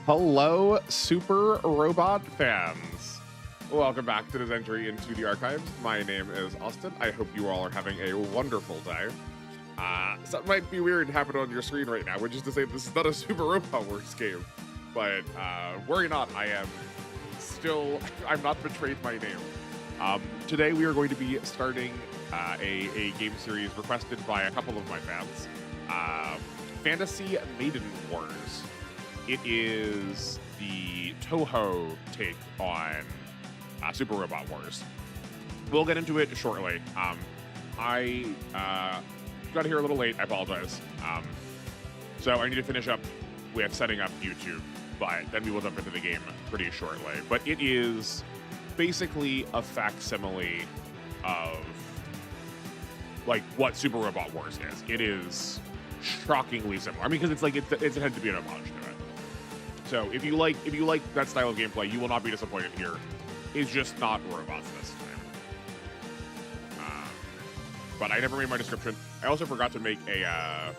Hello, Super Robot fans. Welcome back to this entry into the archives. My name is Austin. I hope you all are having a wonderful day. Something might be weird happening on your screen right now, which is to say this is not a Super Robot Wars game. But worry not, I've not betrayed my name. Today we are going to be starting a game series requested by a couple of my fans. Fantasy Maiden Wars. It is the Touhou take on Super Robot Wars. We'll get into it shortly. I got here a little late. I apologize. So I need to finish up with setting up YouTube, but then we will jump into the game pretty shortly. But it is basically a facsimile of like what Super Robot Wars is. It is shockingly similar. I mean, because it's intended to be an homage to it. So if you like that style of gameplay, you will not be disappointed here. It's just not robots this time. But I never made my description. I also forgot to make a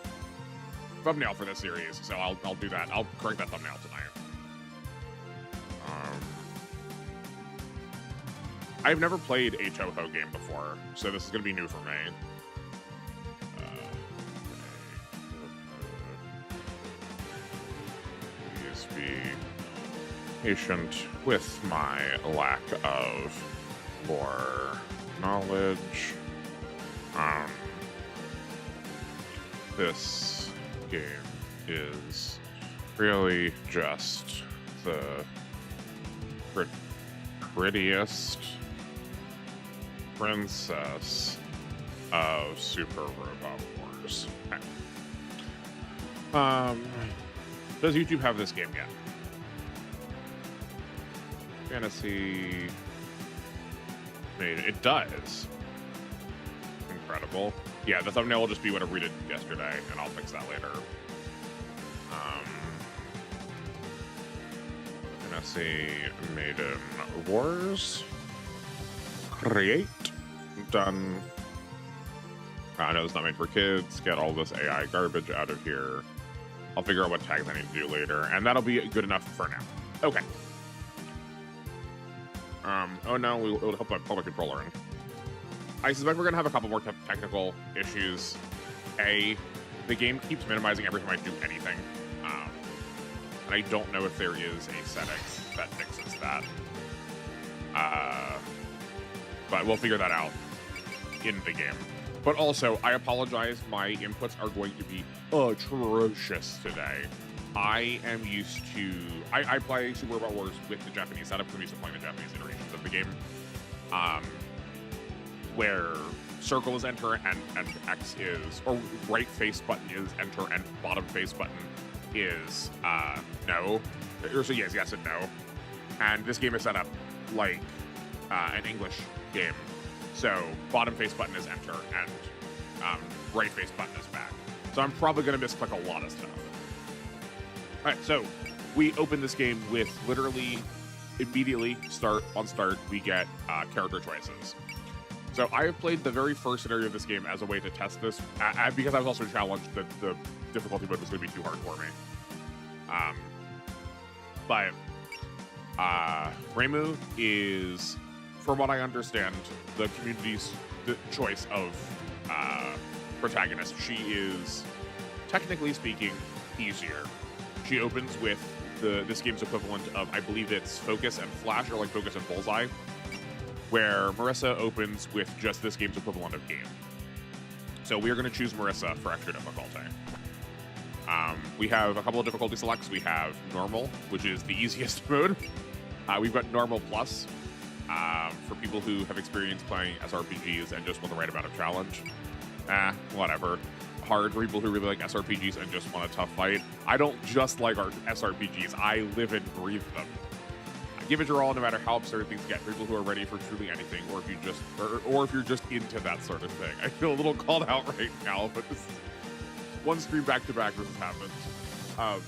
thumbnail for this series, so I'll do that. I'll correct that thumbnail tonight. I've never played a Touhou game before, so this is going to be new for me. Be patient with my lack of lore knowledge. This game is really just the prettiest princess of Super Robot Wars. Okay. Does YouTube have this game yet? Fantasy Maiden. It does. Incredible. Yeah, the thumbnail will just be whatever we did yesterday, and I'll fix that later. Fantasy Maiden Wars. Create. Done. I know it's not made for kids. Get all this AI garbage out of here. I'll figure out what tags I need to do later, and that'll be good enough for now. Okay. Oh no, it'll help my public controller. I suspect we're gonna have a couple more technical issues. The game keeps minimizing every time I do anything, and I don't know if there is a setting that fixes that. But we'll figure that out in the game. But also, I apologize, my inputs are going to be atrocious today. I am used to... I play Super Robot Wars with the Japanese setup, I'm used to playing the Japanese iterations of the game. Where circle is enter and X is... Or right face button is enter and bottom face button is no. Or so yes and no. And this game is set up like an English game. So bottom face button is enter and right face button is back. So I'm probably going to misclick a lot of stuff. All right, so we open this game with literally immediately start, we get character choices. So I have played the very first scenario of this game as a way to test this, because I was also challenged that the difficulty mode was going to be too hard for me. But Reimu is, from what I understand, the community's choice of protagonist. She is, technically speaking, easier. She opens with this game's equivalent of, I believe it's Focus and Flash, or like Focus and Bullseye, where Marissa opens with just this game's equivalent of Game. So we are going to choose Marissa for extra difficulty. We have a couple of difficulty selects. We have Normal, which is the easiest mode. We've got Normal Plus, for people who have experience playing SRPGs and just want the right amount of challenge. Whatever. Hard for people who really like SRPGs and just want a tough fight. I don't just like our SRPGs. I live and breathe them. Give it your all, no matter how absurd things get. People who are ready for truly anything, or if you're just into that sort of thing. I feel a little called out right now, but this is one stream back to back. This has happened.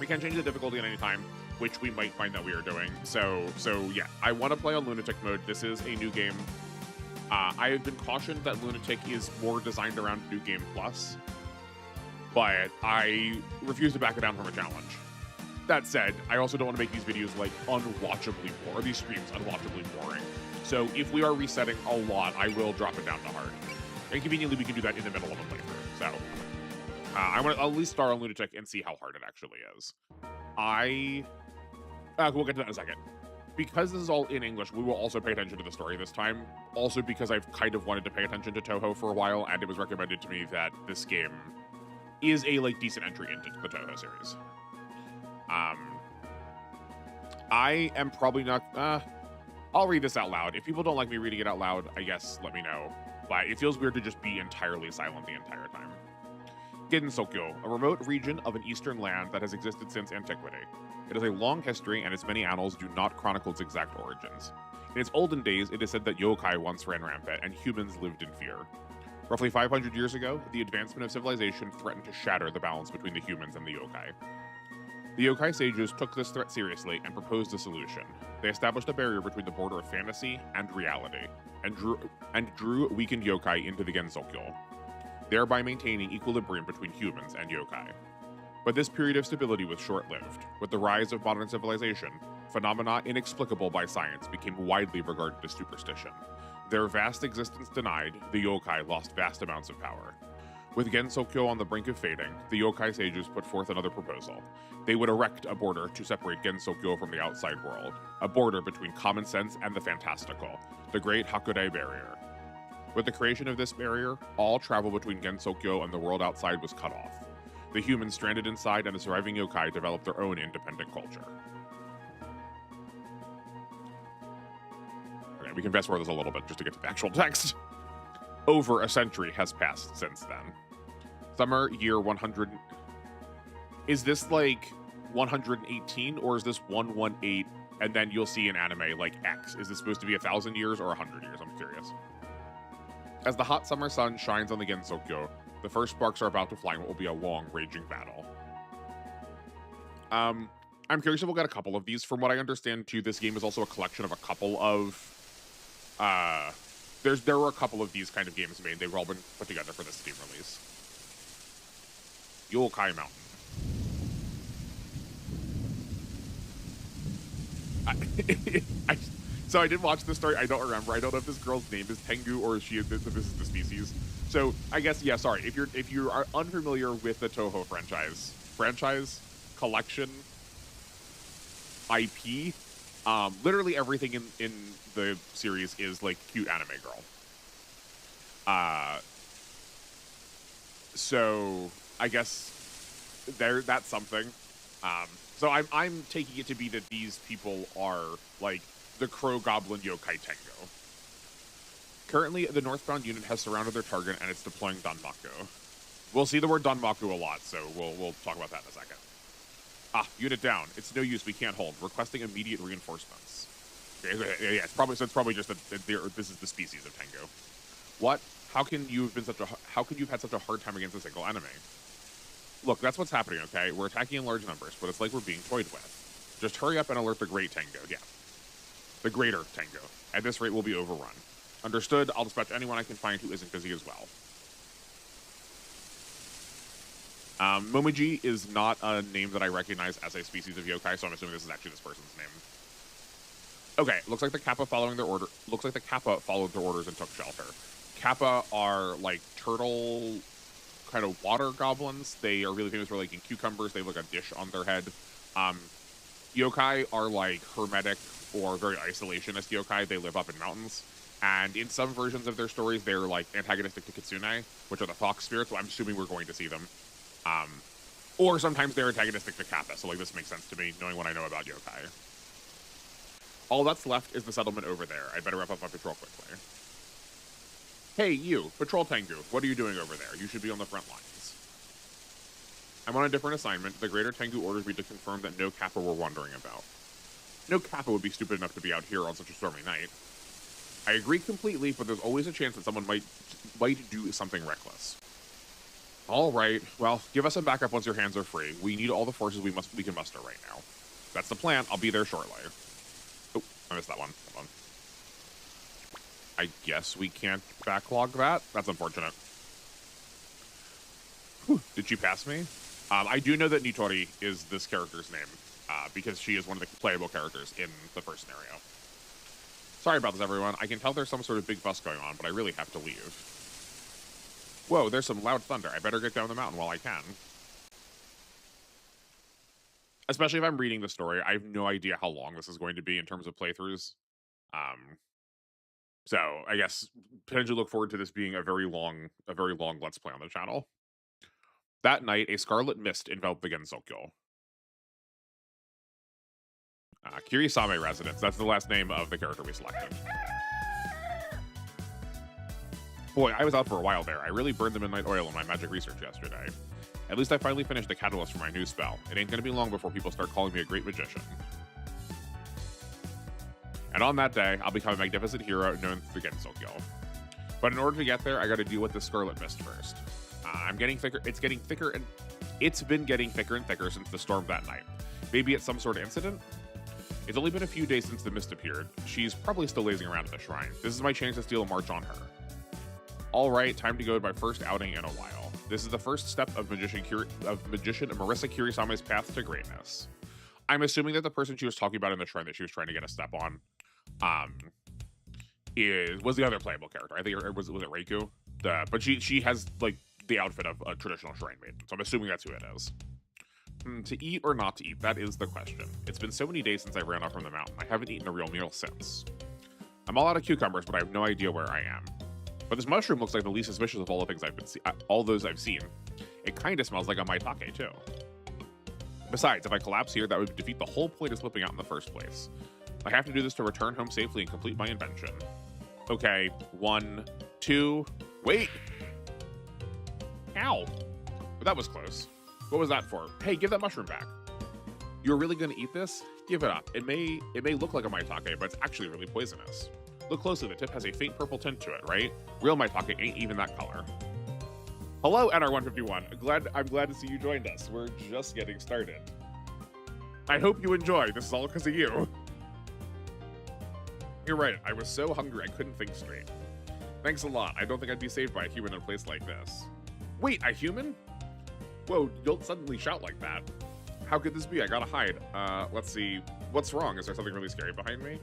We can change the difficulty at any time, which we might find that we are doing. So yeah, I want to play on Lunatic mode. This is a new game. I have been cautioned that Lunatic is more designed around New Game Plus, but I refuse to back it down from a challenge. That said, I also don't want to make these videos like unwatchably boring, or these streams unwatchably boring. So if we are resetting a lot, I will drop it down to hard. And conveniently, we can do that in the middle of a playthrough. So I want to at least start on Lunatic and see how hard it actually is. We'll get to that in a second. Because this is all in English, we will also pay attention to the story this time. Also because I've kind of wanted to pay attention to Touhou for a while, and it was recommended to me that this game is a like decent entry into the Touhou series. I am probably not. I'll read this out loud. If people don't like me reading it out loud, I guess let me know. But it feels weird to just be entirely silent the entire time. Gensokyo, a remote region of an eastern land that has existed since antiquity. It has a long history, and its many annals do not chronicle its exact origins. In its olden days, it is said that yokai once ran rampant, and humans lived in fear. Roughly 500 years ago, the advancement of civilization threatened to shatter the balance between the humans and the yokai. The yokai sages took this threat seriously and proposed a solution. They established a barrier between the border of fantasy and reality, and drew weakened yokai into the Gensokyo, thereby maintaining equilibrium between humans and yokai. But this period of stability was short-lived. With the rise of modern civilization, phenomena inexplicable by science became widely regarded as superstition. Their vast existence denied, the yokai lost vast amounts of power. With Gensokyo on the brink of fading, the yokai sages put forth another proposal. They would erect a border to separate Gensokyo from the outside world, a border between common sense and the fantastical, the Great Hakurai Barrier. With the creation of this barrier, all travel between Gensokyo and the world outside was cut off. The humans stranded inside and the surviving yokai developed their own independent culture. Okay, we can fast forward this a little bit just to get to the actual text. Over a century has passed since then. Summer year 100. Is this like 118 or is this 118 and then you'll see an anime like X? Is this supposed to be 1,000 years or 100 years? I'm curious. As the hot summer sun shines on the Gensokyo, the first sparks are about to fly in what will be a long, raging battle. I'm curious if we'll get a couple of these. From what I understand, too, this game is also a collection of a couple of... there were a couple of these kind of games made. They've all been put together for this Steam release. Yokai Mountain. So I didn't watch this story. I don't remember. I don't know if this girl's name is Tengu or if this is the species. So I guess, yeah, sorry. If you are unfamiliar with the Touhou franchise collection IP, literally everything in the series is like cute anime girl. So I guess that's something. So I'm taking it to be that these people are like the Crow Goblin Yokai Tengo. Currently, the northbound unit has surrounded their target and it's deploying Danmaku. We'll see the word Danmaku a lot, so we'll talk about that in a second. Unit down. It's no use. We can't hold. Requesting immediate reinforcements. Okay, yeah, it's probably just that this is the species of Tengu. What? How can you have had such a hard time against a single enemy? Look, that's what's happening. Okay, we're attacking in large numbers, but it's like we're being toyed with. Just hurry up and alert the Great Tengu. Yeah, the Greater Tengu. At this rate, we'll be overrun. Understood. I'll dispatch anyone I can find who isn't busy as well. Momiji is not a name that I recognize as a species of yokai, so I'm assuming this is actually this person's name. Okay, looks like the Kappa followed their orders and took shelter. Kappa are like turtle kind of water goblins. They are really famous for liking cucumbers. They have like a dish on their head. Yokai are like hermetic or very isolationist yokai. They live up in mountains. And in some versions of their stories, they're like antagonistic to Kitsune, which are the fox spirits, so I'm assuming we're going to see them. Or sometimes they're antagonistic to Kappa, so like this makes sense to me, knowing what I know about yokai. All that's left is the settlement over there. I'd better wrap up my patrol quickly. Hey, you, Patrol Tengu, what are you doing over there? You should be on the front lines. I'm on a different assignment. The Greater Tengu orders me to confirm that no Kappa we're wondering about. No Kappa would be stupid enough to be out here on such a stormy night. I agree completely, but there's always a chance that someone might do something reckless. All right, well, give us some backup once your hands are free. We need all the forces we can muster right now. That's the plan. I'll be there shortly. Oh, I missed that one. Hold on. I guess we can't backlog that. That's unfortunate. Whew, did she pass me? I do know that Nitori is this character's name. because she is one of the playable characters in the first scenario. Sorry about this, everyone. I can tell there's some sort of big fuss going on, but I really have to leave. Whoa, there's some loud thunder. I better get down the mountain while I can. Especially if I'm reading the story, I have no idea how long this is going to be in terms of playthroughs. So I guess potentially look forward to this being a very long Let's Play on the channel. That night, a scarlet mist enveloped the Gensokyo. Kirisame Residence. That's the last name of the character we selected. Boy, I was out for a while there. I really burned the midnight oil in my magic research yesterday. At least I finally finished the catalyst for my new spell. It ain't gonna be long before people start calling me a great magician. And on that day, I'll become a magnificent hero known through the Gensokyo. But in order to get there, I gotta deal with the scarlet mist first. I'm getting thicker. It's getting thicker, and it's been getting thicker and thicker since the storm that night. Maybe it's some sort of incident? It's only been a few days since the mist appeared. She's probably still lazing around at the shrine. This is my chance to steal a march on her. Alright, time to go to my first outing in a while. This is the first step of Magician Marissa Kirisame's path to greatness. I'm assuming that the person she was talking about in the shrine that she was trying to get a step on was the other playable character. I think was it Reiku? But she has like the outfit of a traditional shrine maiden, so I'm assuming that's who it is. To eat or not to eat, that is the question. It's been so many days since I ran off from the mountain. I haven't eaten a real meal since. I'm all out of cucumbers, but I have no idea where I am. But this mushroom looks like the least suspicious of all the things all those I've seen. It kind of smells like a maitake too. Besides, if I collapse here, that would defeat the whole point of slipping out in the first place. I have to do this to return home safely and complete my invention. Okay, 1, 2, wait! Ow! But that was close. What was that for? Hey, give that mushroom back. You're really gonna eat this? Give it up. It may look like a maitake, but it's actually really poisonous. Look closely, the tip has a faint purple tint to it, right? Real maitake ain't even that color. Hello, NR151. I'm glad to see you joined us. We're just getting started. I hope you enjoy. This is all because of you. You're right. I was so hungry I couldn't think straight. Thanks a lot. I don't think I'd be saved by a human in a place like this. Wait, a human? Whoa, don't suddenly shout like that. How could this be? I gotta hide. Let's see. What's wrong? Is there something really scary behind me?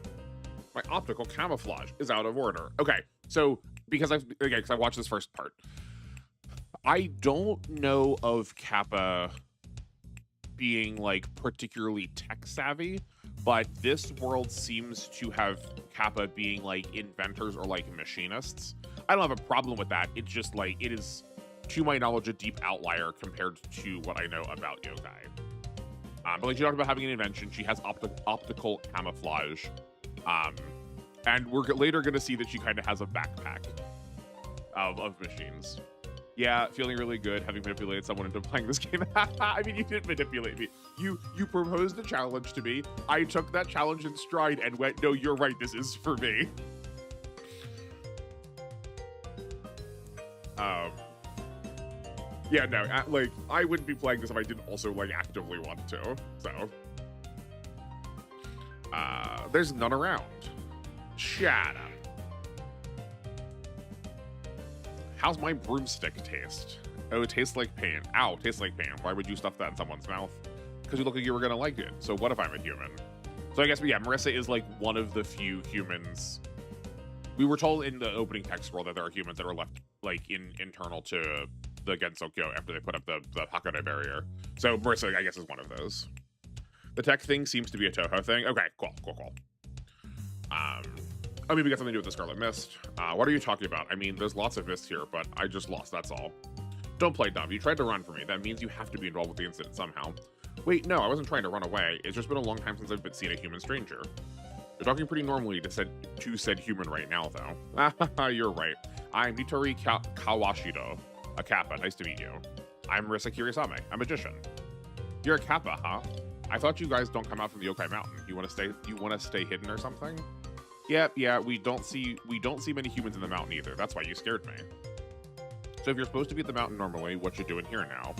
My optical camouflage is out of order. Okay, so because I watched this first part, I don't know of Kappa being like particularly tech savvy, but this world seems to have Kappa being like inventors or like machinists. I don't have a problem with that. It's just like it is, to my knowledge, a deep outlier compared to what I know about yokai. But like she talked about having an invention, she has optical camouflage. And we're later going to see that she kind of has a backpack of machines. Yeah, feeling really good, having manipulated someone into playing this game. I mean, you didn't manipulate me. You proposed a challenge to me. I took that challenge in stride and went, no, you're right, this is for me. Yeah, no, like, I wouldn't be playing this if I didn't also, like, actively want to, so. There's none around. Shut up. How's my broomstick taste? Oh, it tastes like pain. Ow, tastes like pain. Why would you stuff that in someone's mouth? Because you look like you were gonna like it. So what if I'm a human? So I guess, yeah, Marissa is like one of the few humans. We were told in the opening text scroll that there are humans that are left like internal to the Gensokyo after they put up the Hakone barrier. So Marissa, I guess, is one of those. The tech thing seems to be a Touhou thing. Okay, cool. I mean, we got something to do with the Scarlet Mist. What are you talking about? I mean, there's lots of mist here, but I just lost, that's all. Don't play dumb. You tried to run from me. That means you have to be involved with the incident somehow. Wait, no, I wasn't trying to run away. It's just been a long time since I've seen a human stranger. You're talking pretty normally to said human right now, though. You're right. I'm Nitori Kawashido, a Kappa. Nice to meet you. I'm Marissa Kirisame, a magician. You're a Kappa, huh? I thought you guys don't come out from the Yokai Mountain. You want to stay hidden or something? Yeah, we don't see many humans in the mountain either. That's why you scared me. So if you're supposed to be at the mountain normally, what you doing here now?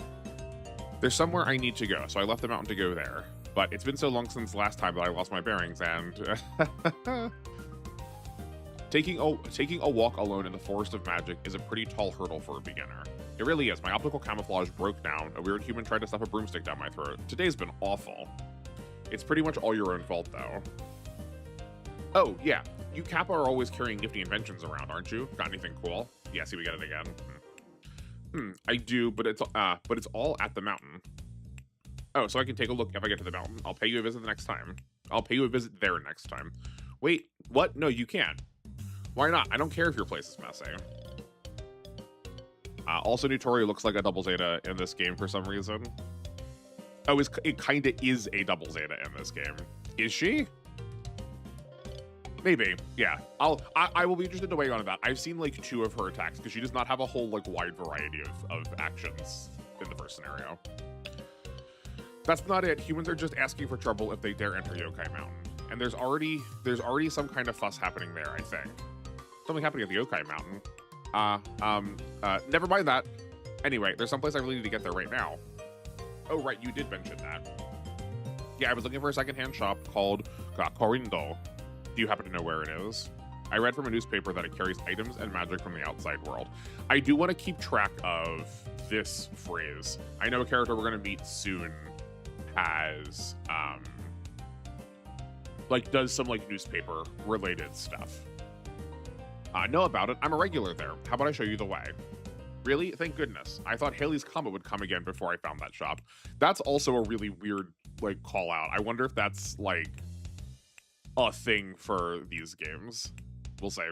There's somewhere I need to go, so I left the mountain to go there. But it's been so long since last time that I lost my bearings, and taking a walk alone in the forest of magic is a pretty tall hurdle for a beginner. It really is. My optical camouflage broke down. A weird human tried to stuff a broomstick down my throat. Today's been awful. It's pretty much all your own fault, though. Oh, yeah. You Kappa are always carrying nifty inventions around, aren't you? Got anything cool? Yeah, see, we got it again. I do, but it's all at the mountain. Oh, so I can take a look if I get to the mountain. I'll pay you a visit the next time. I'll pay you a visit there next time. Wait, what? No, you can't. Why not? I don't care if your place is messy. Also, Notori looks like a double Zeta in this game for some reason. Oh, it kind of is a double Zeta in this game. Is she? Maybe. Yeah. I will be interested to weigh on that. I've seen like 2 of her attacks because she does not have a whole like wide variety of actions in the first scenario. That's not it. Humans are just asking for trouble if they dare enter Yokai Mountain. And there's already some kind of fuss happening there, I think. Something happening at the Yokai Mountain. Never mind that. Anyway, there's someplace I really need to get there right now. Oh, right, you did mention that. Yeah, I was looking for a secondhand shop called Gakorindo. Do you happen to know where it is? I read from a newspaper that it carries items and magic from the outside world. I do want to keep track of this phrase. I know a character we're going to meet soon has, does some, newspaper related stuff. Know about it. I'm a regular there. How about I show you the way? Really? Thank goodness. I thought Haley's Comet would come again before I found that shop. That's also a really weird, call out. I wonder if that's, a thing for these games. We'll say.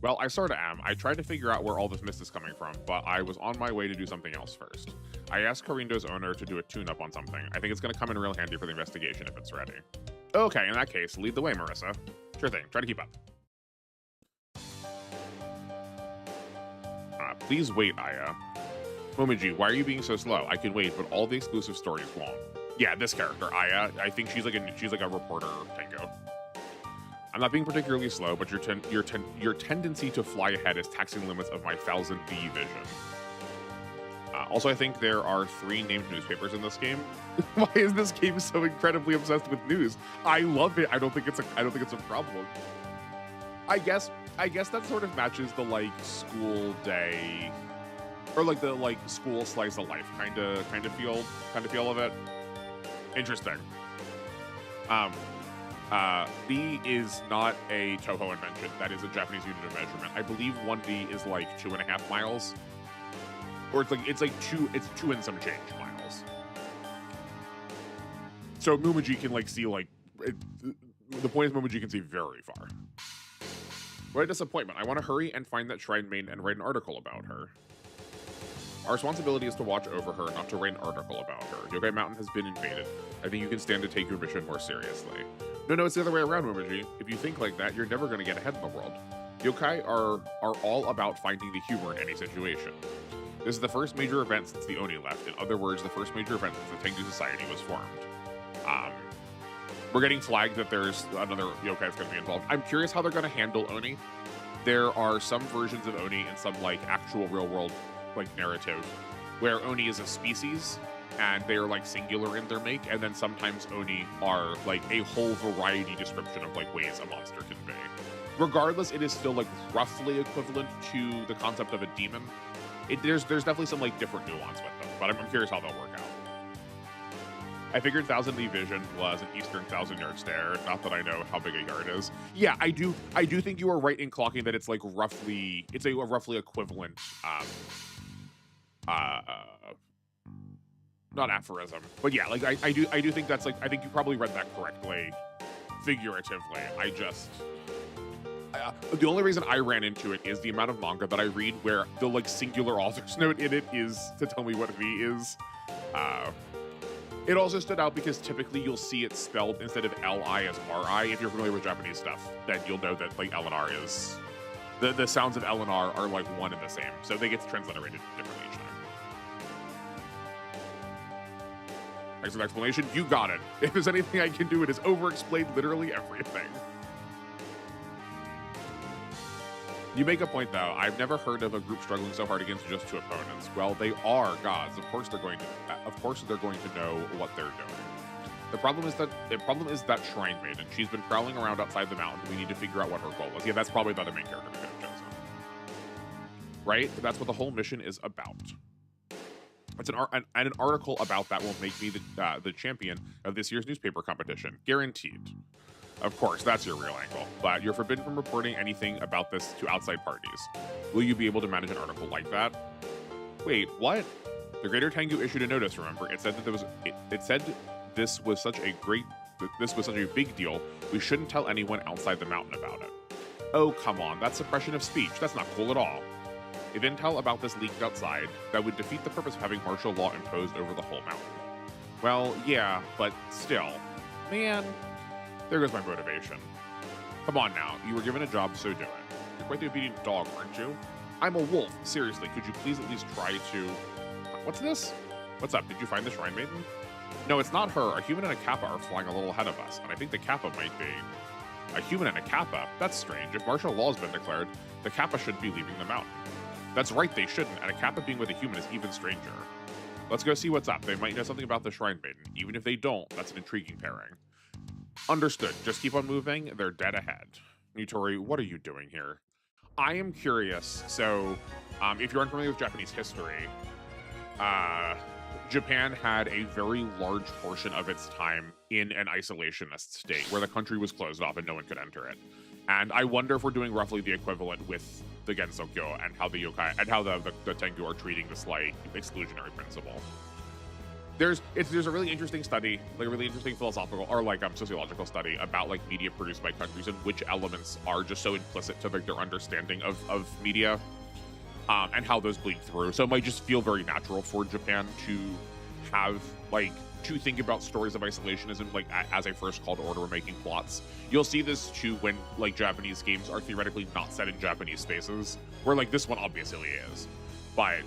Well, I sort of am. I tried to figure out where all this mist is coming from, but I was on my way to do something else first. I asked Corindo's owner to do a tune-up on something. I think it's going to come in real handy for the investigation if it's ready. Okay, in that case, lead the way, Marissa. Sure thing. Try to keep up. Please wait, Aya. Momiji, why are you being so slow? I can wait, but all the exclusive stories won't. Yeah, this character, Aya, I think she's like a reporter tango. I'm not being particularly slow, but your tendency to fly ahead is taxing the limits of my 1000D vision. Also, I think there are 3 named newspapers in this game. Why is this game so incredibly obsessed with news? I love it. I don't think it's a problem. I guess that sort of matches the school day or the school slice of life kind of feel of it. Interesting. D is not a Touhou invention. That is a Japanese unit of measurement. I believe 1D is 2.5 miles, or it's 2 and some change miles. So Mumaji can see the point is Mumaji can see very far. What a disappointment. I want to hurry and find that Shrine Maiden and write an article about her. Our responsibility is to watch over her, not to write an article about her. Yokai Mountain has been invaded. I think you can stand to take your mission more seriously. No, it's the other way around, Mumaji. If you think like that, you're never going to get ahead in the world. Yokai are all about finding the humor in any situation. This is the first major event since the Oni left. In other words, the first major event since the Tengu Society was formed. We're getting flagged that there's another yokai that's going to be involved. I'm curious how they're going to handle Oni. There are some versions of Oni in some actual real world narrative where Oni is a species and they are singular in their make, and then sometimes Oni are a whole variety description of ways a monster can be. Regardless, it is still roughly equivalent to the concept of a demon. There's definitely some different nuance with them, but I'm curious how they'll work out. I figured 1000D vision was an Eastern 1,000-yard stare. Not that I know how big a yard is. Yeah, I do think you are right in clocking that it's roughly equivalent. Not aphorism, but yeah, I do think that's I think you probably read that correctly, figuratively. The only reason I ran into it is the amount of manga that I read where the singular author's note in it is to tell me what V is. It also stood out because typically you'll see it spelled instead of L-I as R-I. If you're familiar with Japanese stuff, then you'll know that L and R is the sounds of L and R are one and the same, so they get transliterated differently each time. Thanks for the explanation. You got it. If there's anything I can do, it is over-explain literally everything. You make a point, though. I've never heard of a group struggling so hard against just 2 opponents. Well, they are gods. Of course they're going to know what they're doing. The problem is that Shrine Maiden. She's been prowling around outside the mountain. We need to figure out what her goal is. Yeah, that's probably the other main character we could have chosen. Right? That's what the whole mission is about. It's an article about that will make me the champion of this year's newspaper competition, guaranteed. Of course, that's your real angle, but you're forbidden from reporting anything about this to outside parties. Will you be able to manage an article like that? Wait, what? The Greater Tengu issued a notice. Remember, it said that it said this was such a big deal. We shouldn't tell anyone outside the mountain about it. Oh, come on, that's suppression of speech. That's not cool at all. If intel about this leaked outside, that would defeat the purpose of having martial law imposed over the whole mountain. Well, yeah, but still, man, there goes my motivation. Come on now, you were given a job, so do it. You're quite the obedient dog, aren't you? I'm a wolf. Seriously, could you please at least try to... What's this? What's up? Did you find the Shrine Maiden? No, it's not her. A human and a kappa are flying a little ahead of us, and I think the kappa might be... A human and a kappa? That's strange. If martial law has been declared, the kappa shouldn't be leaving the mountain. That's right, they shouldn't, and a kappa being with a human is even stranger. Let's go see what's up. They might know something about the Shrine Maiden. Even if they don't, that's an intriguing pairing. Understood. Just keep on moving. They're dead ahead. Nitori, what are you doing here? I am curious. So, if you're unfamiliar with Japanese history, Japan had a very large portion of its time in an isolationist state where the country was closed off and no one could enter it. And I wonder if we're doing roughly the equivalent with the Gensokyo and how the yokai and how the Tengu are treating this like exclusionary principle. There's a really interesting study, like a really interesting philosophical or like sociological study about like media produced by countries and which elements are just so implicit to like their understanding of media, and how those bleed through. So it might just feel very natural for Japan to have like to think about stories of isolationism like as a first call to order when making plots. You'll see this too when like Japanese games are theoretically not set in Japanese spaces, where like this one obviously is. But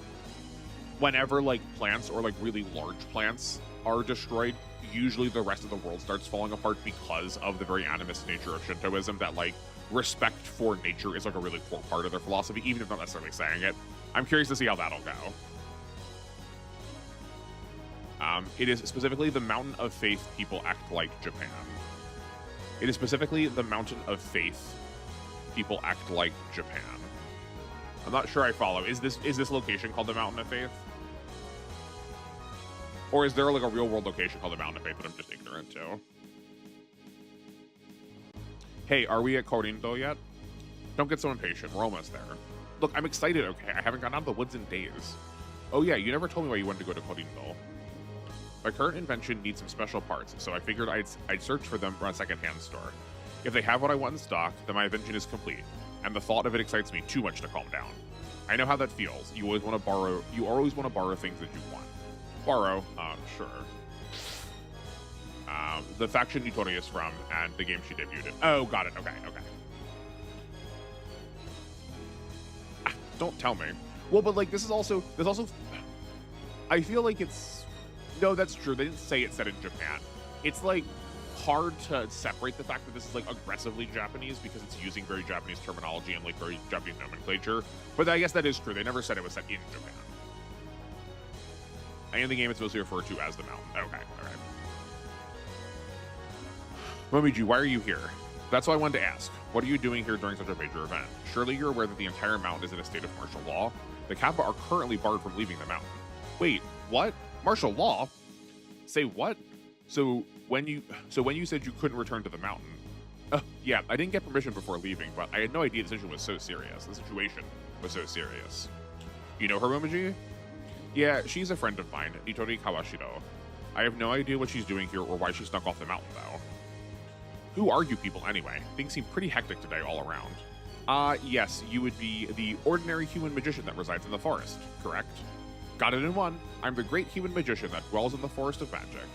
whenever like plants or like really large plants are destroyed, usually the rest of the world starts falling apart because of the very animist nature of Shintoism, that like respect for nature is like a really core part of their philosophy, even if not necessarily saying it. I'm curious to see how that'll go. It is specifically the Mountain of Faith people act like Japan. It is specifically the Mountain of Faith people act like Japan. I'm not sure I follow. Is this location called the Mountain of Faith? Or is there like a real world location called the Mountain of Faith that I'm just ignorant to? Hey, are we at Korindo yet? Don't get so impatient. We're almost there. Look, I'm excited, okay? I haven't gone out of the woods in days. Oh yeah, you never told me why you wanted to go to Korindo. My current invention needs some special parts, so I figured I'd search for them from a second-hand store. If they have what I want in stock, then my invention is complete, and the thought of it excites me too much to calm down. I know how that feels. You always want to borrow things that you want. Borrow, sure. The faction Nitori is from, and the game she debuted in. Oh, got it. Okay. Don't tell me. Well, but like there's also. I feel like it's. No, that's true. They didn't say it's set in Japan. It's like hard to separate the fact that this is like aggressively Japanese because it's using very Japanese terminology and like very Japanese nomenclature. But I guess that is true. They never said it was set in Japan. And in the game, it's mostly referred to as the mountain. Okay, all right. Momiji, why are you here? That's what I wanted to ask. What are you doing here during such a major event? Surely you're aware that the entire mountain is in a state of martial law. The Kappa are currently barred from leaving the mountain. Wait, what? Martial law? Say what? So when you said you couldn't return to the mountain, yeah, I didn't get permission before leaving, but I had no idea the situation was so serious. The situation was so serious. You know her, Momiji? Yeah, she's a friend of mine, Nitori Kawashiro. I have no idea what she's doing here or why she snuck off the mountain, though. Who are you people, anyway? Things seem pretty hectic today all around. Yes, you would be the ordinary human magician that resides in the forest, correct? Got it in one. I'm the great human magician that dwells in the forest of magic.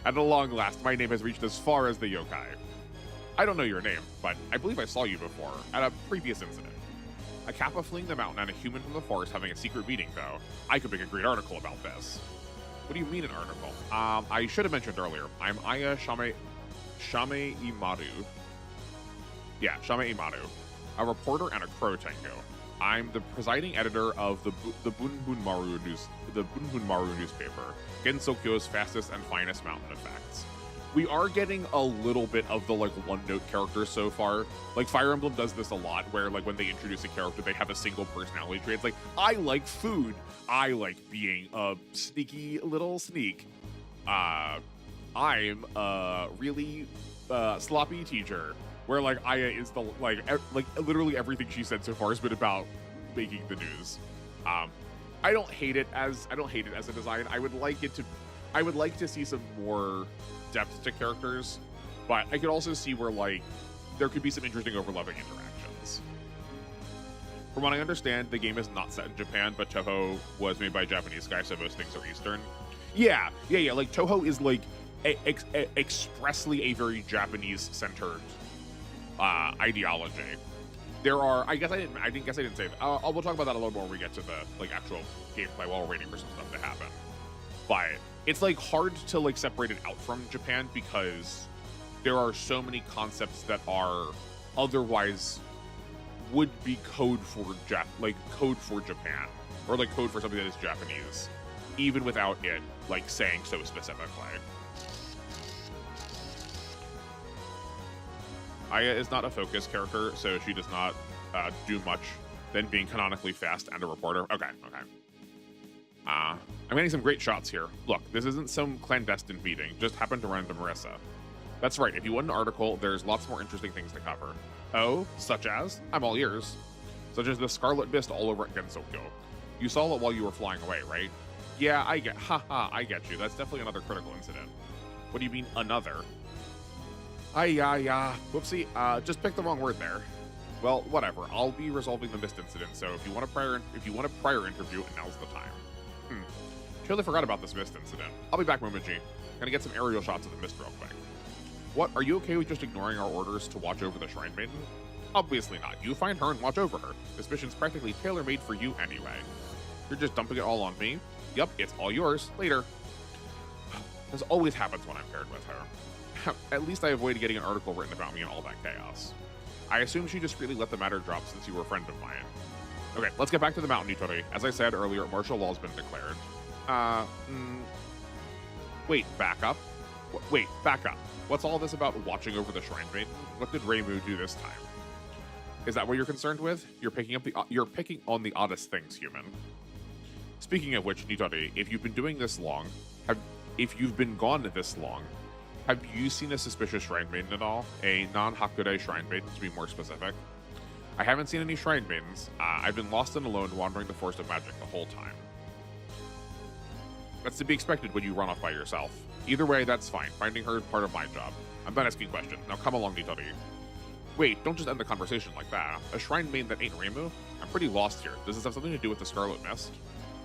At long last, my name has reached as far as the yokai. I don't know your name, but I believe I saw you before, at a previous incident. A kappa fleeing the mountain and a human from the forest having a secret meeting, though. I could make a great article about this. What do you mean an article? I should have mentioned earlier. I'm Aya Shame Imaru. Yeah, Shame Imaru. A reporter and a crow Tengu. I'm the presiding editor of the Bunbunmaru newspaper, Gensokyo's fastest and finest mountain of facts. We are getting a little bit of the, like, one-note characters so far. Like, Fire Emblem does this a lot, where, like, when they introduce a character, they have a single personality trait. It's like, I like food. I like being a sneaky little sneak. I'm a really sloppy teacher. Where, like, Aya is the, like, literally everything she said so far has been about making the news. I don't hate it as a design. I would like to see some more depth to characters, but I could also see where, like, there could be some interesting overlapping interactions. From what I understand, the game is not set in Japan, but Touhou was made by a Japanese guy, so most things are Eastern. Yeah. Like, Touhou is, like, expressly a very Japanese-centered ideology. There are, I didn't say that. We'll talk about that a little more when we get to the, like, actual gameplay while we're waiting for some stuff to happen. But it's, like, hard to, like, separate it out from Japan because there are so many concepts that are otherwise would be code for Japan, or, like, code for something that is Japanese, even without it, like, saying so specifically. Aya is not a focus character, so she does not do much than being canonically fast and a reporter. Okay. I'm getting some great shots here. Look, this isn't some clandestine meeting, just happened to run into Marissa. That's right, if you want an article, there's lots more interesting things to cover. Oh, such as? I'm all ears. Such as the Scarlet Mist all over at Gensokyo. You saw it while you were flying away, right? Yeah, I get you. That's definitely another critical incident. What do you mean, another? Whoopsie, just picked the wrong word there. Well, whatever. I'll be resolving the mist incident, so if you want a prior interview, now's the time. Totally forgot about this mist incident. I'll be back, Momiji. Gonna get some aerial shots of the mist real quick. What, are you okay with just ignoring our orders to watch over the Shrine Maiden? Obviously not. You find her and watch over her. This mission's practically tailor-made for you anyway. You're just dumping it all on me? Yup, it's all yours. Later. This always happens when I'm paired with her. At least I avoided getting an article written about me and all that chaos. I assume she discreetly let the matter drop since you were a friend of mine. Okay, let's get back to the mountain, Nitori. As I said earlier, martial law's been declared. Wait, back up? Wait, back up. What's all this about watching over the Shrine Maiden? What did Reimu do this time? Is that what you're concerned with? You're picking on the oddest things, human. Speaking of which, Nitori, if you've been gone this long, have you seen a suspicious Shrine Maiden at all? A non-Hakurai Shrine Maiden, to be more specific? I haven't seen any Shrine Maidens. I've been lost and alone wandering the Forest of Magic the whole time. That's to be expected when you run off by yourself. Either way, that's fine. Finding her is part of my job. I'm not asking questions. Now come along, Nitori. Wait, don't just end the conversation like that. A Shrine Maiden that ain't Reimu? I'm pretty lost here. Does this have something to do with the Scarlet Mist?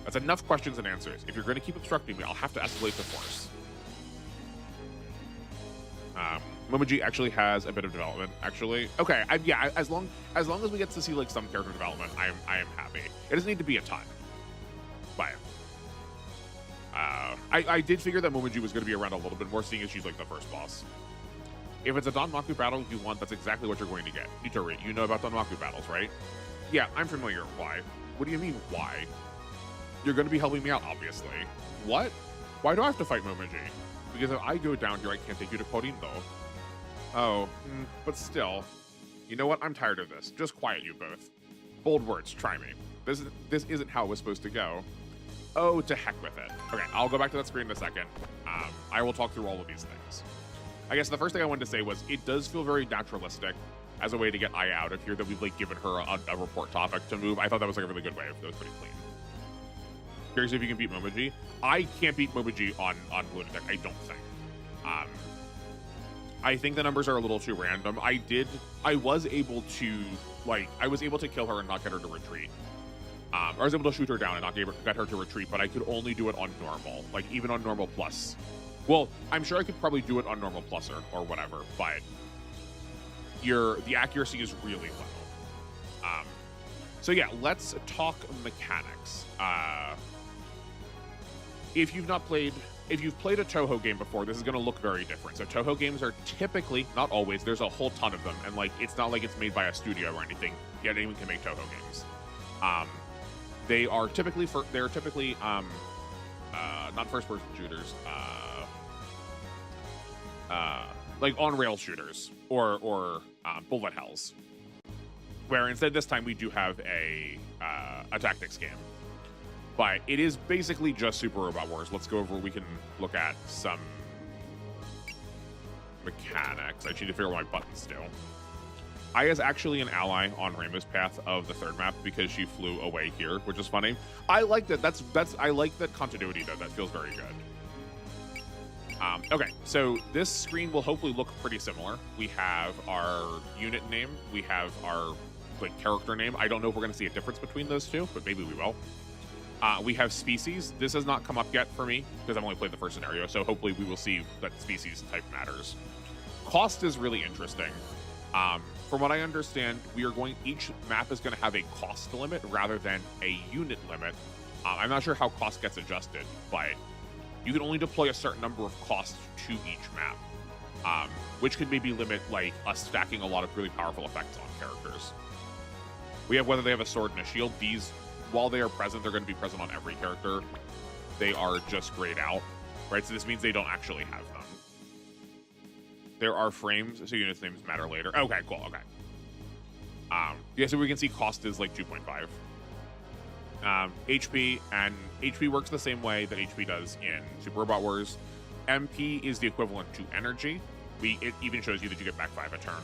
That's enough questions and answers. If you're going to keep obstructing me, I'll have to escalate the force. Momiji actually has a bit of development, actually. Okay, as long as we get to see, like, some character development, I am happy. It doesn't need to be a ton. But I did figure that Momiji was going to be around a little bit more, seeing as she's, like, the first boss. If it's a Danmaku battle you want, that's exactly what you're going to get. Nitori, you know about Danmaku battles, right? Yeah, I'm familiar. Why? What do you mean, why? You're going to be helping me out, obviously. What? Why do I have to fight Momiji? Because if I go down here, I can't take you to Korindo. Oh, but still. You know what? I'm tired of this. Just quiet, you both. Bold words, try me. This isn't how it was supposed to go. Oh, to heck with it. Okay, I'll go back to that screen in a second. I will talk through all of these things. I guess the first thing I wanted to say was it does feel very naturalistic as a way to get Aya out of here that we've, like, given her a report topic to move. I thought that was, like, a really good way. That was pretty clean. Curious if you can beat Momiji. I can't beat Momiji on Lunatic, I don't think. I think the numbers are a little too random. I was able to kill her and not get her to retreat. I was able to shoot her down and not get her to retreat, but I could only do it on normal, like, even on normal plus. Well, I'm sure I could probably do it on normal plus or whatever, but the accuracy is really low. So yeah, let's talk mechanics. If you've played a Touhou game before, this is going to look very different. So Touhou games are typically, not always, there's a whole ton of them, and, like, it's not like it's made by a studio or anything, yet anyone can make Touhou games. They're typically not first-person shooters. like on-rail shooters or bullet hells, where instead this time we do have a tactics game. But it is basically just Super Robot Wars. Let's go over, we can look at some mechanics. I just need to figure out what my buttons do. Aya is actually an ally on Rainbow's Path of the third map because she flew away here, which is funny. I like that. I like that continuity though. That feels very good. Okay, so this screen will hopefully look pretty similar. We have our unit name. We have our like character name. I don't know if we're going to see a difference between those two, but maybe we will. We have species. This has not come up yet for me because I've only played the first scenario, so hopefully we will see that species type matters. Cost is really interesting. From what I understand, each map is going to have a cost limit rather than a unit limit. I'm not sure how cost gets adjusted, but you can only deploy a certain number of costs to each map, which could maybe limit like us stacking a lot of really powerful effects on characters. We have whether they have a sword and a shield. These, while they are present, they're going to be present on every character. They are just grayed out, right? So this means they don't actually have them. There are frames, so units names matter later. Okay, cool, okay. Yeah, so we can see cost is like 2.5. HP, and HP works the same way that HP does in Super Robot Wars. MP is the equivalent to energy. It even shows you that you get back 5 a turn.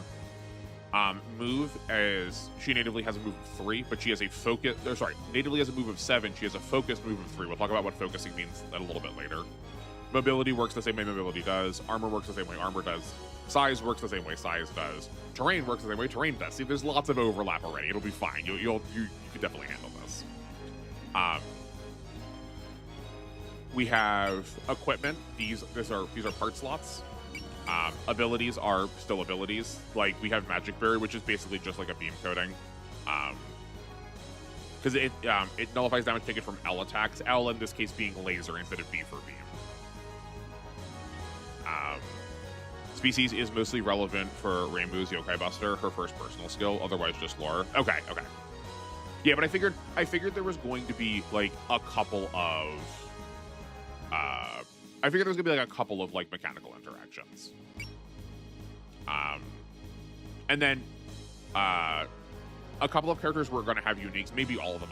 Move is, she natively has a move of 3, but she has a focus, or sorry, natively has a move of 7, she has a focused move of 3. We'll talk about what focusing means a little bit later. Mobility works the same way mobility does. Armor works the same way armor does. Size works the same way size does. Terrain works the same way terrain does. See, there's lots of overlap already. It'll be fine. You can definitely handle this. We have equipment. These are part slots. Abilities are still abilities. Like we have Magic Barrier, which is basically just like a beam coating. Because it nullifies damage taken from L attacks. L in this case being laser instead of B for beam. Species is mostly relevant for Rainbow's Yokai Buster, her first personal skill, otherwise just lore. Okay. Yeah, but I figured there was going to be like a couple of like mechanical interactions. And then a couple of characters were going to have uniques, maybe all of them.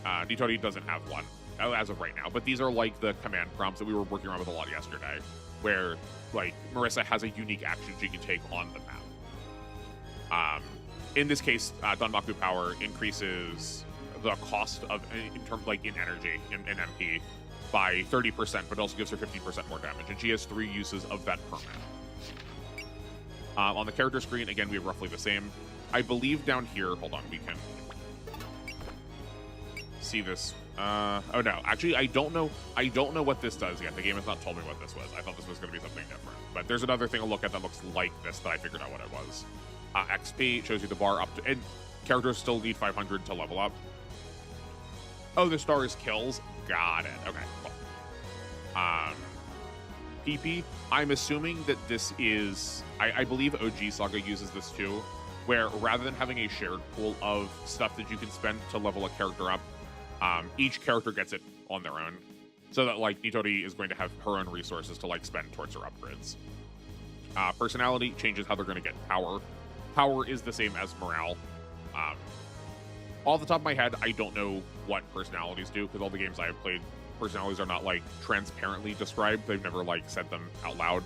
Nitori doesn't have one as of right now, but these are like the command prompts that we were working around with a lot yesterday, where like Marissa has a unique action she can take on the map. In this case, Danmaku power increases the cost of in terms like in energy in MP by 30%, but also gives her 50% more damage, and she has 3 uses of that per map. On the character screen, again, we have roughly the same. I believe down here, hold on, we can see this. Oh no, actually, I don't know what this does yet. The game has not told me what this was. I thought this was going to be something different, but there's another thing I'll look at that looks like this that I figured out what it was. XP shows you the bar up to, and characters still need 500 to level up. Oh, the star is kills. Got it. Okay, cool. PP, I'm assuming that this is, I believe OG Saga uses this too, where rather than having a shared pool of stuff that you can spend to level a character up, each character gets it on their own, so that like Nitori is going to have her own resources to like spend towards her upgrades. Personality changes how they're going to get power. Power is the same as morale. Off the top of my head, I don't know what personalities do, because all the games I have played, personalities are not like transparently described. They've never like said them out loud,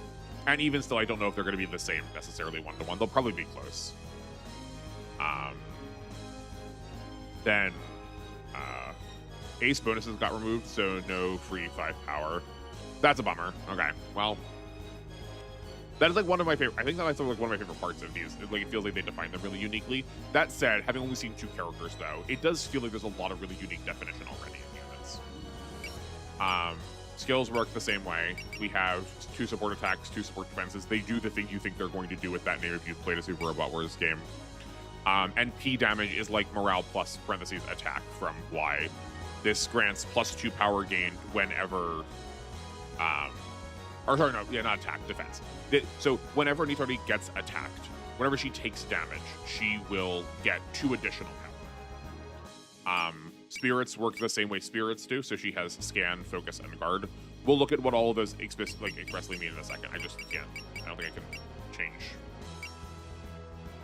and even still, I don't know if they're going to be the same necessarily one-to-one. They'll probably be close. Then ace bonuses got removed, so no free 5 power. That's a bummer. Okay, well, that is like one of my favorite. I think that's like one of my favorite parts of these. It feels like they define them really uniquely. That said, having only seen 2 characters though, it does feel like there's a lot of really unique definition already in units. Skills work the same way. We have 2 support attacks, 2 support defenses. They do the thing you think they're going to do with that name if you've played a Super Robot Wars game. And P damage is like morale plus parentheses attack from Y. This grants +2 power gained whenever, or sorry, no, yeah, not attack, defense. So whenever Nitori gets attacked, whenever she takes damage, she will get 2 additional power. Spirits work the same way spirits do, so she has scan, focus, and guard. We'll look at what all of those expressly mean in a second. I just can't. I don't think I can change.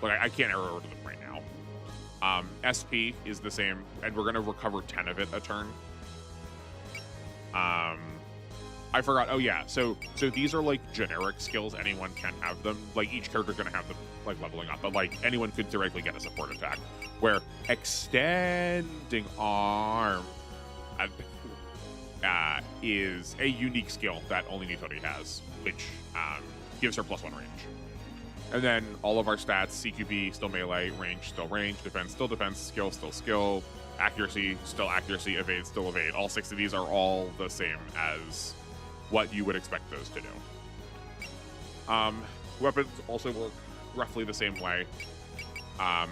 Like, I can't error over to them right now. SP is the same, and we're going to recover 10 of it a turn. I forgot. Oh, yeah. So these are, like, generic skills. Anyone can have them. Like, each character's going to have them, like, leveling up. But, like, anyone could directly get a support attack. Where extending arm is a unique skill that only Nitori has, which gives her +1 range. And then all of our stats, CQB, still melee, range, still range, defense, still defense, skill, still skill, accuracy, still accuracy, evade, still evade. All 6 of these are all the same as what you would expect those to do. Weapons also work roughly the same way.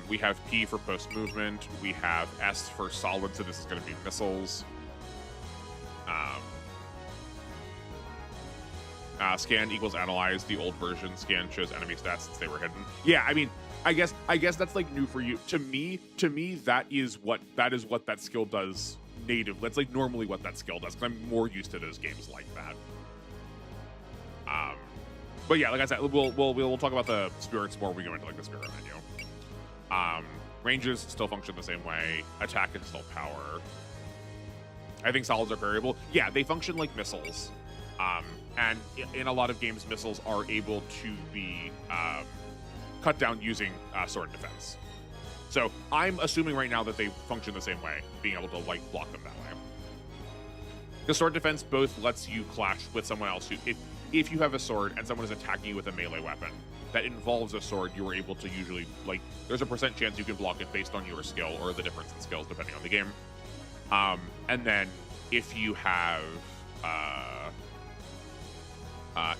We have P for post movement. We have S for solid, so this is going to be missiles. Scan equals analyze. The old version scan shows enemy stats since they were hidden. Yeah, I mean, I guess that's like new for you. To me, that is what that skill does native. That's like normally what that skill does, because I'm more used to those games like that. But yeah, like I said, we'll talk about the spirits more when we go into like the spirit menu. Ranges still function the same way. Attack is still power. I think solids are variable. Yeah, they function like missiles. And in a lot of games, missiles are able to be cut down using sword defense. So I'm assuming right now that they function the same way, being able to like block them that way. The sword defense both lets you clash with someone else who, if you have a sword and someone is attacking you with a melee weapon that involves a sword, you are able to usually, like, there's a % chance you can block it based on your skill or the difference in skills depending on the game. And then if you have,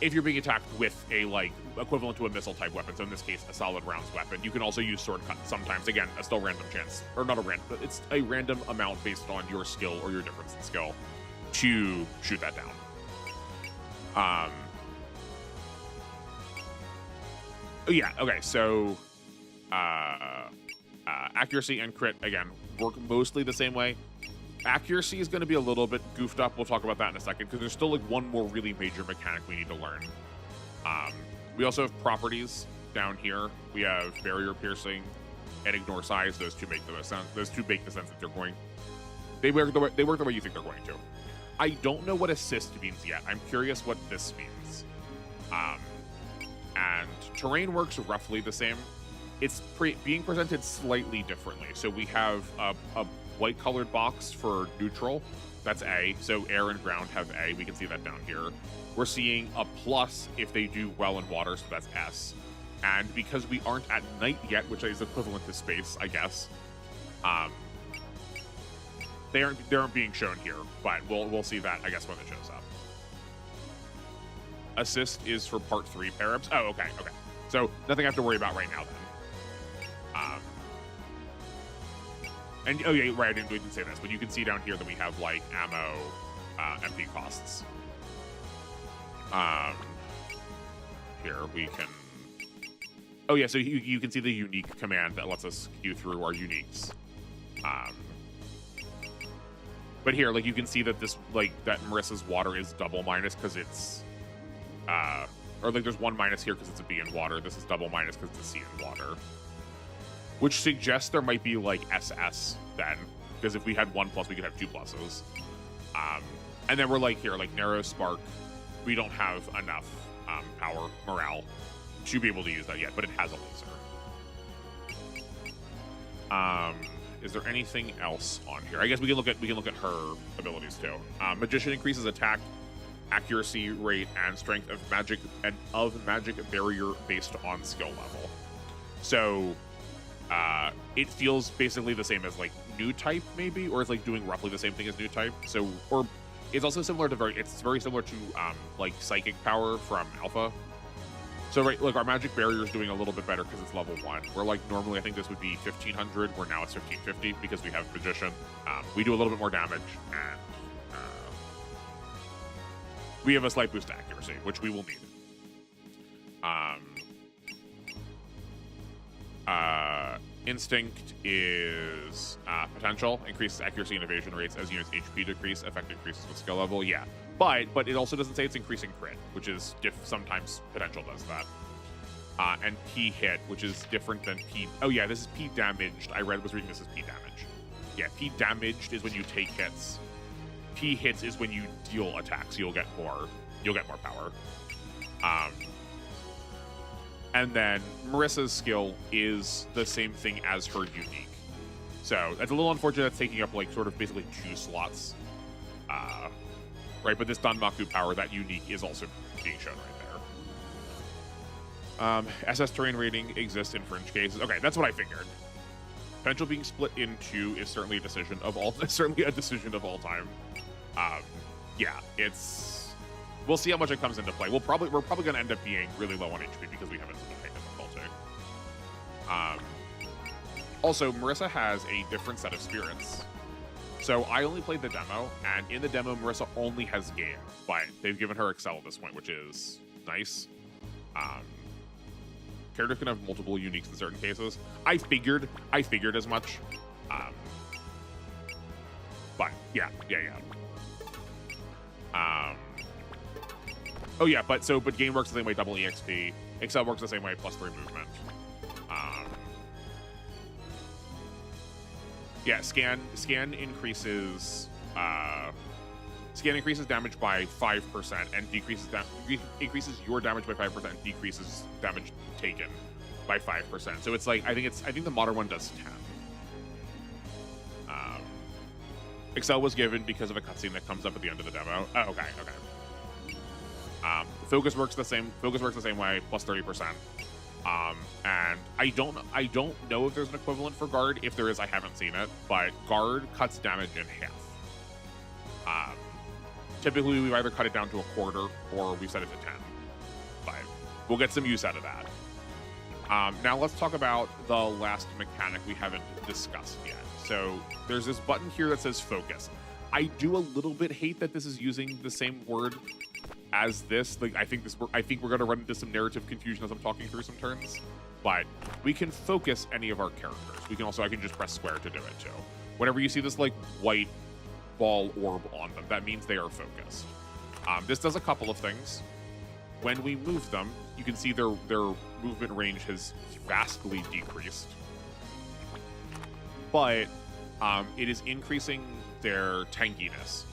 if you're being attacked with a, like, equivalent to a missile type weapon, so in this case, a solid rounds weapon, you can also use sword cut sometimes. Again, a still random chance, or not a random, but it's a random amount based on your skill or your difference in skill to shoot that down. Oh yeah, okay, so accuracy and crit, again, work mostly the same way. Accuracy is going to be a little bit goofed up. We'll talk about that in a second, because there's still like one more really major mechanic we need to learn. We also have properties down here. We have barrier piercing and ignore size. Those two make the most sense. Those two make the sense that they're going. They work the way you think they're going to. I don't know what assist means yet. I'm curious what this means. And terrain works roughly the same. It's being presented slightly differently. So we have a white colored box for neutral. That's A. So air and ground have A. We can see that down here. We're seeing a plus if they do well in water, so that's S. And because we aren't at night yet, which is equivalent to space, I guess, they aren't being shown here, but we'll see that, I guess, when it shows up. Assist is for part 3 pair-ups. Oh, okay. So nothing I have to worry about right now then. And oh yeah, right, I didn't say this, but you can see down here that we have like ammo, MP costs. Here we can. Oh yeah, so you can see the unique command that lets us queue through our uniques. But here, like, you can see that this, like, that Marissa's water is double minus because it's, or like there's 1 minus here because it's a B in water. This is double minus because it's a C in water. Which suggests there might be like SS then, because if we had 1 plus, we could have 2 pluses. And then we're like here, like narrow spark. We don't have enough power morale to be able to use that yet, but it has a laser. Is there anything else on here? I guess we can look at her abilities too. Magician increases attack, accuracy rate, and strength of magic barrier based on skill level. So it feels basically the same as like new type maybe, or it's like doing roughly the same thing as new type. So, or it's also similar to it's very similar to like psychic power from alpha. So right, like our magic barrier is doing a little bit better because it's level 1. Where like normally I think this would be 1500, where now it's 1550 because we have magician. We do a little bit more damage, and we have a slight boost to accuracy, which we will need. Instinct is potential, increases accuracy and evasion rates as units HP decrease, effect increases with skill level. Yeah, but it also doesn't say it's increasing crit, which is sometimes potential does that. And P hit, which is different than P. Oh yeah, this is P damaged. I was reading this as P damage. Yeah, P damaged is when you take hits. P hits is when you deal attacks. You'll get more power. And then Marissa's skill is the same thing as her unique. So it's a little unfortunate that's taking up like sort of basically 2 slots. Right, but this Danmaku power, that unique, is also being shown right there. SS terrain rating exists in fringe cases. Okay, that's what I figured. Potential being split in 2 is certainly a decision of all time. Yeah, we'll see how much it comes into play. We're probably going to end up being really low on HP because we have it in high difficulty. Also, Marissa has a different set of spirits. So I only played the demo, and in the demo, Marissa only has Game, but they've given her Excel at this point, which is nice. Characters can have multiple uniques in certain cases. I figured as much. But yeah. Oh yeah, but Game works the same way, double EXP. Excel works the same way, +3 movement. Yeah, scan increases damage by 5% and increases your damage by 5% and decreases damage taken by 5%. So it's like I think the modern one does 10. Excel was given because of a cutscene that comes up at the end of the demo. Oh, okay. Focus works the same way, +30%. And I don't know if there's an equivalent for Guard. If there is, I haven't seen it. But Guard cuts damage in half. Typically, we've either cut it down to a quarter or we set it to 10. But we'll get some use out of that. Now let's talk about the last mechanic we haven't discussed yet. So there's this button here that says Focus. I do a little bit hate that this is using the same word as this. Like I think we're going to run into some narrative confusion as I'm talking through some turns. But we can focus any of our characters. I can just press square to do it too. Whenever you see this like white ball orb on them, that means they are focused. This does a couple of things. When we move them, you can see their movement range has vastly decreased. But it is increasing their tankiness.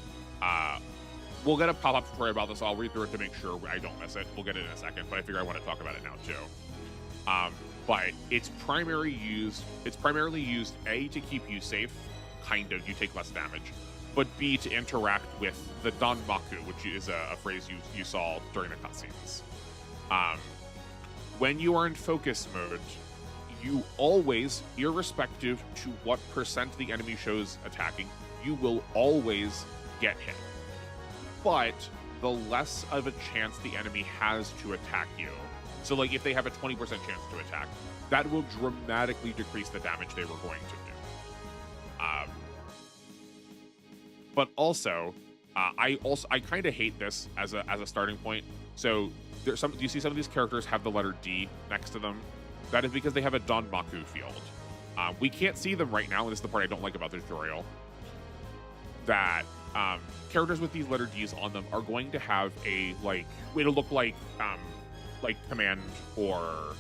We'll get a pop-up tutorial about this. I'll read through it to make sure I don't miss it. We'll get it in a second, but I figure I want to talk about it now too. But it's primarily used A, to keep you safe, kind of, you take less damage, but B, to interact with the Danmaku, which is a phrase you saw during the cutscenes. When you are in focus mode, you always, irrespective to what percent the enemy shows attacking, you will always get hit. But the less of a chance the enemy has to attack you. So like if they have a 20% chance to attack, that will dramatically decrease the damage they were going to do. But also, I kind of hate this as a starting point. So there's you see some of these characters have the letter D next to them. That is because they have a Danmaku field. We can't see them right now, and this is the part I don't like about the tutorial. That characters with these letter Ds on them are going to have it'll look like command or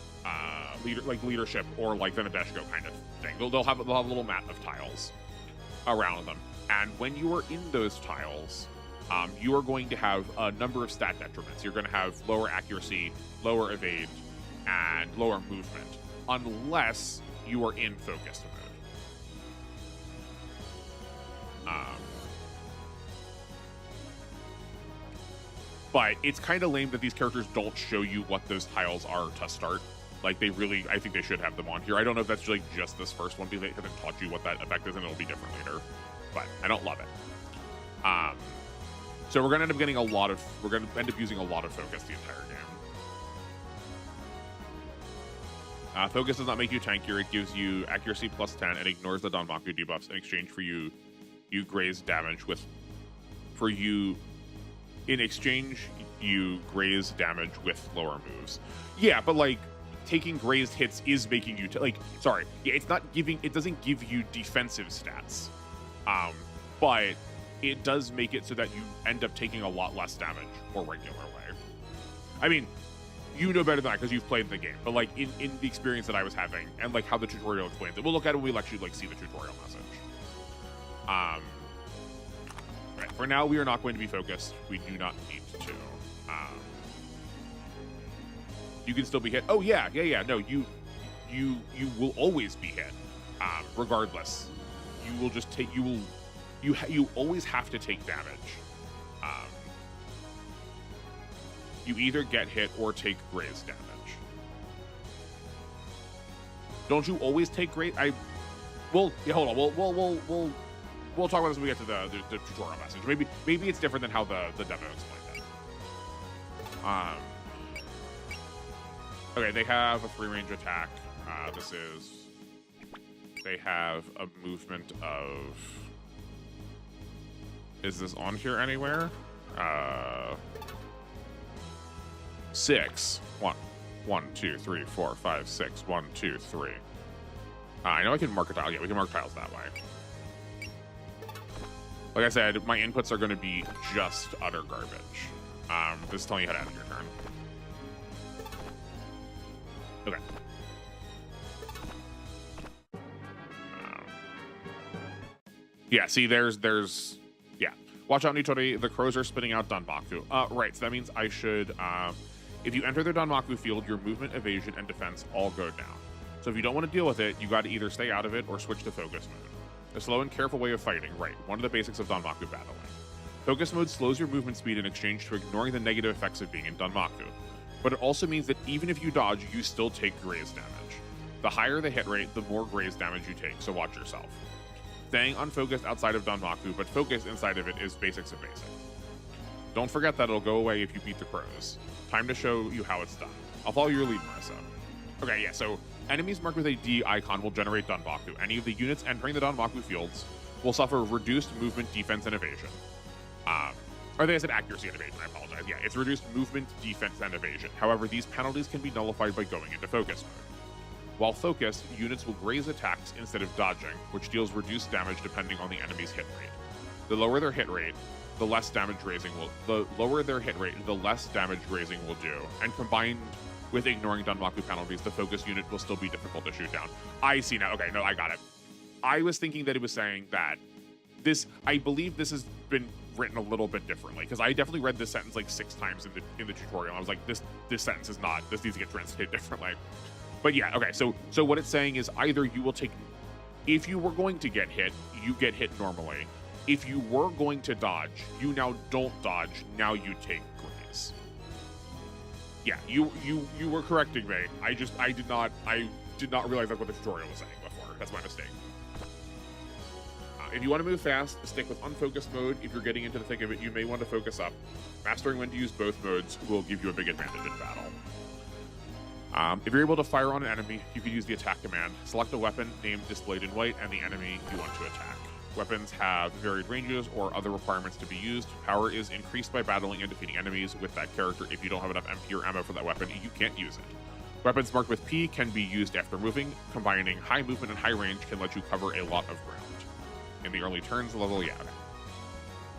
leadership or like the Nadeshiko kind of thing. They'll have a little mat of tiles around them, and when you are in those tiles, you are going to have a number of stat detriments. You're going to have lower accuracy, lower evade, and lower movement, unless you are in focused mode. But it's kind of lame that these characters don't show you what those tiles are to start. Like I think they should have them on here. I don't know if that's like just this first one because they haven't taught you what that effect is, and it'll be different later. But I don't love it. So we're gonna end up using a lot of focus the entire game. Focus does not make you tankier. It gives you accuracy +10 and ignores the Danmaku debuffs in exchange for you graze damage in exchange, you graze damage with lower moves. Yeah, but like taking grazed hits is making you it doesn't give you defensive stats. But it does make it so that you end up taking a lot less damage more regularly. I mean, you know better than I because you've played the game, but like in the experience that I was having and like how the tutorial explains it, we'll look at it when we actually like see the tutorial message. Right, for now, we are not going to be focused. We do not need to. You can still be hit. Oh yeah. No, you will always be hit, regardless. You will just take. You always have to take damage. You either get hit or take graze damage. Don't you always take graze? Well, yeah, hold on. We'll talk about this when we get to the tutorial message. Maybe it's different than how the demo explained it. Okay, they have a free range attack. They have a movement of. Is this on here anywhere? 6. 1, 2, 3, 4, 5, 6. 1, 2, 3. I know I can mark a tile. Yeah, we can mark tiles that way. Like I said, my inputs are going to be just utter garbage. This is telling you how to end your turn. Okay. Yeah, see, there's yeah. Watch out, Nitori. The crows are spitting out Danmaku. Right, so that means I should, if you enter the Danmaku field, your movement, evasion, and defense all go down. So if you don't want to deal with it, you got to either stay out of it or switch to focus mode. A slow and careful way of fighting, right, one of the basics of Danmaku battling. Focus mode slows your movement speed in exchange to ignoring the negative effects of being in Danmaku. But it also means that even if you dodge, you still take graze damage. The higher the hit rate, the more graze damage you take, so watch yourself. Staying unfocused outside of Danmaku, but focused inside of it is basics of basic. Don't forget that it'll go away if you beat the crows. Time to show you how it's done. I'll follow your lead, Marissa. Okay, yeah, so enemies marked with a D icon will generate Danmaku. Any of the units entering the Danmaku fields will suffer reduced movement, defense, and evasion. Or I think I said accuracy and evasion, I apologize. Yeah, it's reduced movement, defense, and evasion. However, these penalties can be nullified by going into focus mode. While focused, units will graze attacks instead of dodging, which deals reduced damage depending on the enemy's hit rate. The lower their hit rate, the less damage grazing will do, and combined with ignoring Danmaku penalties, the focus unit will still be difficult to shoot down. I see now. Okay, no, I got it. I was thinking that it was saying that this, I believe this has been written a little bit differently, because I definitely read this sentence like 6 times in the tutorial. I was like, this sentence is not, this needs to get translated differently. But yeah, okay, so what it's saying is either you will take, if you were going to get hit, you get hit normally. If you were going to dodge, you now don't dodge, now you take graze. Yeah, you were correcting me. I did not realize that's what the tutorial was saying before. That's my mistake. If you want to move fast, stick with unfocused mode. If you're getting into the thick of it, you may want to focus up. Mastering when to use both modes will give you a big advantage in battle. If you're able to fire on an enemy, you can use the attack command. Select a weapon name displayed in white and the enemy you want to attack. Weapons have varied ranges or other requirements to be used. Power is increased by battling and defeating enemies with that character. If you don't have enough MP or ammo for that weapon, you can't use it. Weapons marked with P can be used after moving. Combining high movement and high range can let you cover a lot of ground. In the early turns, level, yeah.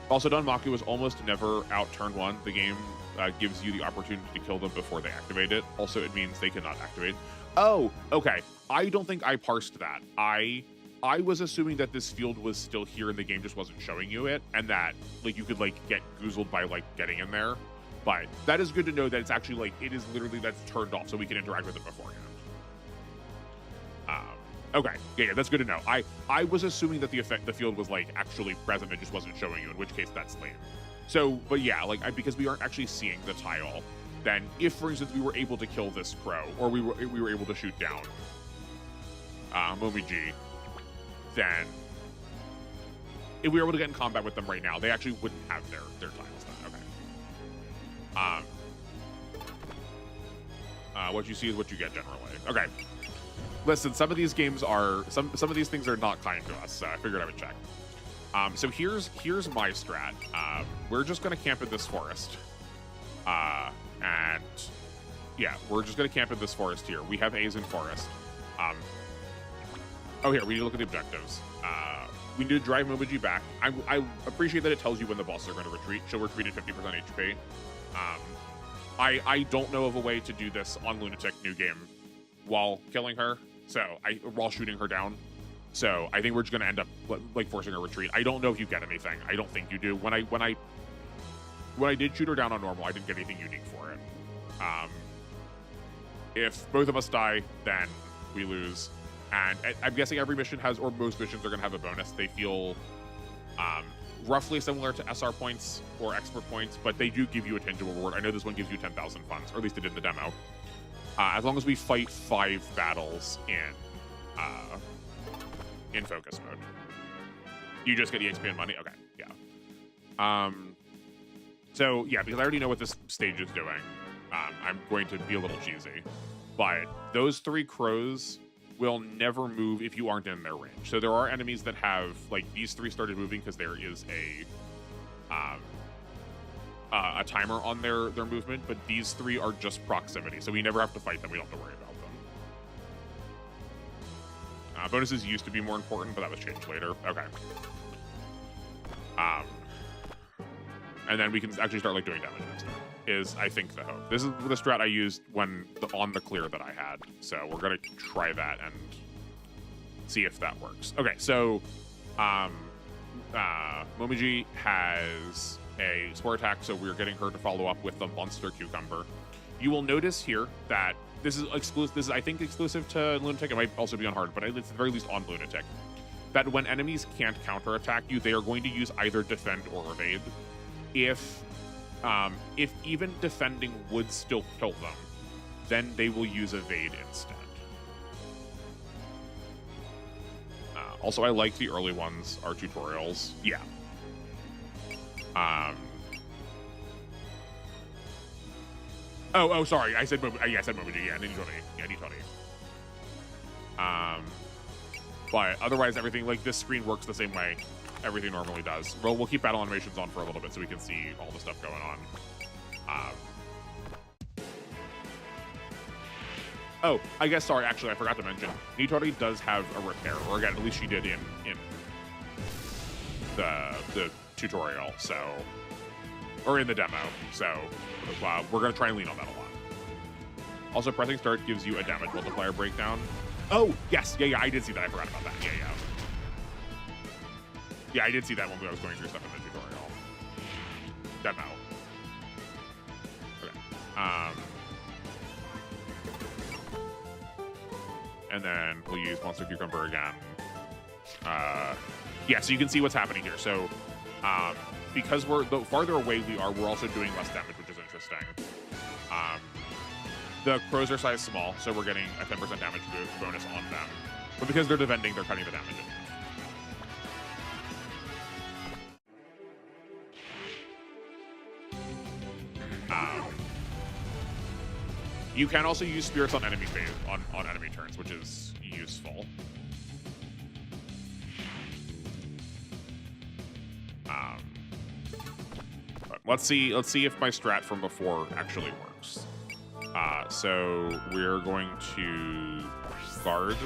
Also, Danmaku is almost never out turn 1. The game gives you the opportunity to kill them before they activate it. Also, it means they cannot activate. Oh, okay. I don't think I parsed that. I was assuming that this field was still here and the game just wasn't showing you it, and that like you could like get goozled by like getting in there. But that is good to know that it's actually like it is literally that's turned off, so we can interact with it beforehand. Okay, yeah, that's good to know. I was assuming that the field was like actually present, it just wasn't showing you, in which case that's lame. So, but yeah, like because we aren't actually seeing the tile, then if, for instance, we were able to kill this crow, or we were able to shoot down Momiji, then if we were able to get in combat with them right now, they actually wouldn't have their tiles then. Okay. What you see is what you get generally. Okay. Listen, some of these games are some of these things are not kind to us, so I figured I would check. So here's my strat. We're just gonna camp in this forest, and yeah, we're just gonna camp in this forest here. We have A's in forest. Oh, here we need to look at the objectives. we need to drive Momiji back. I appreciate that it tells you when the bosses are going to retreat. She'll retreat at 50% HP. I don't know of a way to do this on Lunatic new game while killing her, while shooting her down. So I think we're just going to end up like forcing her retreat. I don't know if you get anything. I don't think you do. When I did shoot her down on normal, I didn't get anything unique for it. If both of us die, then we lose. And I'm guessing every mission has, or most missions are going to have a bonus. They feel roughly similar to SR points or expert points, but they do give you a tangible reward. I know this one gives you 10,000 funds, or at least it did in the demo. As long as we fight 5 battles in focus mode. You just get the XP and money? Okay, yeah. So, yeah, because I already know what this stage is doing, I'm going to be a little cheesy. But those 3 crows will never move if you aren't in their range. So there are enemies that have, like, these 3 started moving because there is a timer on their movement, but these 3 are just proximity, so we never have to fight them. We don't have to worry about them. Bonuses used to be more important, but that was changed later. Okay. And then we can actually start like doing damage next time. Is I think the hope. This is the strat I used on the clear that I had. So we're gonna try that and see if that works. Okay, so Momiji has a spore attack, so we're getting her to follow up with the monster cucumber. You will notice here that this is exclusive. This is, I think, exclusive to Lunatic. It might also be on hard, but it's at the very least on Lunatic. That when enemies can't counterattack you, they are going to use either defend or evade. If even defending would still kill them, then they will use evade instead. Also, I like the early ones, our tutorials. Yeah. Oh, sorry. I said Momiji. Yeah, Nitoni. But otherwise, everything, like, this screen works the same way everything normally does. We'll keep battle animations on for a little bit so we can see all the stuff going on. Oh, I guess, sorry, actually, I forgot to mention, Nitori does have a repair, or again, at least she did in the tutorial, so, or in the demo, so we're going to try and lean on that a lot. Also, pressing start gives you a damage multiplier breakdown. Oh, yes, yeah, I did see that, I forgot about that, yeah. Yeah, I did see that when I was going through stuff in the tutorial. Demo. Okay. And then we'll use Monster Cucumber again. Yeah, so you can see what's happening here. So, because the farther away we are, we're also doing less damage, which is interesting. The crows are size small, so we're getting a 10% damage bonus on them. But because they're defending, they're cutting the damage in. You can also use spirits on enemy phase, on enemy turns, which is useful. But let's see if my strat from before actually works. So we're going to guard.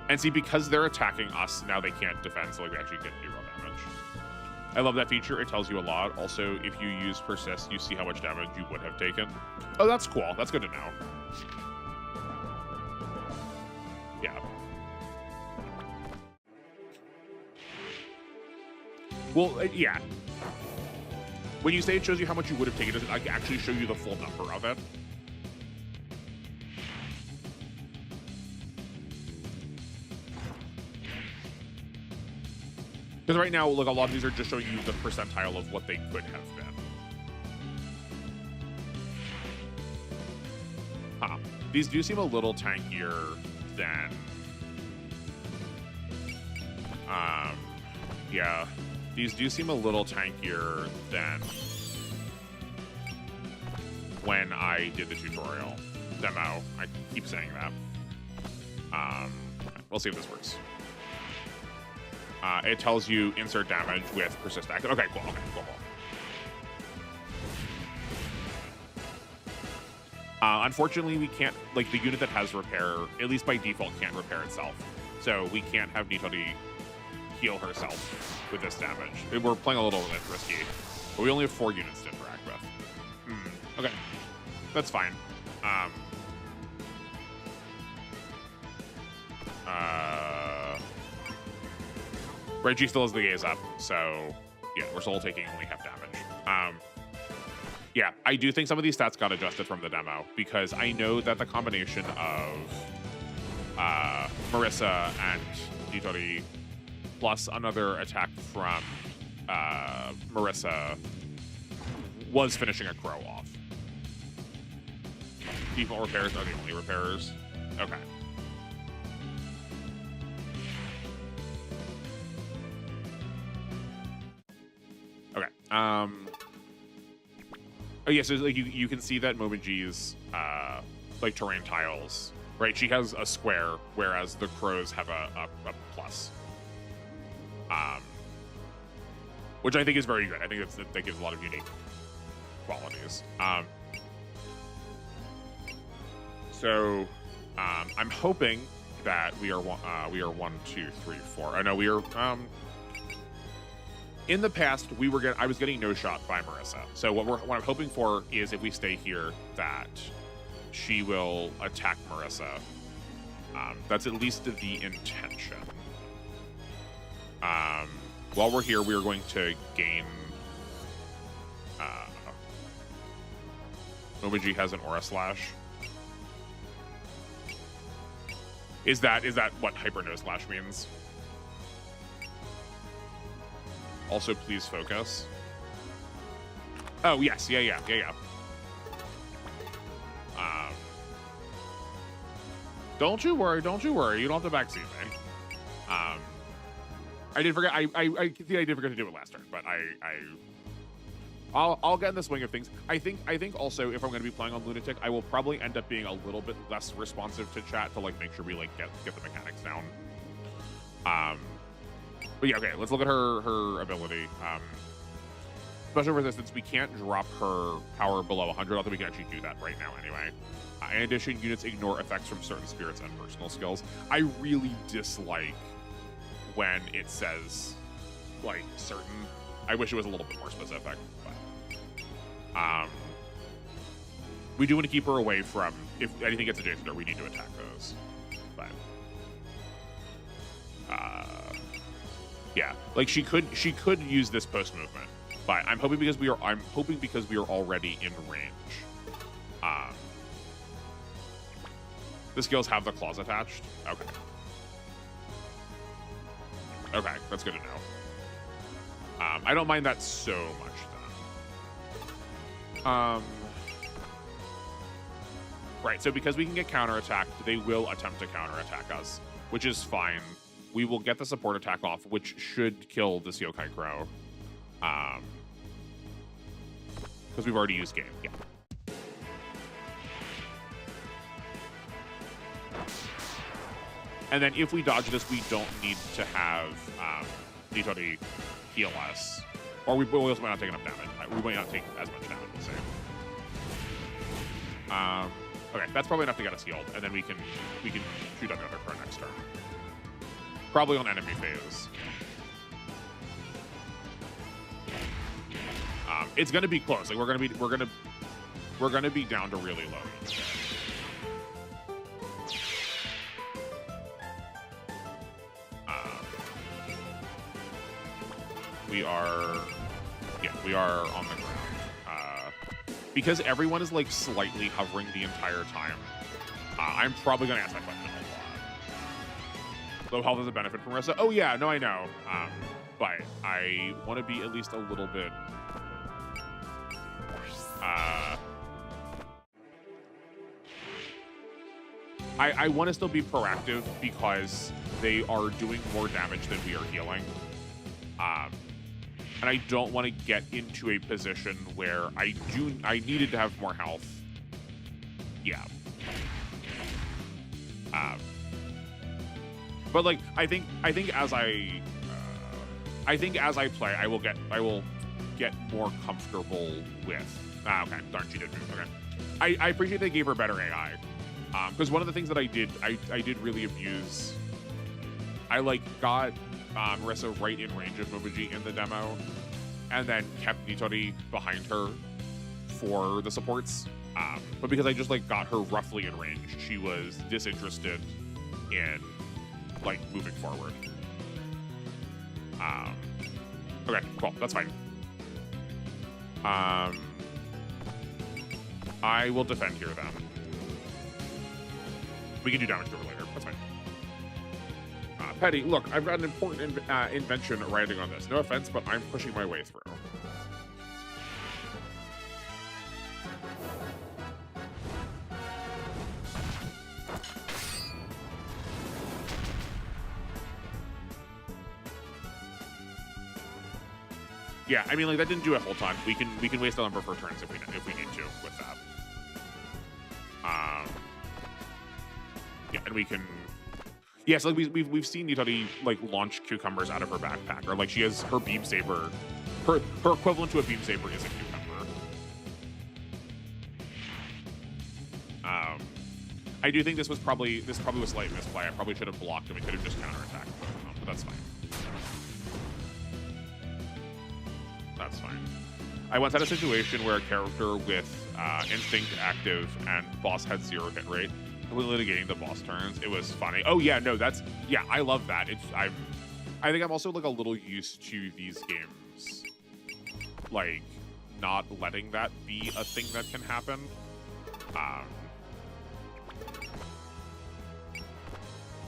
And see, because they're attacking us, now they can't defend, so like we actually get 0 damage. I love that feature. It tells you a lot. Also, if you use persist, you see how much damage you would have taken. Oh, that's cool. That's good to know. Yeah. Well, yeah. When you say it shows you how much you would have taken, does it actually show you the full number of it? Because right now, like, a lot of these are just showing you the percentile of what they could have been. These do seem a little tankier than... yeah. These do seem a little tankier than when I did the tutorial demo. I keep saying that. We'll see if this works. It tells you insert damage with persist active. Okay, cool. Unfortunately, we can't, like, the unit that has repair, at least by default, can't repair itself. So we can't have Nitori heal herself with this damage. We're playing a little bit risky. But we only have 4 units to interact with. Okay. That's fine. Reggie still has the gaze up, so yeah, we're still taking only half damage. Yeah, I do think some of these stats got adjusted from the demo because I know that the combination of Marissa and Nitori plus another attack from Marissa was finishing a crow off. Default repairs are the only repairs. Okay. Okay. Oh yeah, so like you can see that Momonji's like terrain tiles, right? She has a square, whereas the crows have a plus. Which I think is very good. I think that gives a lot of unique qualities. So I'm hoping that we are 1, 2, 3, 4. I know we are. In the past, I was getting no shot by Marissa. So what I'm hoping for is if we stay here, that she will attack Marissa. That's at least the intention. While we're here, we are going to gain. Momonji has an Aura Slash. Is that what Hyper No Slash means? Also, please focus. Oh yes, yeah. Don't you worry. You don't have to backseat me. I did forget. I think I did forget to do it last turn, but I'll get in the swing of things. I think also if I'm going to be playing on Lunatic, I will probably end up being a little bit less responsive to chat to like make sure we like get the mechanics down. But yeah, okay. Let's look at her ability. Special resistance. We can't drop her power below 100. Although we can actually do that right now anyway. In addition, units ignore effects from certain spirits and personal skills. I really dislike when it says like certain. I wish it was a little bit more specific, but we do want to keep her away from, if anything gets adjacent to her, we need to attack those. But yeah, like she could use this post movement, but I'm hoping because we are already in range. The skills have the claws attached. Okay, that's good to know. I don't mind that so much then. Right, so because we can get counterattacked, they will attempt to counterattack us, which is fine. We will get the support attack off, which should kill this Yokai Crow. Because we've already used game, yeah. And then if we dodge this, we don't need to have Nitori heal us. Or we also might not take enough damage. We might not take as much damage, we'll say. Okay, that's probably enough to get us healed. And then we can shoot another for our next turn. Probably on enemy phase. It's gonna be close. Like we're gonna be down to really low. We are on the ground. Because everyone is like slightly hovering the entire time, I'm probably gonna ask that question a lot. Low health is a benefit from Marissa. Oh yeah, no, I know. But I want to be at least a little bit. I want to still be proactive because they are doing more damage than we are healing. And I don't want to get into a position where I needed to have more health. Yeah. But like I think as I play, I will get more comfortable with. Okay, darn, she did move. Okay, I appreciate they gave her better AI. Because one of the things that I did really abuse I like got Marissa right in range of Momoji in the demo, and then kept Nitori behind her for the supports. But because I just like got her roughly in range, she was disinterested in like moving forward. Okay, cool, that's fine. I will defend here then. We can do damage to her later. That's fine. Petty, look, I've got an important invention riding on this. No offense, but I'm pushing my way through. Yeah, I mean, like, that didn't do a whole ton. We can waste a number for turns if we need to with that. Yeah, and we can. Yeah, so like we've seen Nitori like launch cucumbers out of her backpack, or like she has her beam saber. Her equivalent to a beam saber is a cucumber. I do think this probably was slight misplay. I probably should have blocked and we could have just counterattacked both of them, but that's fine. That's fine. I once had a situation where a character with instinct active and boss had 0 hit rate, completely negating the boss turns. It was funny. Oh yeah, no, yeah, I love that. I think I'm also like a little used to these games, like not letting that be a thing that can happen.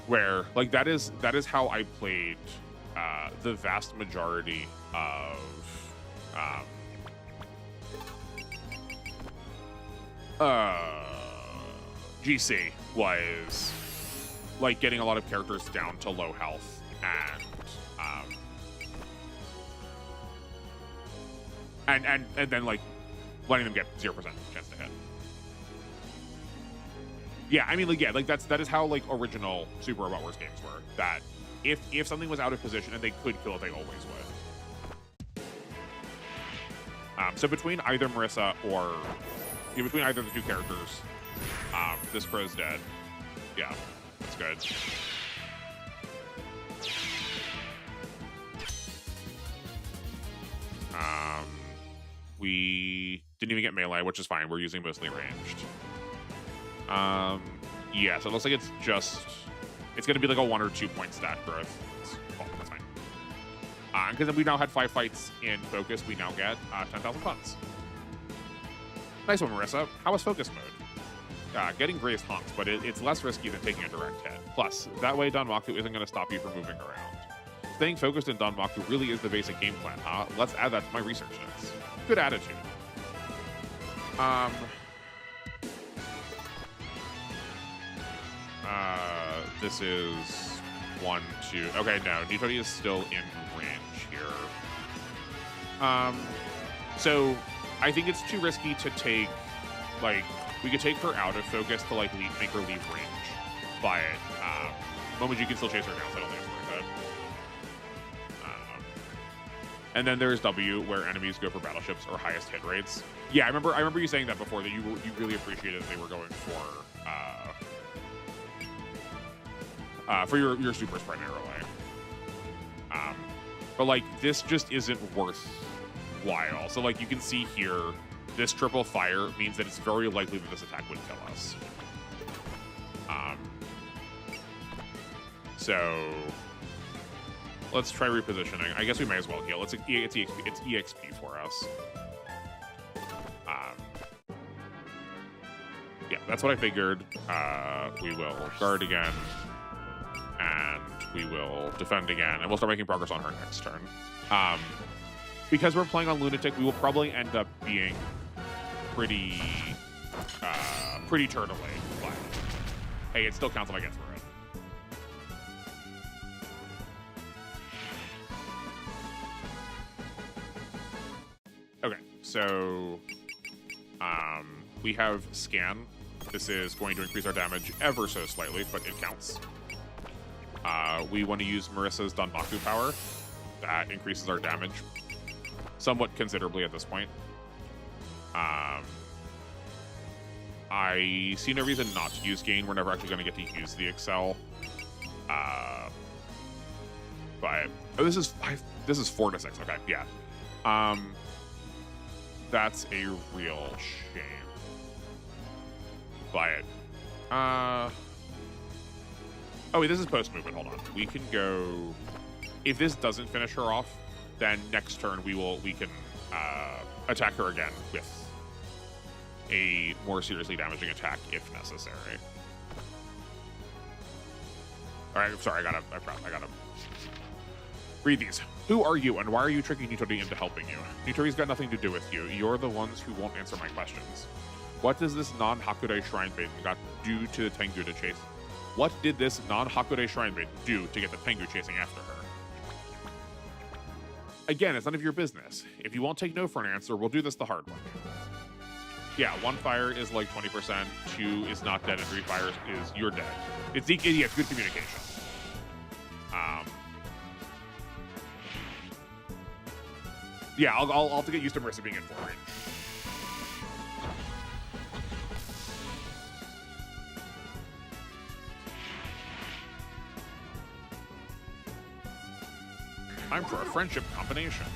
Where like that is how I played the vast majority of GC, was like getting a lot of characters down to low health and then like letting them get 0% chance to hit. Yeah, I mean, like, yeah, like that is how like original Super Robot Wars games were. That if something was out of position and they could kill it, they always would. So between either Marissa or between either of the two characters, this crow's dead. Yeah, that's good. We didn't even get melee, which is fine. We're using mostly ranged. Yeah, so it looks like it's going to be like a 1 or 2 point stat growth. Cool, that's fine. Because we now had 5 fights in focus, we now get 10,000 funds. Nice one, Marissa. How was focus mode? Getting grazed honks, but it's less risky than taking a direct hit. Plus, that way Danmaku isn't going to stop you from moving around. Staying focused in Danmaku really is the basic game plan, huh? Let's add that to my research notes. Good attitude. This is 1, 2. Okay, no, Nitori is still in range here. So I think it's too risky to take, like, we could take her out of focus to, like, make her leave range. But, Momoji can still chase her down, so I don't think it's worth it. And then there's W, where enemies go for battleships or highest hit rates. Yeah, I remember you saying that before, that you really appreciated that they were going for your supers primarily. But like this just isn't worthwhile. So like you can see here, this triple fire means that it's very likely that this attack would kill us. So let's try repositioning. I guess we may as well heal. It's EXP for us. Yeah, that's what I figured. We will guard again. And we will defend again, and we'll start making progress on her next turn. Because we're playing on Lunatic, we will probably end up being pretty turtle-y. But hey, it still counts if I get through it. Okay, so we have Scan. This is going to increase our damage ever so slightly, but it counts. We want to use Marissa's Danmaku power. That increases our damage somewhat considerably at this point. I see no reason not to use Gain. We're never actually going to get to use the Excel. But oh, this is 5. This is 4 to 6. Okay, yeah. That's a real shame. But oh wait, this is post movement. Hold on. We can go. If this doesn't finish her off, then next turn we can attack her again with a more seriously damaging attack if necessary. All right, sorry, I gotta read these. Who are you, and why are you tricking Nitori into helping you? Nitori's got nothing to do with you. You're the ones who won't answer my questions. What does this non-Hakurai Shrine Maiden got do to the Tengu to chase? What did this non-Hakurai Shrine Maiden do to get the Tengu chasing after her? Again, it's none of your business. If you won't take no for an answer, we'll do this the hard way. Yeah, 1 fire is like 20%, 2 is not dead, and 3 fires is you're dead. It's good communication. Yeah, I'll have to get used to Marissa being in full range. Time for a friendship combination.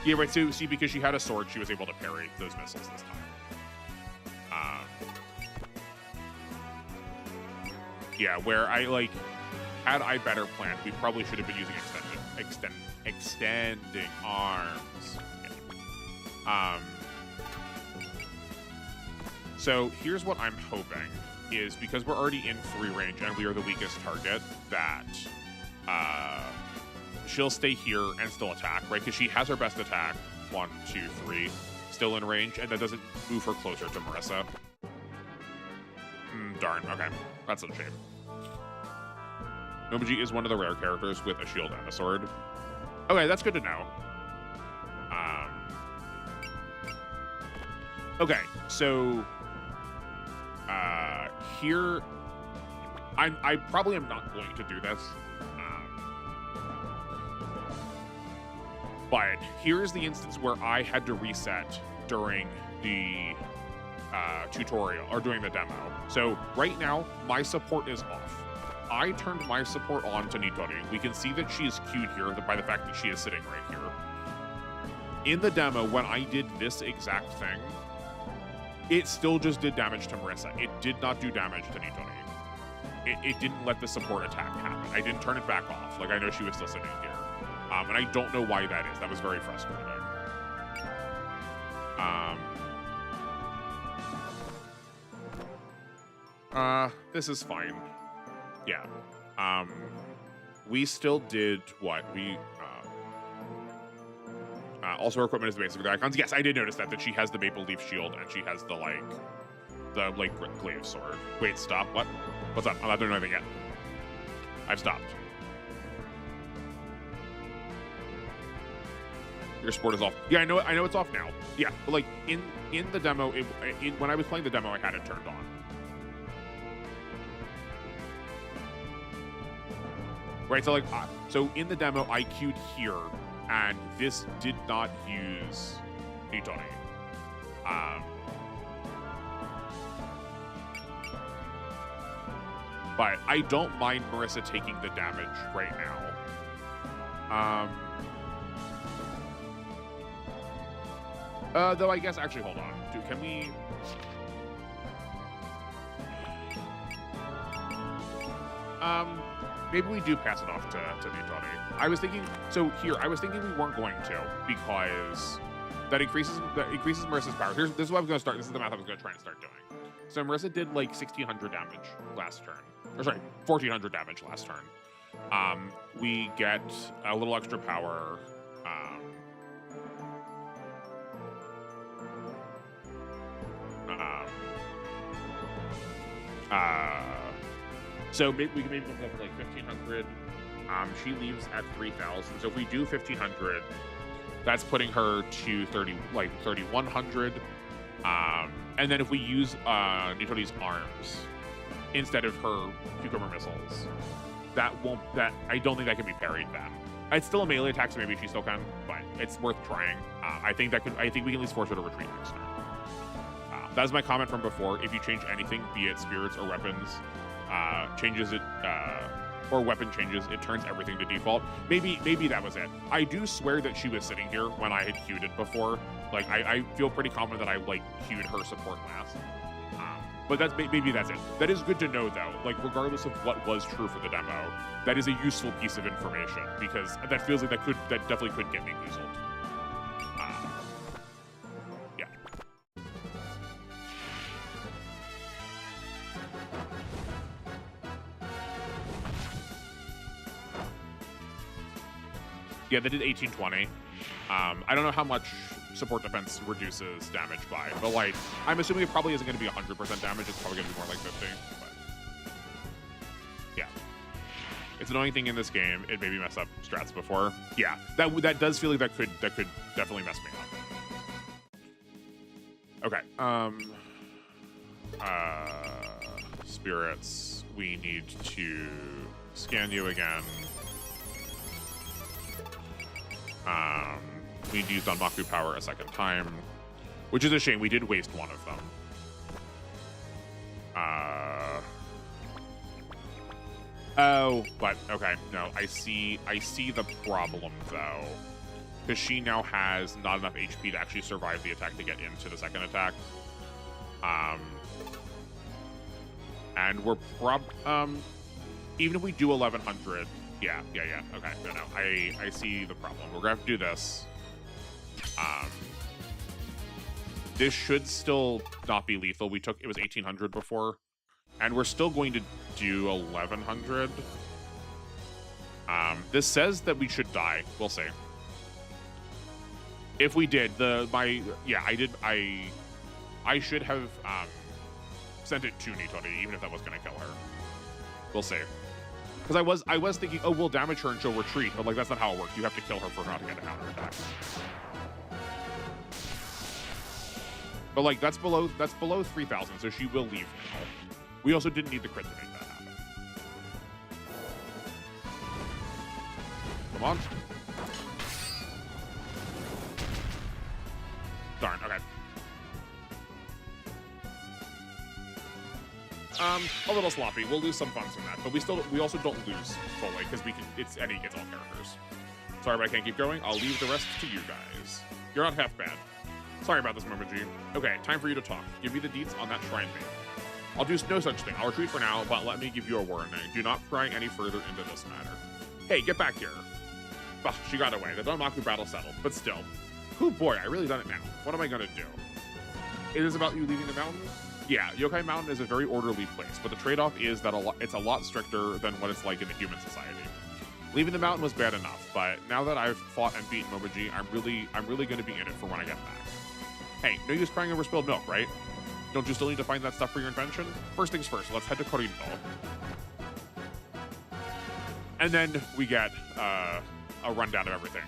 Yeah, right. So, see, because she had a sword, she was able to parry those missiles this time. Yeah, where had I better planned, we probably should have been using extending arms. Yeah. So here's what I'm hoping is, because we're already in 3 range and we are the weakest target, that she'll stay here and still attack, right? Because she has her best attack, 1, 2, 3, still in range, and that doesn't move her closer to Marissa. Darn, okay. That's a shame. Nobuji is one of the rare characters with a shield and a sword. Okay, that's good to know. Okay, so here, I probably am not going to do this. But here's the instance where I had to reset during the tutorial, or during the demo. So right now, my support is off. I turned my support on to Nitori. We can see that she is queued here by the fact that she is sitting right here. In the demo, when I did this exact thing, it still just did damage to Marissa. It did not do damage to Nitori. It didn't let the support attack happen. I didn't turn it back off. Like, I know she was still sitting here. And I don't know why that is. That was very frustrating. This is fine. Yeah. We still did what? Also, her equipment is the basic of the icons. Yes, I did notice that she has the maple leaf shield and she has the glaive sword. Wait, stop. What? What's up? I'm not doing anything yet. I've stopped. Your support is off. Yeah, I know it's off now. Yeah, but like in the demo, when I was playing the demo, I had it turned on. Right, so so in the demo, I queued here, and this did not use Nitori. But I don't mind Marissa taking the damage right now. Though I guess, actually, hold on. Can we... maybe we do pass it off to Nitori. I was thinking we weren't going to, because that increases Marissa's power. This is what I was going to start. This is the math I was going to try and start doing. So Marissa did like 1,600 damage last turn. Or sorry, 1,400 damage last turn. We get a little extra power. So maybe we can maybe look up like 1,500. She leaves at 3,000. So if we do 1,500, that's putting her to 3,100. And then if we use Nitori's arms instead of her cucumber missiles, I don't think that can be parried then. It's still a melee attack, so maybe she still can, but it's worth trying. I think we can at least force her to retreat next turn. That is my comment from before. If you change anything, be it spirits or weapons, changes it or weapon changes, it turns everything to default. Maybe that was it. I do swear that she was sitting here when I had queued it before. Like, I feel pretty confident that I, like, queued her support last. But maybe that's it. That is good to know, though. Like, regardless of what was true for the demo, that is a useful piece of information, because that feels like that definitely could get me weaseled. Yeah. Yeah, they did 1820. I don't know how much support defense reduces damage by, but like, I'm assuming it probably isn't going to be 100% damage. It's probably going to be more like 50. But yeah, it's an annoying thing in this game. It made me mess up strats before. Yeah, that does feel like that could definitely mess me up. Okay. Spirits. We need to scan you again. We used Danmaku power a second time, which is a shame. We did waste one of them. Oh, but okay, no, I see the problem though, because she now has not enough HP to actually survive the attack to get into the second attack. And we're even if we do 1100, yeah, okay, no, I see the problem. We're gonna have to do this. This should still not be lethal. It was 1800 before, and we're still going to do 1100. This says that we should die. We'll see. If we did, I should have sent it to Nitori, even if that was going to kill her. We'll see. Because I was thinking, oh, we'll damage her and she'll retreat, but like that's not how it works. You have to kill her for her not to get a counterattack. But like that's below 3,000, so she will leave now. We also didn't need the crit to make that happen. Come on. Darn, okay. A little sloppy. We'll lose some funds from that, but we also don't lose fully because it's Eddie gets all characters. Sorry, but I can't keep going. I'll leave the rest to you guys. You're not half bad. Sorry about this, Momoji. Okay, time for you to talk. Give me the deets on that shrine maid. I'll do no such thing. I'll retreat for now, but let me give you a warning. Do not pry any further into this matter. Hey, get back here. Bah, she got away. The Danmaku battle settled, but still. Oh boy, I really done it now. What am I gonna do? It is about you leaving the mountain? Yeah, Yokai Mountain is a very orderly place, but the trade-off is that it's a lot stricter than what it's like in the human society. Leaving the mountain was bad enough, but now that I've fought and beaten Momoji, I'm really going to be in it for when I get back. Hey, no use crying over spilled milk, right? Don't you still need to find that stuff for your invention? First things first, let's head to Korinto. And then we get a rundown of everything.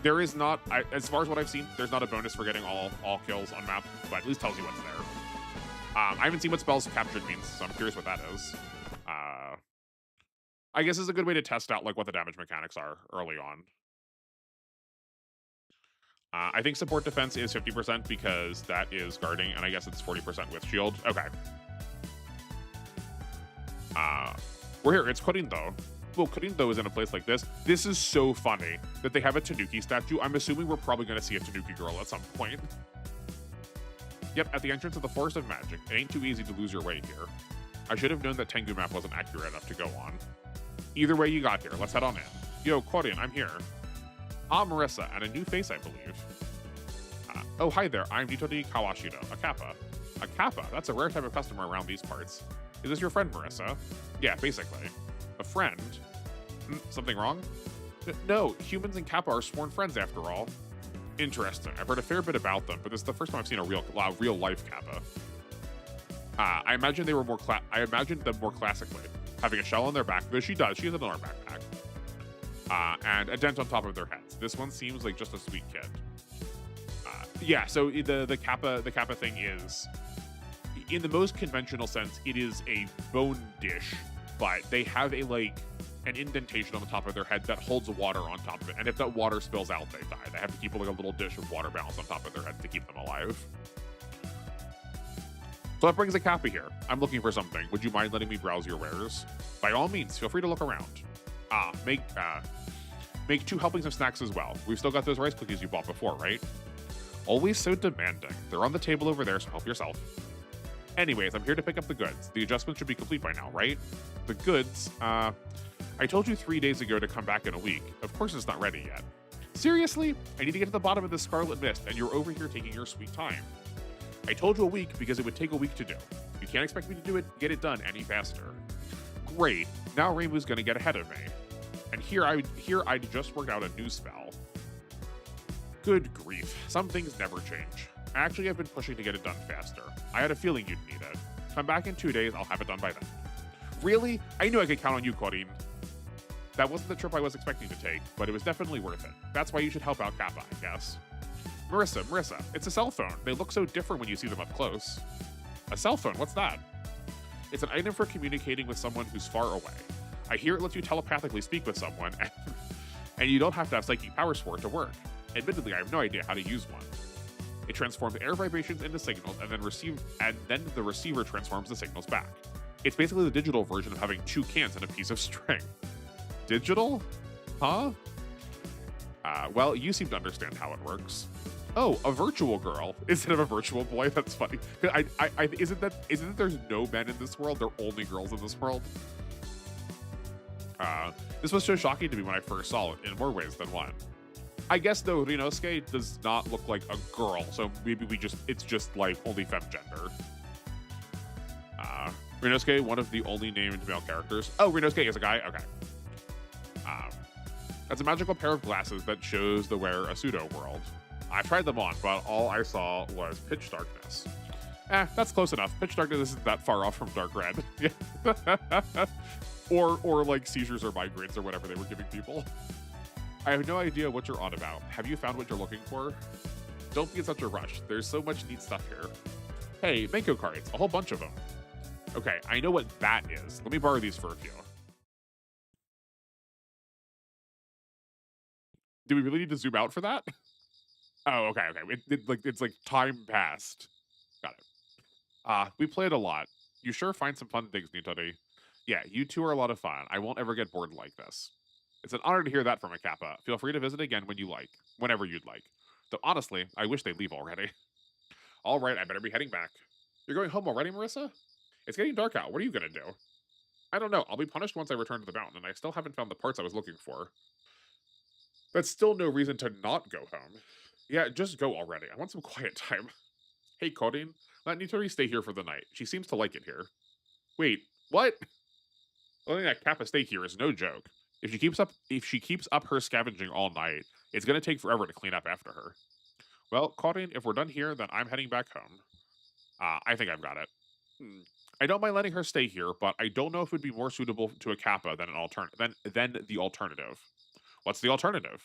There is not, as far as what I've seen, there's not a bonus for getting all kills on map, but at least tells you what's there. I haven't seen what spells captured means, so I'm curious what that is. I guess it's a good way to test out like what the damage mechanics are early on. I think support defense is 50% because that is guarding, and I guess it's 40% with shield. Okay. We're here. It's Korinto. Well, Korinto is in a place like this. This is so funny that they have a Tanuki statue. I'm assuming we're probably going to see a Tanuki girl at some point. Yep, at the entrance of the Forest of Magic. It ain't too easy to lose your way here. I should have known that Tengu map wasn't accurate enough to go on. Either way, you got here. Let's head on in. Yo, Korin, I'm here. Ah, Marissa, and a new face, I believe. Oh, hi there. I'm Nitori Kawashida, a Kappa. A Kappa? That's a rare type of customer around these parts. Is this your friend, Marissa? Yeah, basically. A friend? Something wrong? No, humans and Kappa are sworn friends after all. Interesting. I've heard a fair bit about them, but this is the first time I've seen a real life Kappa. I imagine they were I imagined them more classically, having a shell on their back, though she does. She has another backpack. And a dent on top of their heads. This one seems like just a sweet kid. Yeah, so the Kappa thing is, in the most conventional sense, it is a bone dish, but they have an indentation on the top of their head that holds water on top of it, and if that water spills out, they die. They have to keep like a little dish of water balanced on top of their head to keep them alive. So that brings a Kappa here. I'm looking for something. Would you mind letting me browse your wares? By all means, feel free to look around. Make 2 helpings of snacks as well. We've still got those rice cookies you bought before, right? Always so demanding. They're on the table over there, so help yourself. Anyways, I'm here to pick up the goods. The adjustment should be complete by now, right? The goods, I told you 3 days ago to come back in a week. Of course it's not ready yet. Seriously? I need to get to the bottom of this scarlet mist, and you're over here taking your sweet time. I told you a week because it would take a week to do. You can't expect me to get it done any faster. Great. Now Rainbow's gonna get ahead of me. And here I'd just worked out a new spell. Good grief. Some things never change. Actually, I've been pushing to get it done faster. I had a feeling you'd need it. Come back in 2 days, I'll have it done by then. Really? I knew I could count on you, Corinne. That wasn't the trip I was expecting to take, but it was definitely worth it. That's why you should help out Kappa, I guess. Marissa, it's a cell phone. They look so different when you see them up close. A cell phone, what's that? It's an item for communicating with someone who's far away. I hear it lets you telepathically speak with someone, and you don't have to have psychic powers for it to work. Admittedly, I have no idea how to use one. It transforms air vibrations into signals, and then the receiver transforms the signals back. It's basically the digital version of having 2 cans and a piece of string. Digital? Huh? Well, you seem to understand how it works. Oh, a virtual girl instead of a virtual boy. That's funny. Isn't that there's no men in this world? There are only girls in this world. This was so shocking to me when I first saw it in more ways than one. I guess though Rinosuke does not look like a girl, so maybe it's just like only femgender. Rinosuke, one of the only named male characters. Oh, Rinosuke is a guy? Okay. That's a magical pair of glasses that shows the wearer a pseudo world. I tried them on, but all I saw was pitch darkness. That's close enough. Pitch darkness isn't that far off from dark red. or like seizures or migraines or whatever they were giving people. I have no idea what you're on about. Have you found what you're looking for? Don't be in such a rush. There's so much neat stuff here. Hey, Mango cards, a whole bunch of them. Okay, I know what that is. Let me borrow these for a few. Do we really need to zoom out for that? Oh, okay. It's like time passed. Got it. We played a lot. You sure find some fun things, Nitari. Yeah, you two are a lot of fun. I won't ever get bored like this. It's an honor to hear that from a Kappa. Feel free to visit again whenever you'd like. Though honestly, I wish they'd leave already. All right, I better be heading back. You're going home already, Marissa? It's getting dark out. What are you gonna do? I don't know. I'll be punished once I return to the mountain, and I still haven't found the parts I was looking for. That's still no reason to not go home. Yeah, just go already. I want some quiet time. Hey, Corinne, let Nitori stay here for the night. She seems to like it here. Wait, what? Letting that Kappa stay here is no joke. If she keeps up her scavenging all night, it's gonna take forever to clean up after her. Well, Corinne, if we're done here, then I'm heading back home. I think I've got it. I don't mind letting her stay here, but I don't know if it would be more suitable to a Kappa than the alternative. What's the alternative?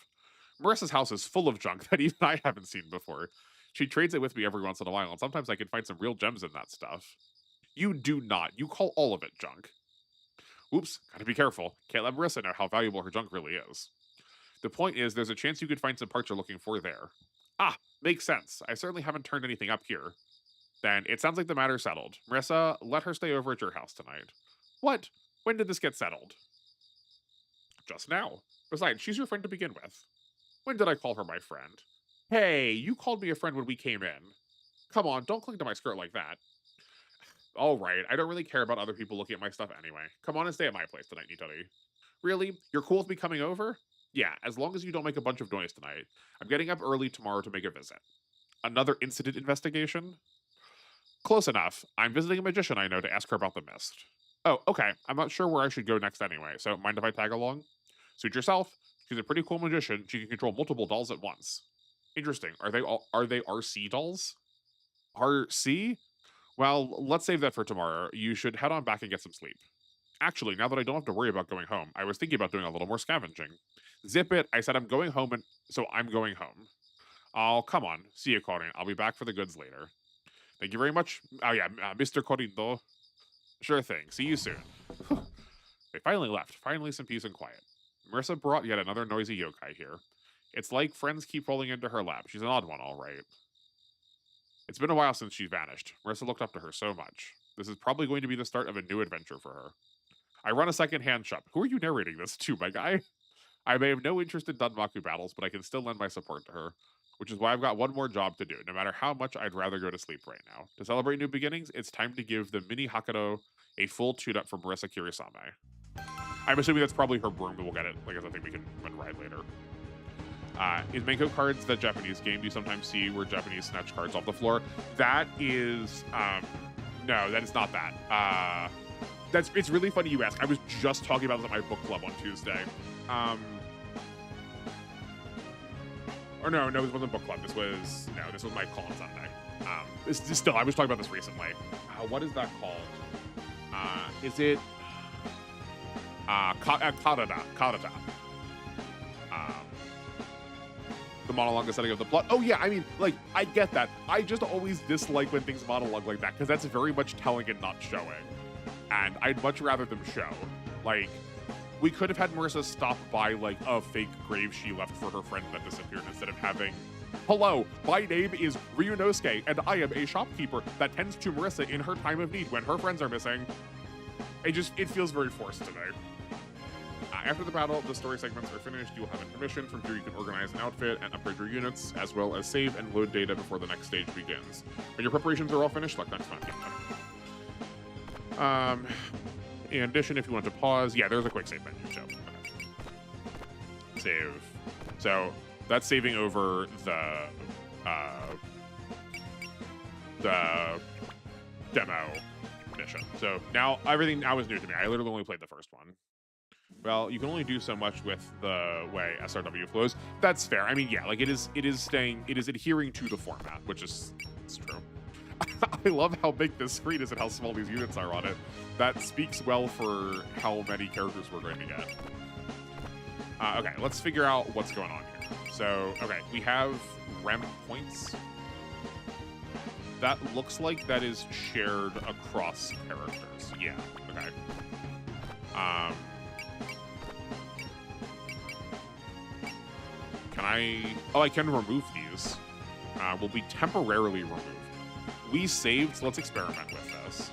Marissa's house is full of junk that even I haven't seen before. She trades it with me every once in a while, and sometimes I can find some real gems in that stuff. You do not. You call all of it junk. Oops, gotta be careful. Can't let Marissa know how valuable her junk really is. The point is, there's a chance you could find some parts you're looking for there. Ah, makes sense. I certainly haven't turned anything up here. Then it sounds like the matter's settled. Marissa, let her stay over at your house tonight. What? When did this get settled? Just now. Besides, she's your friend to begin with. When did I call her my friend? Hey, you called me a friend when we came in. Come on, don't cling to my skirt like that. All right, I don't really care about other people looking at my stuff anyway. Come on and stay at my place tonight, Nitori. Really? You're cool with me coming over? Yeah, as long as you don't make a bunch of noise tonight. I'm getting up early tomorrow to make a visit. Another incident investigation? Close enough. I'm visiting a magician I know to ask her about the mist. Oh, okay. I'm not sure where I should go next anyway, so mind if I tag along? Suit yourself. She's a pretty cool magician. She can control multiple dolls at once. Interesting. Are they RC dolls? RC? Well, let's save that for tomorrow. You should head on back and get some sleep. Actually, now that I don't have to worry about going home, I was thinking about doing a little more scavenging. Zip it. I said I'm going home, and so I'm going home. Oh, come on. See you, Corinne. I'll be back for the goods later. Thank you very much. Oh, yeah, Mr. Corrindo. Sure thing. See you soon. They finally left. Finally some peace and quiet. Marissa brought yet another noisy yokai here. It's like friends keep rolling into her lap. She's an odd one, all right. It's been a while since she vanished. Marissa looked up to her so much. This is probably going to be the start of a new adventure for her. I run a second-hand shop. Who are you narrating this to, my guy? I may have no interest in Danmaku battles, but I can still lend my support to her, which is why I've got one more job to do, no matter how much I'd rather go to sleep right now. To celebrate new beginnings, it's time to give the mini Hakado a full tune-up for Marissa Kirisame. I'm assuming that's probably her broom, but we'll get it. Like, I think we can ride later. Is Manko cards the Japanese game? Do you sometimes see where Japanese snatch cards off the floor? That is, no, that is not that. It's really funny you ask. I was just talking about this at my book club on Tuesday. Or no, this wasn't book club. This was my call on Sunday. Still, I was talking about this recently. What is that called? Is it Karada? The monologue, the setting of the plot. Oh yeah, I mean, like, I get that. I just always dislike when things monologue like that, because that's very much telling and not showing. And I'd much rather them show. Like, we could have had Marissa stop by, like, a fake grave she left for her friend that disappeared, instead of having, hello, my name is Ryunosuke, and I am a shopkeeper that tends to Marissa in her time of need when her friends are missing. It feels very forced to me. After the battle, the story segments are finished. You will have intermission. From here, you can organize an outfit and upgrade your units, as well as save and load data before the next stage begins. When your preparations are all finished, select next time. In addition, if you want to pause, yeah, there's a quick save menu, so. Okay. Save. So, that's saving over the demo mission. So, now, everything now is new to me. I literally only played the first one. Well, you can only do so much with the way SRW flows. That's fair. I mean, yeah, like it is adhering to the format, which is it's true. I love how big this screen is and how small these units are on it. That speaks well for how many characters we're going to get. Okay, let's figure out what's going on here. So, okay, we have REM points. That looks like that is shared across characters. Yeah, okay. Can I... Oh, I can remove these. Will be temporarily removed. We saved, so let's experiment with this.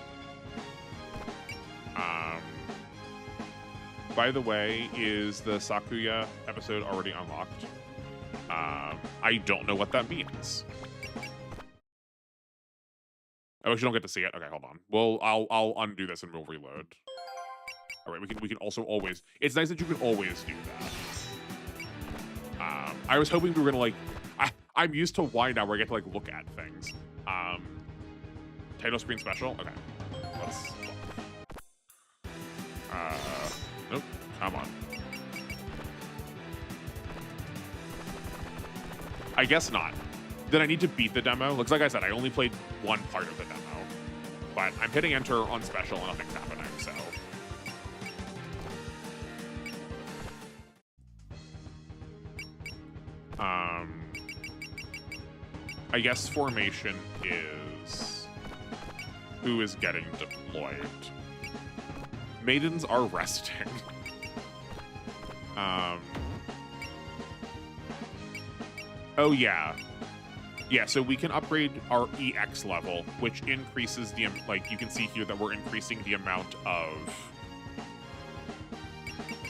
By the way, is the Sakuya episode already unlocked? I don't know what that means. Oh, you don't get to see it? Okay, hold on. Well, I'll undo this and we'll reload. All right, we can also always... It's nice that you can always do that. I was hoping we were gonna, like... I'm used to why now where I get to, like, look at things. Title screen special? Okay. Let's look. Nope. Come on. I guess not. Did I need to beat the demo? Looks like I said, I only played one part of the demo. But I'm hitting enter on special and nothing's happening, so... I guess formation is who is getting deployed. Maidens are resting. Oh yeah. Yeah, so we can upgrade our EX level, which increases the, like, you can see here that we're increasing the amount of...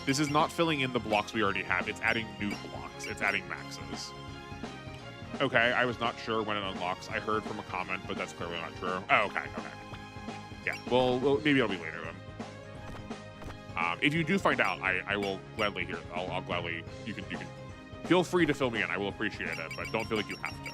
This is not filling in the blocks we already have, it's adding new blocks. It's adding maxes. Okay, I was not sure when it unlocks. I heard from a comment, but that's clearly not true. Oh, okay. Yeah, well maybe it'll be later then. If you do find out, I will gladly hear. I'll gladly. You can feel free to fill me in. I will appreciate it, but don't feel like you have to.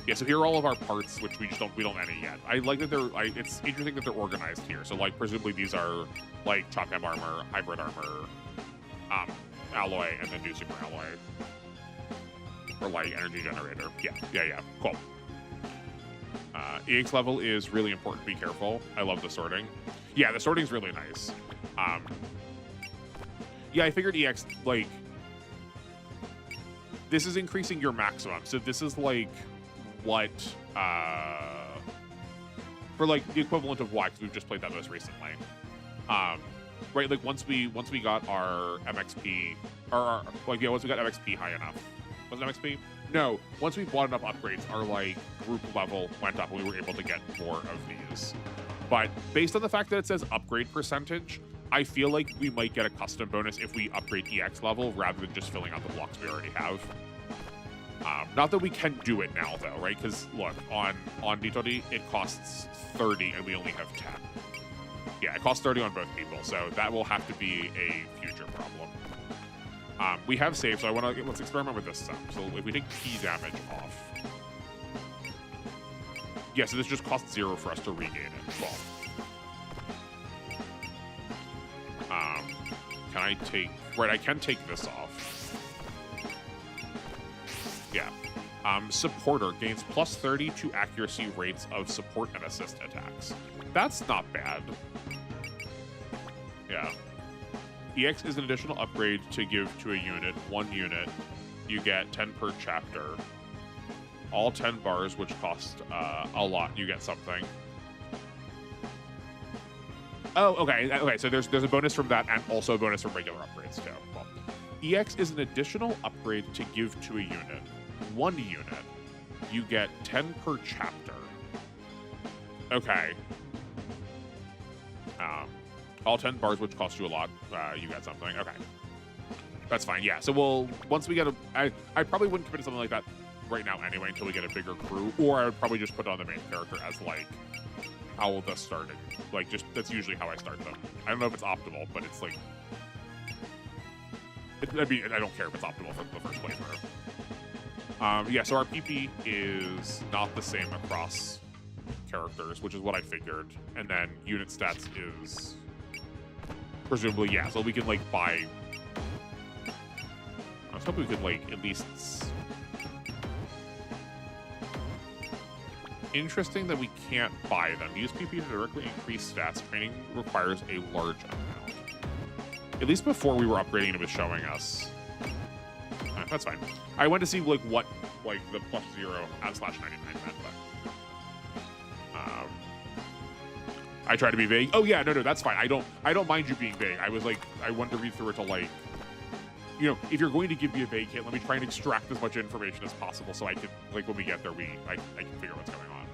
Yeah, so here are all of our parts, which we don't any yet. I like that it's interesting that they're organized here. So like presumably these are like chop cam armor, hybrid armor, alloy, and then new super alloy. Or light energy generator. Yeah. Cool. EX level is really important. Be careful. I love the sorting. Yeah, the sorting's really nice. Yeah, I figured EX, like... This is increasing your maximum. So this is, like, what... for, like, the equivalent of Y, because we've just played that most recently. Right, like, once we got our MXP... once we got MXP high enough... Was it MXP? No, once we bought enough upgrades, our like group level went up and we were able to get more of these. But based on the fact that it says upgrade percentage, I feel like we might get a custom bonus if we upgrade EX level rather than just filling out the blocks we already have. Not that we can do it now though, right? Because look, on Nitori, it costs 30 and we only have 10. Yeah, it costs 30 on both people, so that will have to be a future problem. We have saved, so let's experiment with this stuff. So if we take P damage off. Yeah, so this just costs 0 for us to regain it. Well. Can I take... Right, I can take this off. Yeah. Supporter gains plus 30 to accuracy rates of support and assist attacks. That's not bad. Yeah. EX is an additional upgrade to give to a unit. 1 unit. You get 10 per chapter. All 10 bars, which cost a lot, you get something. Oh, okay. Okay, so there's a bonus from that and also a bonus from regular upgrades too. Well, EX is an additional upgrade to give to a unit. 1 unit. You get 10 per chapter. Okay. All 10 bars, which cost you a lot, you get something. Okay. That's fine. Yeah. So once we get I probably wouldn't commit to something like that right now anyway until we get a bigger crew, or I would probably just put on the main character as like how this started. Like just that's usually how I start them. I don't know if it's optimal, but it's like I mean, I don't care if it's optimal for the first playthrough. Yeah, so our PP is not the same across characters, which is what I figured. And then unit stats is presumably, yeah, so we can like buy. I was hoping we could like at least. Interesting that we can't buy them. Use PP to directly increase stats. Training requires a large amount. At least before we were upgrading, it was showing us. That's fine. I went to see like what like the +0 /99 meant, but I try to be vague. Oh yeah, no, that's fine. I don't mind you being vague. I was like, I wanted to read through it to like, you know, if you're going to give me a vague hit, let me try and extract as much information as possible so I can like when we get there, I can figure what's going on.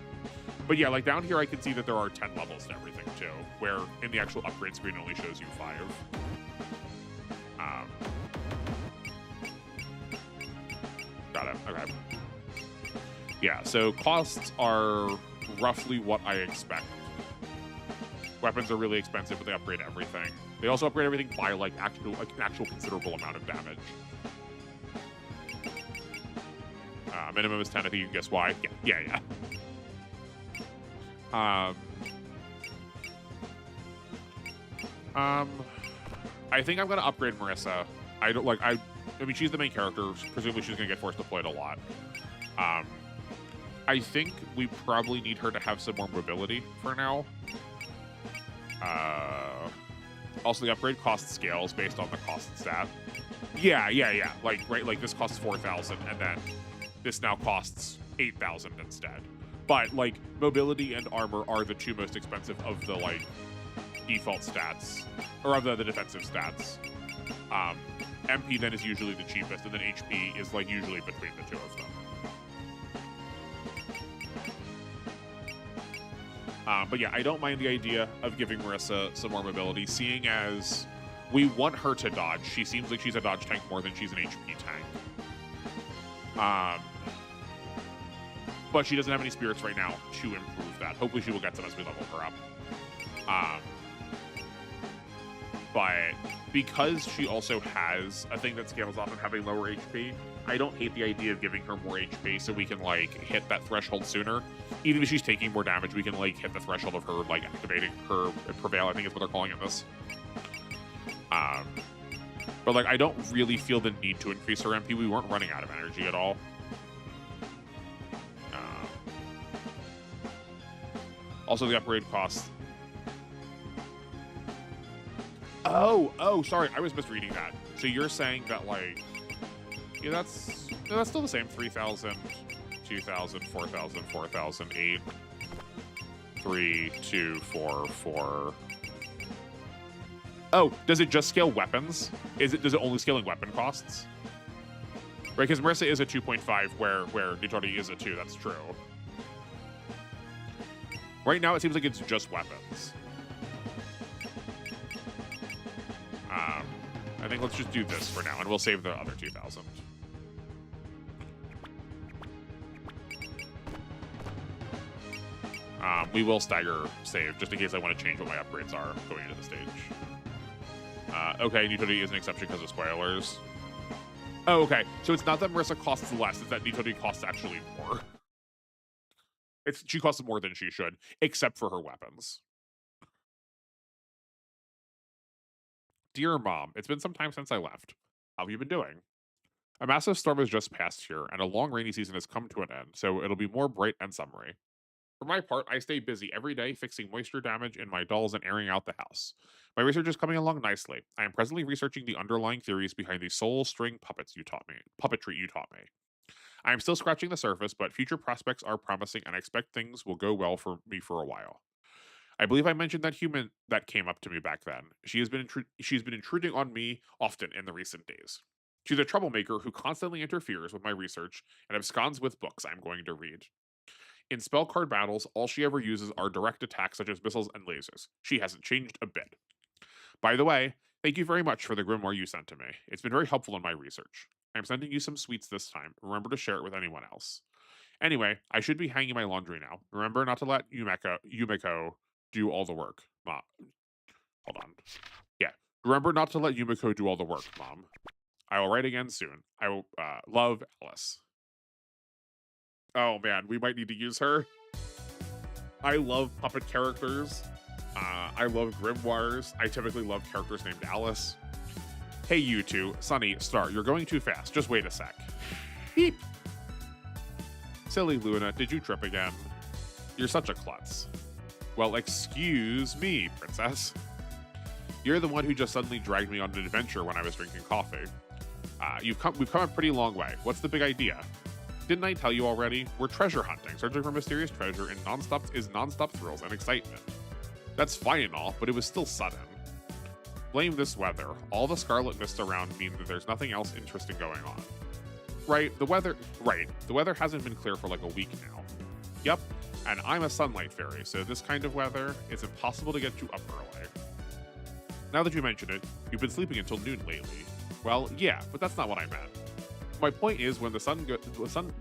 But yeah, like down here, I can see that there are 10 levels to everything too, where in the actual upgrade screen it only shows you 5. Got it. Okay. Yeah, so costs are roughly what I expect. Weapons are really expensive, but they upgrade everything. They also upgrade everything by like an actual considerable amount of damage. Minimum is 10. I think you can guess why. Yeah. I think I'm gonna upgrade Marissa. I mean, she's the main character. Presumably, she's gonna get force deployed a lot. I think we probably need her to have some more mobility for now. Also, the upgrade cost scales based on the cost stat. Yeah. Like, right, like this costs 4,000, and then this now costs 8,000 instead. But like, mobility and armor are the 2 most expensive of the like default stats, or of the defensive stats. MP then is usually the cheapest, and then HP is like usually between the 2 of them. But yeah, I don't mind the idea of giving Marissa some more mobility, seeing as we want her to dodge. She seems like she's a dodge tank more than she's an HP tank. But she doesn't have any spirits right now to improve that. Hopefully she will get some as we level her up. But because she also has a thing that scales off of having lower HP, I don't hate the idea of giving her more HP so we can like hit that threshold sooner. Even if she's taking more damage, we can like hit the threshold of her like activating her prevail, I think is what they're calling it this. But like I don't really feel the need to increase her MP. We weren't running out of energy at all. Also the upgrade costs. Oh, sorry, I was misreading that. So you're saying that like, yeah, that's still the same. 3,000, 2,000, 4,000, 4,000, 8, 3, 2, 4, 4. Oh, does it just scale weapons? Does it only scaling weapon costs? Right, because Marissa is a 2.5 where Nitori is a 2. That's true. Right now, it seems like it's just weapons. I think let's just do this for now, and we'll save the other 2,000. We will stagger save, just in case I want to change what my upgrades are going into the stage. Okay, Nitori is an exception because of spoilers. Oh, okay. So it's not that Marissa costs less, it's that Nitori costs actually more. She costs more than she should, except for her weapons. Dear Mom, it's been some time since I left. How have you been doing? A massive storm has just passed here, and a long rainy season has come to an end, so it'll be more bright and summery. For my part, I stay busy every day fixing moisture damage in my dolls and airing out the house. My research is coming along nicely. I am presently researching the underlying theories behind the soul string puppetry you taught me. I am still scratching the surface, but future prospects are promising, and I expect things will go well for me for a while. I believe I mentioned that human that came up to me back then. She's been intruding on me often in the recent days. She's a troublemaker who constantly interferes with my research and absconds with books I'm going to read. In spell card battles, all she ever uses are direct attacks such as missiles and lasers. She hasn't changed a bit. By the way, thank you very much for the grimoire you sent to me. It's been very helpful in my research. I'm sending you some sweets this time. Remember to share it with anyone else. Anyway, I should be hanging my laundry now. Remember not to let Yumiko do all the work. Mom. Hold on. Yeah. Remember not to let Yumiko do all the work, Mom. I will write again soon. I will love Alice. Oh man, we might need to use her. I love puppet characters. I love grimoires. I typically love characters named Alice. Hey, you two. Sunny, Star, you're going too fast. Just wait a sec. Beep. Silly Luna, did you trip again? You're such a klutz. Well, excuse me, princess. You're the one who just suddenly dragged me on an adventure when I was drinking coffee. We've come a pretty long way. What's the big idea? Didn't I tell you already? We're treasure hunting, searching for mysterious treasure, and nonstop thrills and excitement. That's fine and all, but it was still sudden. Blame this weather. All the scarlet mist around mean that there's nothing else interesting going on. The weather hasn't been clear for like a week now. Yep, and I'm a sunlight fairy, so this kind of weather, it's impossible to get you up early. Now that you mention it, you've been sleeping until noon lately. Well, yeah, but that's not what I meant. My point is, when the sun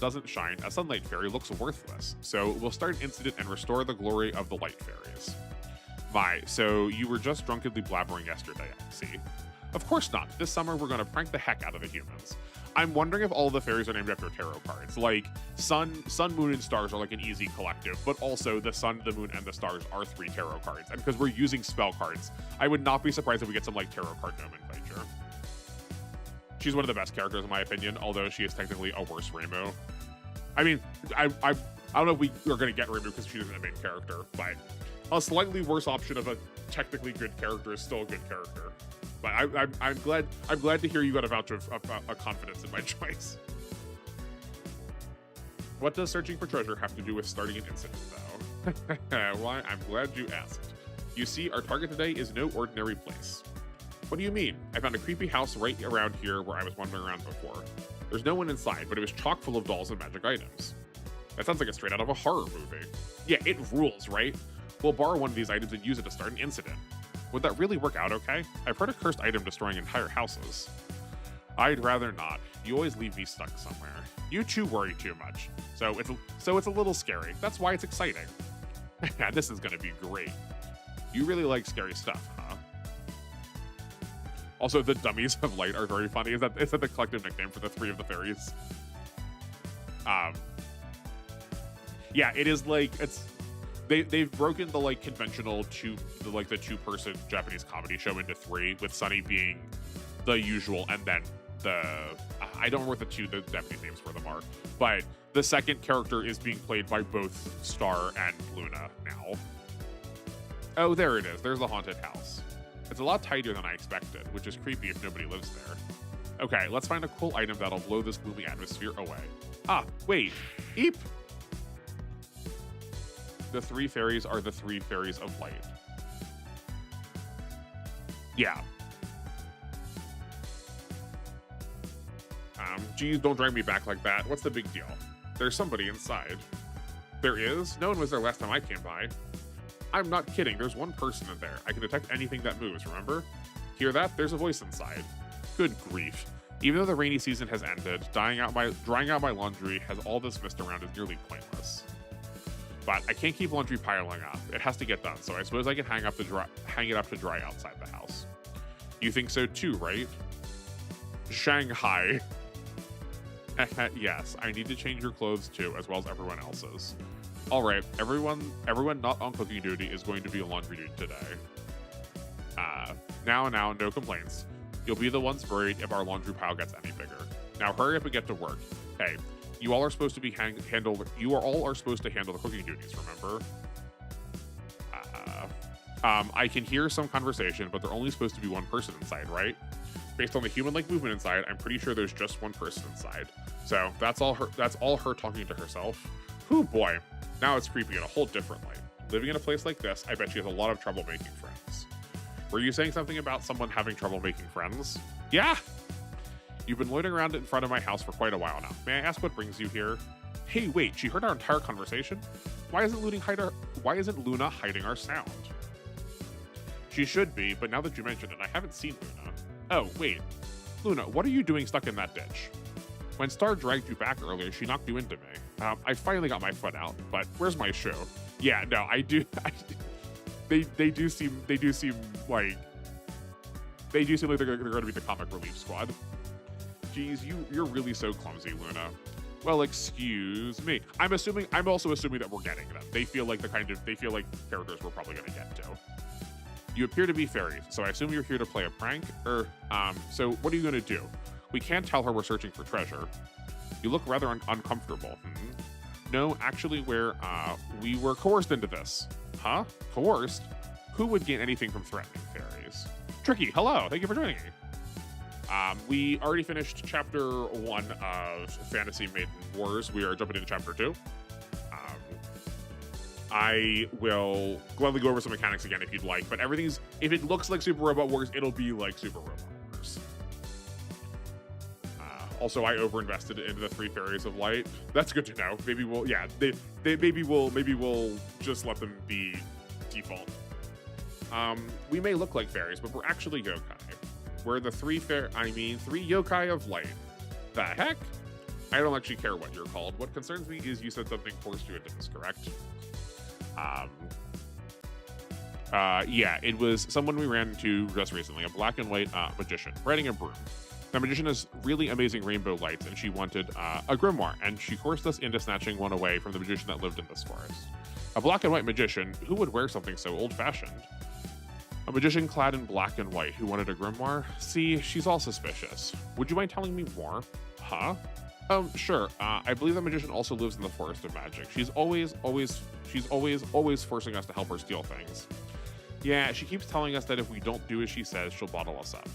doesn't shine, a sunlight fairy looks worthless, so we'll start an incident and restore the glory of the light fairies. So you were just drunkenly blabbering yesterday, I see. Of course not. This summer, we're going to prank the heck out of the humans. I'm wondering if all the fairies are named after tarot cards. Like, sun, moon, and stars are like an easy collective, but also the sun, the moon, and the stars are 3 tarot cards. And because we're using spell cards, I would not be surprised if we get some, like, tarot card nomenclature. She's one of the best characters, in my opinion, although she is technically a worse Reimu. I mean, I don't know if we are going to get Reimu because she isn't a main character, but a slightly worse option of a technically good character is still a good character. But I'm glad to hear you got a vouch of confidence in my choice. What does searching for treasure have to do with starting an incident, though? Well, I'm glad you asked. You see, our target today is no ordinary place. What do you mean? I found a creepy house right around here where I was wandering around before. There's no one inside, but it was chock full of dolls and magic items. That sounds like it's straight out of a horror movie. Yeah, it rules, right? We'll borrow one of these items and use it to start an incident. Would that really work out okay? I've heard a cursed item destroying entire houses. I'd rather not. You always leave me stuck somewhere. You two worry too much. So it's a little scary. That's why it's exciting. This is gonna be great. You really like scary stuff, huh? Also, the dummies of light are very funny. Is that the collective nickname for the 3 of the fairies? Yeah, it is like they've broken the like conventional the 2-person Japanese comedy show into 3, with Sunny being the usual, and then I don't remember what the Japanese names for them are, but the second character is being played by both Star and Luna now. Oh, there it is. There's the haunted house. It's a lot tidier than I expected, which is creepy if nobody lives there. Okay, let's find a cool item that'll blow this gloomy atmosphere away. Ah, wait. Eep! The 3 fairies are the 3 fairies of light. Yeah. Geez, don't drag me back like that. What's the big deal? There's somebody inside. There is? No one was there last time I came by. I'm not kidding. There's one person in there. I can detect anything that moves, remember? Hear that? There's a voice inside. Good grief. Even though the rainy season has ended, drying out my laundry has all this mist around is nearly pointless. But I can't keep laundry piling up. It has to get done, so I suppose I can hang it up to dry outside the house. You think so too, right? Shanghai. Yes, I need to change your clothes too, as well as everyone else's. All right, everyone not on cooking duty is going to be on laundry duty today. Now, no complaints. You'll be the ones worried if our laundry pile gets any bigger. Now hurry up and get to work. Hey, you all are supposed to handle the cooking duties, remember? I can hear some conversation, but there's only supposed to be one person inside, right? Based on the human-like movement inside, I'm pretty sure there's just one person inside. So that's all her talking to herself. Whew, boy. Now it's creepy in a whole different light. Living in a place like this, I bet she has a lot of trouble making friends. Were you saying something about someone having trouble making friends? Yeah! You've been loitering around in front of my house for quite a while now. May I ask what brings you here? Hey, wait, she heard our entire conversation? Why isn't Luna hiding our sound? She should be, but now that you mention it, I haven't seen Luna. Oh, wait. Luna, what are you doing stuck in that ditch? When Star dragged you back earlier, she knocked you into me. I finally got my foot out, but where's my shoe? Yeah, no, they do seem like they're going to be the comic relief squad. Geez, you're really so clumsy, Luna. Well, excuse me. I'm also assuming that we're getting them. They feel like characters we're probably going to get to. You appear to be fairies, so I assume you're here to play a prank? So what are you going to do? We can't tell her we're searching for treasure. You look rather uncomfortable. No, actually, we were coerced into this. Huh? Coerced? Who would gain anything from threatening fairies? Tricky, hello. Thank you for joining me. We already finished chapter 1 of Fantasy Maiden Wars. We are jumping into chapter 2. I will gladly go over some mechanics again if you'd like, but if it looks like Super Robot Wars, it'll be like Super Robot Wars. Also, I overinvested into the 3 Fairies of Light. That's good to know. Maybe maybe we'll just let them be default. We may look like fairies, but we're actually yokai. We're the 3 yokai of light. The heck? I don't actually care what you're called. What concerns me is you said something forced you into this, correct? Yeah, it was someone we ran into just recently, a black and white magician riding a broom. The magician has really amazing rainbow lights, and she wanted a grimoire, and she forced us into snatching one away from the magician that lived in this forest. A black and white magician? Who would wear something so old-fashioned? A magician clad in black and white who wanted a grimoire? See, she's all suspicious. Would you mind telling me more? Huh? Sure. I believe the magician also lives in the Forest of Magic. She's always forcing us to help her steal things. Yeah, she keeps telling us that if we don't do as she says, she'll bottle us up.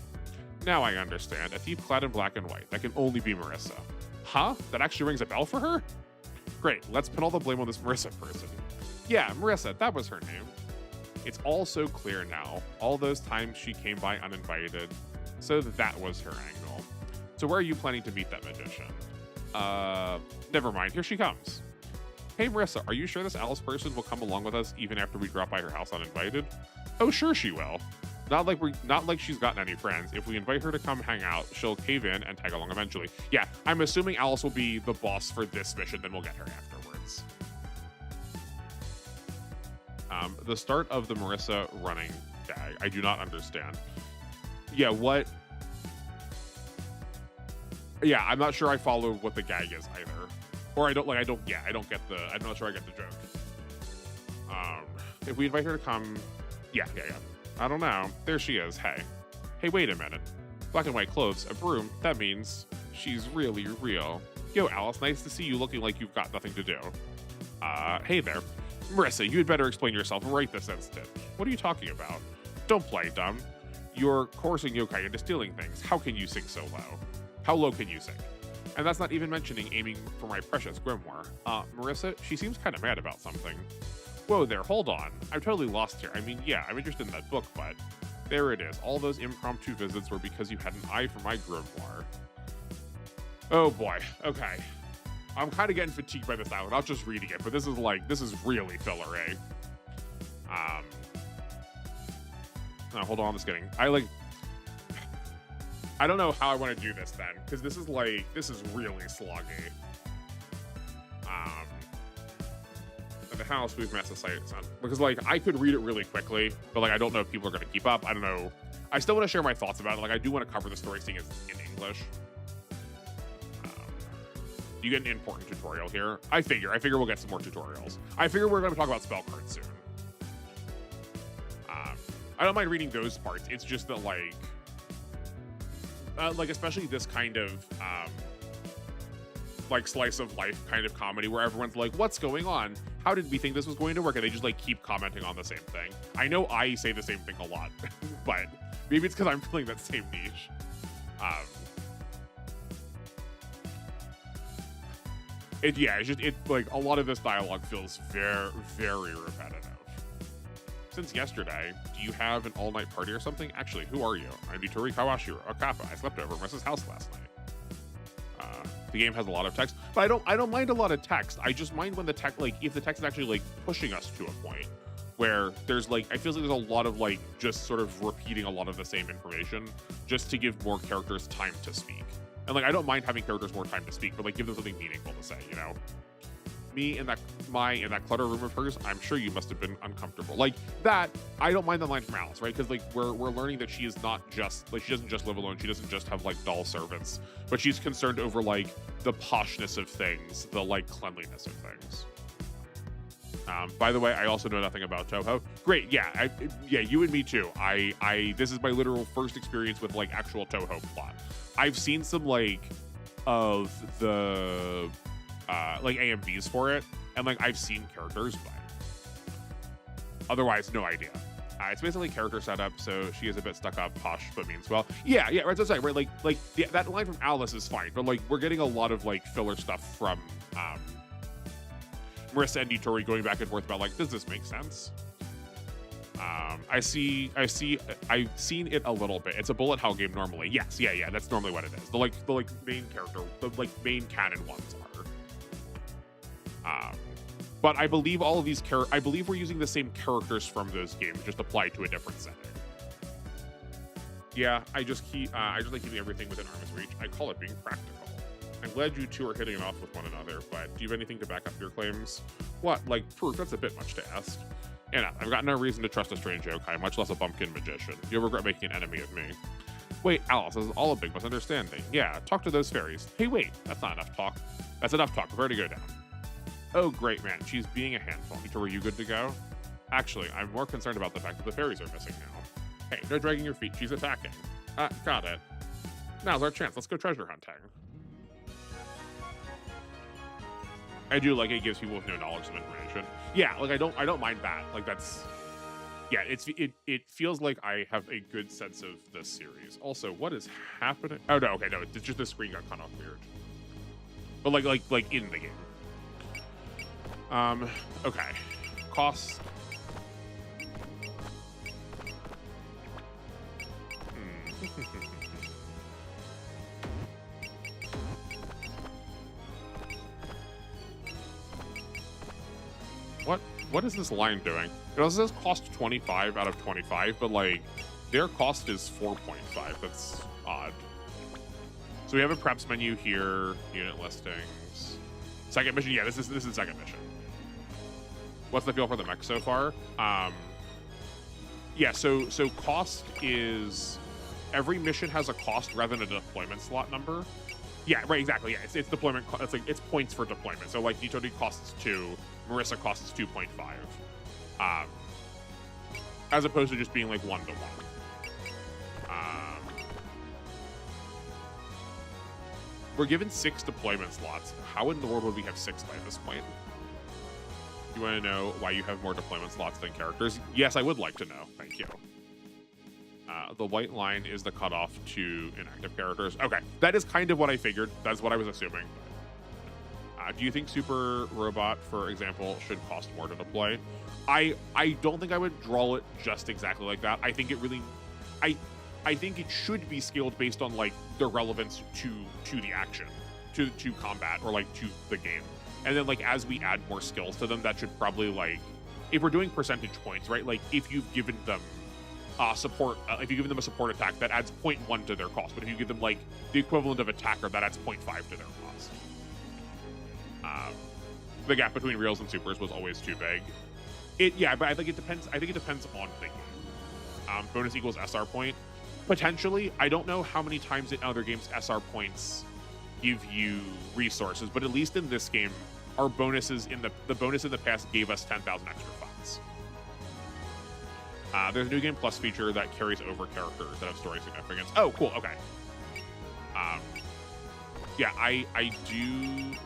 Now I understand. A thief clad in black and white. That can only be Marissa. Huh? That actually rings a bell for her? Great. Let's put all the blame on this Marissa person. Yeah, Marissa. That was her name. It's all so clear now. All those times she came by uninvited. So that was her angle. So where are you planning to meet that magician? Never mind. Here she comes. Hey, Marissa, are you sure this Alice person will come along with us even after we drop by her house uninvited? Oh, sure she will. Not like she's gotten any friends. If we invite her to come hang out, she'll cave in and tag along eventually. Yeah, I'm assuming Alice will be the boss for this mission, then we'll get her afterwards. The start of the Marissa running gag, I do not understand. Yeah, what? Yeah, I'm not sure I follow what the gag is either. Or I'm not sure I get the joke. If we invite her to come, yeah. I don't know. There she is. Hey, wait a minute. Black and white clothes, a broom. That means she's really real. Yo, Alice, nice to see you looking like you've got nothing to do. Hey there. Marissa, you had better explain yourself right this instant. What are you talking about? Don't play dumb. You're coercing yokai into stealing things. How can you sink so low? How low can you sink? And that's not even mentioning aiming for my precious grimoire. Marissa, she seems kind of mad about something. Whoa there, hold on. I'm totally lost here. I mean, yeah, I'm interested in that book, but there it is. All those impromptu visits were because you had an eye for my grimoire. Oh boy. Okay. I'm kind of getting fatigued by this now. Not just reading it, but this is really filler, eh? No, hold on, I'm just kidding. I don't know how I want to do this then, because this is really sloggy. And the house we've met society on, because I could read it really quickly, but I don't know if people are going to keep up. I don't know. I still want to share my thoughts about it. I do want to cover the story, seeing it's in English. You get an important tutorial here. I figure we'll get some more tutorials. I figure we're going to talk about spell cards soon. I don't mind reading those parts. It's just that especially this kind of slice of life kind of comedy where everyone's like, what's going on? How did we think this was going to work? And they just keep commenting on the same thing. I know I say the same thing a lot, but maybe it's because I'm feeling that same niche. A lot of this dialogue feels very, very repetitive. Since yesterday, do you have an all-night party or something? Actually, who are you? I'm Nitori Kawashiro, a kappa. I slept over at Mrs. House last night. The game has a lot of text, but I don't mind a lot of text. I just mind when the text, if the text is actually pushing us to a point where there's I feel like there's a lot of just sort of repeating a lot of the same information just to give more characters time to speak. And I don't mind having characters more time to speak, but give them something meaningful to say, you know? Me in that clutter room of hers, I'm sure you must have been uncomfortable. That, I don't mind the line from Alice, right? Because we're learning that she is not just she doesn't just live alone. She doesn't just have doll servants, but she's concerned over the poshness of things, the cleanliness of things. By the way, I also know nothing about Touhou. Great, yeah, you and me too. This is my literal first experience with actual Touhou plot. I've seen some of the AMVs for it, and I've seen characters, but otherwise no idea. It's basically character setup, so she is a bit stuck up, posh, but means well. Yeah, right. That's right. That line from Alice is fine, but we're getting a lot of filler stuff from Marissa and Nitori going back and forth about does this make sense? I've seen it a little bit. It's a bullet hell game normally. Yes, yeah. That's normally what it is. The main character, the main canon ones are. But I believe all of these I believe we're using the same characters from those games, just applied to a different setting. Yeah, I just like keeping everything within arm's reach. I call it being practical. I'm glad you two are hitting it off with one another, but do you have anything to back up your claims? What, proof? That's a bit much to ask. And I've got no reason to trust a strange yokai, much less a bumpkin magician. You'll regret making an enemy of me. Wait, Alice, this is all a big misunderstanding. Yeah, talk to those fairies. Hey, wait, that's not enough talk. That's enough talk. Prepare to go down. Oh, great, man. She's being a handful. Were you good to go? Actually, I'm more concerned about the fact that the fairies are missing now. Hey, no dragging your feet. She's attacking. Got it. Now's our chance. Let's go treasure hunting. I do it gives people with no knowledge some information. Yeah, I don't mind that. That's, yeah, it feels like I have a good sense of this series. Also, what is happening? Oh no, okay, no, it's just the screen got cut off weird. But like in the game. Okay. Cost. What is this line doing? It also says cost 25 out of 25, but their cost is 4.5. That's odd. So we have a preps menu here, unit listings. Second mission, yeah, this is the second mission. What's the feel for the mech so far? Yeah, so cost is every mission has a cost rather than a deployment slot number. Yeah, right, exactly. Yeah, it's deployment. It's points for deployment. So Nitori costs 2, Marissa costs 2.5, as opposed to just being 1 to 1. We're given 6 deployment slots. How in the world would we have 6 by this point? You want to know why you have more deployment slots than characters? Yes, I would like to know. Thank you. The white line is the cutoff to inactive characters. Okay, that is kind of what I figured. That's what I was assuming. Do you think Super Robot, for example, should cost more to deploy? I don't think I would draw it just exactly like that. I think it really, I think it should be scaled based on the relevance to the action. to combat or like to the game. And then like as we add more skills to them, that should probably like, if we're doing percentage points, right? Like if you've given them support, if you give them a support attack, that adds 0.1 to their cost. But if you give them like the equivalent of attacker, that adds 0.5 to their cost. The gap between reals and supers was always too big. Yeah, but I think it depends. I think it depends on the game. Bonus equals SR point. Potentially, I don't know how many times in other games SR points give you resources, but at least in this game, our bonuses in the bonus in the past gave us 10,000 extra funds. There's a new game plus feature that carries over characters that have story significance. Oh, cool. Okay. Yeah, I do.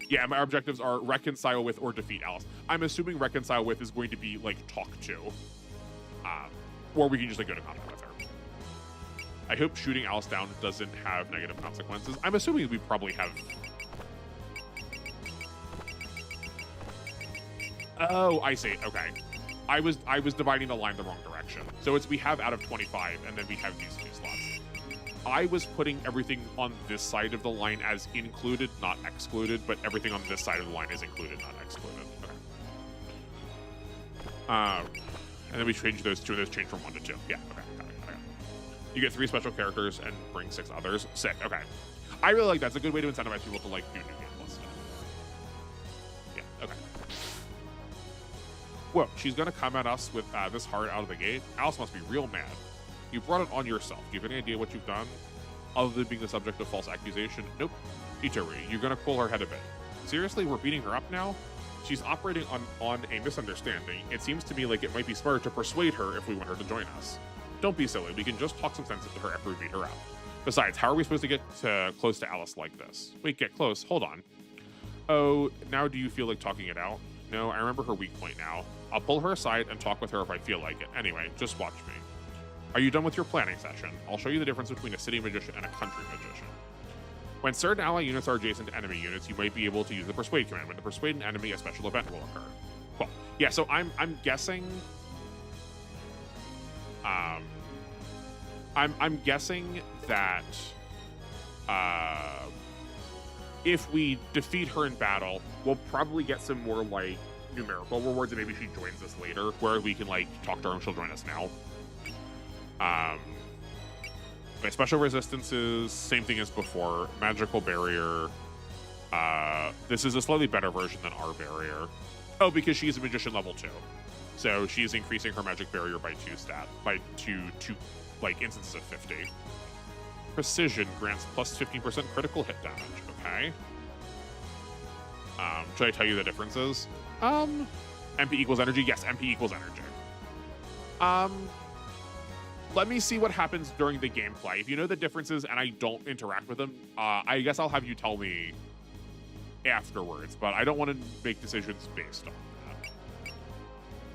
Yeah, my objectives are reconcile with or defeat Alice. I'm assuming reconcile with is going to be like talk to, or we can just like go to combat with her. I hope shooting Alice down doesn't have negative consequences. I'm assuming we probably have. Oh, I see. Okay, I was dividing the line the wrong direction. So it's we have out of 25, and then we have these 2 slots. I was putting everything on this side of the line as included, not excluded, but everything on this side of the line is included, not excluded. Okay. And then we change those 2, and those change from 1 to 2. Yeah, okay, got it. You get 3 special characters and bring 6 others. Sick, okay. I really like that. It's a good way to incentivize people to like do new game plus stuff. Yeah, okay. Whoa, she's gonna come at us with this hard out of the gate? Alice must be real mad. You brought it on yourself. Do you have any idea what you've done? Other than being the subject of false accusation? Nope. Itori, you're gonna pull her head a bit. Seriously, we're beating her up now? She's operating on a misunderstanding. It seems to me like it might be smarter to persuade her if we want her to join us. Don't be silly. We can just talk some sense into her after we beat her up. Besides, how are we supposed to get close to Alice like this? Wait, get close. Hold on. Oh, now do you feel like talking it out? No, I remember her weak point now. I'll pull her aside and talk with her if I feel like it. Anyway, just watch me. Are you done with your planning session? I'll show you the difference between a city magician and a country magician. When certain ally units are adjacent to enemy units, you might be able to use the persuade command. When to persuade an enemy, a special event will occur. Cool. Yeah, so I'm guessing. I'm guessing that if we defeat her in battle, we'll probably get some more like numerical rewards, and maybe she joins us later, where we can like talk to her and she'll join us now. My special resistances, same thing as before. Magical barrier. This is a slightly better version than our barrier. Oh, because she's a magician level 2. So she's increasing her magic barrier by 2 like instances of 50. Precision grants plus 15% critical hit damage. Okay. Should I tell you the differences? MP equals energy. Yes, MP equals energy. Let me see what happens during the gameplay. If you know the differences and I don't interact with them, I guess I'll have you tell me afterwards, but I don't want to make decisions based on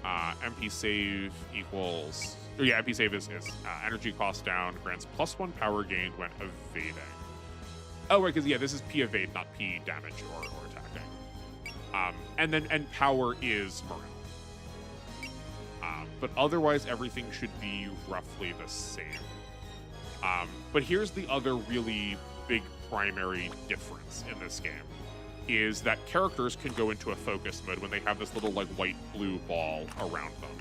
that. MP save equals... Yeah, MP save is energy cost down, grants +1 power gain when evading. Oh, right, because, yeah, this is P evade, not P damage or attacking. And power is morale. But otherwise, everything should be roughly the same. But here's the other really big primary difference in this game, is that characters can go into a focus mode when they have this little like white-blue ball around them.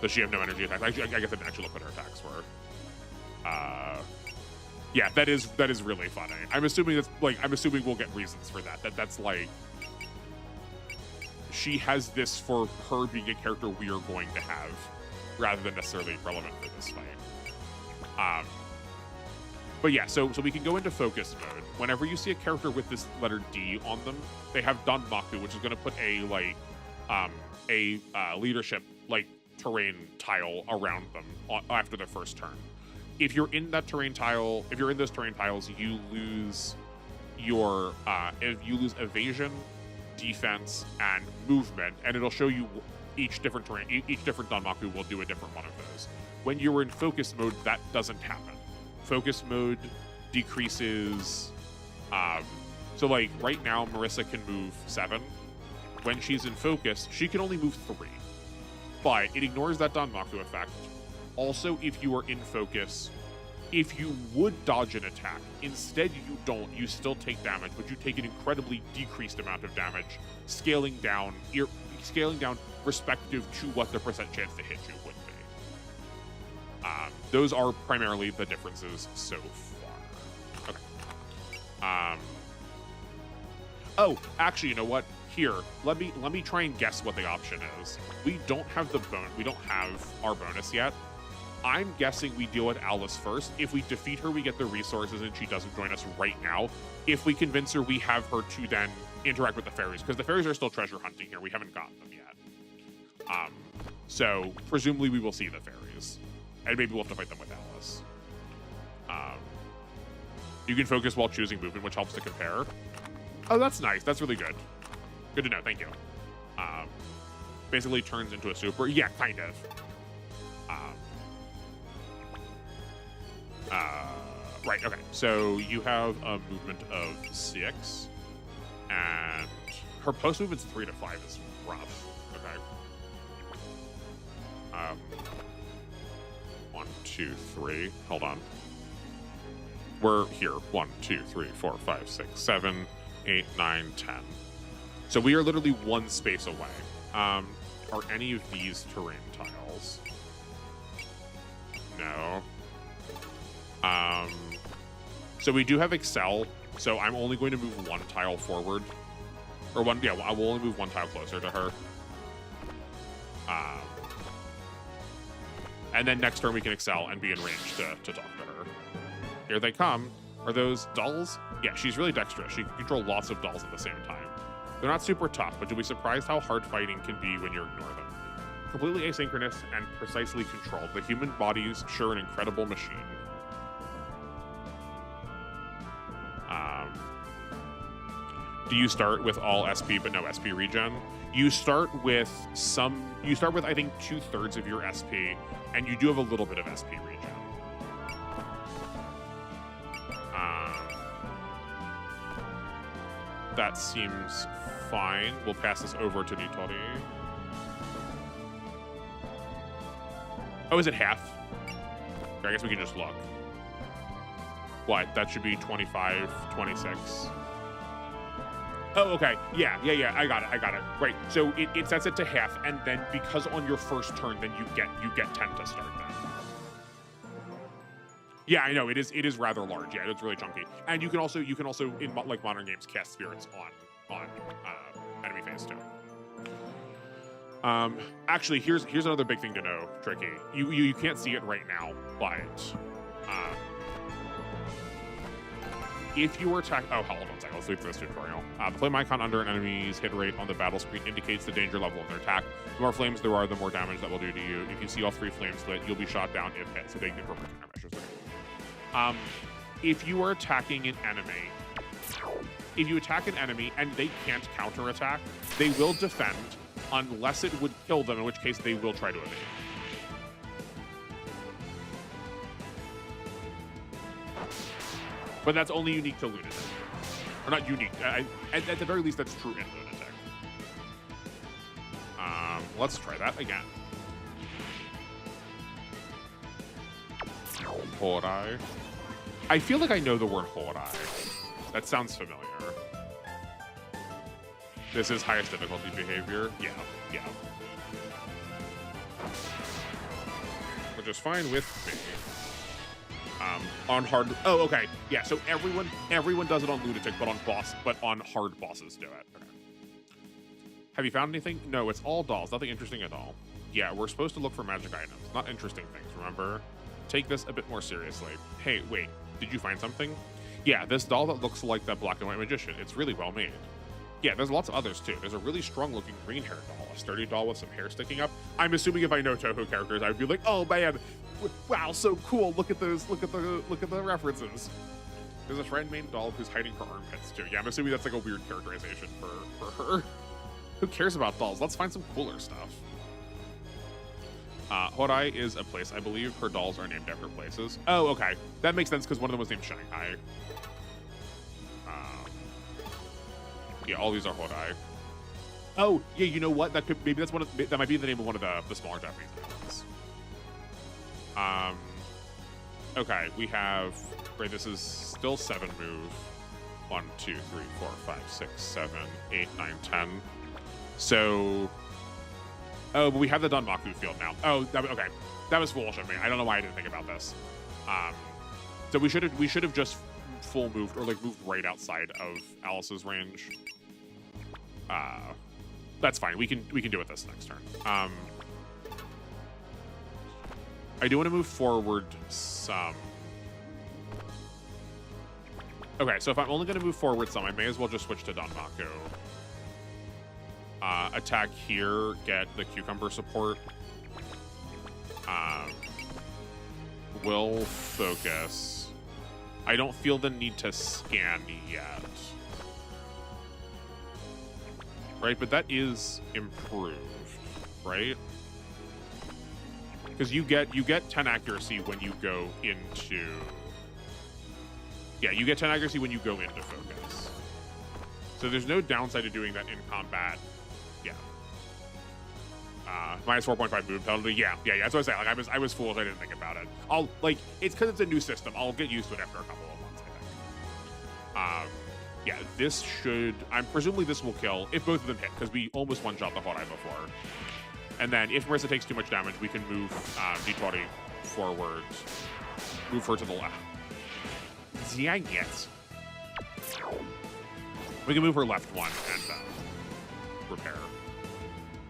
Does she have no energy attacks? I guess I didn't actually look what her attacks were. Yeah, that is really funny. I'm assuming we'll get reasons for that. That's like, she has this for her being a character we are going to have, rather than necessarily relevant for this fight. But yeah, so we can go into focus mode. Whenever you see a character with this letter D on them, they have Danmaku, which is going to put a leadership like terrain tile around them after their first turn. If you're in that terrain tile, if you're in those terrain tiles, you lose your evasion, defense, and movement, and it'll show you each different terrain. Each different Danmaku will do a different one of those. When you're in focus mode, that doesn't happen. Focus mode decreases. So like right now, Marissa can move 7. When she's in focus, she can only move 3. but it ignores that Danmaku effect. Also, if you are in focus, if you would dodge an attack, instead you don't, you still take damage, but you take an incredibly decreased amount of damage, scaling down respective to what the percent chance to hit you would be. Those are primarily the differences so far. Okay. Oh, actually, you know what? Here, let me try and guess what the option is. We don't have our bonus yet. I'm guessing we deal with Alice first. If we defeat her, we get the resources and she doesn't join us right now. If we convince her, we have her to then interact with the fairies, because the fairies are still treasure hunting here. We haven't gotten them yet. So presumably we will see the fairies, and maybe we'll have to fight them with Alice. You can focus while choosing movement, which helps to compare. Oh, that's nice. That's really good. Good to know. Thank you. Basically turns into a super. Yeah, kind of. Right, okay. So you have a movement of 6, and her post movement's 3 to 5 is rough. Okay. 1, 2, 3. Hold on. We're here. 1, 2, 3, 4, 5, 6, 7, 8, 9, 10. So we are literally one space away. Are any of these terrain tiles? No. So we do have Excel, so I'm only going to move 1 tile forward. Or one, yeah, I will only move 1 tile closer to her. And then next turn we can Excel and be in range to talk to her. Here they come. Are those dolls? Yeah, she's really dexterous. She can control lots of dolls at the same time. They're not super tough, but you'll be surprised how hard fighting can be when you ignore them. Completely asynchronous and precisely controlled, the human body's sure an incredible machine. Do you start with all SP but no SP regen? You start with I think 2/3 of your SP, and you do have a little bit of SP regen. That seems fine. We'll pass this over to Nitori. Oh, is it half? I guess we can just look. What? That should be 25, 26. Oh, okay. Yeah. I got it. Right. So it sets it to half, and then because on your first turn, then you get 10 to start that. Yeah, I know it is rather large. Yeah, it's really chunky, and you can also in like modern games cast spirits on enemy phase too. Actually, here's another big thing to know, Tricky. You can't see it right now, but if you were attacked, hold on a second, let's leave this tutorial. The flame icon under an enemy's hit rate on the battle screen indicates the danger level of their attack. The more flames there are, the more damage that will do to you. If you see all 3 flames lit, you'll be shot down if hit, so take the appropriate countermeasures. If you are attacking an enemy, if you attack an enemy and they can't counterattack, they will defend unless it would kill them, in which case they will try to evade. But that's only unique to Lunatic. Or not unique. At the very least, that's true in Lunatic. Let's try that again. Horai. I feel like I know the word Horai. That sounds familiar. This is highest difficulty behavior. Yeah. Which is fine with me. On hard. Oh, okay. Yeah. So everyone does it on Lunatic, but on hard bosses do it. Okay. Have you found anything? No, it's all dolls. Nothing interesting at all. Yeah, we're supposed to look for magic items, not interesting things. Remember? Take this a bit more seriously. Hey, wait. Did you find something? Yeah, this doll that looks like that black and white magician. It's really well made. Yeah, there's lots of others too. There's a really strong-looking green-haired doll, a sturdy doll with some hair sticking up. I'm assuming if I know Touhou characters, I would be like, "Oh man, wow, so cool! Look at those! Look at the references." There's a friend-made doll who's hiding her armpits too. Yeah, I'm assuming that's like a weird characterization for her. Who cares about dolls? Let's find some cooler stuff. Horai is a place, I believe. Her dolls are named after places. Oh, okay, that makes sense because one of them was named Shanghai. Yeah, all these are Horai. Oh, yeah, you know what? That could maybe that's one of that might be the name of one of the smaller Japanese islands. Okay, we have right. This is still 7 move. 1, 2, 3, 4, 5, 6, 7, 8, 9, 10. So, oh, but we have the Danmaku field now. Oh, okay, that was foolish of me. I don't know why I didn't think about this. So we should have just full moved or like moved right outside of Alice's range. That's fine. We can do it this next turn. I do want to move forward some. Okay, so if I'm only going to move forward some, I may as well just switch to Danmaku. Attack here, get the cucumber support. Will focus. I don't feel the need to scan yet. Right, but that is improved, right? Because you get 10 accuracy when you go into. Yeah, you get 10 accuracy when you go into focus. So there's no downside to doing that in combat. Yeah. Minus 4.5 movement penalty. Yeah. That's what I say. Like I was foolish. I didn't think about it. It's because it's a new system. I'll get used to it after a couple of months, I think. Yeah, this should. Presumably this will kill if both of them hit, because we almost one-shot the Horai before. And then if Marissa takes too much damage, we can move Vitori forward, move her to the left. Yeah, yes. We can move her left one and repair.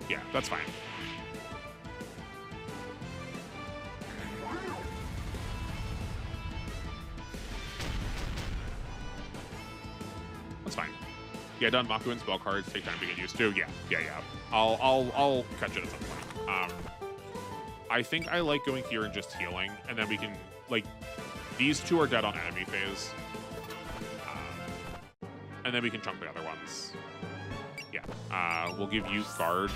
Yeah, that's fine. That's fine. Yeah, Danmaku and spell cards take time to get used to. Yeah. I'll catch it at some point. I think I like going here and just healing, and then we can like these two are dead on enemy phase, and then we can chunk the other ones. Yeah, we'll give you guard.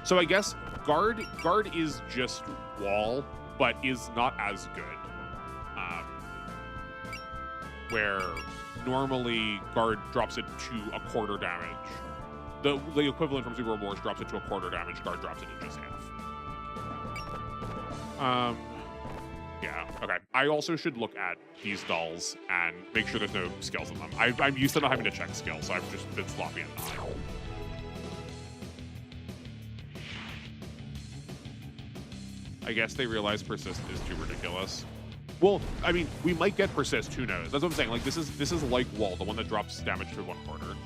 So I guess guard is just wall, but is not as good. Where normally guard drops it to a quarter damage. The equivalent from Super Wars drops it to a quarter damage. Guard drops it to just half. Yeah, okay. I also should look at these dolls and make sure there's no skills in them. I'm used to not having to check skills, so I've just been sloppy and not. I guess they realize persist is too ridiculous. Well, I mean, we might get persist, who knows? That's what I'm saying. Like this is like wall, the one that drops damage to 1/4.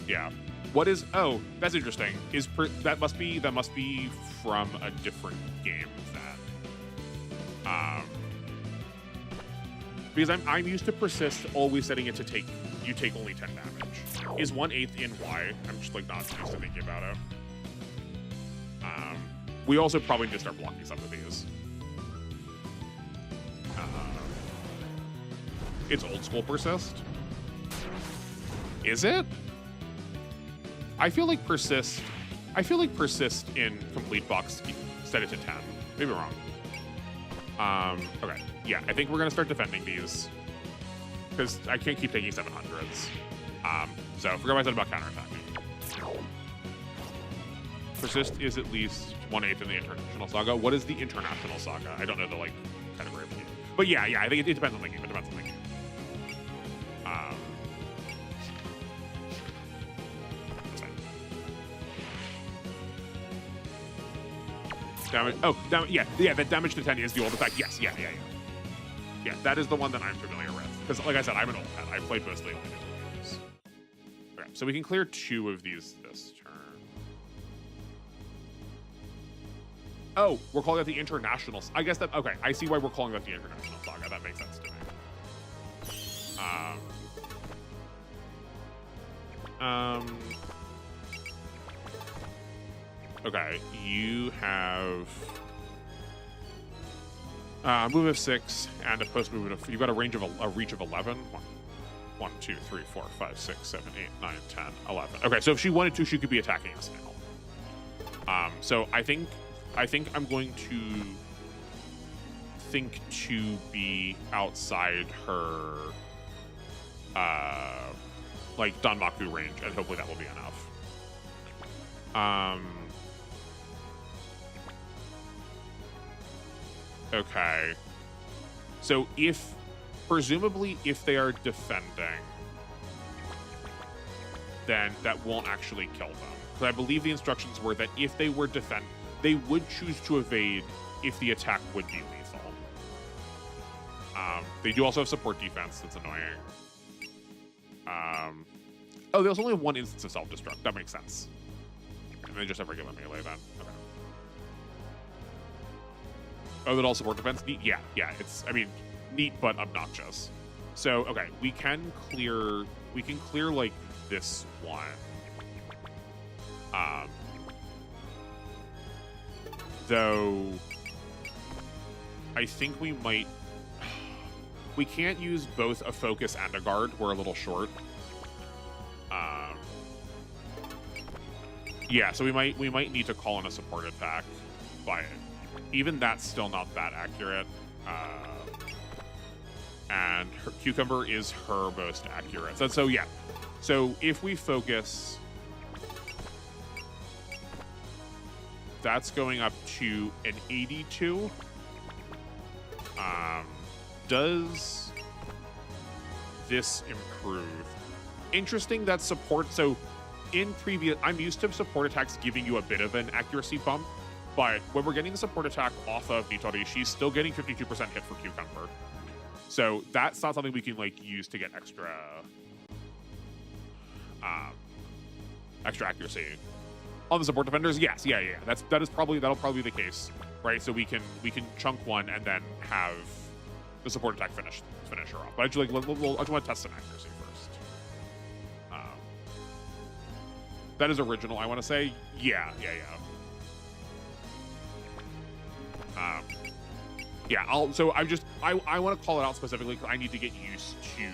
Yeah. What is? Oh, that's interesting. That must be from a different game. That. Because I'm used to persist, always setting it to take only 10 damage. Is 1/8 in Y? I'm just like not used to thinking about it. We also probably need to start blocking some of these. It's old school persist. Is it? I feel like persist in complete box set it to 10. Maybe wrong. Okay. Yeah, I think we're gonna start defending these because I can't keep taking 700s. So forget what I said about counterattacking. Persist is at least 1/8 in the International Saga. What is the International Saga? I don't know the like category of the game. But yeah, I think it depends on the game. It depends on the game. Damage. Oh, yeah. The damage to 10 is the old attack. Yes, yeah. Yeah, that is the one that I'm familiar with. Because, like I said, I'm an old pet. I played mostly only different games. Okay, so we can clear 2 of these this turn. Oh, we're calling that the International. I guess that. Okay, I see why we're calling that the International Saga. That makes sense to me. Okay, you have move of 6 and a post movement of. You've got a range of a reach of 11. 1, 2, 3, 4, 5, 6, 7, 8, 9, 10, 11. Okay, so if she wanted to, she could be attacking us now. So I think I'm going to think to be outside her like Danmaku range, and hopefully that will be enough. Okay. So presumably if they are defending, then that won't actually kill them. Because I believe the instructions were that if they were they would choose to evade if the attack would be lethal. They do also have support defense. That's annoying. Oh, there's only one instance of self-destruct. That makes sense. And they just have regular melee then. Okay. Oh, that all support defense? Neat. Yeah. It's, I mean, neat but obnoxious. So, okay, we can clear like this one. Though I think we might. We can't use both a focus and a guard. We're a little short. Yeah, so we might need to call in a support attack, but even that's still not that accurate. And her Cucumber is her most accurate. So yeah. So if we focus, that's going up to an 82. Does this improve? Interesting that support. So in previous, I'm used to support attacks giving you a bit of an accuracy bump, but when we're getting the support attack off of Nitori, she's still getting 52% hit for Cucumber. So that's not something we can like use to get extra accuracy. On the support defenders, yes, yeah. That'll probably be the case, right? So we can chunk one and then have the support attack finish her off. But I just want to test some accuracy first. That is original, I want to say. Yeah. I want to call it out specifically because I need to get used to.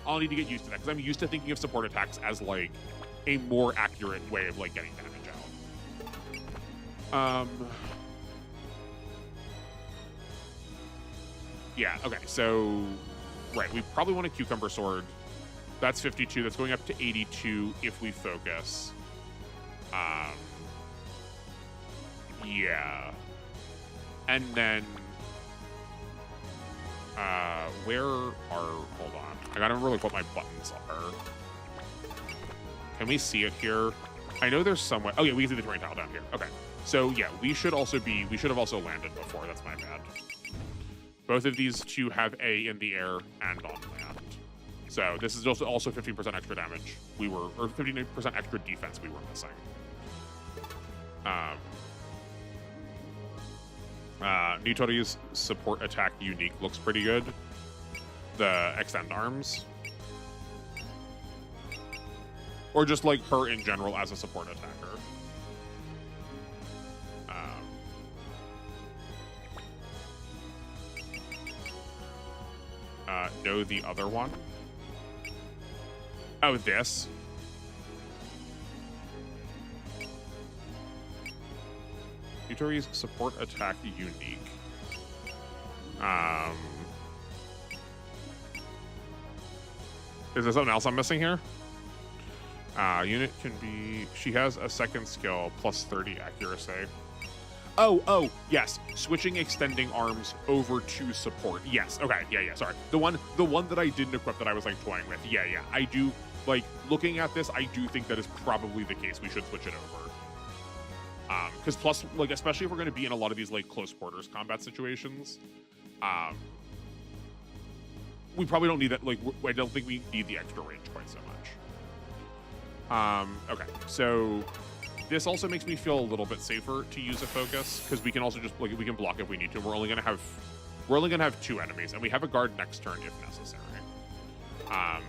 I'll need to get used to that because I'm used to thinking of support attacks as like a more accurate way of like getting damage out. Yeah. Okay. So, right, we probably want a Cucumber Sword. That's 52. That's going up to 82 if we focus. Yeah. And then, hold on. I gotta remember like what my buttons are. Can we see it here? I know there's somewhere. Oh yeah, we can see the terrain tile down here. Okay. So yeah, we should have also landed before. That's my bad. Both of these two have A in the air and on land. So this is also 15% extra damage or 15% extra defense we were missing. Nitori's support attack unique looks pretty good. The extend arms. Or just like her in general as a support attacker. No, the other one. Oh, this. Nitori's support attack unique. Is there something else I'm missing here? Unit can be... She has a second skill plus 30 accuracy. Oh, yes. Switching extending arms over to support. Yes. Okay. Yeah. Sorry. The one that I didn't equip that I was like toying with. Yeah. I do like looking at this. I do think that is probably the case. We should switch it over. Because plus, like, especially if we're going to be in a lot of these like close quarters combat situations, we probably don't need that. Like, I don't think we need the extra range quite so much. Okay. So. This also makes me feel a little bit safer to use a focus because we can also just like we can block if we need to. We're only gonna have two enemies, and we have a guard next turn if necessary. I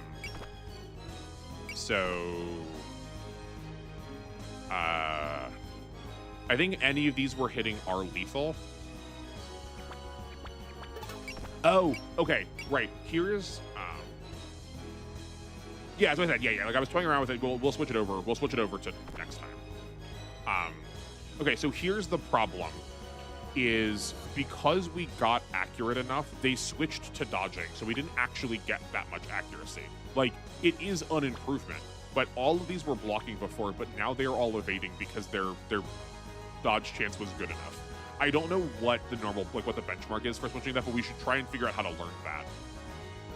think any of these we're hitting are lethal. Oh, okay, right. Here's yeah, as I said, yeah. Like I was toying around with it. We'll switch it over. We'll switch it over to next time. Okay, so here's the problem. is because we got accurate enough, they switched to dodging, so we didn't actually get that much accuracy. Like, it is an improvement, but all of these were blocking before, but now they are all evading because their dodge chance was good enough. I don't know what the normal, like what the benchmark is for switching that, but we should try and figure out how to learn that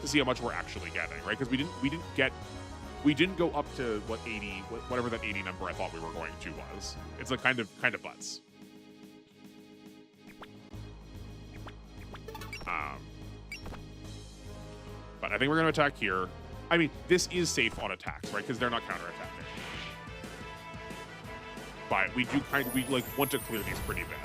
to see how much we're actually getting, right? Because we didn't go up to what 80, whatever that 80 number I thought we were going to was. It's like kind of butts. But I think we're going to attack here. I mean, this is safe on attacks, right? Because they're not counterattacking. But we do we like want to clear these pretty badly.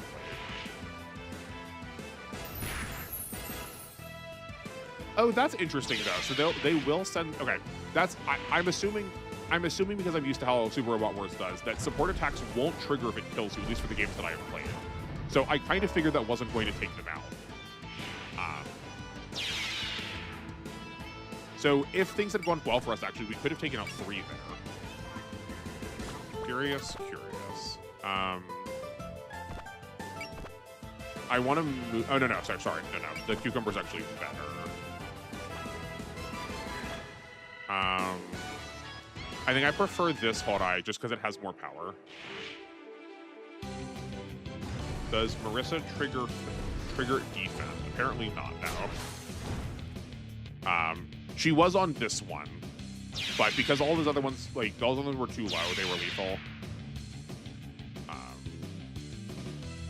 Oh, that's interesting though. So they will send. Okay, that's I'm assuming because I'm used to how Super Robot Wars does that support attacks won't trigger if it kills you, at least for the games that I have played. So I kind of figured that wasn't going to take them out. So if things had gone well for us, actually, we could have taken out 3 there. Curious. I want to move. Oh, no. Sorry. No. The cucumber's actually better. I think I prefer this Hodai just because it has more power. Does Marissa trigger defense? Apparently not now. She was on this one, but because all those other ones, like all those ones were too low, they were lethal.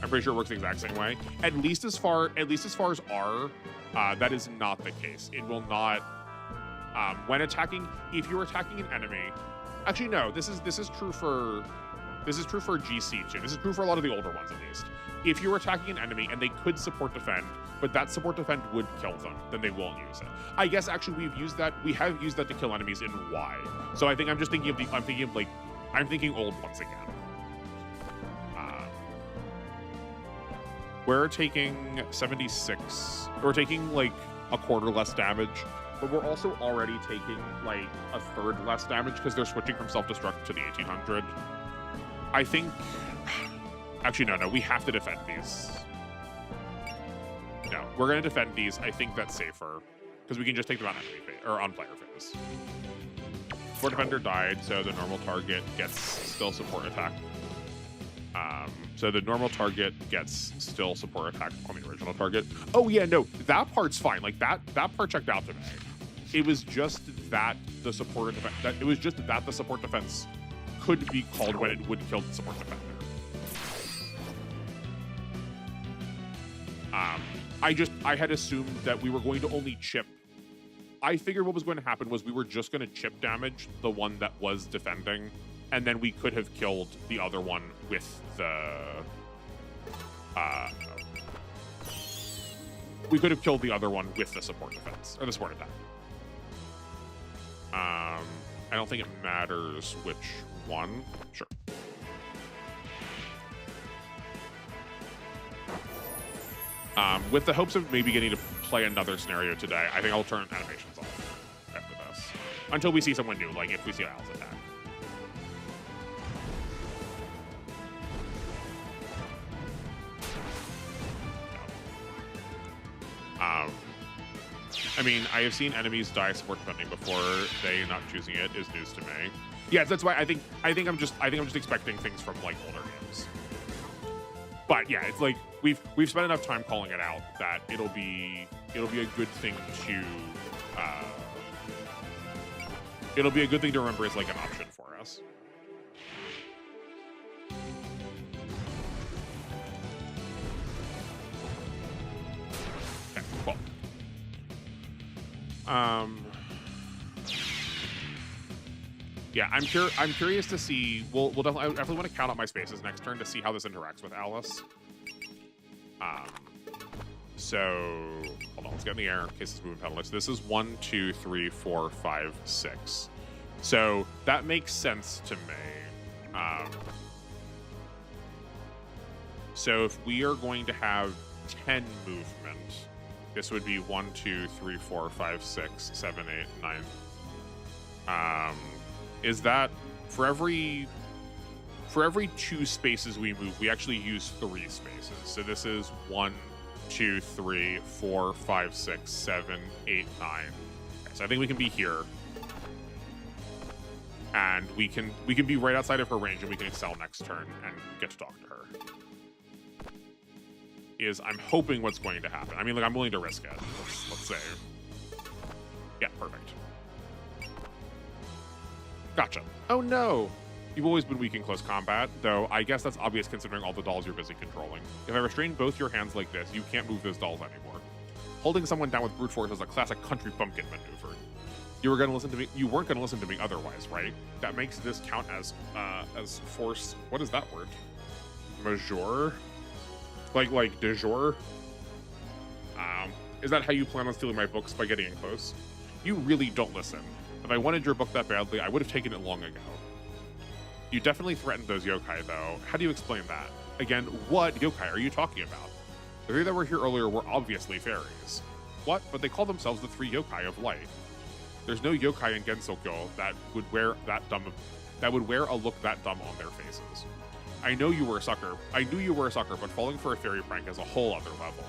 I'm pretty sure it works the exact same way. At least as far as R, that is not the case. It will not. When attacking, if you're attacking an enemy, actually no, this is true for GC too. This is true for a lot of the older ones at least. If you're attacking an enemy and they could support defend, but that support defend would kill them, then they won't use it. I guess actually we have used that to kill enemies in Y. So I think I'm just thinking I'm thinking old ones again. We're taking 76. We're taking like a quarter less damage, but we're also already taking like a third less damage because they're switching from self-destruct to the 1800. I think. Actually, no. We have to defend these. No, we're going to defend these. I think that's safer because we can just take them on enemy phase, or on player phase. Support defender died, so the normal target gets still support attack. So the normal target gets still support attack on the original target. Oh yeah, no, that part's fine. Like that part checked out to me. It was just that the support defense could be called when it would kill the support defender. I had assumed that we were going to only chip. I figured what was going to happen was we were just going to chip damage the one that was defending, and then we could have killed the other one with the. We could have killed the other one with the support defense or the support attack. I don't think it matters which one. Sure. With the hopes of maybe getting to play another scenario today, I think I'll turn animations off after this. Until we see someone new, like if we see Al's attack. I mean, I have seen enemies die support defending before. They not choosing it is news to me. Yeah, that's why I think I'm just expecting things from like older games. But yeah, it's like we've spent enough time calling it out that it'll be a good thing to remember as like an option for us. Okay, cool. Yeah, I'm curious to see. I definitely want to count out my spaces next turn to see how this interacts with Alice. So hold on, let's get in the air in case it's moving penalty. So this is 1, 2, 3, 4, 5, 6. So that makes sense to me. So if we are going to have 10 movement, this would be 1, 2, 3, 4, 5, 6, 7, 8, 9. Is that for every For every 2 spaces we move, we actually use 3 spaces. So this is 1, 2, 3, 4, 5, 6, 7, 8, 9. Okay, so I think we can be here. And we can be right outside of her range, and we can excel next turn and get to talk to her. I'm hoping what's going to happen. I mean, like, I'm willing to risk it. Let's say. Yeah, perfect. Gotcha. Oh no! You've always been weak in close combat, though I guess that's obvious considering all the dolls you're busy controlling. If I restrain both your hands like this, you can't move those dolls anymore. Holding someone down with brute force is a classic country bumpkin maneuver. You weren't gonna listen to me otherwise, right? That makes this count as force. What is that word? Majeure? Like de jour? Is that how you plan on stealing my books, by getting in close? You really don't listen. If I wanted your book that badly, I would have taken it long ago. You definitely threatened those yokai, though. How do you explain that? Again, what yokai are you talking about? The 3 that were here earlier were obviously fairies. What? But they call themselves the 3 yokai of light. There's no yokai in Gensokyo that would wear a look that dumb on their faces. I know you were a sucker. I knew you were a sucker, but falling for a fairy prank is a whole other level.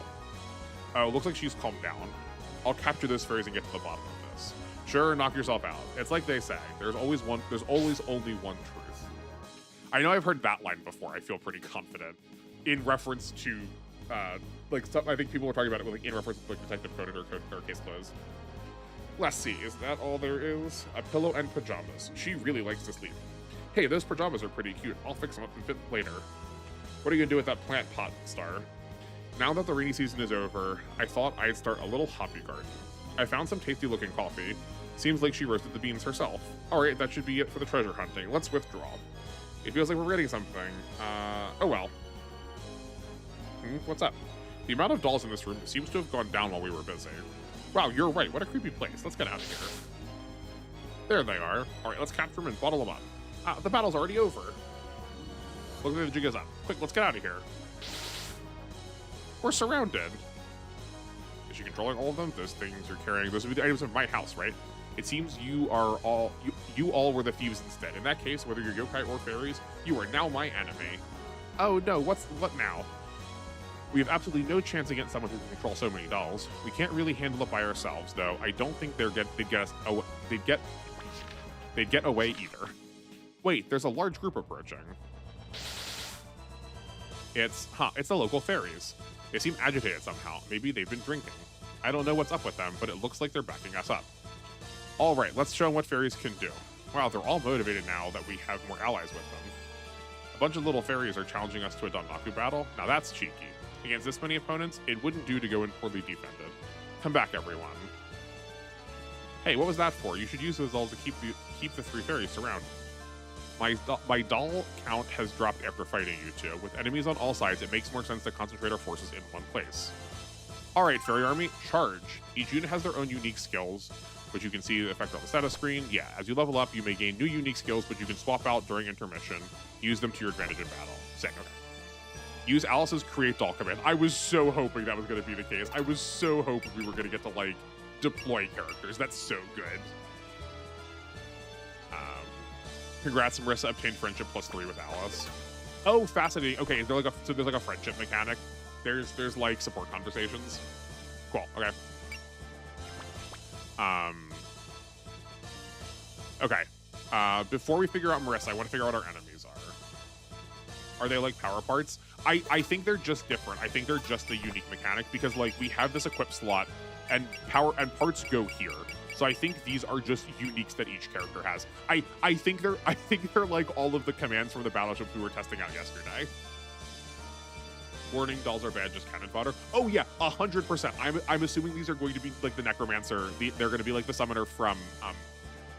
Oh, looks like she's calmed down. I'll capture those fairies and get to the bottom of this. Sure, knock yourself out. It's like they say, there's always only one truth. I know I've heard that line before. I feel pretty confident in reference to, I think people were talking about it in reference to Detective Conan or Case Closed. Let's see, is that all there is? A pillow and pajamas. She really likes to sleep. Hey, those pajamas are pretty cute. I'll fix them up and fit later. What are you gonna do with that plant pot, Star? Now that the rainy season is over, I thought I'd start a little hobby garden. I found some tasty looking coffee. Seems like she roasted the beans herself. Alright, that should be it for the treasure hunting. Let's withdraw. It feels like we're getting something. Oh well. What's up? The amount of dolls in this room seems to have gone down while we were busy. Wow, you're right. What a creepy place. Let's get out of here. There they are. Alright, let's capture them and bottle them up. The battle's already over. Look at the jig is up. Quick, let's get out of here. We're surrounded. Is she controlling all of them? Those things you're carrying, those would be the items of my house, right? It seems you all were the thieves instead. In that case, whether you're yokai or fairies, you are now my enemy. Oh no, what now? We have absolutely no chance against someone who can control so many dolls. We can't really handle it by ourselves, though. I don't think they'd get away either. Wait, there's a large group approaching. It's the local fairies. They seem agitated somehow. Maybe they've been drinking. I don't know what's up with them, but it looks like they're backing us up. All right, let's show them what fairies can do. Wow, they're all motivated now that we have more allies with them. A bunch of little fairies are challenging us to a Danmaku battle. Now that's cheeky. Against this many opponents, it wouldn't do to go in poorly defended. Come back, everyone. Hey, what was that for? You should use those dolls to keep the 3 fairies surrounded. My doll count has dropped after fighting you two. With enemies on all sides, it makes more sense to concentrate our forces in one place. Alright, Fairy Army, charge. Each unit has their own unique skills, which you can see the effect on the status screen. Yeah, as you level up, you may gain new unique skills, but you can swap out during intermission. Use them to your advantage in battle. Sick, okay. Use Alice's create doll command. I was so hoping that was going to be the case. I was so hoping we were going to get to, deploy characters. That's so good. Congrats, Marissa obtained friendship +3 with Alice. Oh, fascinating. Okay, there's a friendship mechanic. There's support conversations. Cool. Okay. Okay. Before we figure out Marissa, I want to figure out what our enemies are. Are they like power parts? I think they're just different. I think they're just a unique mechanic because we have this equip slot and power and parts go here. So I think these are just uniques that each character has. I think they're like all of the commands from the battleships we were testing out yesterday. Warning, dolls are bad, just cannon fodder. Oh yeah, 100%. I'm assuming these are going to be like the Necromancer. They're going to be like the summoner from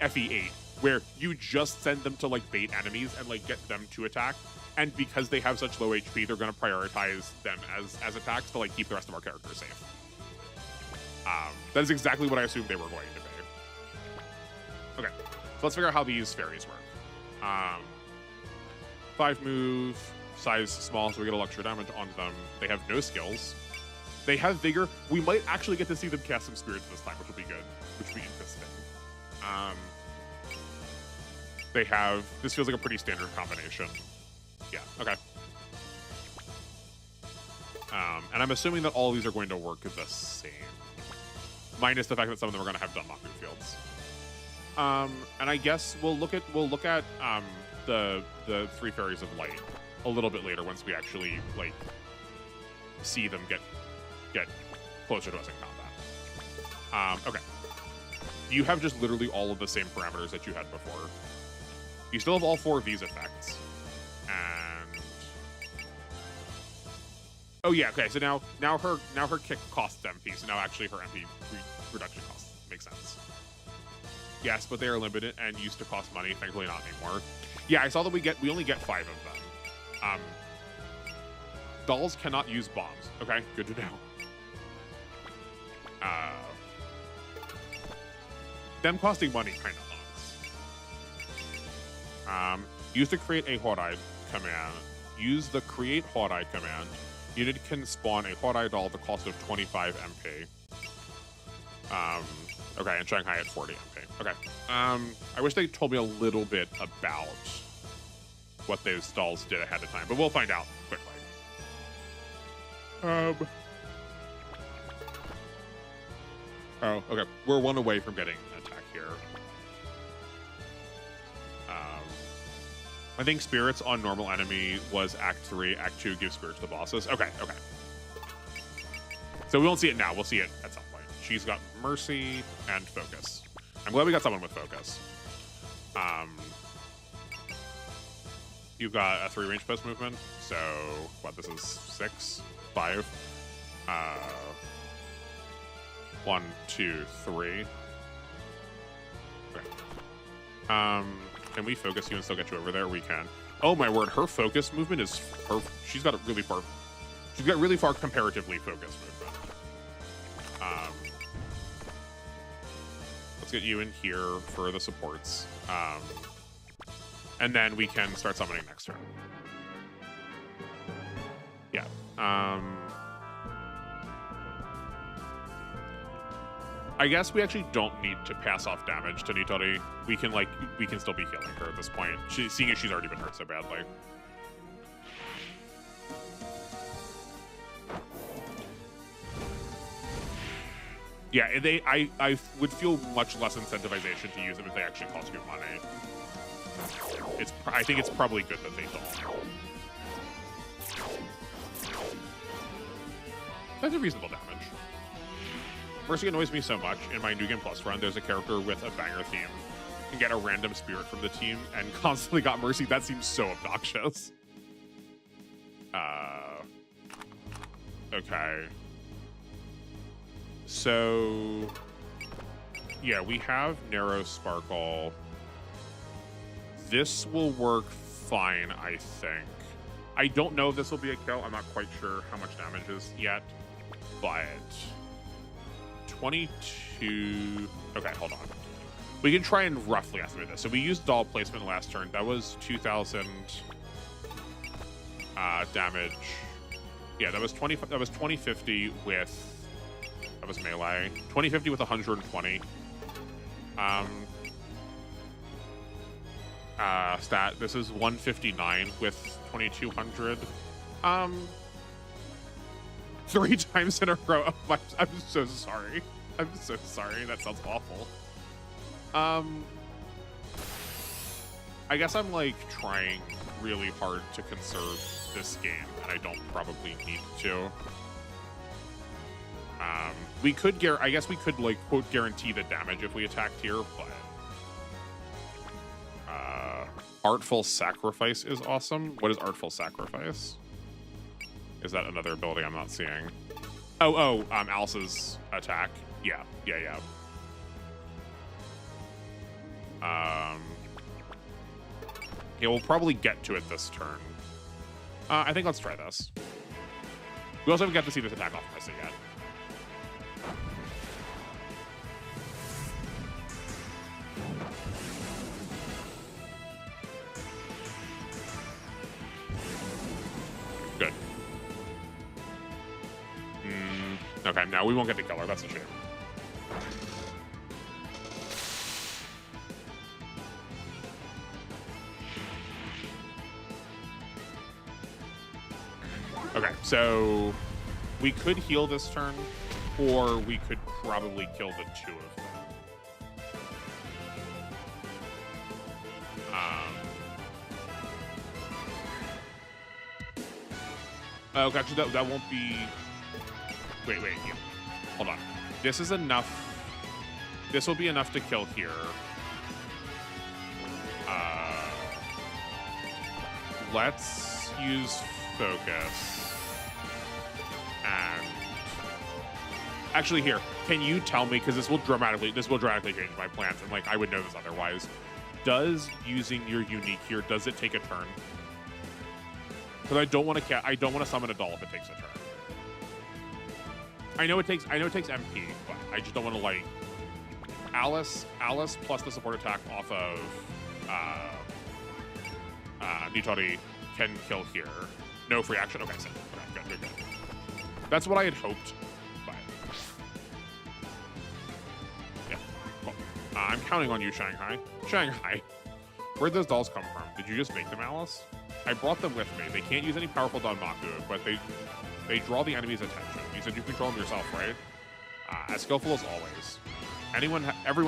FE8, where you just send them to bait enemies and get them to attack. And because they have such low HP, they're going to prioritize them as attacks to keep the rest of our characters safe. That is exactly what I assumed they were going to be. Okay, so let's figure out how these fairies work. 5 move, size small, so we get a extra damage on them. They have no skills. They have vigor. We might actually get to see them cast some spirits this time, which will be good, which will be interesting. They have, this feels like a pretty standard combination. Yeah, okay. And I'm assuming that all of these are going to work the same. Minus the fact that some of them are going to have Dunlop fields. And I guess we'll look at the Three Fairies of Light a little bit later once we actually like see them get closer to us in combat. Okay. You have just literally all of the same parameters that you had before. You still have all 4 of these effects. And oh yeah, okay. So now her kick costs MP, so now actually her MP reduction costs makes sense. Yes, but they are limited and used to cost money. Thankfully, not anymore. Yeah, I saw that we only get 5 of them. Dolls cannot use bombs. Okay, good to know. Them costing money kind of sucks. Use to create a Hodai command. Use the create Hodai command. Unit can spawn a Hodai doll at the cost of 25 MP. Okay, and Shanghai at 40 MP. Okay. I wish they told me a little bit about what those dolls did ahead of time, but we'll find out quickly. Oh, okay. We're 1 away from getting an attack here. I think spirits on normal enemy was Act 3. Act 2 gives spirits to bosses. Okay, okay. So we won't see it now. We'll see it at some point. She's got mercy and focus. I'm glad we got someone with focus. You've got a 3 range post movement. So what? This is 6, 5. 1, 2, 3. Okay. Can we focus you and still get you over there? We can. Oh my word, her focus movement is she's got a really far. She's got really far comparatively focused movement. Let's get you in here for the supports. And then we can start summoning next turn. Yeah. I guess we actually don't need to pass off damage to Nitori. We can still be healing her at this point. Seeing as she's already been hurt so badly. Yeah, I would feel much less incentivization to use them if they actually cost you money. I think it's probably good that they don't. That's a reasonable damage. Mercy annoys me so much. In my New Game Plus run, there's a character with a banger theme. You can get a random spirit from the team and constantly got Mercy. That seems so obnoxious. Okay. So, yeah, we have Narrow Sparkle. This will work fine, I think. I don't know if this will be a kill. I'm not quite sure how much damage is yet, but 22. Okay, hold on. We can try and roughly estimate this. So we used doll placement last turn. That was 2,000 damage. Yeah, that was 2050 with. That was melee. 2050 with 120. Stat. This is 159 with 2200. 3 times in a row. I'm so sorry. I'm so sorry. That sounds awful. I guess I'm like trying really hard to conserve this game, and I don't probably need to. We could I guess we could like quote guarantee the damage if we attacked here, but Artful Sacrifice is awesome. What is Artful Sacrifice? Is that another ability I'm not seeing? Oh, Alice's attack. Yeah. Yeah, we'll probably get to it this turn. I think let's try this. We also haven't got to see this attack off Mercy yet. Good. Okay, now we won't get to kill her. That's a shame. So we could heal this turn, or we could probably kill the two of them. Oh, gotcha. That won't be. Wait. Yeah. Hold on. This is enough. This will be enough to kill here. Let's use focus. And actually, here, can you tell me, because this will dramatically change my plans, and like I would know this otherwise. Does using your unique here, does it take a turn? Because I don't want to summon a doll if it takes a turn. I know it takes MP, but I just don't want to like Alice plus the support attack off of Nitori can kill here. No free action. Okay, so okay, good. That's what I had hoped, but yeah. Cool. I'm counting on you, Shanghai. Shanghai, where'd those dolls come from? Did you just make them, Alice? I brought them with me. They can't use any powerful Danmaku, but they draw the enemy's attention. You said you control them yourself, right? As skillful as always. Everyone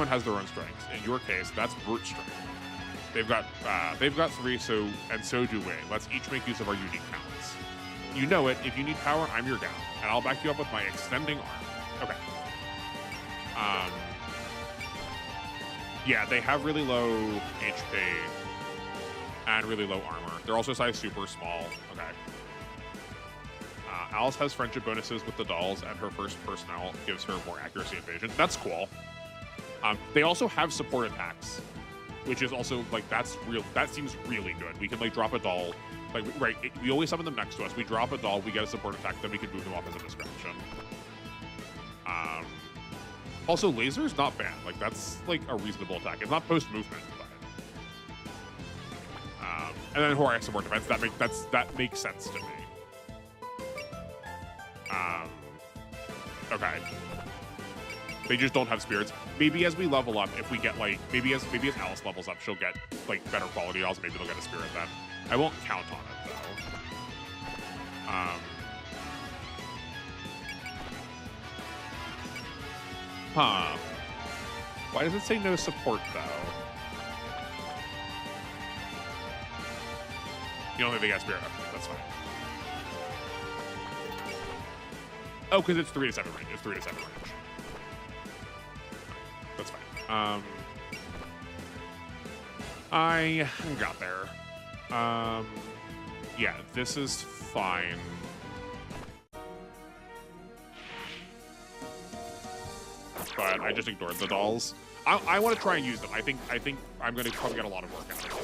has their own strengths. In your case, that's brute strength. They've got 3, so do we. Let's each make use of our unique talents. You know it. If you need power, I'm your gal, and I'll back you up with my extending arm. Okay. Yeah, they have really low HP and really low armor. They're also size super small. Okay. Alice has friendship bonuses with the dolls, and her first personnel gives her more accuracy and evasion. That's cool. They also have support attacks, which is also like that seems really good. We can like drop a doll, like right. We always summon them next to us. We drop a doll, we get a support attack, then we can move them off as a distraction. Also, laser's not bad. Like that's like a reasonable attack. It's not post movement, but and then Horai support defense. That makes sense to me. Okay. They just don't have spirits. Maybe as we level up, if we get like maybe as Alice levels up, she'll get like better quality dolls. Maybe they'll get a spirit then. I won't count on it though. Huh. Why does it say no support though? You don't think they got spirit? Okay, that's fine. Oh, because it's 3 to 7 range. It's 3 to 7 range. That's fine. I got there. Yeah, this is fine. But I just ignored the dolls. I want to try and use them. I think I'm going to probably get a lot of work out of them.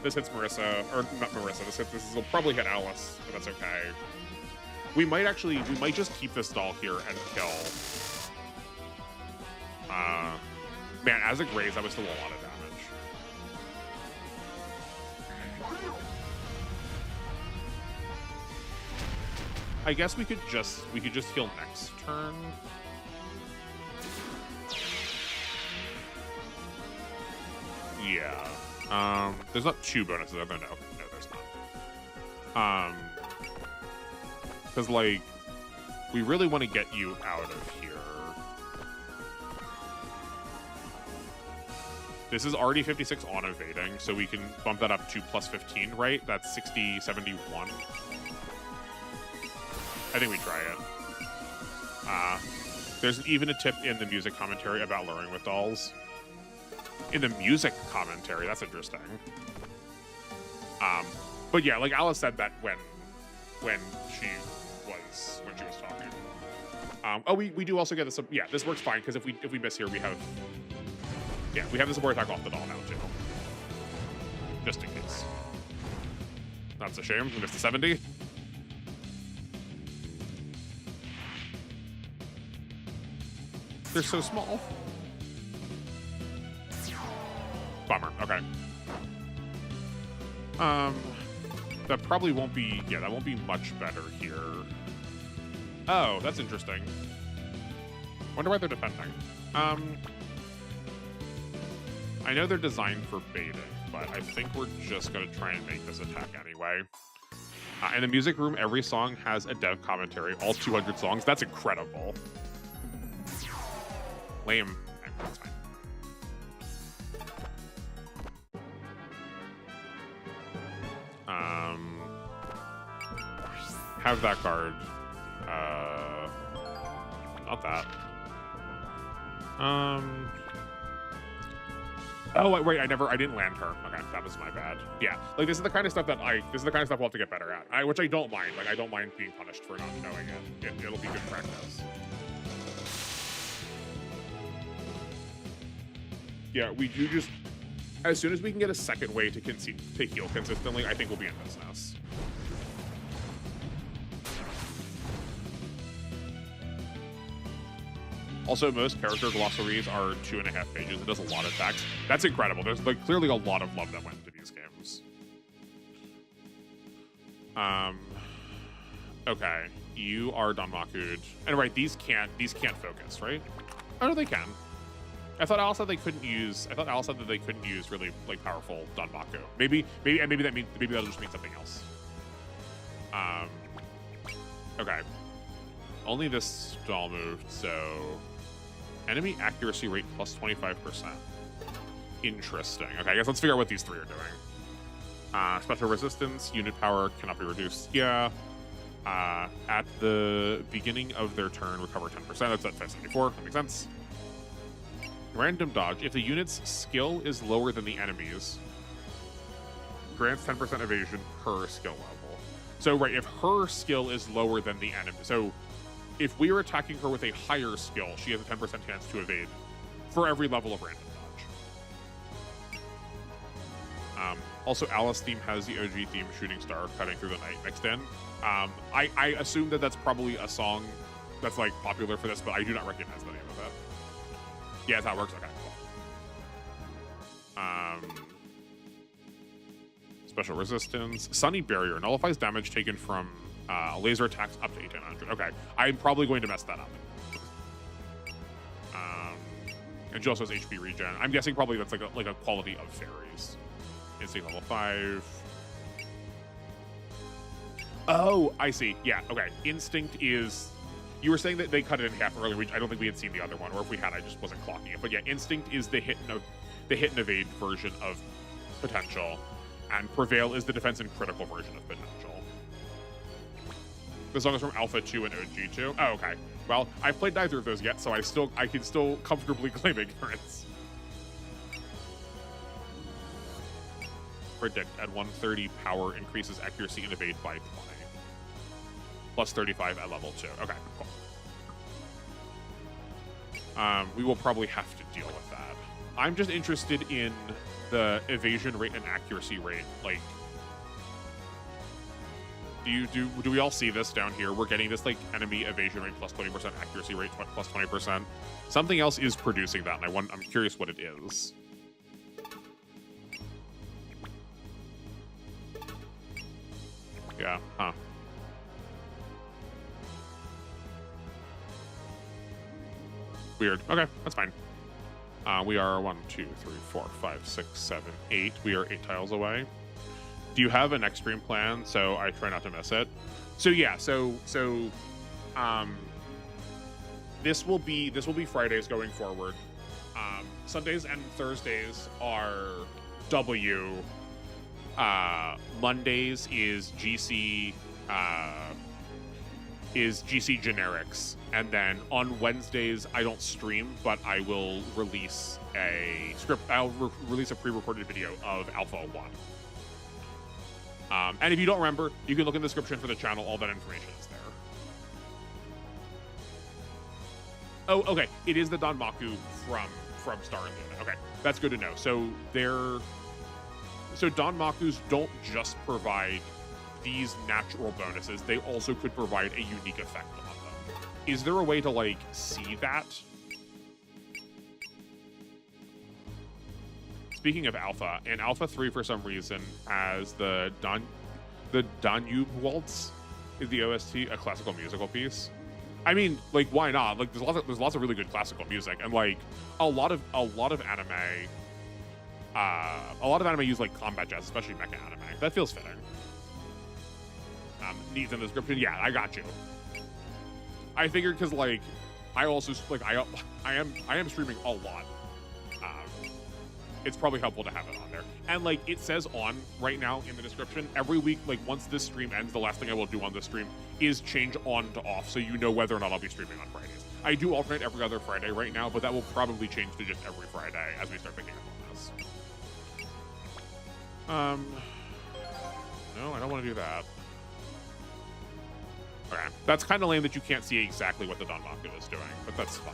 This hits Marissa, or not Marissa. This will probably hit Alice, but that's okay. We might just keep this doll here and kill. Man, as a graze, that was still a lot of damage. I guess we could just heal next turn. Yeah. There's not 2 bonuses. No, there's not. Because like, we really want to get you out of here. This is already 56 on evading, so we can bump that up to plus 15, right? That's 60, 71. I think we try it. There's even a tip in the music commentary about luring with dolls. In the music commentary, that's interesting. But yeah, like Alice said that when she was talking. Oh, we do also get this. Yeah, this works fine because if we miss here, we have the support attack off the doll now too, just in case. That's a shame. We missed the 70. They're so small. Bummer. Okay. That probably won't be. Yeah, that won't be much better here. Oh, that's interesting. Wonder why they're defending. I know they're designed for baiting, but I think we're just gonna try and make this attack anyway. In the music room, every song has a dev commentary, all 200 songs. That's incredible. Lame. Okay, that's fine. Have that card. Not that. Oh wait, I didn't land her. Okay, that was my bad. Yeah, like this is the kind of stuff we'll have to get better at. Which I don't mind. Like I don't mind being punished for not knowing it. It'll be good practice. Yeah, we do just as soon as we can get a second way to heal consistently, I think we'll be in business. Also, most character glossaries are 2.5 pages. It does a lot of text. That's incredible. There's like clearly a lot of love that went into these games. Okay, you are Danmaku'd. And right, these can't focus, right? Oh no, they can. I thought Al said they couldn't use. I thought Al said that they couldn't use really like powerful Danmaku. Maybe that'll just mean something else. Okay. Only this stall moved, so enemy accuracy rate plus 25%. Interesting. Okay, I guess let's figure out what these three are doing. Special resistance, unit power cannot be reduced. Yeah. At the beginning of their turn, recover 10%. That's at 574. That makes sense. Random dodge. If the unit's skill is lower than the enemy's, grants 10% evasion per skill level. So, right, if her skill is lower than the enemy, so if we are attacking her with a higher skill, she has a 10% chance to evade for every level of random dodge. Also, Alice theme has the OG theme, Shooting Star, Cutting Through the Night mixed in. I assume that that's probably a song that's like popular for this, but I do not recognize the name of it. Yeah, that's how it works. Okay, cool. Special resistance. Sunny Barrier nullifies damage taken from laser attacks up to 1800. Okay, I'm probably going to mess that up. And she also has HP regen. I'm guessing probably that's like a quality of fairies. Instinct level 5. Oh, I see. Yeah, okay. Instinct is... You were saying that they cut it in half earlier. I don't think we had seen the other one, or if we had, I just wasn't clocking it. But yeah, Instinct is the hit and evade version of Potential, and Prevail is the defense and critical version of Potential. The song is from Alpha 2 and OG 2. Oh, okay. Well, I've played neither of those yet, so I can still comfortably claim ignorance. Predict at 130 power increases accuracy and evade by 20. Plus 35 at level 2. Okay, cool. We will probably have to deal with that. I'm just interested in the evasion rate and accuracy rate. Like, do we all see this down here? We're getting this like enemy evasion rate plus 20%, accuracy rate plus 20%. Something else is producing that, and I'm curious what it is. Yeah, huh. Weird. Okay, that's fine. We are 1, 2, 3, 4, 5, 6, 7, 8. We are 8 tiles away. Do you have an extreme plan? So I try not to miss it. So yeah, this will be Fridays going forward. Sundays and Thursdays are W. Mondays is GC generics, and then on Wednesdays I don't stream, but I will release a script. I'll release a pre-recorded video of Alpha 1. And if you don't remember, you can look in the description for the channel. All that information is there. Oh, okay. It is the Danmaku from Star and Luna. Okay, that's good to know. So Danmakus don't just provide these natural bonuses, they also could provide a unique effect on them. Is there a way to like see that? Speaking of Alpha, in Alpha 3 for some reason has the Danube Waltz is the OST, a classical musical piece. I mean, like, why not? Like, there's lots of really good classical music, and like a lot of anime use like combat jazz, especially mecha anime. That feels fitting. needs in the description. Yeah, I got you. I figured because like I also like I am streaming a lot. It's probably helpful to have it on there. And like it says on right now in the description, every week, like once this stream ends, the last thing I will do on this stream is change on to off, so you know whether or not I'll be streaming on Fridays. I do alternate every other Friday right now, but that will probably change to just every Friday as we start picking up on this. No, I don't want to do that. Okay, that's kind of lame that you can't see exactly what the Danmaku is doing, but that's fine.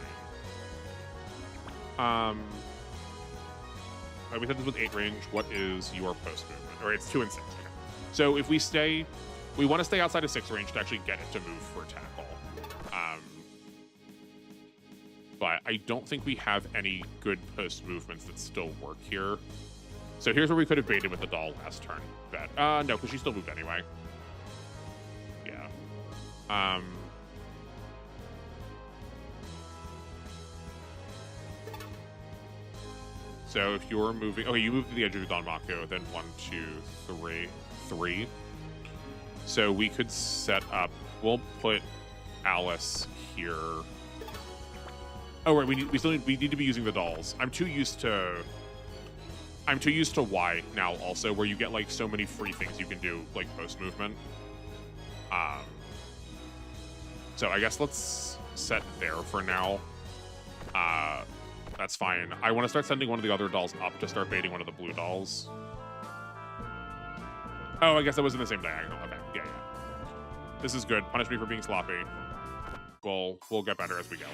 We said this was 8 range. What is your post movement? Or it's 2 and 6. Okay. So if we want to stay outside of 6 range to actually get it to move for tackle. But I don't think we have any good post movements that still work here. So here's where we could have baited with the doll last turn. Bet. No, because she still moved anyway. Yeah. So if you're moving, okay, you move to the edge of the Danmaku, then 1, 2, 3. So we could set up. We'll put Alice here. Oh right, we need to be using the dolls. I'm too used to Y now also, where you get like so many free things you can do like post movement. So I guess let's set there for now. That's fine. I want to start sending one of the other dolls up to start baiting one of the blue dolls. Oh, I guess that was in the same diagonal. Okay, yeah. This is good. Punish me for being sloppy. We'll get better as we go.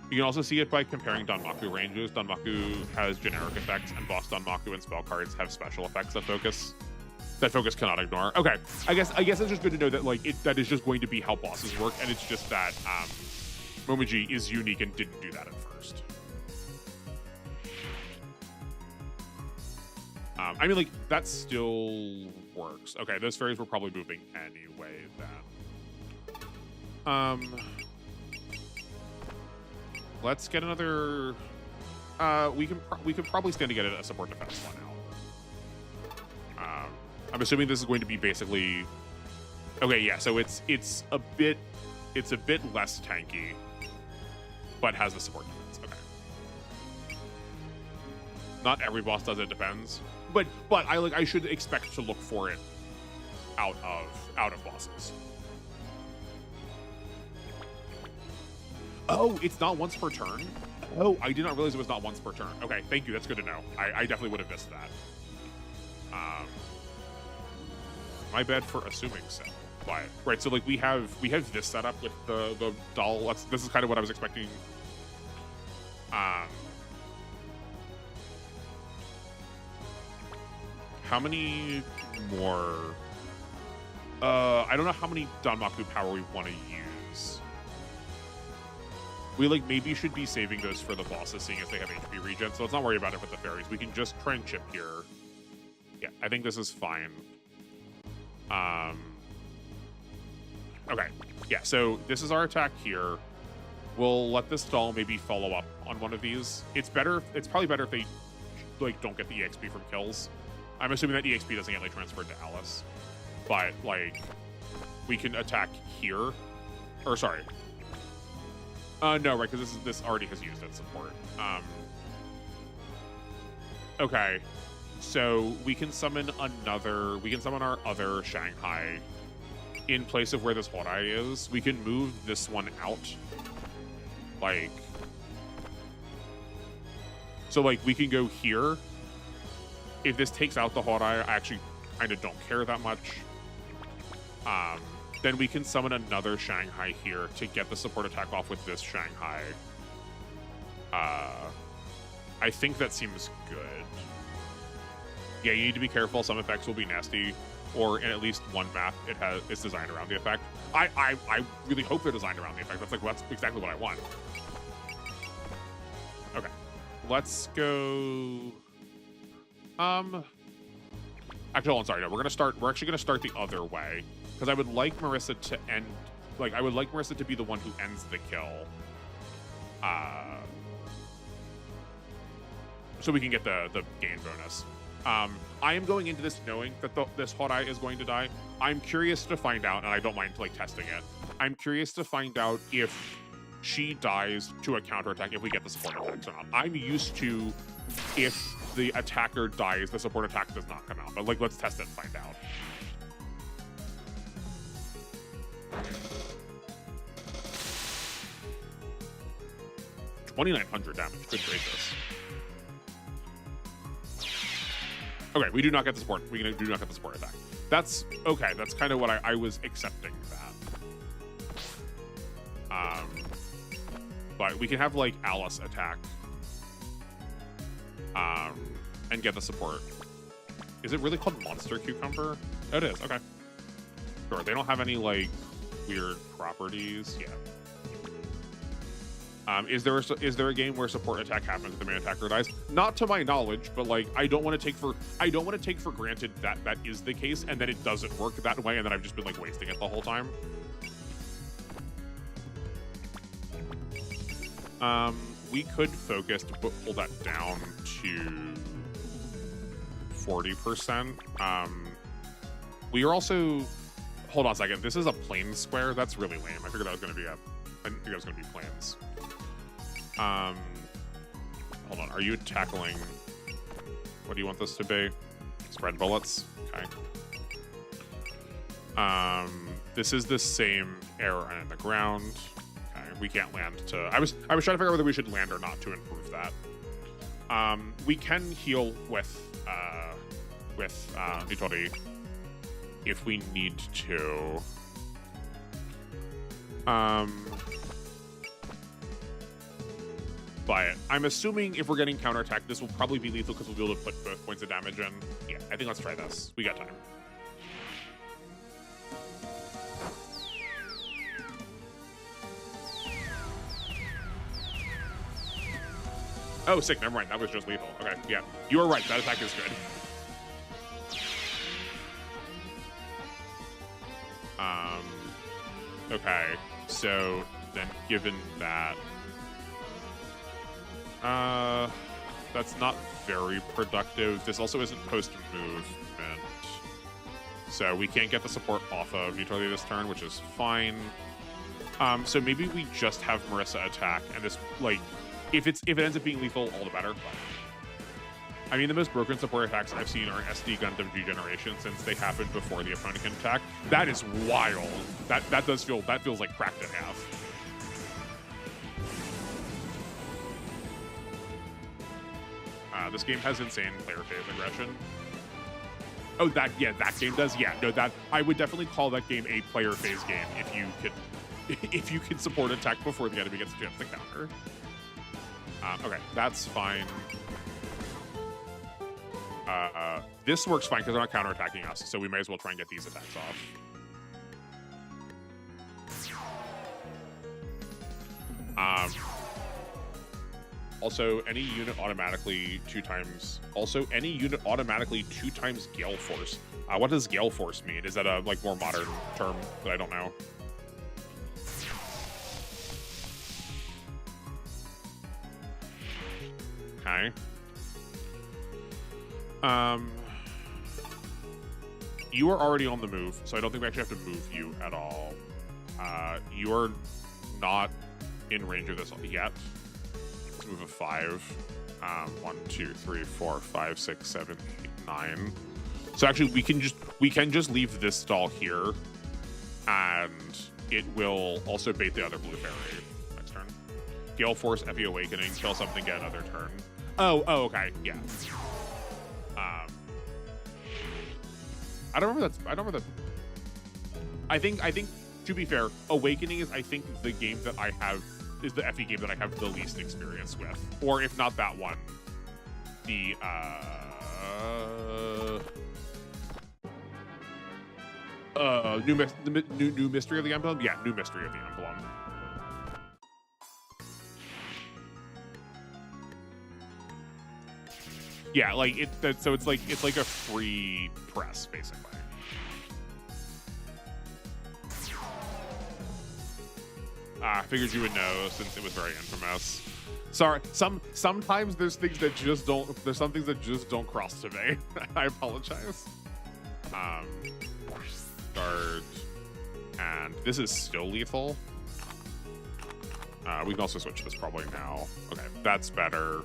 You can also see it by comparing Danmaku ranges. Danmaku has generic effects, and boss Danmaku and spell cards have special effects that focus cannot ignore. Okay, I guess it's just good to know that like that is just going to be how bosses work, and it's just that Momiji is unique and didn't do that at first. I mean, like, that still works. Okay, those fairies were probably moving anyway, then. Let's get another... we could probably stand to get a support defense one out. I'm assuming this is going to be basically... Okay, yeah, so it's a bit less tanky, but has the support defense. Okay. Not every boss does, it depends. But I should expect to look for it out of bosses. Oh, it's not once per turn? Oh, I did not realize it was not once per turn. Okay, thank you. That's good to know. I definitely would have missed that. My bad for assuming so. But, right, so like we have this setup with the doll. This is kind of what I was expecting. How many more? I don't know how many Danmaku power we want to use. We like maybe should be saving those for the bosses, seeing as they have HP regen. So let's not worry about it with the fairies. We can just try and chip here. Yeah, I think this is fine. Okay, yeah, so this is our attack here. We'll let this doll maybe follow up on one of these. It's probably better if they like don't get the EXP from kills. I'm assuming that EXP doesn't get like transferred to Alice. But like we can attack here. Or sorry. No, right, because this already has used its support. Okay. So we can summon our other Shanghai in place of where this Horai is. We can move this one out. Like, so like we can go here. If this takes out the Horai, I actually kind of don't care that much. Then we can summon another Shanghai here to get the support attack off with this Shanghai. I think that seems good. Yeah, you need to be careful. Some effects will be nasty, or in at least one map, it's designed around the effect. I really hope they're designed around the effect. That's exactly what I want. Okay, let's go. Actually, hold on, sorry. No, we're actually gonna start the other way because I would like Marissa to end. Like, I would like Marissa to be the one who ends the kill. So we can get the gain bonus. I am going into this knowing that this Hodai is going to die. I'm curious to find out, and I don't mind like testing it. I'm curious to find out if she dies to a counterattack if we get the support attacks or not. I'm used to if the attacker dies, the support attack does not come out. But like, let's test it and find out. $2,900 damage. Good gracious. Okay, we do not get the support. We do not get the support attack. That's okay. That's kind of what I was accepting that. But we can have like Alice attack. And get the support. Is it really called Monster Cucumber? Oh, it is. Okay. Sure. They don't have any like weird properties. Yeah. Is there a game where support attack happens if the main attacker dies? Not to my knowledge, but like I don't want to take for granted that that is the case and then it doesn't work that way and then I've just been like wasting it the whole time. We could focus to pull that down to 40%. We are also, hold on a second. This is a plane square. That's really lame. I figured that was going to be I didn't think that was going to be planes. Hold on. Are you tackling? What do you want this to be? Spread bullets. Okay. This is the same error in the ground. Okay. We can't land to. I was trying to figure out whether we should land or not to improve that. We can heal with Nitori if we need to. But I'm assuming if we're getting counterattack, this will probably be lethal because we'll be able to put both points of damage in. Yeah, I think let's try this. We got time. Oh, sick. Never mind. That was just lethal. Okay, yeah. You are right. That attack is good. Okay. So then given that... that's not very productive. This also isn't post-movement. So we can't get the support off of utility this turn, which is fine. So maybe we just have Marissa attack, and this, like, if it ends up being lethal, all the better. But, I mean, the most broken support attacks I've seen are SD Gundam G Generation, since they happened before the opponent can attack. That is wild. That feels like cracked in half. This game has insane player phase aggression. Oh, that game does. Yeah, no, that I would definitely call that game a player phase game if you could support attack before the enemy gets a chance to counter. Okay, that's fine. This works fine because they're not counterattacking us, so we may as well try and get these attacks off. Also, any unit automatically two times Gale Force. What does Gale Force mean? Is that a like more modern term that I don't know? Okay. You are already on the move, so I don't think we actually have to move you at all. You are not in range of this yet. Let's move a 5. 1, 2, 3, 4, 5, 6, 7, 8, 9. So actually, we can just leave this stall here, and it will also bait the other blue fairy next turn. Gale Force, Epi Awakening, kill something, get another turn. Oh, okay, yeah. I don't remember that. I think to be fair, Awakening is I think the game that I have is the FE game that I have the least experience with, or if not that one, the new Mystery of the Emblem. Yeah, New Mystery of the Emblem. Yeah, like so it's like a free press basically. Figured you would know since it was very infamous. Sorry, sometimes there's things that just don't. There's some things that just don't cross to me. I apologize. Start, and this is still lethal. We can also switch this probably now. Okay, that's better.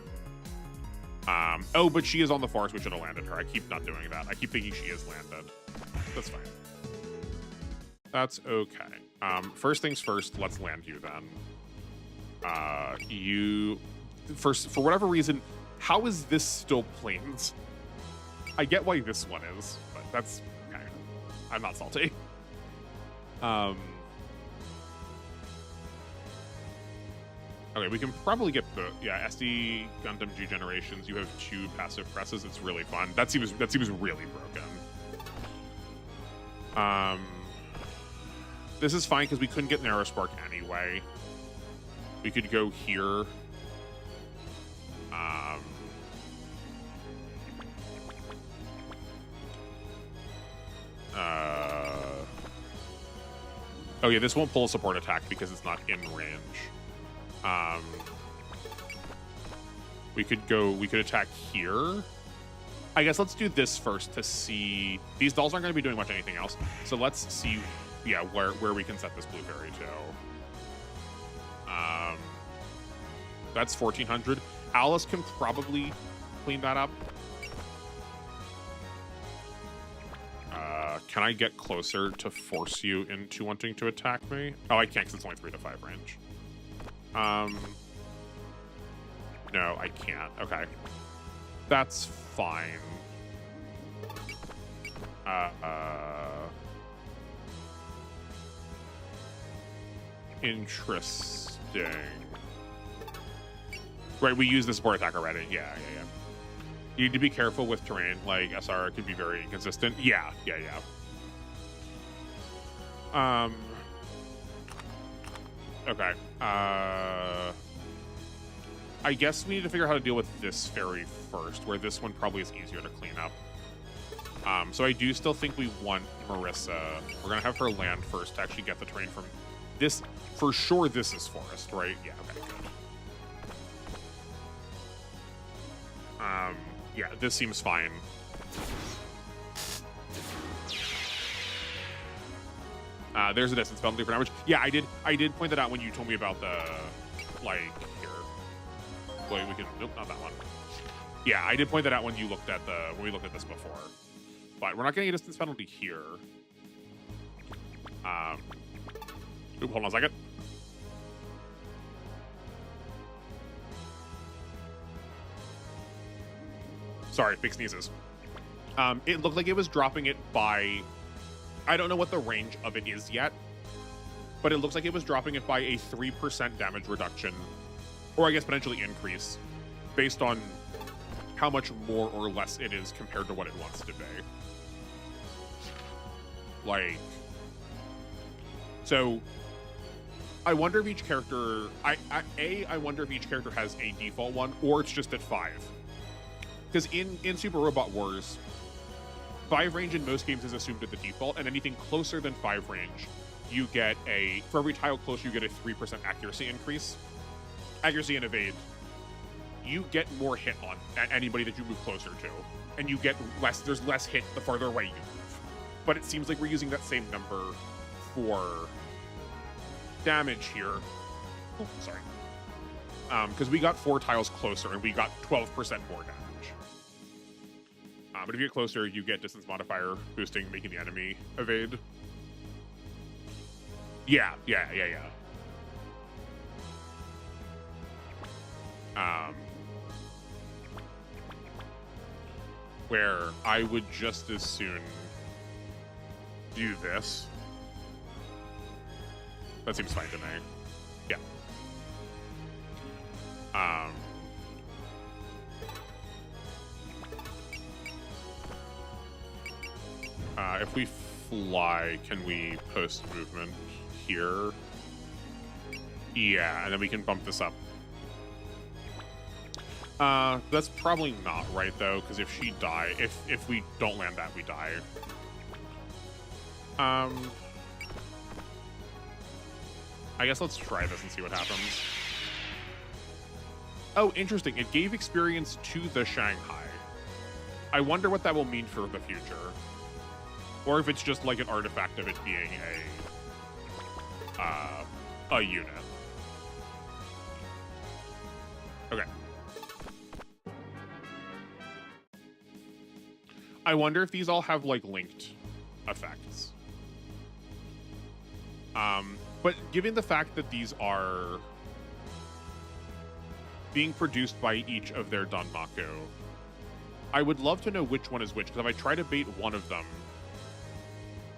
Oh, but she is on the forest. We should have landed her. I keep not doing that. I keep thinking she is landed. That's fine. That's okay. First things first, let's land you then. You first, for whatever reason, how is this still plains? I get why this one is, but that's okay. I'm not salty. Okay, we can probably get the SD Gundam G generations. You have 2 passive presses. It's really fun. That seems really broken. This is fine because we couldn't get Narrow Spark anyway. We could go here. Oh yeah, this won't pull a support attack because it's not in range. We could attack here. I guess let's do this first to see. These dolls aren't going to be doing much anything else. So let's see, yeah, where we can set this blue fairy to. That's 1400. Alice can probably clean that up. Can I get closer to force you into wanting to attack me? Oh, I can't because it's only 3 to 5 range. No, I can't. Okay. That's fine. Interesting. Right, we use the support attack already. Yeah. You need to be careful with terrain. Like, SR can be very inconsistent. Yeah. Okay. I guess we need to figure out how to deal with this fairy first, where this one probably is easier to clean up. So I do still think we want Marissa. We're gonna have her land first to actually get the terrain from this. For sure, this is forest, right? Yeah, okay, good. Yeah, this seems fine. There's a distance penalty for damage. Yeah, I did point that out when you told me about the, like, here. Wait, we can, nope, not that one. Yeah, I did point that out when you looked at when we looked at this before. But we're not getting a distance penalty here. Oop, hold on a second. Sorry, big sneezes. It looked like it was dropping it by, I don't know what the range of it is yet, but it looks like it was dropping it by a 3% damage reduction, or I guess potentially increase, based on how much more or less it is compared to what it wants to be. Like, so I wonder if each character, I wonder if each character has a default one, or it's just at 5. Because in Super Robot Wars, 5 range in most games is assumed at the default, and anything closer than 5 range, you get for every tile closer, you get a 3% accuracy increase. Accuracy and evade. You get more hit on anybody that you move closer to, and you get less, there's less hit the farther away you move. But it seems like we're using that same number for damage here. Oh, sorry. Because we got 4 tiles closer, and we got 12% more damage. But if you get closer, you get distance modifier boosting, making the enemy evade. Yeah. Where I would just as soon do this. That seems fine to me. Yeah. If we fly, can we post movement here? Yeah, and then we can bump this up. That's probably not right though, because if she die, if we don't land that, we die. I guess let's try this and see what happens. Oh, interesting. It gave experience to the Shanghai. I wonder what that will mean for the future. Or if it's just like an artifact of it being a unit. Okay. I wonder if these all have like linked effects. But given the fact that these are being produced by each of their Danmaku, I would love to know which one is which, because if I try to bait one of them,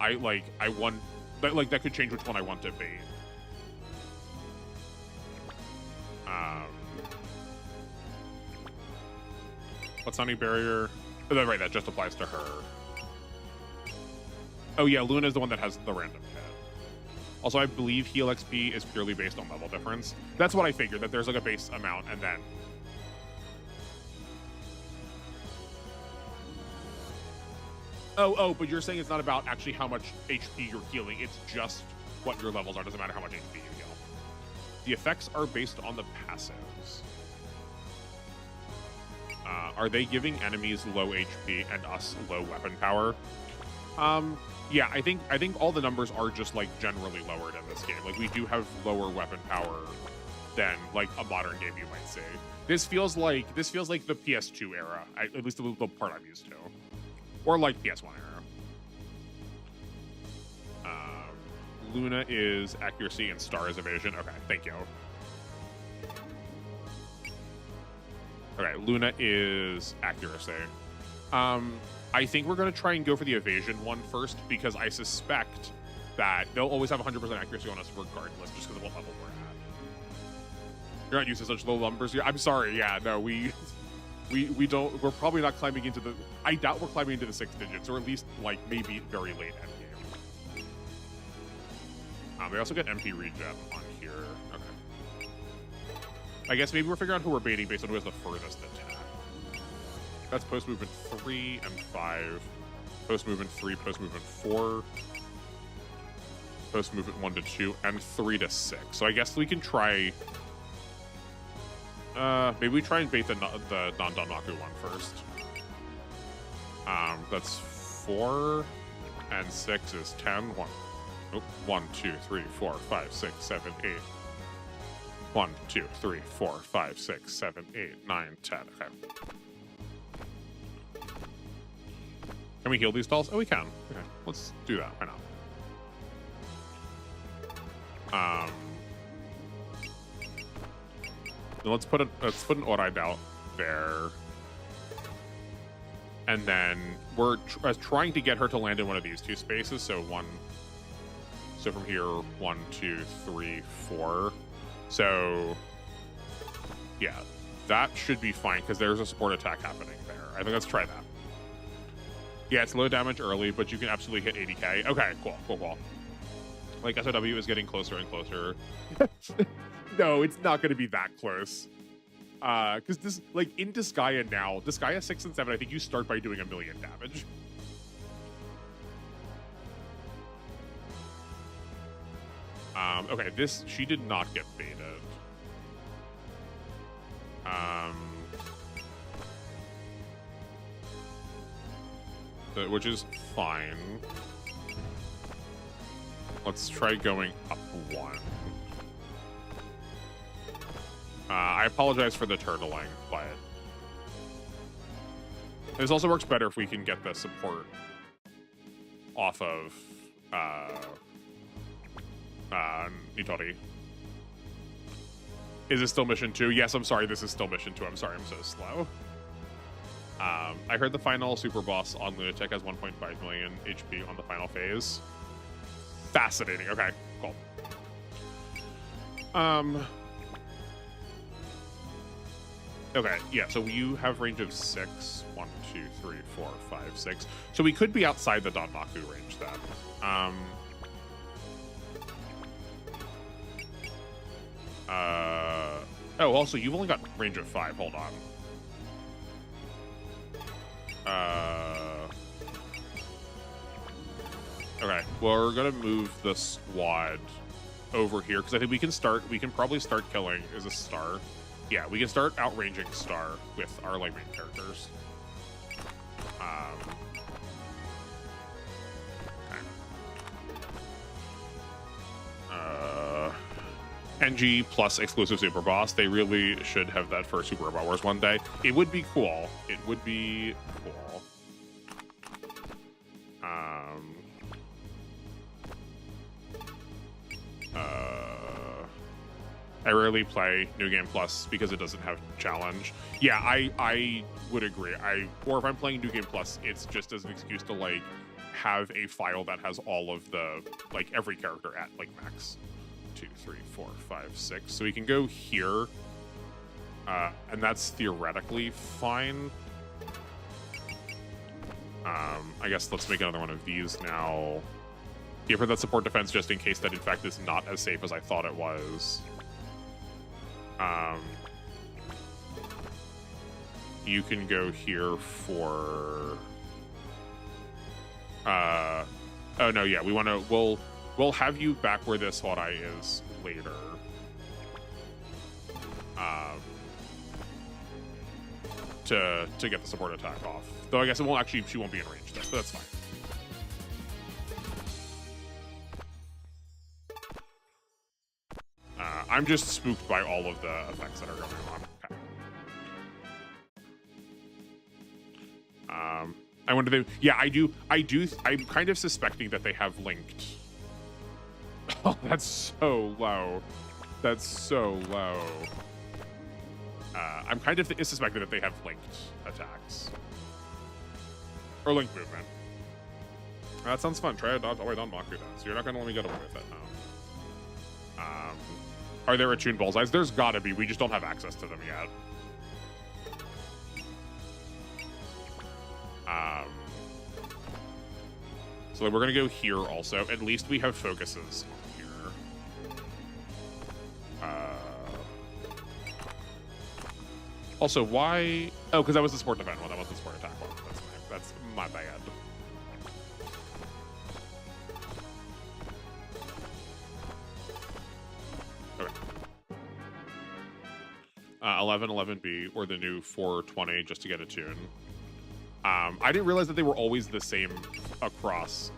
that could change which one I want to bait. What's Sunny Barrier? Oh, right, that just applies to her. Oh yeah, Luna is the one that has the random hit. Also, I believe heal XP is purely based on level difference. That's what I figured, that there's like a base amount and then... Oh, but you're saying it's not about actually how much HP you're healing, it's just what your levels are, doesn't matter how much HP you heal. The effects are based on the passives. Are they giving enemies low HP and us low weapon power? Yeah, I think all the numbers are just like generally lowered in this game. Like we do have lower weapon power than like a modern game you might say. This feels like the PS2 era, at least the part I'm used to, or like PS1 era. Luna is accuracy and Star is evasion. Okay, thank you. Okay, Luna is accuracy. I think we're going to try and go for the evasion one first, because I suspect that they'll always have 100% accuracy on us regardless, just because of what level we're at. You're not used to such low numbers here. I'm sorry. Yeah, no, we don't. We're probably not climbing into the. I doubt we're climbing into the 6 digits, or at least like maybe very late end game. They also get MP regen on here. Okay. I guess maybe we're figuring out who we're baiting based on who has the furthest attack. That's post movement 3 and 5. Post movement 3, post movement 4. Post movement 1 to 2, and 3 to 6. So I guess we can try. Maybe we try and bait the non-Danmaku one first. That's 4 and 6 is 10. 1, 2, 3, 4, 5, 6, 7, 8. 1, 2, 3, 4, 5, 6, 7, 8, 9, 10. Okay. Can we heal these dolls? Oh, we can. Okay, let's do that. Why not? Let's put an Oride out there, and then we're trying to get her to land in one of these 2 spaces. So from here, 1, 2, 3, 4. So yeah, that should be fine because there's a support attack happening there. I think let's try that. Yeah, it's low damage early, but you can absolutely hit 80k. Okay, cool. Like, SOW is getting closer and closer. No, it's not going to be that close. Because this, like, in Disgaea now, Disgaea 6 and 7, I think you start by doing 1 million damage. Okay, she did not get baited. Which is fine. Let's try going up 1. I apologize for the turtling, but this also works better if we can get the support off of Nitori. Is this still mission 2? Yes, I'm sorry, this is still mission 2. I'm sorry, I'm so slow. I heard the final super boss on Lunatic has 1.5 million HP on the final phase. Fascinating. Okay, cool. Okay, yeah, so you have range of 6. 1, 2, 3, 4, 5, 6. So we could be outside the Danmaku range then. Oh, also, you've only got range of 5. Hold on. Okay, well, we're gonna move the squad over here because I think we can probably start killing. Is a star? Yeah, we can start outranging star with our like main characters. NG plus exclusive Super Boss. They really should have that for Super Robot Wars one day. It would be cool. It would be cool. I rarely play New Game Plus because it doesn't have challenge. Yeah, I would agree. Or if I'm playing New Game Plus, it's just as an excuse to like have a file that has all of the like every character at like max. 2, 3, 4, 5, 6. So we can go here, and that's theoretically fine. I guess let's make another one of these now. Give her that support defense just in case that in fact is not as safe as I thought it was. You can go here for. Oh no, yeah, we want to. We'll have you back where this Hodai is later. To get the support attack off. Though I guess it won't actually, she won't be in range there, but that's fine. I'm just spooked by all of the effects that are going on. Okay. I wonder if they, yeah, I'm kind of suspecting that they have linked. Oh, that's so low. That's so low. I'm kind of suspecting that they have linked attacks. Or linked movement. That sounds fun. Try a dodge all the way down Maku dance. You're not going to let me get away with it now. Are there attuned bullseyes? There's gotta be. We just don't have access to them yet. So we're gonna go here also. At least we have focuses here. Also, why? Oh, because that was the support defense one. That wasn't the support attack one. That's my bad. Okay. 1111B or the new 420 just to get a tune. I didn't realize that they were always the same across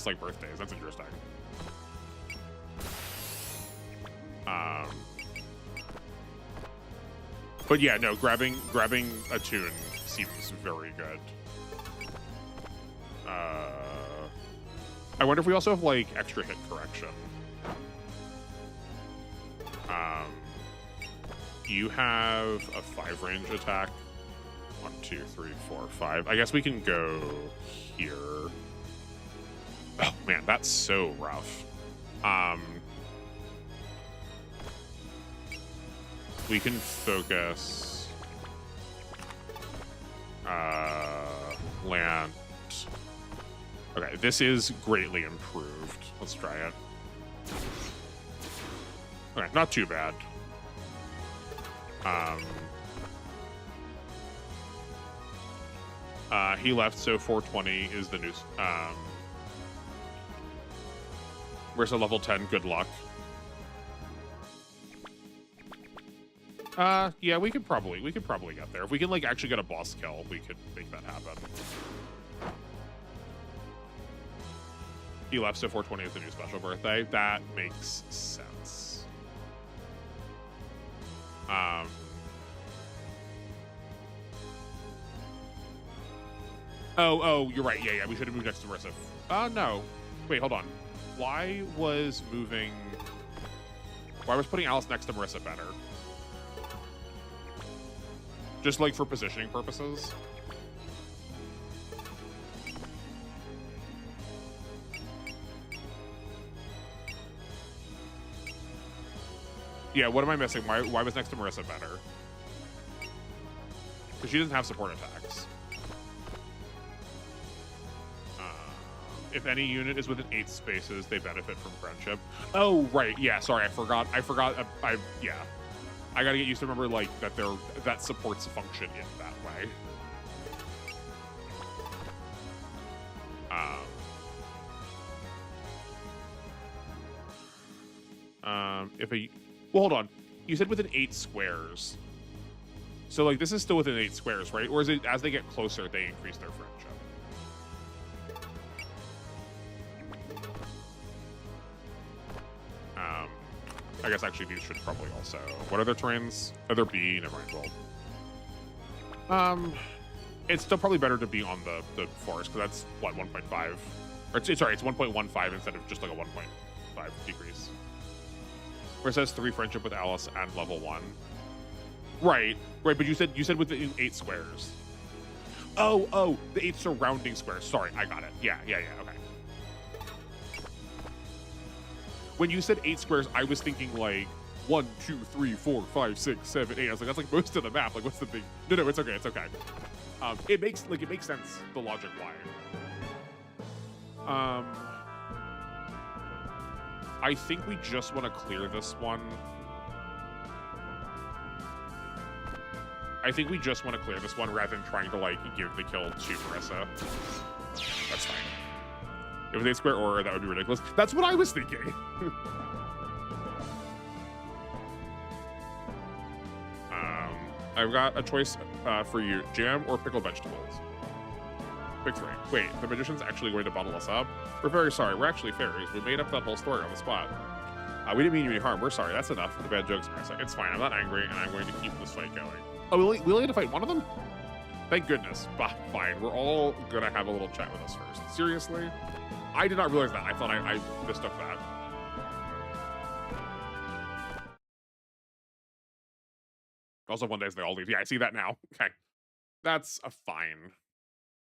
like birthdays. That's interesting. But yeah, no, grabbing a tune seems very good. I wonder if we also have like extra hit correction. You have a 5 range attack. 1, 2, 3, 4, 5. I guess we can go here. Oh man, that's so rough. We can focus. Land. Okay, this is greatly improved. Let's try it. Okay, not too bad. He left, so 420 is the new. Where's a level 10? Good luck. Yeah, we could probably get there. If we can like actually get a boss kill, we could make that happen. He left, so 420 is the new special birthday. That makes sense. Oh, you're right. Yeah, we should have moved next to Marissa. No. Wait, hold on. Why was putting Alice next to Marissa better? Just like for positioning purposes? Yeah, what am I missing? Why was next to Marissa better? Because she doesn't have support attacks. If any unit is within 8 spaces, they benefit from friendship. Oh, right. Yeah, sorry, I forgot. Yeah. I gotta get used to remember, like, that supports function in that way. If a well, hold on. You said within 8 squares. So like this is still within 8 squares, right? Or is it as they get closer they increase their friendship? I guess actually these should probably also. What are their terrains? Oh, they're B. Never mind. Well, it's still probably better to be on the forest because that's what 1.5. Or sorry, it's 1.15 instead of just like a 1.5 decrease. Where it says 3 friendship with Alice and level 1. Right. But you said within 8 squares. Oh, the 8 surrounding squares. Sorry, I got it. Yeah. Okay. When you said 8 squares, I was thinking like 1, 2, 3, 4, 5, 6, 7, 8. I was like, that's like most of the map. Like, what's the big? No, it's okay. It makes sense the logic why. I think we just want to clear this one. Rather than trying to like give the kill to Marissa. That's fine. If it's 8 square aura, that would be ridiculous. That's what I was thinking. I've got a choice for you: jam or pickled vegetables. Pick 3. Wait, the magician's actually going to bottle us up? We're very sorry. We're actually fairies. We made up that whole story on the spot. We didn't mean you any harm. We're sorry. That's enough. The bad jokes, Marissa. It's fine. I'm not angry, and I'm going to keep this fight going. Oh, we only had to fight one of them? Thank goodness. Bah, fine. We're all gonna have a little chat with us first. Seriously? I did not realize that. I thought I mistook that. Also, one day they all leave. Yeah, I see that now. Okay. That's a fine.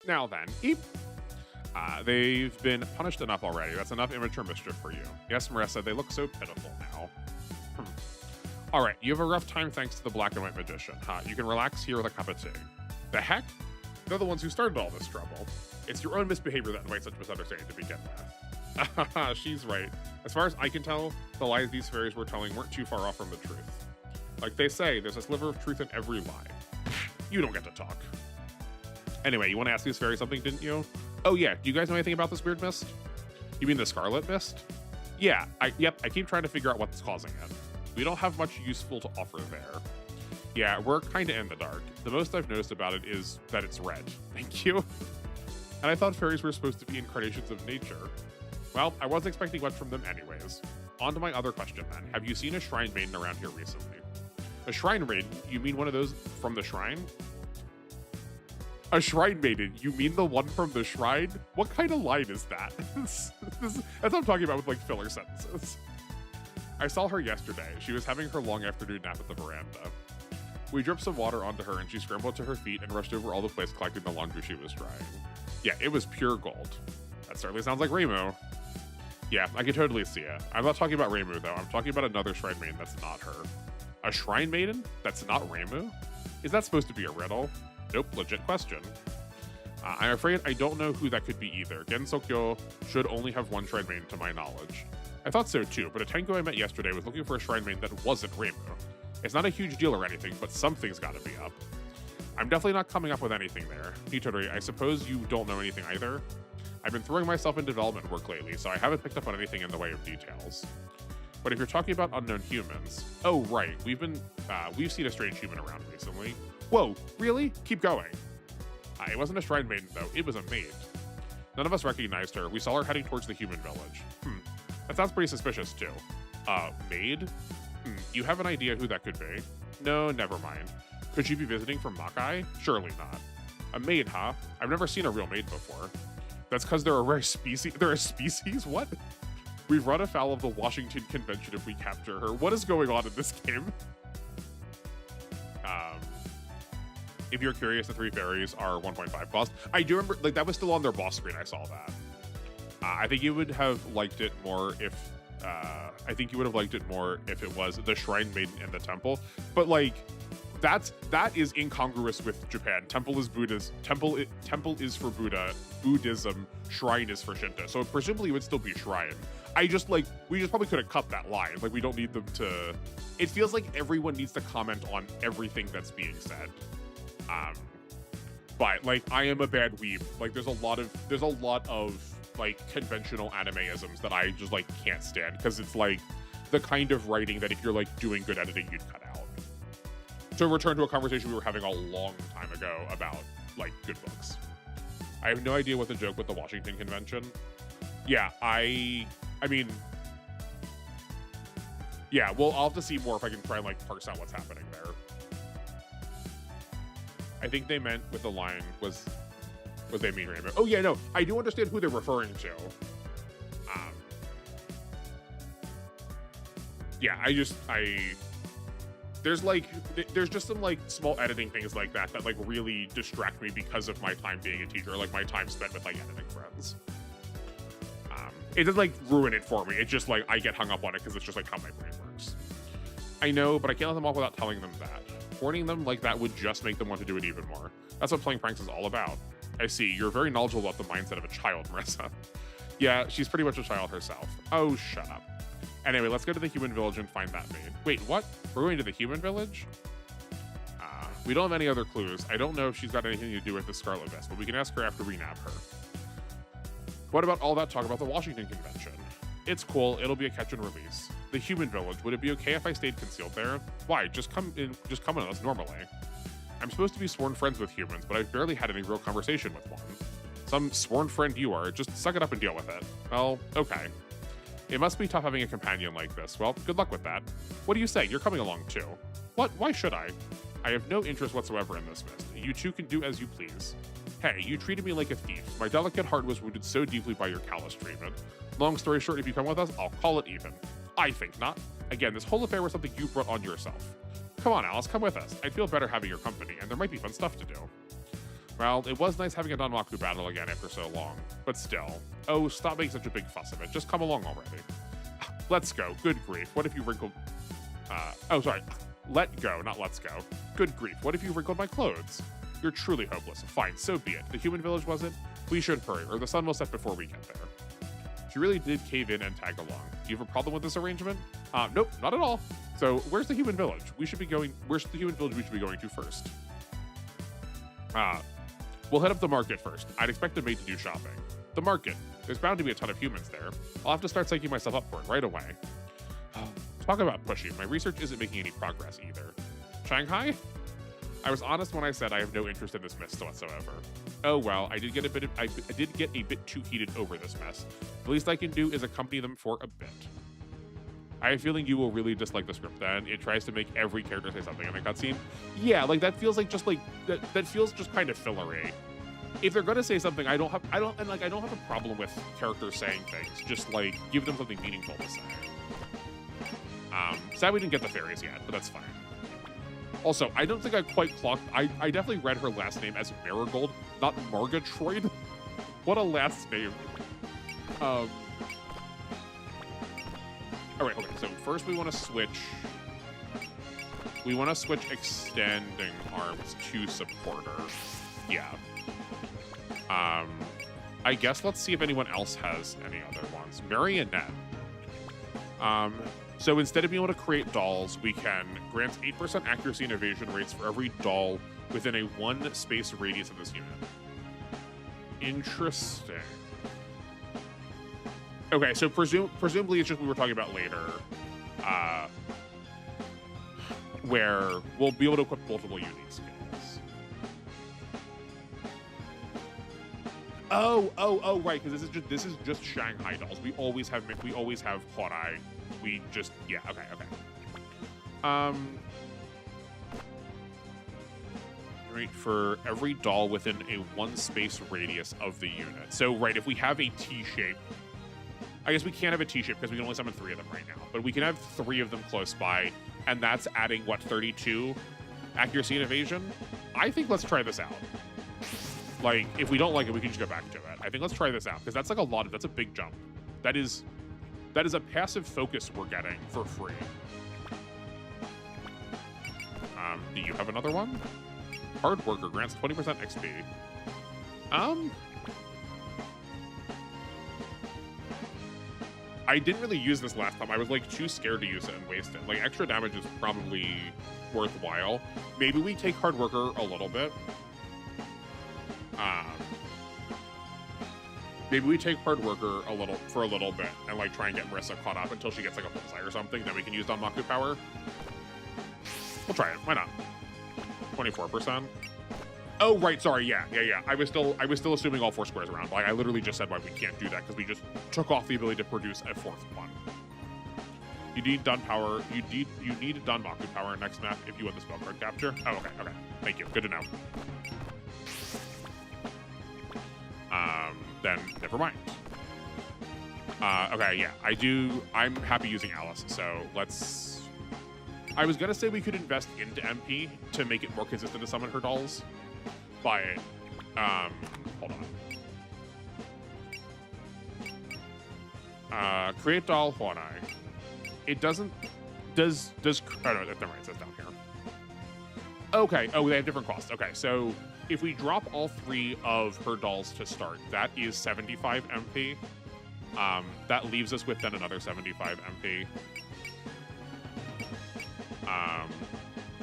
Now then, eep. They've been punished enough already. That's enough immature mischief for you. Yes, Marissa, they look so pitiful now. All right, you have a rough time thanks to the black and white magician, huh? You can relax here with a cup of tea. The heck? They're the ones who started all this trouble. It's your own misbehavior that invites such misunderstanding to begin with. She's right. As far as I can tell, the lies these fairies were telling weren't too far off from the truth. Like they say, there's a sliver of truth in every lie. You don't get to talk. Anyway, you want to ask these fairies something, didn't you? Oh yeah, do you guys know anything about this weird mist? You mean the Scarlet Mist? Yeah, I keep trying to figure out what's causing it. We don't have much useful to offer there. Yeah, we're kind of in the dark. The most I've noticed about it is that it's red. Thank you. And I thought fairies were supposed to be incarnations of nature. Well, I wasn't expecting much from them anyways. On to my other question then. Have you seen a shrine maiden around here recently? A shrine maiden? You mean one of those from the shrine? A shrine maiden? You mean the one from the shrine? What kind of line is that? That's what I'm talking about with like filler sentences. I saw her yesterday. She was having her long afternoon nap at the veranda. We dripped some water onto her and she scrambled to her feet and rushed over all the place collecting the laundry she was drying. Yeah, it was pure gold. That certainly sounds like Reimu. Yeah, I can totally see it. I'm not talking about Reimu though. I'm talking about another shrine maiden that's not her. A shrine maiden that's not Reimu? Is that supposed to be a riddle? Nope, legit question. I'm afraid I don't know who that could be either. Gensokyo should only have one shrine maiden to my knowledge. I thought so too, but a Tenko I met yesterday was looking for a shrine maiden that wasn't Reimu. It's not a huge deal or anything, but something's gotta be up. I'm definitely not coming up with anything there. Nitori, I suppose you don't know anything either? I've been throwing myself in development work lately, so I haven't picked up on anything in the way of details. But if you're talking about unknown humans... Oh, right, we've seen a strange human around recently. Whoa, really? Keep going. It wasn't a shrine maiden, though. It was a maid. None of us recognized her. We saw her heading towards the human village. That sounds pretty suspicious, too. Maid? You have an idea who that could be? No, never mind. Could she be visiting from Makai? Surely not. A maid, huh? I've never seen a real maid before. That's because they're a rare species. They're a species? What? We've run afoul of the Washington Convention if we capture her. What is going on in this game? If you're curious, the 3 fairies are 1.5 cost. I do remember, like, that was still on their boss screen. I saw that. I think you would have liked it more if it was the Shrine Maiden and the Temple. But like, that is incongruous with Japan. Temple is Buddhist. Temple is for Buddha. Buddhism. Shrine is for Shinto. So presumably it would still be Shrine. We just probably could have cut that line. Like, we don't need them to. It feels like everyone needs to comment on everything that's being said. But like, I am a bad weeb. Like, there's a lot of like conventional anime-isms that I just like can't stand, because it's like the kind of writing that if you're like doing good editing, you'd cut out. To return to a conversation we were having a long time ago about like good books. I have no idea what the joke with the Washington Convention. Yeah, I mean, yeah, well, I'll have to see more if I can try and like parse out what's happening there. I think they meant with the line was they mean Rainbow. Oh yeah, no, I do understand who they're referring to. Yeah, there's just some like small editing things like that like really distract me because of my time being a teacher, like my time spent with like editing friends. It doesn't like ruin it for me. It's just like I get hung up on it because it's just like how my brain works. I know, but I can't let them off without telling them that. Warning them like that would just make them want to do it even more. That's what playing pranks is all about. I see. You're very knowledgeable about the mindset of a child, Marissa. Yeah, she's pretty much a child herself. Oh, shut up. Anyway, let's go to the human village and find that maid. Wait, what? We're going to the human village? We don't have any other clues. I don't know if she's got anything to do with the Scarlet Vest, but we can ask her after we nab her. What about all that talk about the Washington Convention? It's cool. It'll be a catch and release. The human village. Would it be okay if I stayed concealed there? Why? Just come in with us normally. I'm supposed to be sworn friends with humans, but I've barely had any real conversation with one. Some sworn friend you are. Just suck it up and deal with it. Well, okay. It must be tough having a companion like this. Well, good luck with that. What do you say? You're coming along too. What? Why should I? I have no interest whatsoever in this mist. You two can do as you please. Hey, you treated me like a thief. My delicate heart was wounded so deeply by your callous treatment. Long story short, if you come with us, I'll call it even. I think not. Again, this whole affair was something you brought on yourself. Come on, Alice, come with us. I'd feel better having your company, and there might be fun stuff to do. Well, it was nice having a Danmaku battle again after so long, but still. Oh, stop making such a big fuss of it. Just come along already. Let's go. Good grief. What if you wrinkled... Let go, not let's go. Good grief. What if you wrinkled my clothes? You're truly hopeless. Fine, so be it. The human village, was it? We should hurry, or the sun will set before we get there. She really did cave in and tag along. Do you have a problem with this arrangement? Nope, not at all. So, where's the human village? Where's the human village we should be going to first? We'll head up the market first. I'd expect the maid to do shopping. The market. There's bound to be a ton of humans there. I'll have to start psyching myself up for it right away. Talk about pushy. My research isn't making any progress either. Shanghai? I was honest when I said I have no interest in this mess whatsoever. Oh well, I did get a bit too heated over this mess. The least I can do is accompany them for a bit. I have a feeling you will really dislike the script then. It tries to make every character say something in a cutscene. Yeah, like that feels like that feels just kind of fillery. If they're gonna say something, I don't have a problem with characters saying things. Just like give them something meaningful to say. Sad we didn't get the fairies yet, but that's fine. Also, I don't think I quite clocked. I definitely read her last name as Marigold, not Margatroyd. What a last name. All right, okay. So first we want to switch. We want to switch extending arms to supporter. Yeah. I guess let's see if anyone else has any other ones. Marionette. So instead of being able to create dolls, we can grant 8% accuracy and evasion rates for every doll within a 1 space radius of this unit. Interesting. Okay, so presumably it's just what we were talking about later, where we'll be able to equip multiple unique skills. Oh, right, because this is just Shanghai dolls. We always have Horai. We just, yeah, okay. Right, for every doll within a 1 space radius of the unit. So, right, if we have a T-shape, I guess we can't have a T-shape because we can only summon 3 of them right now, but we can have 3 of them close by, and that's adding, what, 32 accuracy and evasion? I think let's try this out. Like, if we don't like it, we can just go back to it. I think let's try this out, because that's like that's a big jump. That is a passive focus we're getting for free. Do you have another one? Hard worker grants 20% XP. I didn't really use this last time. I was like too scared to use it and waste it. Like extra damage is probably worthwhile. Maybe we take hard worker a little bit. Maybe we take Hard Worker for a little bit and like try and get Marissa caught up until she gets like a Bullseye or something. Then we can use Danmaku power. We'll try it. Why not? 24%. Oh right, sorry. Yeah. I was still assuming all 4 squares around. Like I literally just said why we can't do that because we just took off the ability to produce a 4th one. You need Dun power. You need Danmaku power next map if you want the spell card capture. Oh okay. Thank you. Good to know. Then never mind. Okay, yeah, I'm happy using Alice, so let's... I was gonna say we could invest into MP to make it more consistent to summon her dolls, but, hold on. Create doll Huanai. It doesn't, oh no, never mind, it says down here. Okay, oh, they have different costs. Okay, so if we drop all 3 of her dolls to start, that is 75 MP. That leaves us with then another 75 MP.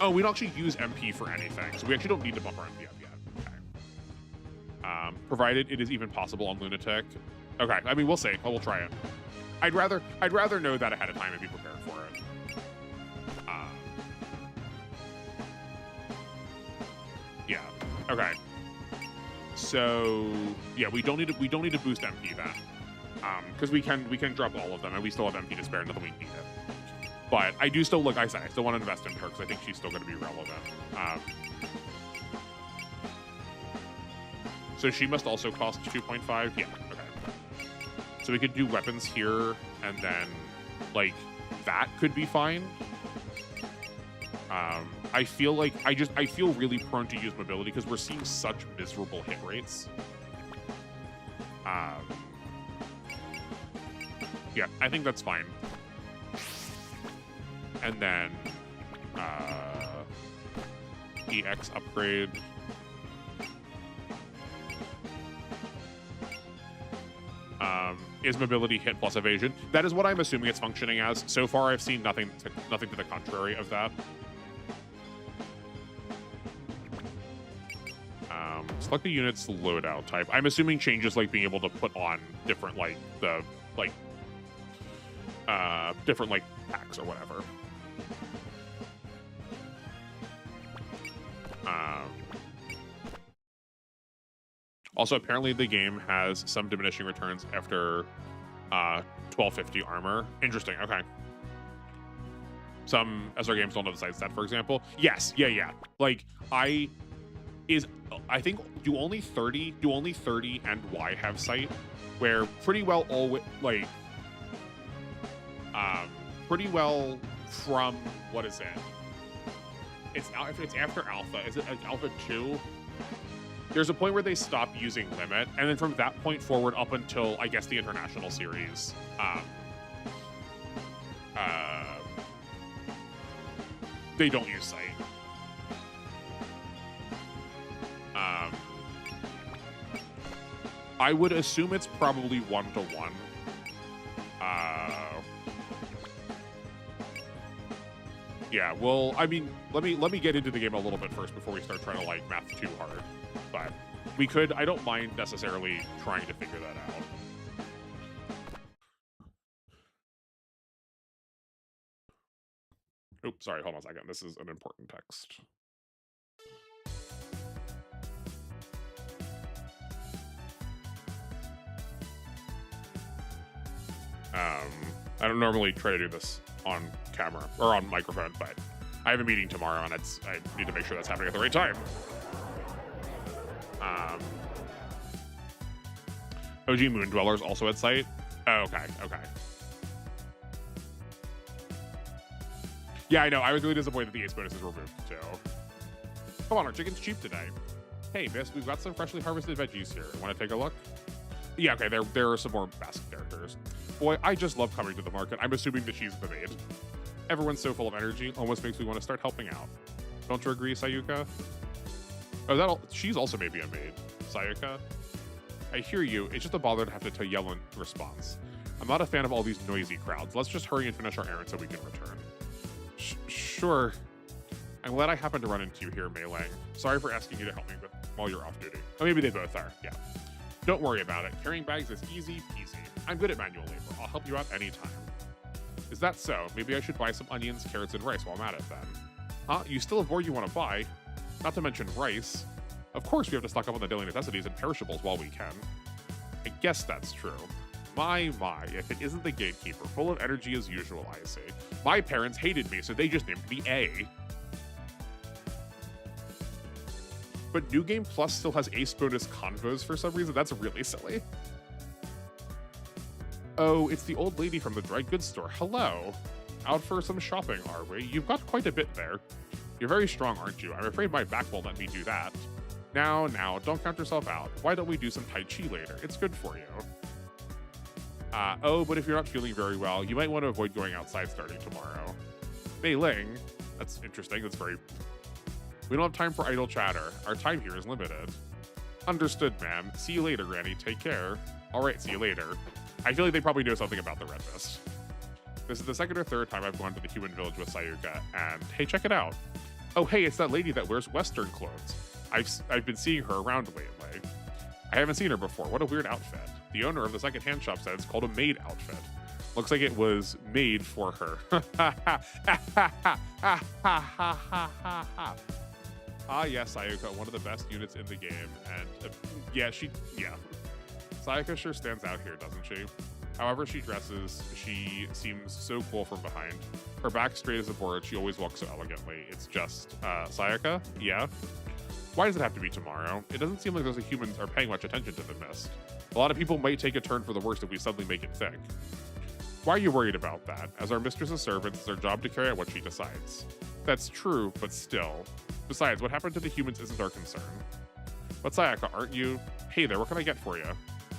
Oh, we don't actually use MP for anything, so we actually don't need to bump our MP up yet. Okay. Provided it is even possible on Lunatic. Okay, I mean, we'll see. We'll try it. I'd rather know that ahead of time and be prepared for it. Yeah. Okay. So yeah, we don't need to boost MP then, because we can drop all of them and we still have MP to spare until we need it. But I do still look. I still want to invest in her because I think she's still going to be relevant. So she must also cost 2.5. Yeah. Okay. So we could do weapons here, and then like that could be fine. I feel like I feel really prone to use mobility because we're seeing such miserable hit rates. Yeah, I think that's fine. And then EX upgrade. Is mobility hit plus evasion? That is what I'm assuming it's functioning as. So far, I've seen nothing to the contrary of that. Select the unit's loadout type. I'm assuming changes like being able to put on different different packs or whatever. Also, apparently the game has some diminishing returns after 1250 armor. Interesting. Okay. Some SR games don't have the side stat, for example. Yes. Yeah. Like I think do only 30 and Y have sight, where pretty well always pretty well from what is it? It's if it's after alpha. Is it like alpha 2? There's a point where they stop using limit, and then from that point forward up until I guess the international series, they don't use sight. I would assume it's probably 1-to-1. Yeah, well, I mean, let me get into the game a little bit first before we start trying to like math too hard. But we could. I don't mind necessarily trying to figure that out. Oops, sorry. Hold on a second. This is an important text. I don't normally try to do this on camera or on microphone, but I have a meeting tomorrow, and I need to make sure that's happening at the right time. OG Moon Dwellers also at site. Oh, okay. Yeah, I know. I was really disappointed that the ace bonus is removed too. Come on, our chicken's cheap today. Hey, miss, we've got some freshly harvested veggies here. Want to take a look? Yeah, okay. There are some more basket characters. Boy, I just love coming to the market. I'm assuming that she's the maid. Everyone's so full of energy, almost makes me want to start helping out. Don't you agree, Sayuka? Oh, she's also maybe a maid. Sayuka? I hear you. It's just a bother to have to yell in response. I'm not a fan of all these noisy crowds. Let's just hurry and finish our errand so we can return. Sure. I'm glad I happened to run into you here, Mei Lang. Sorry for asking you to help me while you're off duty. Oh, maybe they both are. Yeah. Don't worry about it. Carrying bags is easy peasy. I'm good at manual labor. I'll help you out anytime. Is that so? Maybe I should buy some onions, carrots, and rice while I'm at it then. Huh? You still have more you want to buy? Not to mention rice. Of course we have to stock up on the daily necessities and perishables while we can. I guess that's true. My, if it isn't the gatekeeper, full of energy as usual, I say. My parents hated me, so they just named me A. But New Game Plus still has ace bonus convos for some reason. That's really silly. Oh, it's the old lady from the dry goods store. Hello. Out for some shopping, are we? You've got quite a bit there. You're very strong, aren't you? I'm afraid my back won't let me do that. Now, don't count yourself out. Why don't we do some Tai Chi later? It's good for you. Oh, but if you're not feeling very well, you might want to avoid going outside starting tomorrow. Mei Ling. That's interesting. That's very... We don't have time for idle chatter. Our time here is limited. Understood, ma'am. See you later, Granny. Take care. All right, see you later. I feel like they probably know something about the Red Mist. This is the second or third time I've gone to the human village with Sayuka, and hey, check it out. Oh, hey, it's that lady that wears Western clothes. I've been seeing her around lately. I haven't seen her before. What a weird outfit. The owner of the second-hand shop said it's called a maid outfit. Looks like it was made for her. Ah, yes, Sayuka, one of the best units in the game, and yeah. Sayuka sure stands out here, doesn't she? However she dresses, she seems so cool from behind. Her back straight as a board, she always walks so elegantly. It's just, Sayuka? Yeah? Why does it have to be tomorrow? It doesn't seem like those humans are paying much attention to the mist. A lot of people might take a turn for the worst if we suddenly make it thick. Why are you worried about that? As our mistress's servants, it's our job to carry out what she decides. That's true, but still. Besides, what happened to the humans isn't our concern. But Sayaka, aren't you? Hey there, what can I get for you?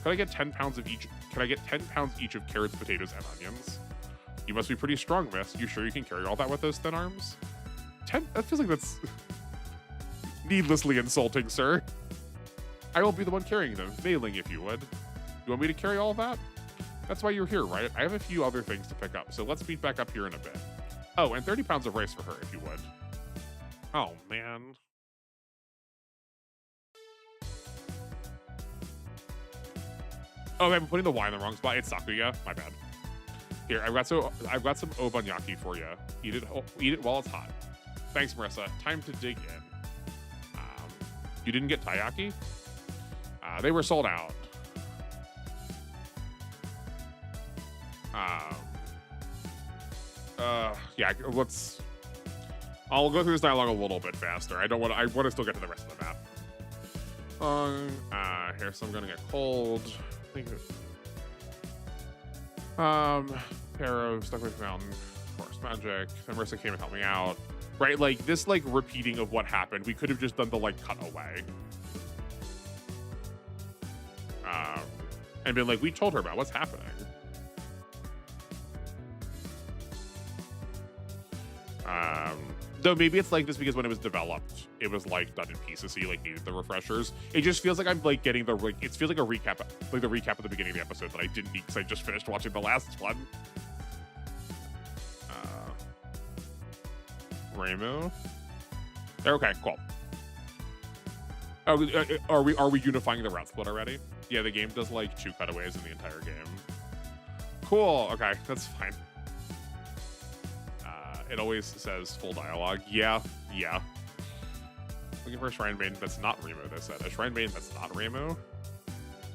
Can I get 10 pounds of each? Can I get 10 pounds each of carrots, potatoes, and onions? You must be pretty strong, miss. You sure you can carry all that with those thin arms? 10? That feels like that's needlessly insulting, sir. I will be the one carrying them. Mei Ling, if you would. You want me to carry all of that? That's why you're here, right? I have a few other things to pick up, so let's meet back up here in a bit. Oh, and 30 pounds of rice for her, if you would. Oh, man. Oh, I'm putting the Y in the wrong spot. It's Sakuya. My bad. Here, I've got some obanyaki for you. Eat it while it's hot. Thanks, Marissa. Time to dig in. You didn't get taiyaki? They were sold out. Yeah, I'll go through this dialogue a little bit faster. I want to still get to the rest of the map. Here, so I'm gonna get cold. Arrow, stuck with mountain, forest magic. Then Marissa came and helped me out. Right, like this, like repeating of what happened. We could have just done the like cut away. And been like, we told her about what's happening. Though maybe it's like this because when it was developed, it was like done in pieces, so you like needed the refreshers. It just feels like I'm like getting the like. It feels like a recap, like the recap at the beginning of the episode that I didn't need because I just finished watching the last one. Reimu. Okay, cool. Oh, are we unifying the route split already? Yeah, the game does like 2 cutaways in the entire game. Cool. Okay, that's fine. It always says full dialogue. Yeah. Looking for a Shrine Maiden that's not Reimu, they said. A Shrine Maiden that's not Reimu?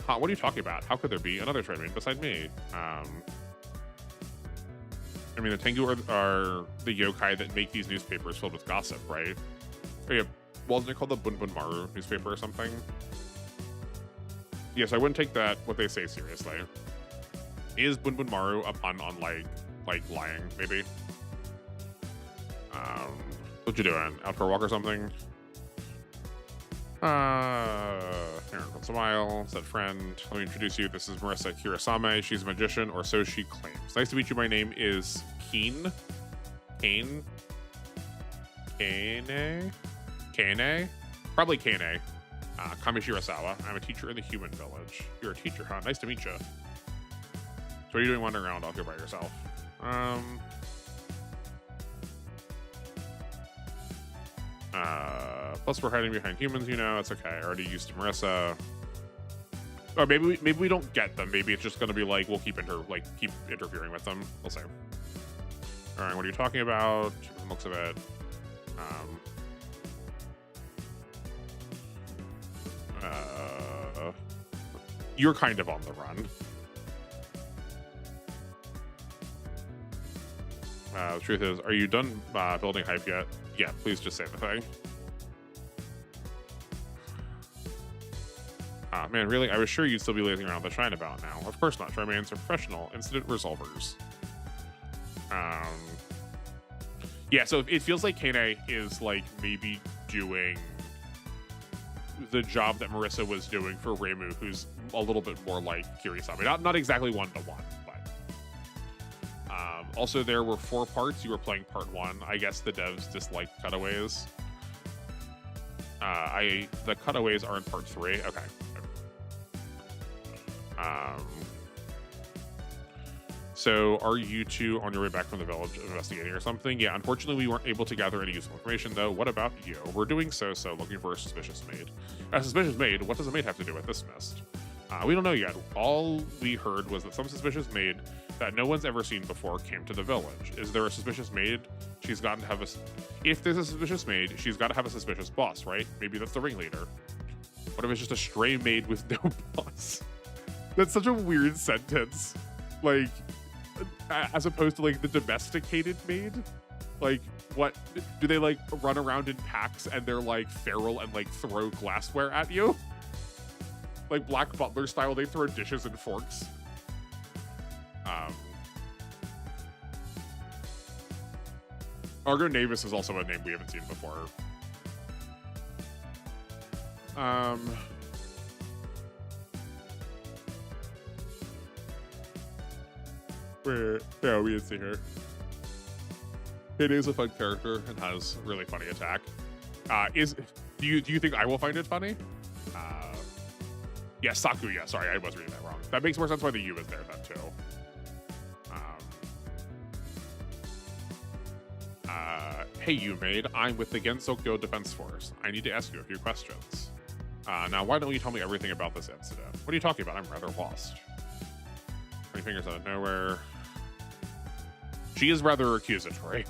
Huh, what are you talking about? How could there be another Shrine Maiden beside me? I mean, the Tengu are the yokai that make these newspapers filled with gossip, right? Oh, yeah. Wasn't it called the Bunbun Maru newspaper or something? Yes, I wouldn't take that, what they say, seriously. Is Bunbun Maru a pun on, like lying, maybe? What you doing? Out for a walk or something? Here, once a while, said friend. Let me introduce you. This is Marissa Kirasame. She's a magician, or so she claims. Nice to meet you. My name is Kane? Probably Kane. Kamishirasawa. I'm a teacher in the human village. You're a teacher, huh? Nice to meet you. So what are you doing wandering around out here by yourself? Plus we're hiding behind humans, you know. It's okay. I already used to Marissa. Or maybe we don't get them. Maybe it's just gonna be like we'll keep interfering with them. We'll see. All right, what are you talking about? From the looks of it. You're kind of on the run. The truth is, are you done building hype yet? Yeah, please just say the thing. Man, really? I was sure you'd still be lazing around the Shrine about now. Of course not. Shrine-mans are professional incident resolvers. Yeah, so it feels like Kane is like maybe doing the job that Marissa was doing for Reimu, who's a little bit more like Kirisame. Not exactly one-to-one, but also there were 4 parts. You were playing part 1. I guess the devs disliked cutaways. The cutaways are in part 3. Okay. So are you two on your way back from the village investigating or something? Yeah, unfortunately we weren't able to gather any useful information though. What about you? We're doing so looking for a suspicious maid. A suspicious maid? What does a maid have to do with this mist? We don't know yet. All we heard was that some suspicious maid that no one's ever seen before came to the village. Is there a suspicious maid? She's got to have if there's a suspicious maid, she's got to have a suspicious boss, right? Maybe that's the ringleader. What if it's just a stray maid with no boss? That's such a weird sentence. Like, as opposed to like the domesticated maid. Like, what do they like run around in packs and they're like feral and like throw glassware at you? Like Black Butler style, they throw dishes and forks. Argo Navis is also a name we haven't seen before. Yeah, we didn't see her. It is a fun character and has really funny attack. Do you think I will find it funny? Yeah, Sakuya. Sorry, I was reading that wrong. That makes more sense why the U is there then too. Hey, you maid. I'm with the Gensokyo Defense Force. I need to ask you a few questions. Now, why don't you tell me everything about this incident? What are you talking about? I'm rather lost. 20 fingers out of nowhere. She is rather accusatory.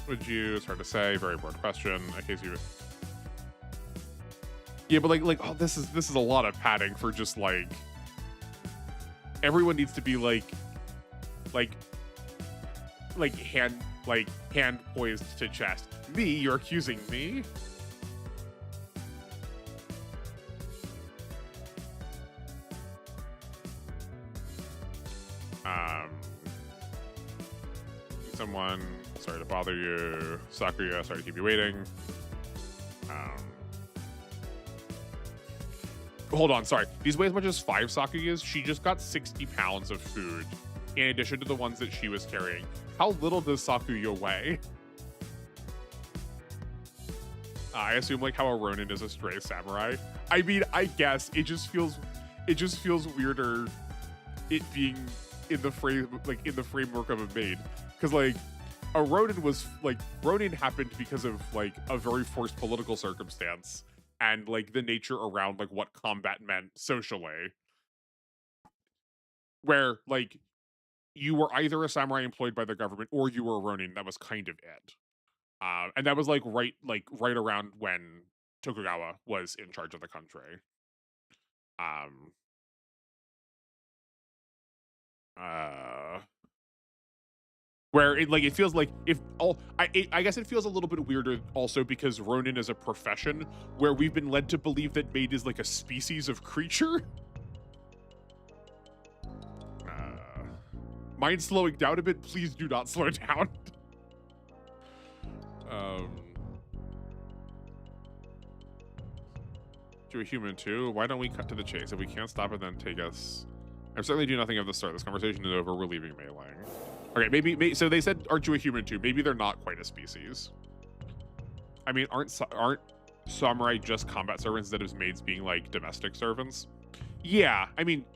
Would you? It's hard to say. Very broad question. In case you. Yeah, but oh, this is a lot of padding for just like. Everyone needs to be hand poised to chest. Me? You're accusing me? Someone, sorry to bother you. Sakuya, sorry to keep you waiting. Hold on, sorry. These weigh as much as 5 Sakuyas. She just got 60 pounds of food in addition to the ones that she was carrying. How little does Sakuya weigh? I assume like how a Ronin is a stray samurai. I mean, I guess it just feels weirder it being in the framework of a maid. Because like a Ronin happened because of like a very forced political circumstance and like the nature around like what combat meant socially. Where like you were either a samurai employed by the government or you were a Ronin. That was kind of it. And that was like right around when Tokugawa was in charge of the country. Where it feels like I guess it feels a little bit weirder also because Ronin is a profession where we've been led to believe that maid is like a species of creature. Mind slowing down a bit? Please do not slow down. To a human too? Why don't we cut to the chase? If we can't stop it, then take us. I'm certainly doing nothing at the start. This conversation is over. We're leaving Mei Ling. Okay, maybe so they said, aren't you a human too? Maybe they're not quite a species. I mean, aren't samurai just combat servants instead of maids being like domestic servants? Yeah, I mean,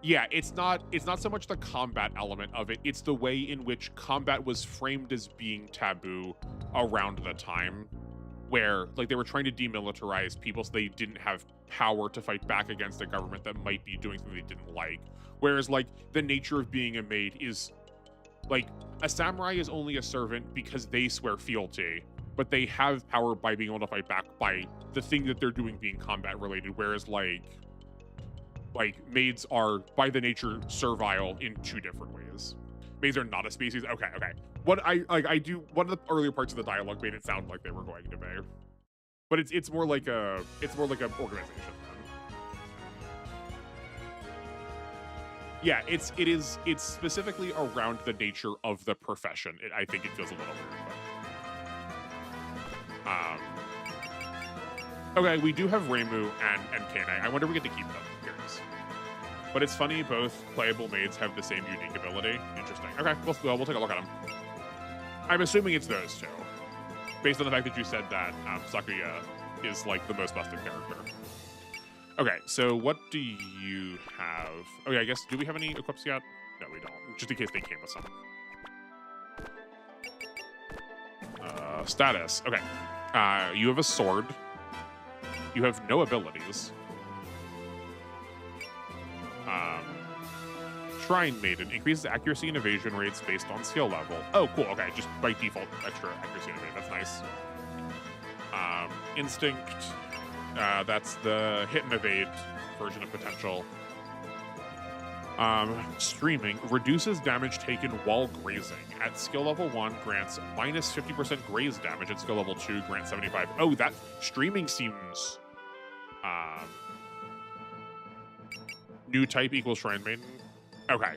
yeah, it's not so much the combat element of it, it's the way in which combat was framed as being taboo around the time where like they were trying to demilitarize people so they didn't have power to fight back against a government that might be doing something they didn't like. Whereas like the nature of being a maid is like a samurai is only a servant because they swear fealty, but they have power by being able to fight back by the thing that they're doing being combat related. Whereas like maids are by the nature servile in two different ways. Maids are not a species. Okay. What I do, one of the earlier parts of the dialogue made it sound like they were going to be, but it's more like a organization. Yeah, it's specifically around the nature of the profession. I think it feels a little weird. But, okay, we do have Reimu and Kanei. I wonder if we get to keep them. Curious. But it's funny, both playable maids have the same unique ability. Interesting. Okay, we'll take a look at them. I'm assuming it's those two, based on the fact that you said that Sakuya is like the most busted character. Okay, so what do you have? Oh yeah, I guess, do we have any equips yet? No, we don't, just in case they came with some. Status, okay. You have a sword. You have no abilities. Shrine Maiden increases accuracy and evasion rates based on skill level. Oh, cool. Okay, just by default, extra accuracy and evasion. That's nice. Instinct. That's the hit and evade version of potential. Streaming reduces damage taken while grazing. At skill level 1, grants minus 50% graze damage. At skill level 2, grants 75. Oh, that streaming seems. New type equals Shrine Maiden. Okay.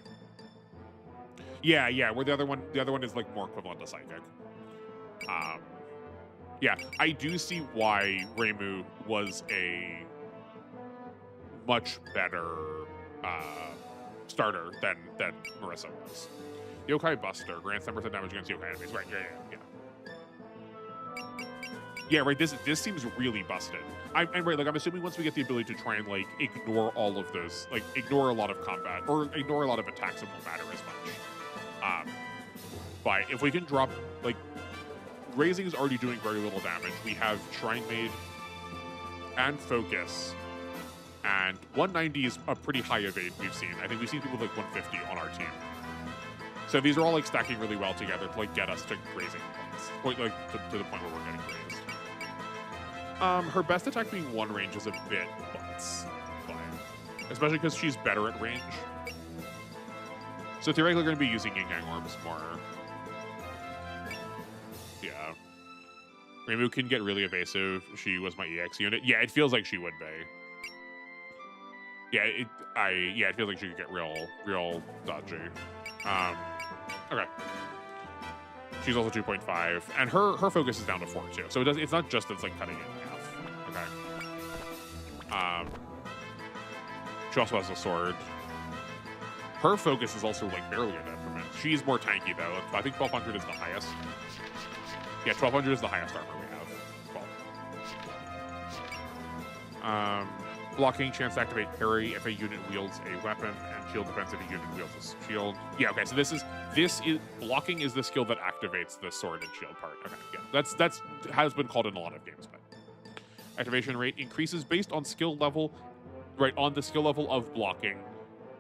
Yeah. Where the other one is like more equivalent to psychic. Yeah, I do see why Reimu was a much better starter than Marissa was. Yokai Buster grants 10% damage against yokai enemies. Right, yeah. Yeah, right, this seems really busted. I'm right, like I'm assuming once we get the ability to try and like ignore all of those, like ignore a lot of combat or ignore a lot of attacks, it won't matter as much. But if we can drop, like, Raising is already doing very little damage. We have Shrine Maid and Focus, and 190 is a pretty high evade we've seen. I think we've seen people with like 150 on our team. So these are all like stacking really well together to like get us to grazing points, like to the point where we're getting grazed. Her best attack being one range is a bit butts, especially because she's better at range. So theoretically, we're going to be using Yin Yang Orbs more. Yeah. Reimu can get really evasive. She was my EX unit. Yeah, it feels like she would be. Yeah, it feels like she could get real dodgy. Okay. She's also 2.5, and her focus is down to 4 too. So it's not just it's like cutting it in half. Okay. She also has a sword. Her focus is also like barely a detriment. She's more tanky though. I think 1200 is the highest. Yeah, 1200 is the highest armor we have. 12. Blocking, chance to activate parry if a unit wields a weapon, and shield defense if a unit wields a shield. Yeah, okay, so this is blocking is the skill that activates the sword and shield part. Okay, yeah, that's has been called in a lot of games, but activation rate increases based on skill level, right, on the skill level of blocking,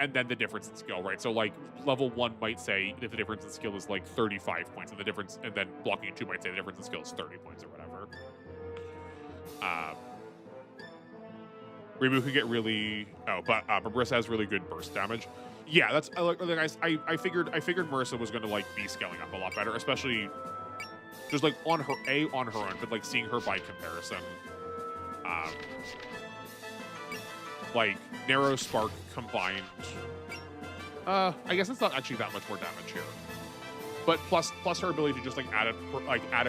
and then the difference in skill, right? So like level 1 might say if the difference in skill is like 35 points, and the difference, and then blocking 2 might say the difference in skill is 30 points or whatever. Reimu could get really, but Marissa has really good burst damage. Yeah, that's I figured Marissa was going to like be scaling up a lot better, especially just like on her own, but like seeing her by comparison. Like narrow spark combined. I guess it's not actually that much more damage here, but plus her ability to just like add a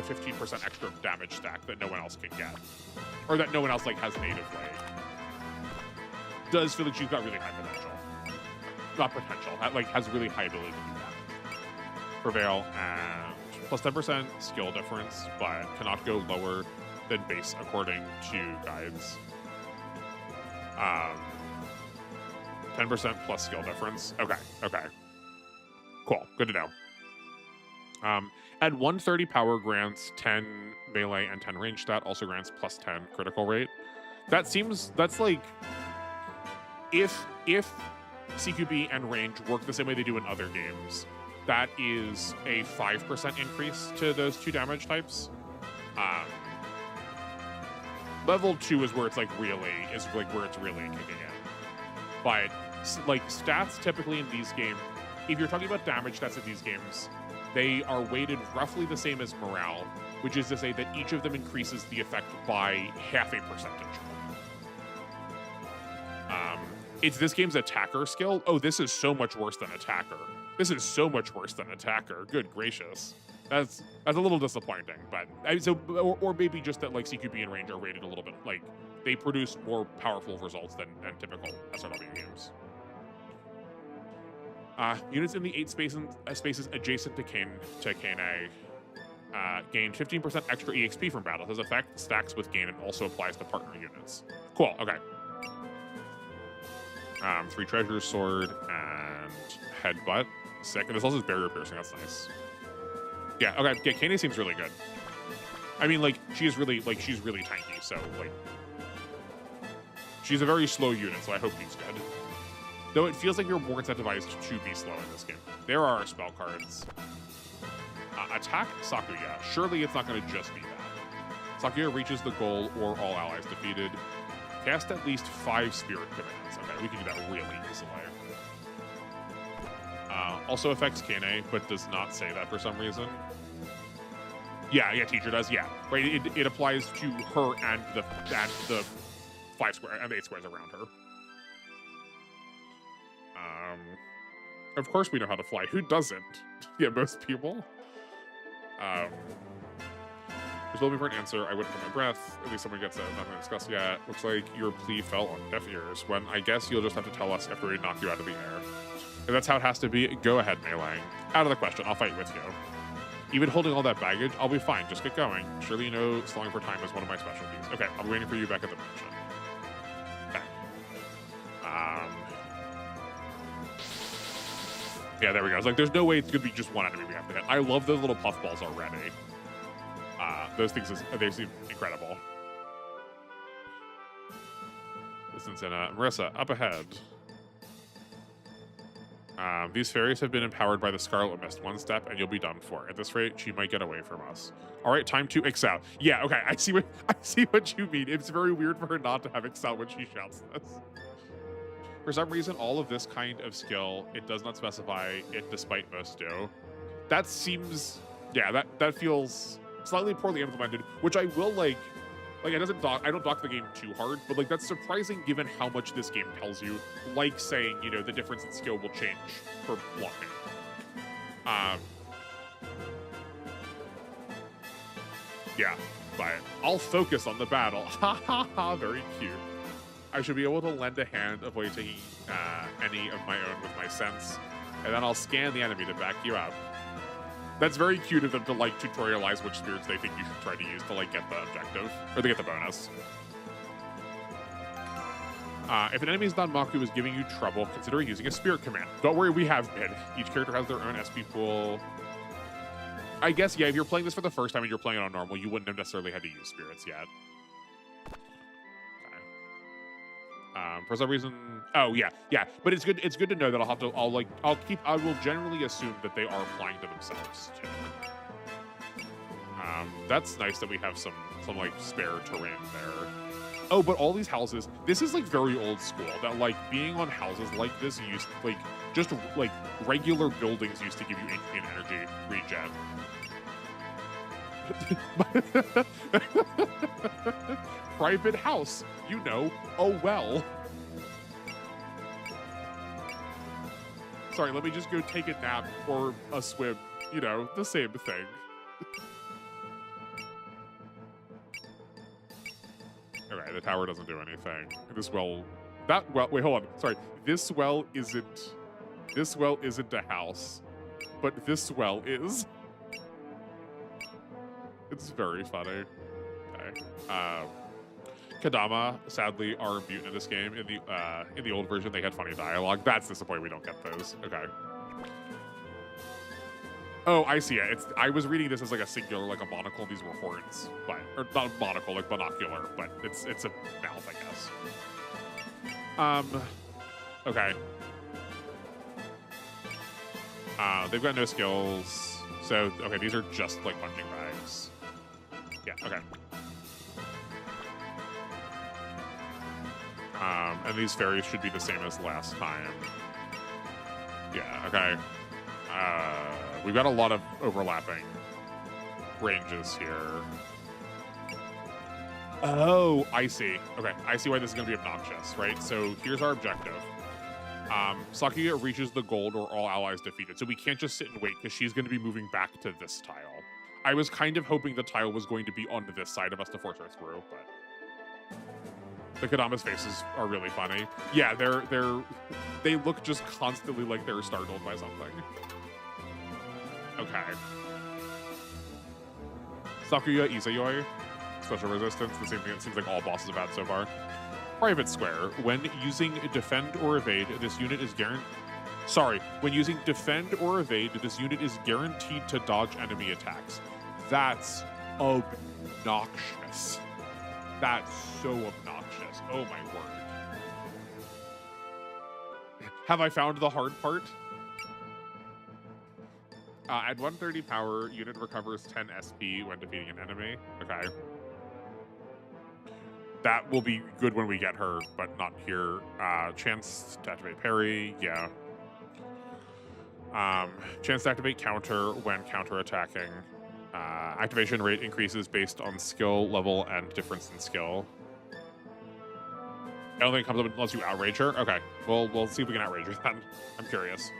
15% extra damage stack that no one else can get, or that no one else like has natively. Does feel like she's got really high potential. Not potential, like has really high ability to do damage. Prevail and plus 10% skill difference, but cannot go lower than base according to guides. 10% plus skill difference. Okay. Cool. Good to know. At 130 power grants 10 melee and 10 range stat, also grants plus 10 critical rate. That's like, if CQB and range work the same way they do in other games, that is a 5% increase to those two damage types. Level 2 is where it's like where it's really kicking in. But like stats typically in these games, if you're talking about damage stats in these games, they are weighted roughly the same as morale, which is to say that each of them increases the effect by half a percentage. It's this game's attacker skill. Oh, this is so much worse than attacker. This is so much worse than attacker. Good gracious. That's a little disappointing, but or maybe just that like CQB and range are rated a little bit, like they produce more powerful results than typical SRW games. Units in the 8 spaces adjacent to Kane gain 15% extra EXP from battle. This effect stacks with gain and also applies to partner units. Cool. Okay. 3 treasures, sword, and headbutt. Sick. And this also is barrier piercing. That's nice. Yeah. Okay. Yeah. Kane seems really good. I mean, like she's really tanky. So like, she's a very slow unit. So I hope he's good. Though it feels like you're more incentivized to be slow in this game. There are spell cards. Attack Sakuya. Surely it's not going to just be that. Sakuya reaches the goal or all allies defeated. Cast at least 5 spirit commands. Okay, we can do that really easily. Also affects Kane, but does not say that for some reason. Yeah, teacher does. Yeah, right. It applies to her and the 5 square and the 8 squares around her. Of course we know how to fly. Who doesn't? Yeah, most people. Just looking for an answer. I wouldn't hold my breath. At least someone gets it. Nothing to discuss yet. Looks like your plea fell on deaf ears. When I guess you'll just have to tell us after we knock you out of the air. If that's how it has to be, go ahead, Mei. Out of the question. I'll fight with you. Even holding all that baggage, I'll be fine. Just get going. Surely you know slowing for time is one of my specialties. Okay, I'll be waiting for you back at the mansion. Okay. Yeah, there we go. It's like, there's no way it's going to be just one enemy we have to hit. I love those little puffballs already. Those things, they seem incredible. Distance in Marissa, up ahead. These fairies have been empowered by the Scarlet Mist. One step and you'll be done for. At this rate, she might get away from us. All right, time to excel. Yeah, okay, I see what you mean. It's very weird for her not to have excel when she shouts this. For some reason, all of this kind of skill, it does not specify it despite most do. That seems, yeah, that feels slightly poorly implemented, which I will like it doesn't I don't dock the game too hard, but like that's surprising given how much this game tells you, like saying, you know, the difference in skill will change for blocking. Yeah, but I'll focus on the battle. Ha ha ha, very cute. I should be able to lend a hand, avoid taking any of my own with my sense, and then I'll scan the enemy to back you up. That's very cute of them to like tutorialize which spirits they think you should try to use to like get the objective, or to get the bonus. If an enemy's non-Maku is giving you trouble, consider using a spirit command. Don't worry, we have been. Each character has their own SP pool. I guess, yeah, if you're playing this for the first time and you're playing it on normal, you wouldn't have necessarily had to use spirits yet. For some reason, oh yeah, but it's good to know that I will generally assume that they are applying to themselves too. That's nice that we have some like spare terrain there. Oh, but all these houses, this is like very old school, that like being on houses like this used, like just like regular buildings used to give you HP and energy regen. Private house, you know, oh well. Sorry, let me just go take a nap or a swim, you know, the same thing. Okay, the tower doesn't do anything. This well, wait, hold on, sorry. This well isn't a house, but this well is. It's very funny. Okay. Kadama, sadly, are mutant in this game. In the old version, they had funny dialogue. That's disappointing we don't get those. Okay. Oh, I see it. I was reading this as like a singular, like a monocle. These were horns, but or not a monocle, like binocular, but it's a mouth, I guess. Okay. They've got no skills, so okay. These are just like punching bags. Yeah. Okay. And these fairies should be the same as last time. Yeah. Okay. We've got a lot of overlapping ranges here. Oh, I see. Okay, I see why this is going to be obnoxious, right? So here's our objective. Sakuya reaches the gold or all allies defeated. So we can't just sit and wait because she's going to be moving back to this tile. I was kind of hoping the tile was going to be on this side of us to force her through, but the Kadama's faces are really funny. Yeah, they look just constantly like they're startled by something. Okay. Sakuya Izayoi. Special resistance, the same thing it seems like all bosses have had so far. Private Square. When using defend or evade, this unit is when using defend or evade, this unit is guaranteed to dodge enemy attacks. That's obnoxious. That's so obnoxious. Oh my word. Have I found the hard part? At 130 power, unit recovers 10 SP when defeating an enemy. Okay. That will be good when we get her, but not here. Chance to activate parry, yeah. Chance to activate counter when counter-attacking. Activation rate increases based on skill level and difference in skill. I don't think it comes up unless you outrage her. Okay, we'll see if we can outrage her then. I'm curious.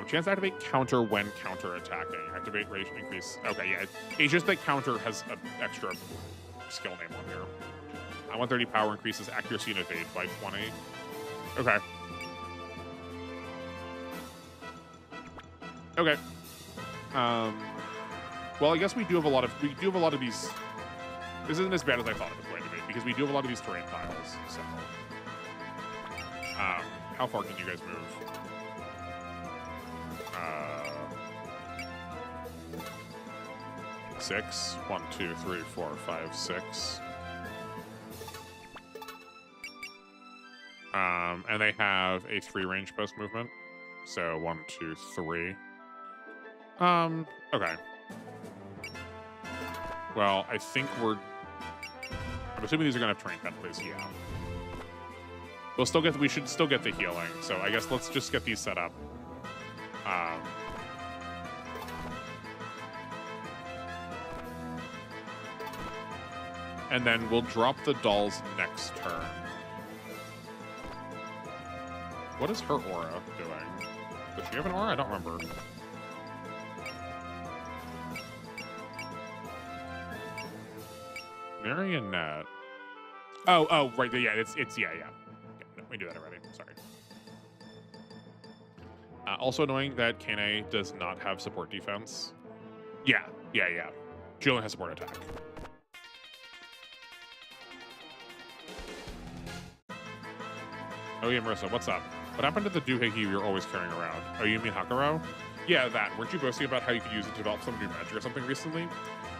Chance to activate counter when counter-attacking. Activate rate increase. Okay, yeah. It's just that counter has an extra skill name on here. 130 power increases accuracy and evade by 20. Okay. Okay. Well, I guess we do have a lot of these. This isn't as bad as I thought it was going to be because we do have a lot of these terrain tiles. So, how far can you guys move? 6. 1, 2, 3, 4, 5, 6. And they have a 3 range post movement. So 1, 2, 3. Okay. Well, I think I'm assuming these are gonna have terrain penalties, yeah. We should still get the healing, so I guess let's just get these set up. And then we'll drop the dolls next turn. What is her aura doing? Does she have an aura? I don't remember. Marionette. Oh, right. Yeah, it's yeah. No, we do that already. Sorry. Also annoying that Kane does not have support defense. Yeah. She only has support attack. Oh yeah, Marissa, what's up? What happened to the doohickey you're always carrying around? Oh, you mean Hakaro? Yeah, that. Weren't you boasting about how you could use it to develop some new magic or something recently?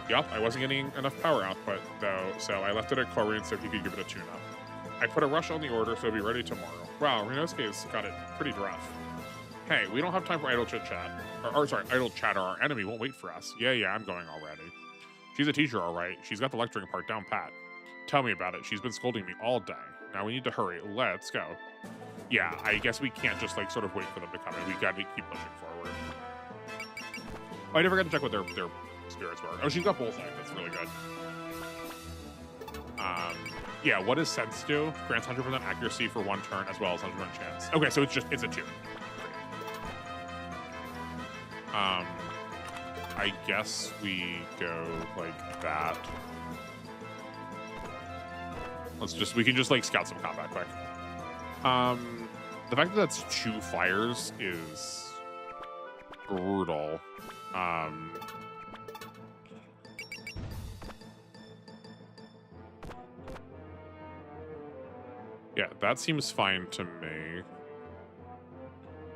Yup, I wasn't getting enough power output, though, so I left it at Corian so he could give it a tune-up. I put a rush on the order, so it'll be ready tomorrow. Wow, Rinosuke's got it pretty rough. Hey, we don't have time for idle chit-chat. Idle chatter. Our enemy won't wait for us. Yeah, I'm going already. She's a teacher, all right. She's got the lecturing part down pat. Tell me about it. She's been scolding me all day. Now we need to hurry. Let's go. Yeah, I guess we can't just, like, sort of wait for them to come in. We gotta keep pushing forward. Oh, I never got to check what their spirits were. Oh, she's got bullseye. That's really good. Yeah, what does sense do? Grants 100% accuracy for 1 turn as well as 100% chance. Okay, so it's a 2. I guess we go like that. We can just like scout some combat quick. The fact that that's 2 fires is brutal. Yeah, that seems fine to me.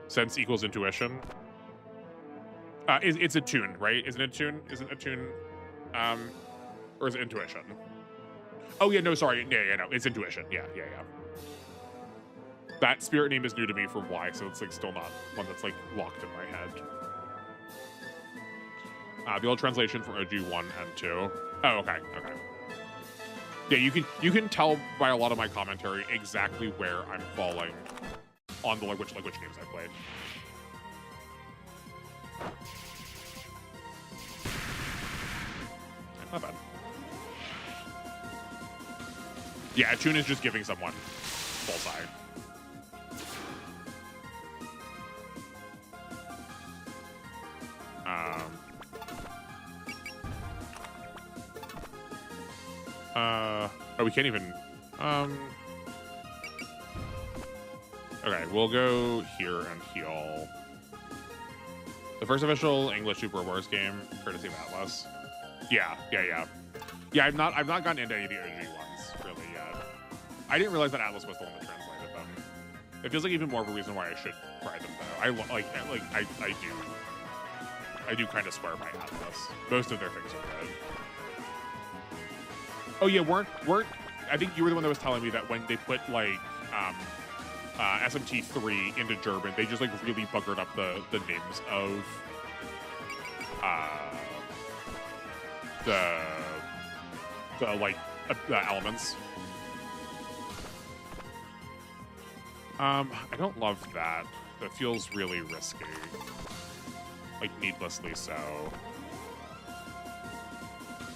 Sense equals intuition. It's a tune, right? Isn't it tune? Isn't a tune, or is it intuition? Oh yeah, no, sorry, yeah, no, it's intuition. Yeah. That spirit name is new to me from Y, so it's like still not one that's like locked in my head. The old translation from OG 1 and 2. Oh, okay. Yeah, you can tell by a lot of my commentary exactly where I'm falling on the which games I played. Not bad. Yeah, a tune is just giving someone bullseye. Oh, we can't even. Okay, we'll go here and heal. The first official English Super Wars game, courtesy of Atlas. Yeah. I've not gotten into any of the OG ones really yet. I didn't realize that Atlas was the one that translated them. It feels like even more of a reason why I should try them though. I do kind of swear by Atlas. Most of their things are good. Oh yeah, weren't I think you were the one that was telling me that when they put like SMT3 into German, they just like really buggered up the names of the elements. I don't love that. That feels really risky. Like needlessly so.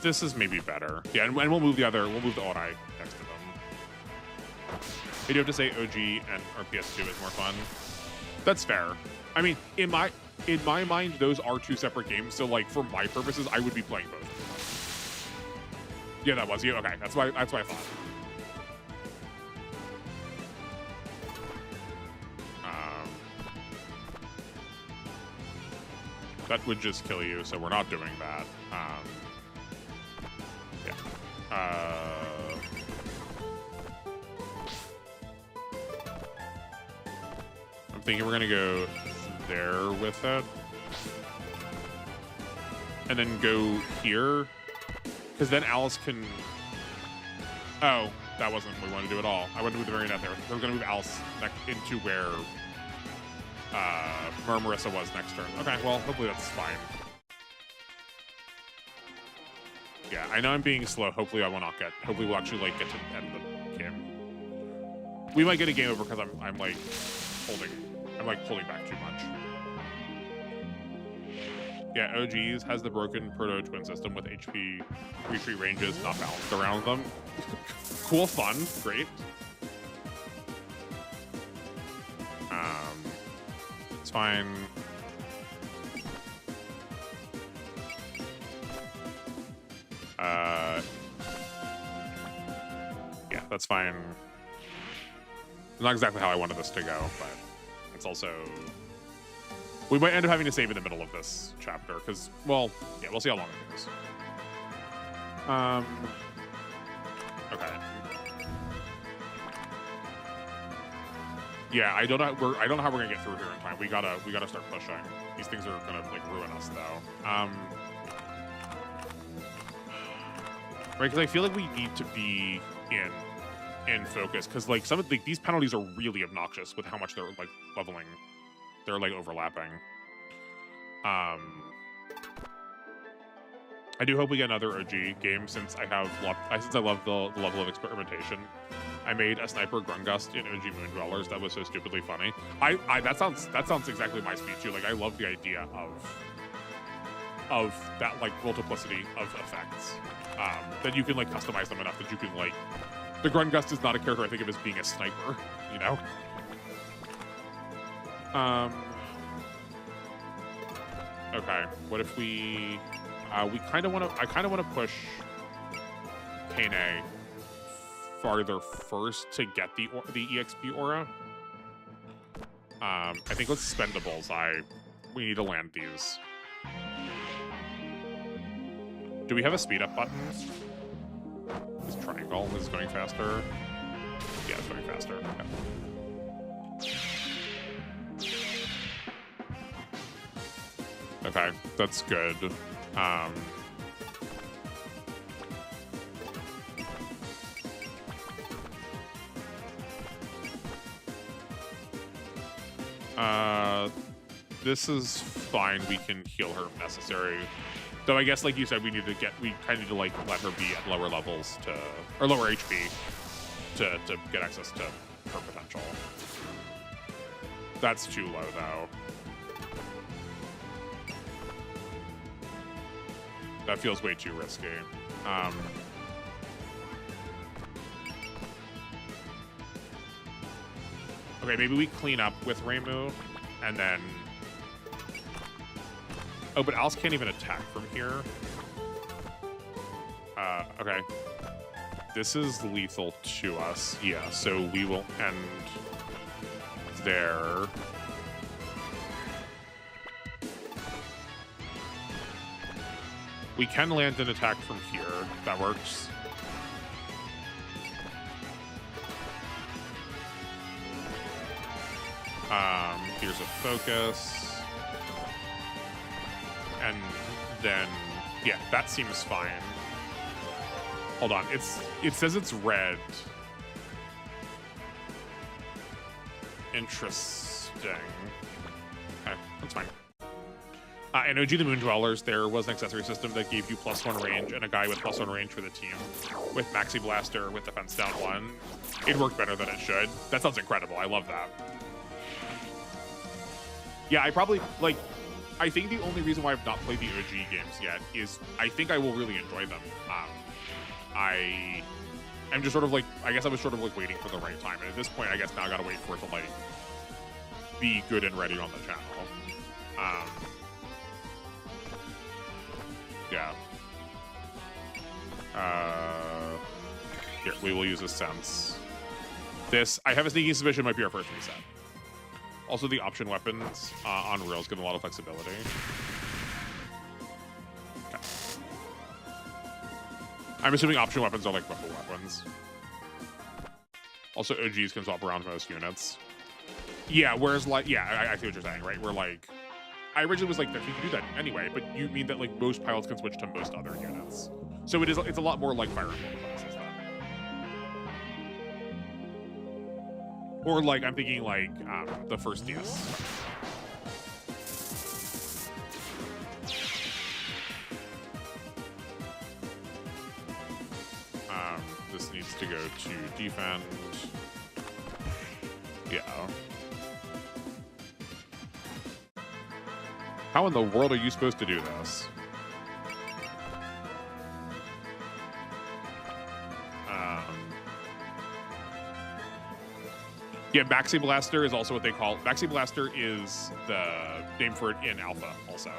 This is maybe better. Yeah, and we'll move the Ori next to them. I do have to say OG and RPS2 is more fun. That's fair. I mean, in my mind, those are two separate games. So like for my purposes, I would be playing both. Yeah, that was you. Okay, that's what I thought. That would just kill you, so we're not doing that. Yeah. I'm thinking we're gonna go there with it. And then go here. Because then Alice can... Oh, that wasn't what we wanted to do at all. I wanted to move the Marionette there. So we're gonna move Alice into where Marissa was next turn. Okay, well, hopefully that's fine. Yeah, I know I'm being slow. Hopefully we'll actually like get to end the game. We might get a game over because I'm holding back too much. Yeah, OGs has the broken proto twin system with HP retreat ranges not balanced around them. Cool, fun, great. It's fine. Yeah, that's fine. Not exactly how I wanted this to go, but it's also... We might end up having to save in the middle of this chapter, because, well, yeah, we'll see how long it goes. Okay. Yeah, I don't know how we're gonna get through here in time. We gotta start pushing. These things are gonna like ruin us though. Right, because I feel like we need to be in focus, because like some of these penalties are really obnoxious with how much they're like leveling. They're like overlapping. I do hope we get another OG game since I love the level of experimentation. I made a sniper Grungust in OG Moon Dwellers that was so stupidly funny. That sounds exactly my speed too. Like I love the idea of that like multiplicity of effects. That you can like customize them enough that you can like the Grungust is not a character I think of as being a sniper, you know? Okay, what if we I kind of want to push Kane farther first to get the EXP aura. I think let's spend the bullseye. We need to land these. Do we have a speed up button? This triangle is going faster. Yeah, it's going faster. Okay. Okay, that's good. This is fine. We can heal her if necessary. Though I guess, like you said, we kind of need to like let her be at lower levels or lower HP to get access to her potential. That's too low though. That feels way too risky. Okay, maybe we clean up with Reimu, and then... Oh, but Alice can't even attack from here. Okay. This is lethal to us. Yeah, so we will end there. We can land an attack from here. That works. Here's a focus. And then, yeah, that seems fine. Hold on, it says it's red. Interesting. Okay, that's fine. In OG the Moon Dwellers, there was an accessory system that gave you +1 range and a guy with +1 range for the team. With Maxi Blaster, with defense down 1. It worked better than it should. That sounds incredible. I love that. Yeah, I probably, like, I think the only reason why I've not played the OG games yet is I think I will really enjoy them. I'm just sort of like, I guess I was sort of like waiting for the right time. And at this point, I guess now I gotta wait for it to like be good and ready on the channel. Yeah. Here, we will use a sense. This, I have a sneaking suspicion, might be our first reset. Also, the option weapons on rails give a lot of flexibility. Okay. I'm assuming option weapons are like bubble weapons. Also, OGs can swap around most units. Yeah, whereas like, yeah, I see what you're saying, right? Where like, I originally was like, that you can do that anyway, but you mean that like most pilots can switch to most other units. So it's a lot more like Fire Emblem classes then. Or like, I'm thinking like the first DS. This needs to go to defend. Yeah. How in the world are you supposed to do this? Yeah, Maxi Blaster is also what they call... Maxi Blaster is the name for it in Alpha, also.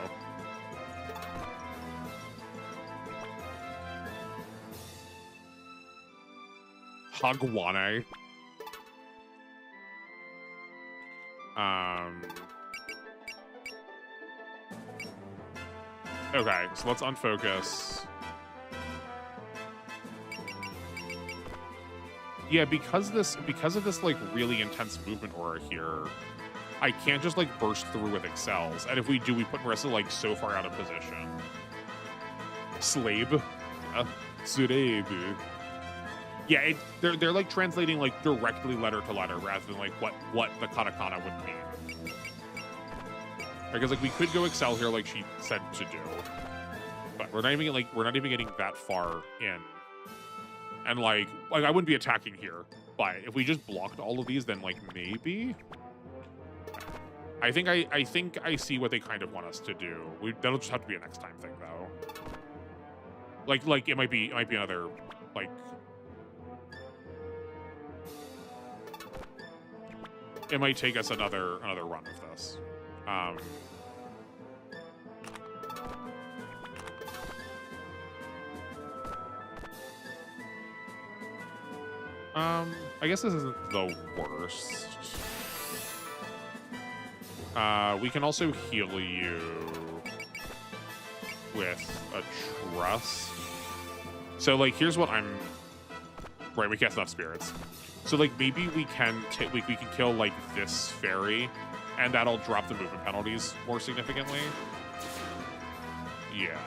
Hagwane. Okay, so let's unfocus. Yeah, because of this like really intense movement aura here, I can't just like burst through with excels. And if we do, we put Marissa like so far out of position. Slave. Slave. Yeah, they're like translating like directly letter to letter rather than like what the katakana would mean. Because like we could go excel here like she said to do, but we're not even getting that far in. And like I wouldn't be attacking here, but if we just blocked all of these, then like maybe. I think I see what they kind of want us to do. That'll just have to be a next time thing though. Like it might be another like. It might take us another run of this. I guess this isn't the worst. We can also heal you with a trust. So like, here's what I'm. Right, we cast enough spirits. So like maybe we can we can kill like this fairy, and that'll drop the movement penalties more significantly. Yeah.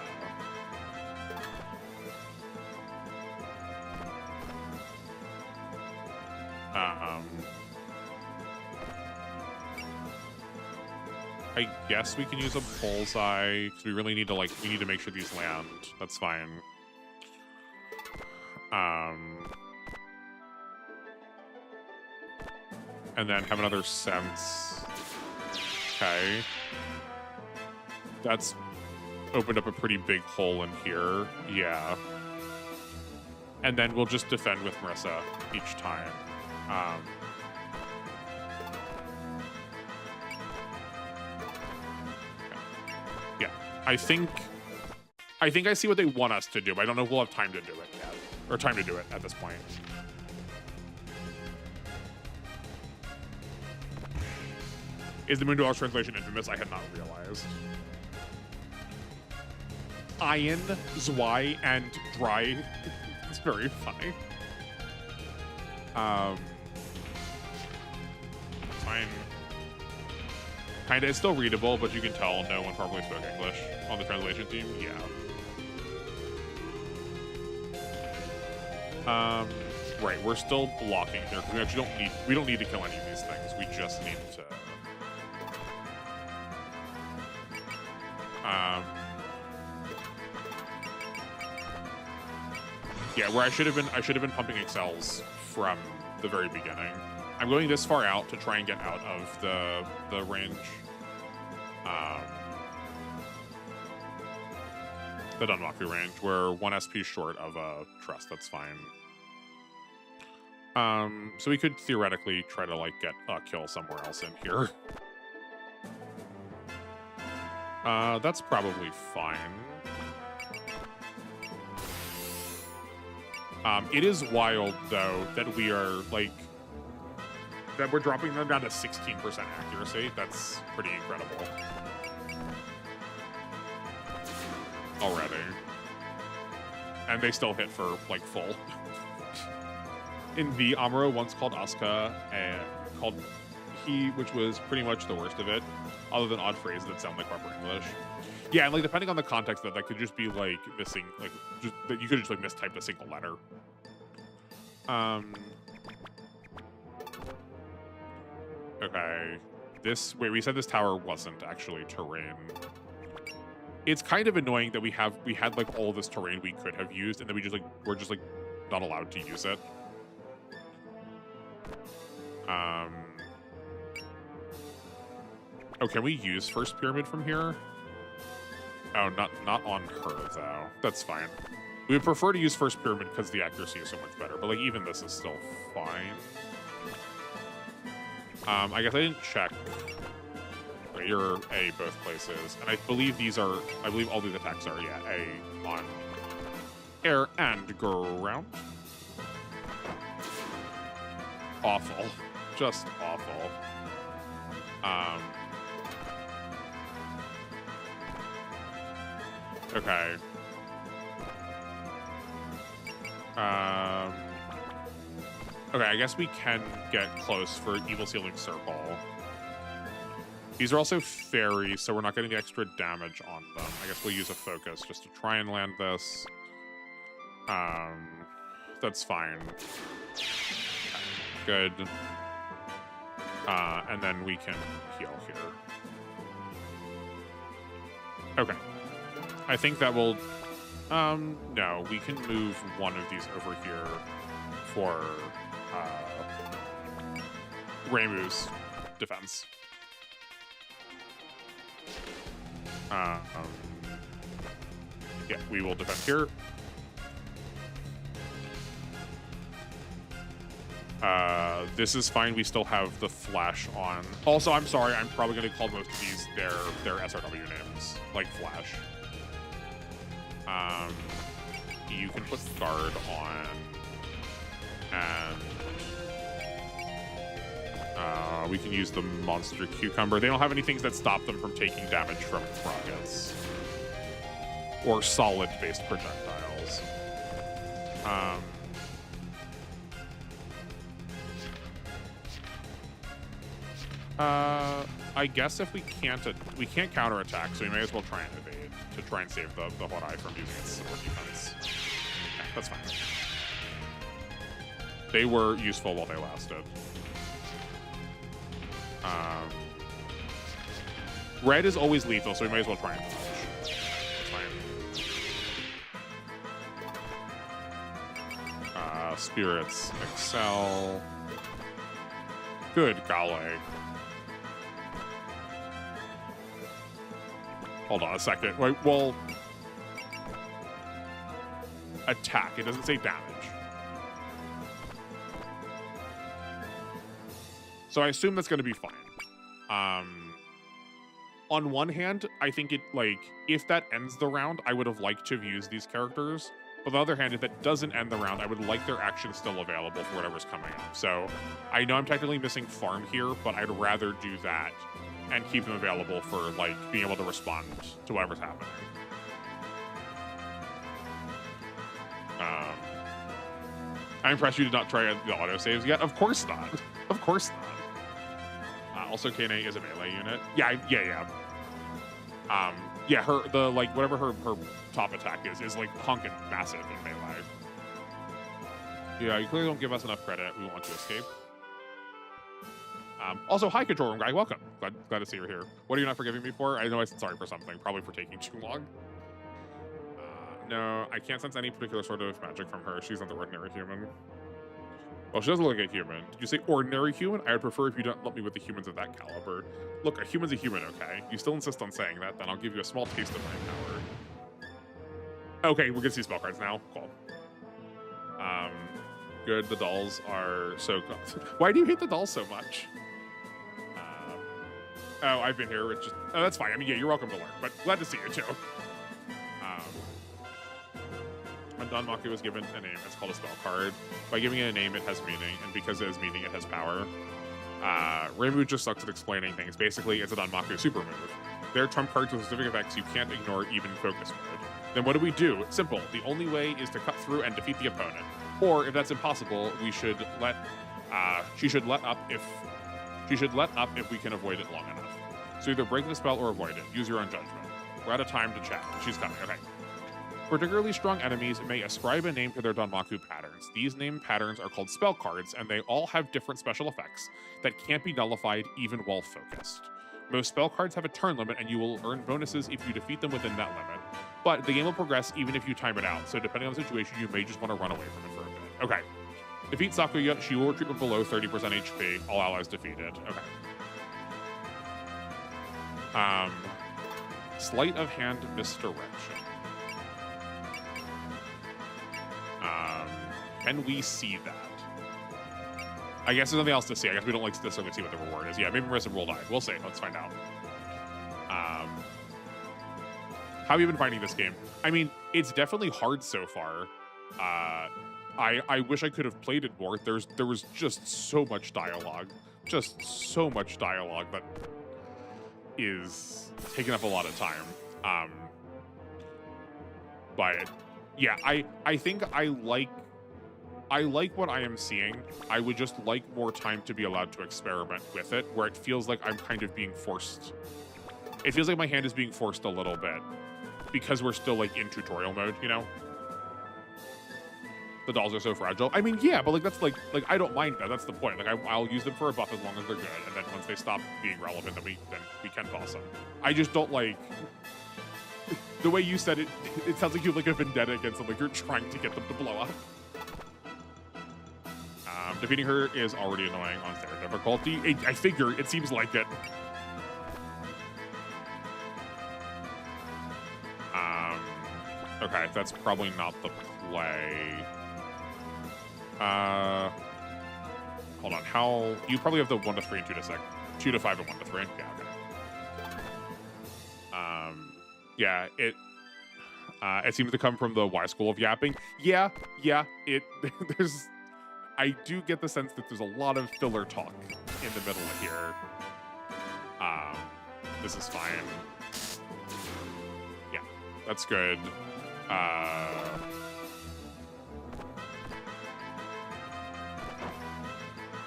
I guess we can use a bullseye because we really need to we need to make sure these land. That's fine. And then have another sense. Okay. That's opened up a pretty big hole in here. Yeah. And then we'll just defend with Marissa each time. Yeah. I think I see what they want us to do, but I don't know if we'll have time to do it yet. Or time to do it at this point. Is the Moon Dweller's translation infamous? I had not realized. Iron, Zwei, and Dry. It's very funny. Fine. Kinda, it's still readable, but you can tell no one probably spoke English on the translation team. Yeah. Right, we're still blocking here because we actually don't need to kill any of these things. We just need to. Yeah, where I should have been pumping excels from the very beginning. I'm going this far out to try and get out of the range. The Dunmaku range. We're 1 SP short of a trust. That's fine. So we could theoretically try to get a kill somewhere else in here. That's probably fine. It is wild though that we are that we're dropping them down to 16% accuracy. That's pretty incredible. Already. And they still hit for full. In V, Amuro once called Asuka and called he, which was pretty much the worst of it, other than odd phrases that sound like proper English. Yeah, and depending on the context of that could just be missing just that you could just mistyped a single letter. Okay. We said this tower wasn't actually terrain. It's kind of annoying that we had all this terrain we could have used and then we're just not allowed to use it. Oh, can we use first pyramid from here? Oh, not on her though. That's fine. We would prefer to use first pyramid because the accuracy is so much better, but even this is still fine. I guess I didn't check. Wait, you're A both places, and I believe all these attacks are A on air and ground. Awful, just awful. Okay. Okay, I guess we can get close for Evil Sealing Circle. These are also fairies, so we're not getting the extra damage on them. I guess we'll use a focus just to try and land this. That's fine. Good. And then we can heal here. Okay. I think that will... no, we can move one of these over here for Reimu's defense. Yeah, we will defend here. This is fine. We still have the flash on. Also, I'm sorry. I'm probably going to call most of these their SRW names, like Flash. You can put guard on, and we can use the monster cucumber. They don't have any things that stop them from taking damage from rockets or solid-based projectiles. I guess if we can't counterattack, so we may as well try and evade to try and save the Hodai from using its support defense. Okay, that's fine. They were useful while they lasted. Red is always lethal, so we may as well try and dodge. That's fine. Spirits excel. Good golly. Hold on a second. Wait, well, attack. It doesn't say damage. So I assume that's going to be fine. On one hand, I think it, like, if that ends the round, I would have liked to have used these characters. But on the other hand, if that doesn't end the round, I would like their actions still available for whatever's coming up. So I know I'm technically missing farm here, but I'd rather do that and keep them available for, like, being able to respond to whatever's happening. I'm impressed you did not try the autosaves yet. Of course not. Of course not. Also, Kane is a melee unit. Yeah. Yeah, whatever her top attack is like honking massive in melee. Yeah, you clearly don't give us enough credit. We want to escape. Also, hi, control room guy. Welcome. Glad to see you're here. What are you not forgiving me for? I know I said sorry for something. Probably for taking too long. No, I can't sense any particular sort of magic from her. She's not the ordinary human. Well, she doesn't look like a human. Did you say ordinary human? I would prefer if you don't lump me with the humans of that caliber. Look, a human's a human, okay? You still insist on saying that, then I'll give you a small taste of my power. Okay, we're gonna see spell cards now. Cool. Good, the dolls are so good. Why do you hate the dolls so much? Oh, I've been here. It's just, oh, that's fine. I mean, yeah, you're welcome to learn, but glad to see you too. When Danmaku is given a name, it's called a spell card. By giving it a name, it has meaning, and because it has meaning, it has power. Reimu just sucks at explaining things. Basically, it's a Danmaku super move. They're trump cards with specific effects you can't ignore even in focus mode. Then what do we do? It's simple. The only way is to cut through and defeat the opponent. Or if that's impossible, she should let up if we can avoid it long enough. So either break the spell or avoid it. Use your own judgment. We're out of time to chat. She's coming. Okay. Particularly strong enemies may ascribe a name to their Danmaku patterns. These name patterns are called spell cards, and they all have different special effects that can't be nullified even while focused. Most spell cards have a turn limit, and you will earn bonuses if you defeat them within that limit. But the game will progress even if you time it out, so depending on the situation, you may just want to run away from it for a bit. Okay. Defeat Sakuya. She will retreat with below 30% HP. All allies defeated. Okay. Sleight of hand misdirection. Can we see that? I guess there's nothing else to see. I guess we don't like necessarily see what the reward is. Yeah, maybe Marissa will die. We'll see. Let's find out. How have you been finding this game? I mean, it's definitely hard so far. I wish I could have played it more. There was just so much dialogue. Just so much dialogue that is taking up a lot of time. But yeah, I think I like what I am seeing. I would just like more time to be allowed to experiment with it, where it feels like I'm kind of being forced. It feels like my hand is being forced a little bit because we're still like in tutorial mode, you know? The dolls are so fragile. I mean, yeah, but like that's like I don't mind that. That's the point. Like I'll use them for a buff as long as they're good, and then once they stop being relevant, then we can toss them. I just don't like the way you said it. It sounds like you have like a vendetta against them. Like you're trying to get them to blow up. Defeating her is already annoying on standard difficulty. I figure it seems like it. Okay, that's probably not the play. Hold on. How you probably have the 1 to 3 and 2 to 6, 2 to 5 and 1 to 3. Yeah. Okay. Yeah. It seems to come from the Y school of yapping. Yeah. There's. I do get the sense that there's a lot of filler talk in the middle here. This is fine. Yeah, that's good.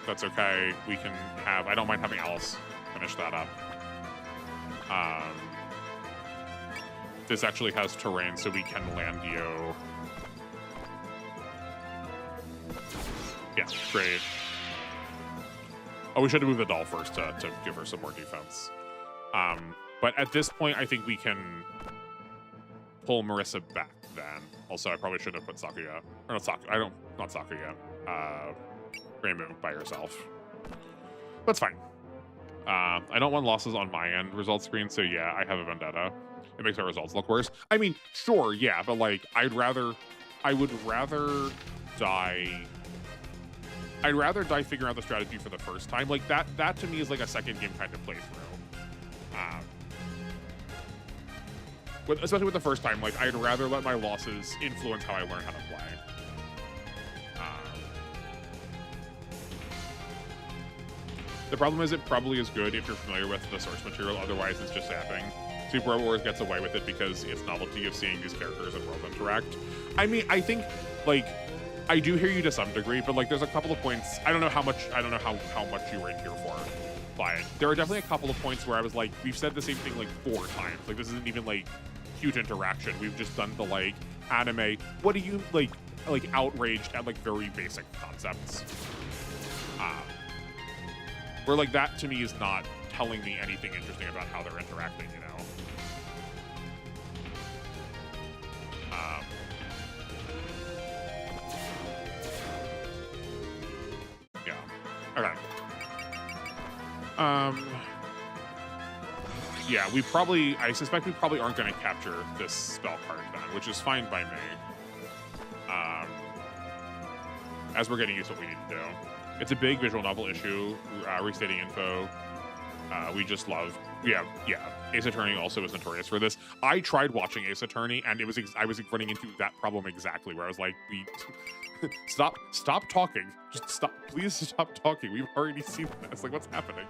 That's okay. We can have. I don't mind having Alice finish that up. Um, this actually has terrain, so we can land you. Yeah, great. Oh, we should have moved the doll first to give her some more defense. But at this point, I think we can pull Marissa back then. Also, I probably shouldn't have put Sakuya. Or not Sakuya. Not Sakuya. Reimu by herself. That's fine. I don't want losses on my end results screen, so yeah, I have a vendetta. It makes our results look worse. I mean, sure, yeah, but like, I would rather die. I'd rather die figuring out the strategy for the first time. Like that to me is like a second game kind of playthrough. Especially with the first time, like I'd rather let my losses influence how I learn how to play. The problem is it probably is good if you're familiar with the source material, otherwise it's just zapping. Super Wars gets away with it because it's novelty of seeing these characters and world interact. I mean, I think, like, I do hear you to some degree, but like there's a couple of points, I don't know how much you were in here for, but there are definitely a couple of points where I was like, we've said the same thing like 4 times. Like this isn't even like huge interaction. We've just done the like anime, what do you like outraged at like very basic concepts. Where like that to me is not telling me anything interesting about how they're interacting, you know? Yeah. Okay. Yeah, I suspect we probably aren't going to capture this spell card then, which is fine by me. As we're getting used to what we need to do. It's a big visual novel issue, restating info. We just love, yeah. Ace Attorney also is notorious for this. I tried watching Ace Attorney, and I was running into that problem exactly, where I was like, stop talking. Just stop, please stop talking. We've already seen this. Like, what's happening?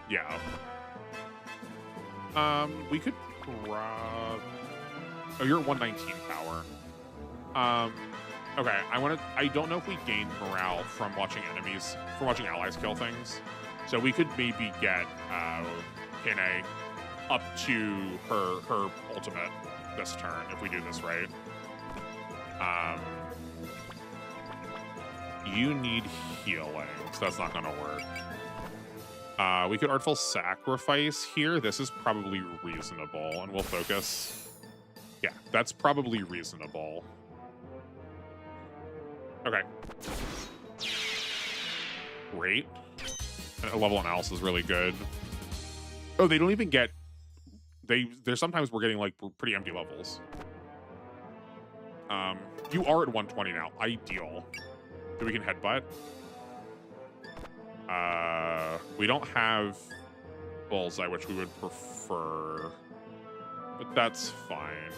Yeah. We could grab. Oh, you're at 119 power. Okay, I don't know if we gain morale from watching allies kill things. So we could maybe get Kine up to her ultimate this turn if we do this right. You need healing, so that's not gonna work. We could Artful Sacrifice here. This is probably reasonable, and we'll focus. Yeah, that's probably reasonable. Okay. Great. And a level analysis is really good. Oh, they don't even get... There's sometimes we're getting, like, pretty empty levels. You are at 120 now. Ideal. So we can headbutt. We don't have Bullseye, which we would prefer. But that's fine.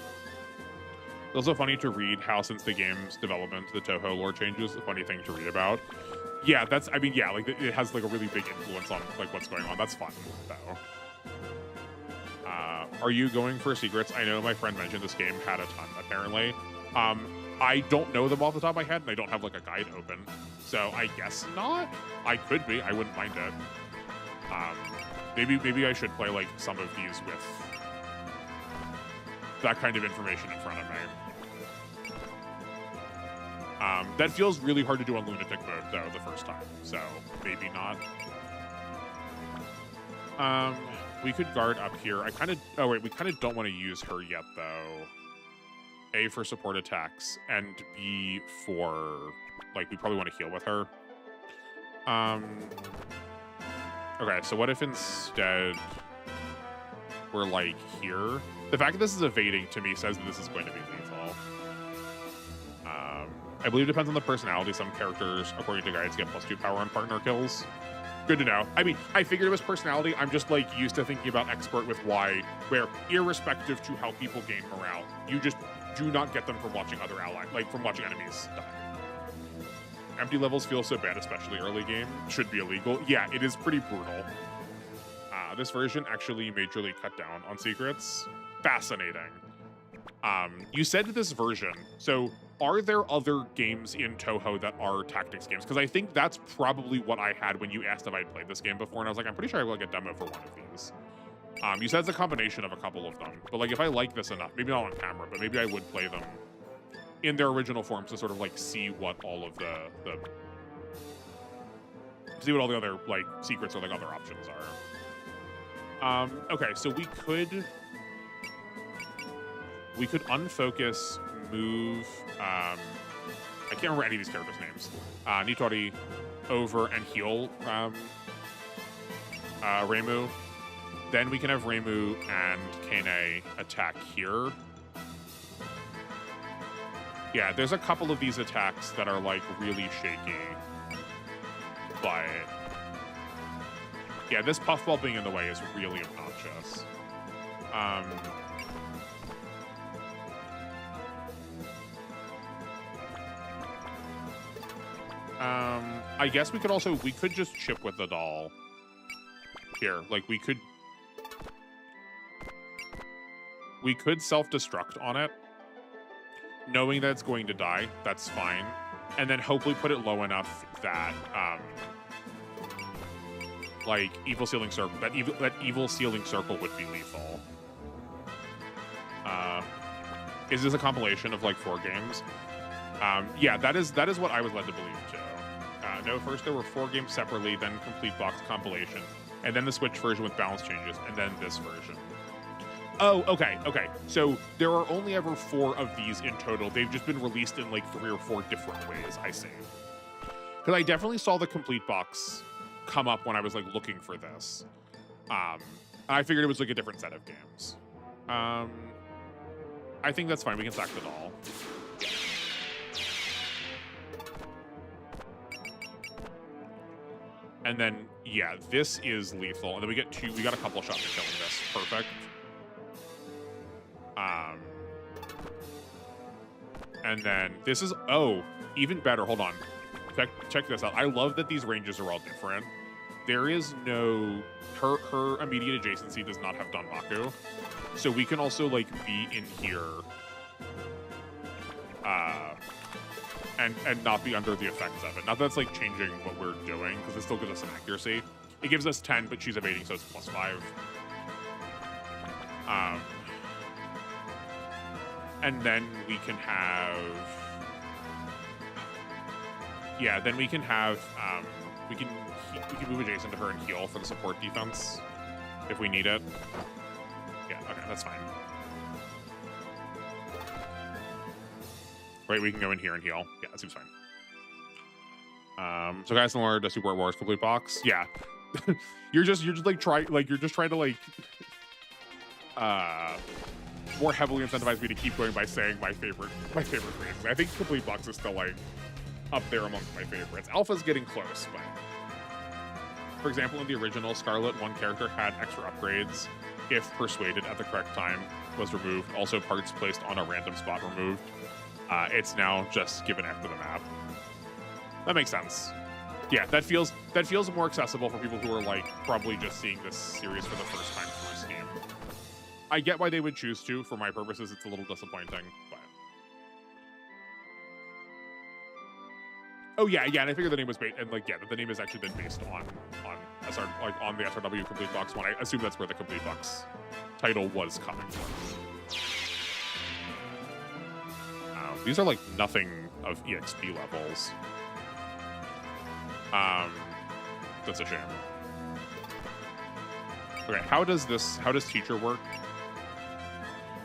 It's also funny to read how, since the game's development, the Touhou lore changes. A funny thing to read about. Yeah, like it has like a really big influence on like what's going on. That's fun, though. Are you going for secrets? I know my friend mentioned this game had a ton, apparently. I don't know them off the top of my head, and I don't have like a guide open. So I guess not. I could be. I wouldn't mind it. Maybe I should play like some of these with that kind of information in front of me. That feels really hard to do on Lunatic mode, though, the first time. So maybe not. We could guard up here. we kind of don't want to use her yet, though. A, for support attacks, and B, for, like, we probably want to heal with her. Okay, so what if instead we're, like, here? The fact that this is evading, to me, says that this is going to be lethal. I believe it depends on the personality. Some characters, according to guides, get +2 power on partner kills. Good to know. I mean, I figured it was personality. I'm just, like, used to thinking about expert with why, where, irrespective to how people gain morale, you just do not get them from watching other allies, like, from watching enemies die. Empty levels feel so bad, especially early game. Should be illegal. Yeah, it is pretty brutal. This version actually majorly cut down on secrets. Fascinating. You said this version, so are there other games in Touhou that are tactics games? Because I think that's probably what I had when you asked if I'd played this game before, and I was like, I'm pretty sure I have like a demo for one of these. You said it's a combination of a couple of them, but like if I like this enough, maybe not on camera, but maybe I would play them in their original forms to sort of like see what all of see what all the other like secrets or like other options are. Okay, so we could unfocus, move, I can't remember any of these characters' names. Nitori over and heal Reimu. Then we can have Reimu and Kane attack here. Yeah, there's a couple of these attacks that are like really shaky. But yeah, this puffball being in the way is really obnoxious. I guess we could just chip with the doll here. Like we could self-destruct on it, knowing that it's going to die. That's fine. And then hopefully put it low enough that like evil sealing circle, that evil sealing circle would be lethal. Is this a compilation of like 4 games? Yeah, that is what I was led to believe too. No, first there were 4 games separately, then complete box compilation, and then the Switch version with balance changes, and then this version. Oh, okay. So there are only ever 4 of these in total. They've just been released in like 3 or 4 different ways, I see. Because I definitely saw the complete box come up when I was like looking for this. I figured it was like a different set of games. I think that's fine. We can sack the doll. And then, yeah, this is lethal. And then we got a couple of shots at killing this. Perfect. And then this is, even better. Hold on. Check this out. I love that these ranges are all different. There is no, her immediate adjacency does not have Danmaku. So we can also like be in here and not be under the effects of it. Not that it's like changing what we're doing, because it still gives us some accuracy. It gives us 10, but she's evading, so it's +5. And then we can have, yeah, then we can have, we can move adjacent to her and heal for the support defense if we need it. Yeah, okay, that's fine. Right, we can go in here and heal. Yeah, that seems fine. So guys, similar to Super Wars complete box. Yeah, you're just like trying to like more heavily incentivize me to keep going by saying my favorite phrases. I think complete box is still like up there amongst my favorites. Alpha's getting close, but for example, in the original, Scarlet, one character had extra upgrades if persuaded at the correct time was removed. Also, parts placed on a random spot removed. It's now just given after the map. That makes sense. Yeah, that feels more accessible for people who are like probably just seeing this series for the first time through Steam. I get why they would choose to. For my purposes, it's a little disappointing, but oh yeah, and I figured the name was based, and like yeah, the name has actually been based on SR, like on the SRW complete box one. I assume that's where the complete box title was coming from. These are like nothing of EXP levels. That's a shame. Okay, how does teacher work?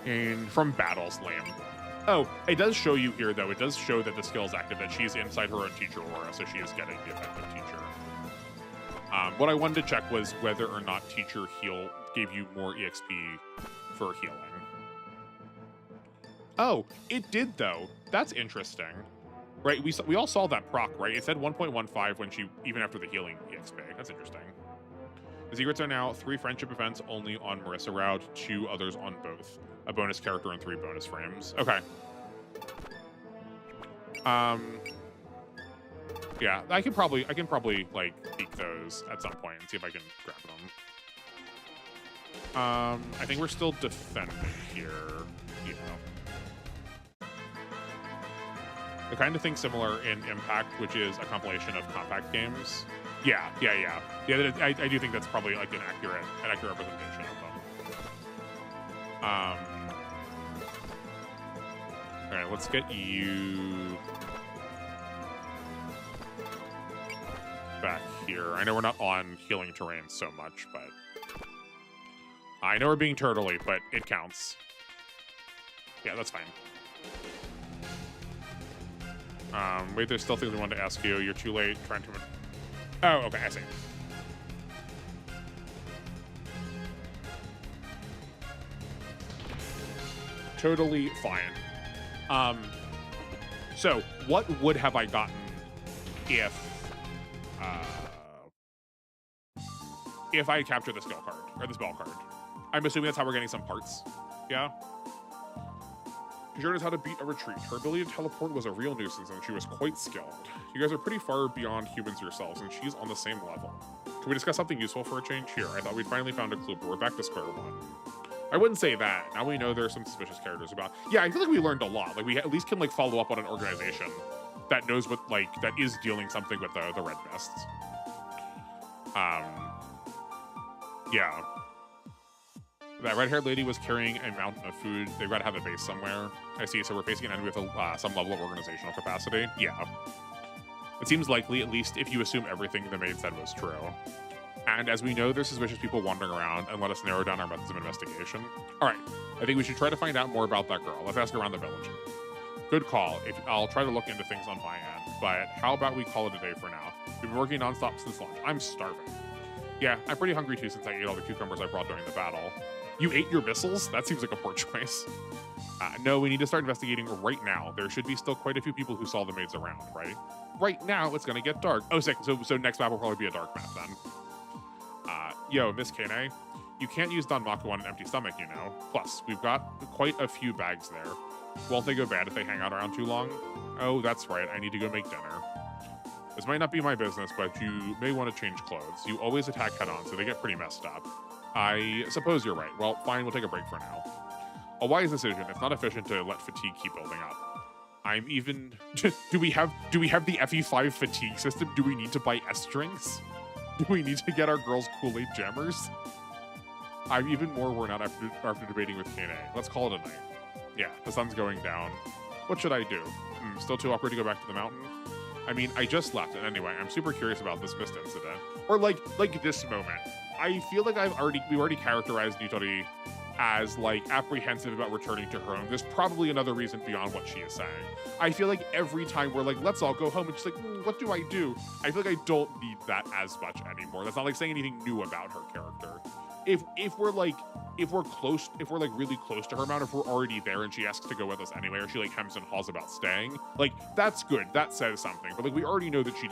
And from battles, lame. Oh, it does show you here though. It does show that the skill is active, that she's inside her own teacher aura, so she is getting the effective teacher. What I wanted to check was whether or not teacher heal gave you more EXP for healing. Oh, it did though. That's interesting. Right, we all saw that proc, right? It said 1.15 when she, even after the healing EXP. That's interesting. The secrets are now 3 friendship events only on Marissa Route, 2 others on both. A bonus character and 3 bonus frames. Okay. Yeah, I can probably like peek those at some point and see if I can grab them. I think we're still defending here, you know. The kind of thing similar in Impact, which is a compilation of compact games. Yeah. I do think that's probably like an accurate representation of them. All right, let's get you back here. I know we're not on healing terrain so much, but I know we're being turtley, but it counts. Yeah, that's fine. Wait, there's still things we wanted to ask you. You're too late trying to... Oh, okay, I see. Totally fine. So what would have I gotten if I had captured the skill card, or the spell card? I'm assuming that's how we're getting some parts. Yeah? She showed us how to beat a retreat. Her ability to teleport was a real nuisance, and she was quite skilled. You guys are pretty far beyond humans yourselves, and she's on the same level. Can we discuss something useful for a change? Here, I thought we'd finally found a clue, but we're back to square one. I wouldn't say that. Now we know there's some suspicious characters about. Yeah, I feel like we learned a lot. Like, we at least can, like, follow up on an organization that knows what, like, that is dealing something with the red vests. Yeah. That red-haired lady was carrying a mountain of food. They've got to have a base somewhere. I see, so we're facing an enemy with some level of organizational capacity. Yeah. It seems likely, at least if you assume everything the maid said was true. And as we know, there's suspicious people wandering around, and let us narrow down our methods of investigation. All right, I think we should try to find out more about that girl. Let's ask around the village. Good call. I'll try to look into things on my end, but how about we call it a day for now? We've been working nonstop since lunch. I'm starving. Yeah, I'm pretty hungry too since I ate all the cucumbers I brought during the battle. You ate your missiles? That seems like a poor choice. No, we need to start investigating right now. There should be still quite a few people who saw the maids around, right? Right now, it's gonna get dark. Oh, sick. So next map will probably be a dark map then. Yo, Miss Kane, you can't use Don Mako on an empty stomach, you know. Plus, we've got quite a few bags there. Won't they go bad if they hang out around too long? Oh, that's right. I need to go make dinner. This might not be my business, but you may want to change clothes. You always attack head-on, so they get pretty messed up. I suppose you're right. Well, fine, we'll take a break for now. A wise decision. It's not efficient to let fatigue keep building up. I'm even... do we have the FE5 fatigue system? Do we need to buy S-strings? Do we need to get our girls Kool-Aid jammers? I'm even more worn out after debating with Kane. Let's call it a night. Yeah, the sun's going down. What should I do? Still too awkward to go back to the mountain? I mean, I just left, and anyway, I'm super curious about this mist incident. Or like this moment. I feel like we've already characterized Nitori as like apprehensive about returning to her home. There's probably another reason beyond what she is saying. I feel like every time we're like, let's all go home, and she's like, what do I do? I feel like I don't need that as much anymore. That's not like saying anything new about her character. If we're like really close to her amount, if we're already there and she asks to go with us anyway, or she like hems and haws about staying, like that's good. That says something. But like we already know that she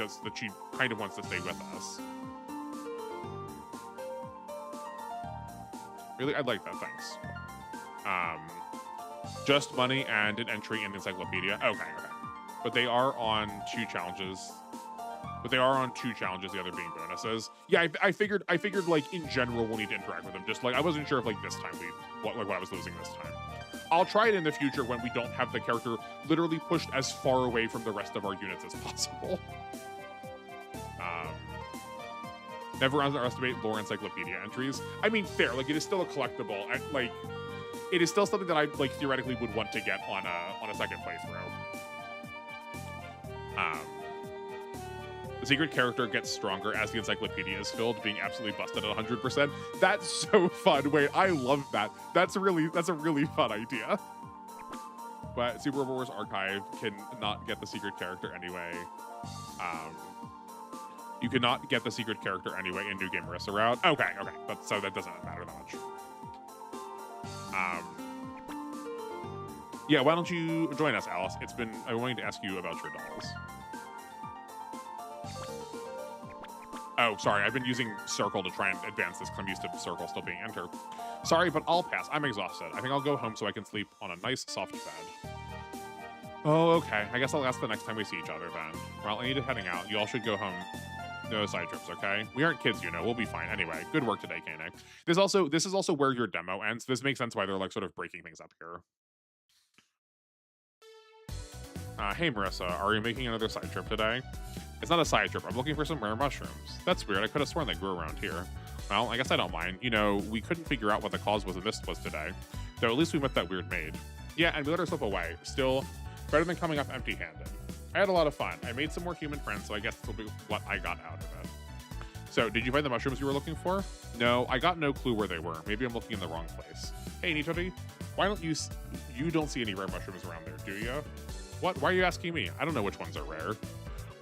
kind of wants to stay with us. Really, I'd like that. Thanks. Just money and an entry in the encyclopedia. Okay. But they are on two challenges. The other being bonuses. Yeah, I figured like in general we'll need to interact with them. Just like I wasn't sure if like this time what I was losing this time. I'll try it in the future when we don't have the character literally pushed as far away from the rest of our units as possible. Never underestimate lore encyclopedia entries. I mean, fair. Like it is still a collectible. Like it is still something that I like theoretically would want to get on a second playthrough. The secret character gets stronger as the encyclopedia is filled, being absolutely busted at 100%. That's so fun. Wait, I love that. That's a really fun idea. But Super Robot Wars Archive cannot get the secret character anyway. You cannot get the secret character anyway in New Game Marissa route. Okay. So that doesn't matter that much. Yeah, why don't you join us, Alice? I'm wanting to ask you about your dolls. Oh, sorry, I've been using circle to try and advance this because I'm used to circle still being enter. Sorry, but I'll pass. I'm exhausted. I think I'll go home so I can sleep on a nice soft bed. Oh, okay. I guess I'll ask the next time we see each other then. Well, I need to heading out. You all should go home. No side trips, okay? We aren't kids, you know. We'll be fine. Anyway, good work today, Kane. This is also where your demo ends. This makes sense why they're like sort of breaking things up here. Hey Marissa, are you making another side trip today? It's not a side trip. I'm looking for some rare mushrooms. That's weird. I could have sworn they grew around here. Well, I guess I don't mind. You know, we couldn't figure out what the cause of the mist was today. Though at least we met that weird maid. Yeah, and we let her slip away. Still, better than coming up empty-handed. I had a lot of fun. I made some more human friends, so I guess this will be what I got out of it. So, did you find the mushrooms you were looking for? No, I got no clue where they were. Maybe I'm looking in the wrong place. Hey, Nitori, why don't you don't see any rare mushrooms around there, do you? What? Why are you asking me? I don't know which ones are rare.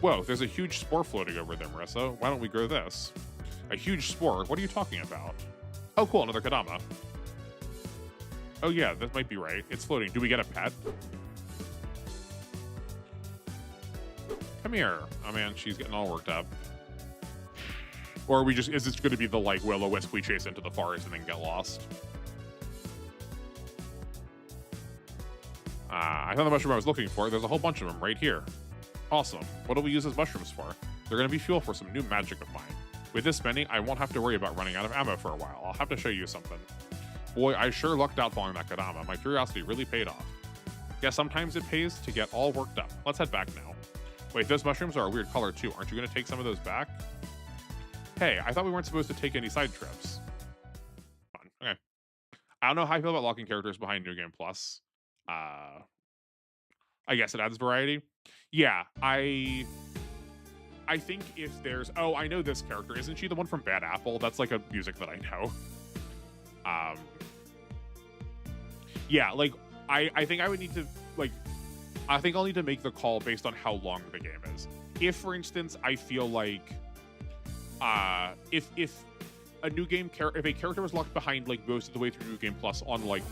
Whoa, there's a huge spore floating over there, Marissa. Why don't we grow this? A huge spore? What are you talking about? Oh, cool, another Kadama. Oh yeah, that might be right. It's floating. Do we get a pet? Come here. Oh man, she's getting all worked up. Or are we just, is this going to be the like will-o-wisp we chase into the forest and then get lost? I found the mushroom I was looking for. There's a whole bunch of them right here. Awesome. What do we use as mushrooms for? They're going to be fuel for some new magic of mine. With this many, I won't have to worry about running out of ammo for a while. I'll have to show you something. Boy, I sure lucked out following that Kadama. My curiosity really paid off. Yeah, sometimes it pays to get all worked up. Let's head back now. Wait, those mushrooms are a weird color too. Aren't you going to take some of those back? Hey, I thought we weren't supposed to take any side trips. Fun. Okay. I don't know how I feel about locking characters behind New Game Plus. I guess it adds variety. Yeah, I think if there's... Oh, I know this character. Isn't she the one from Bad Apple? That's like a music that I know. Yeah, like, I think I would need to, like... I think I'll need to make the call based on how long the game is. If, for instance, I feel like... if a new game if a character was locked behind like most of the way through New Game Plus on like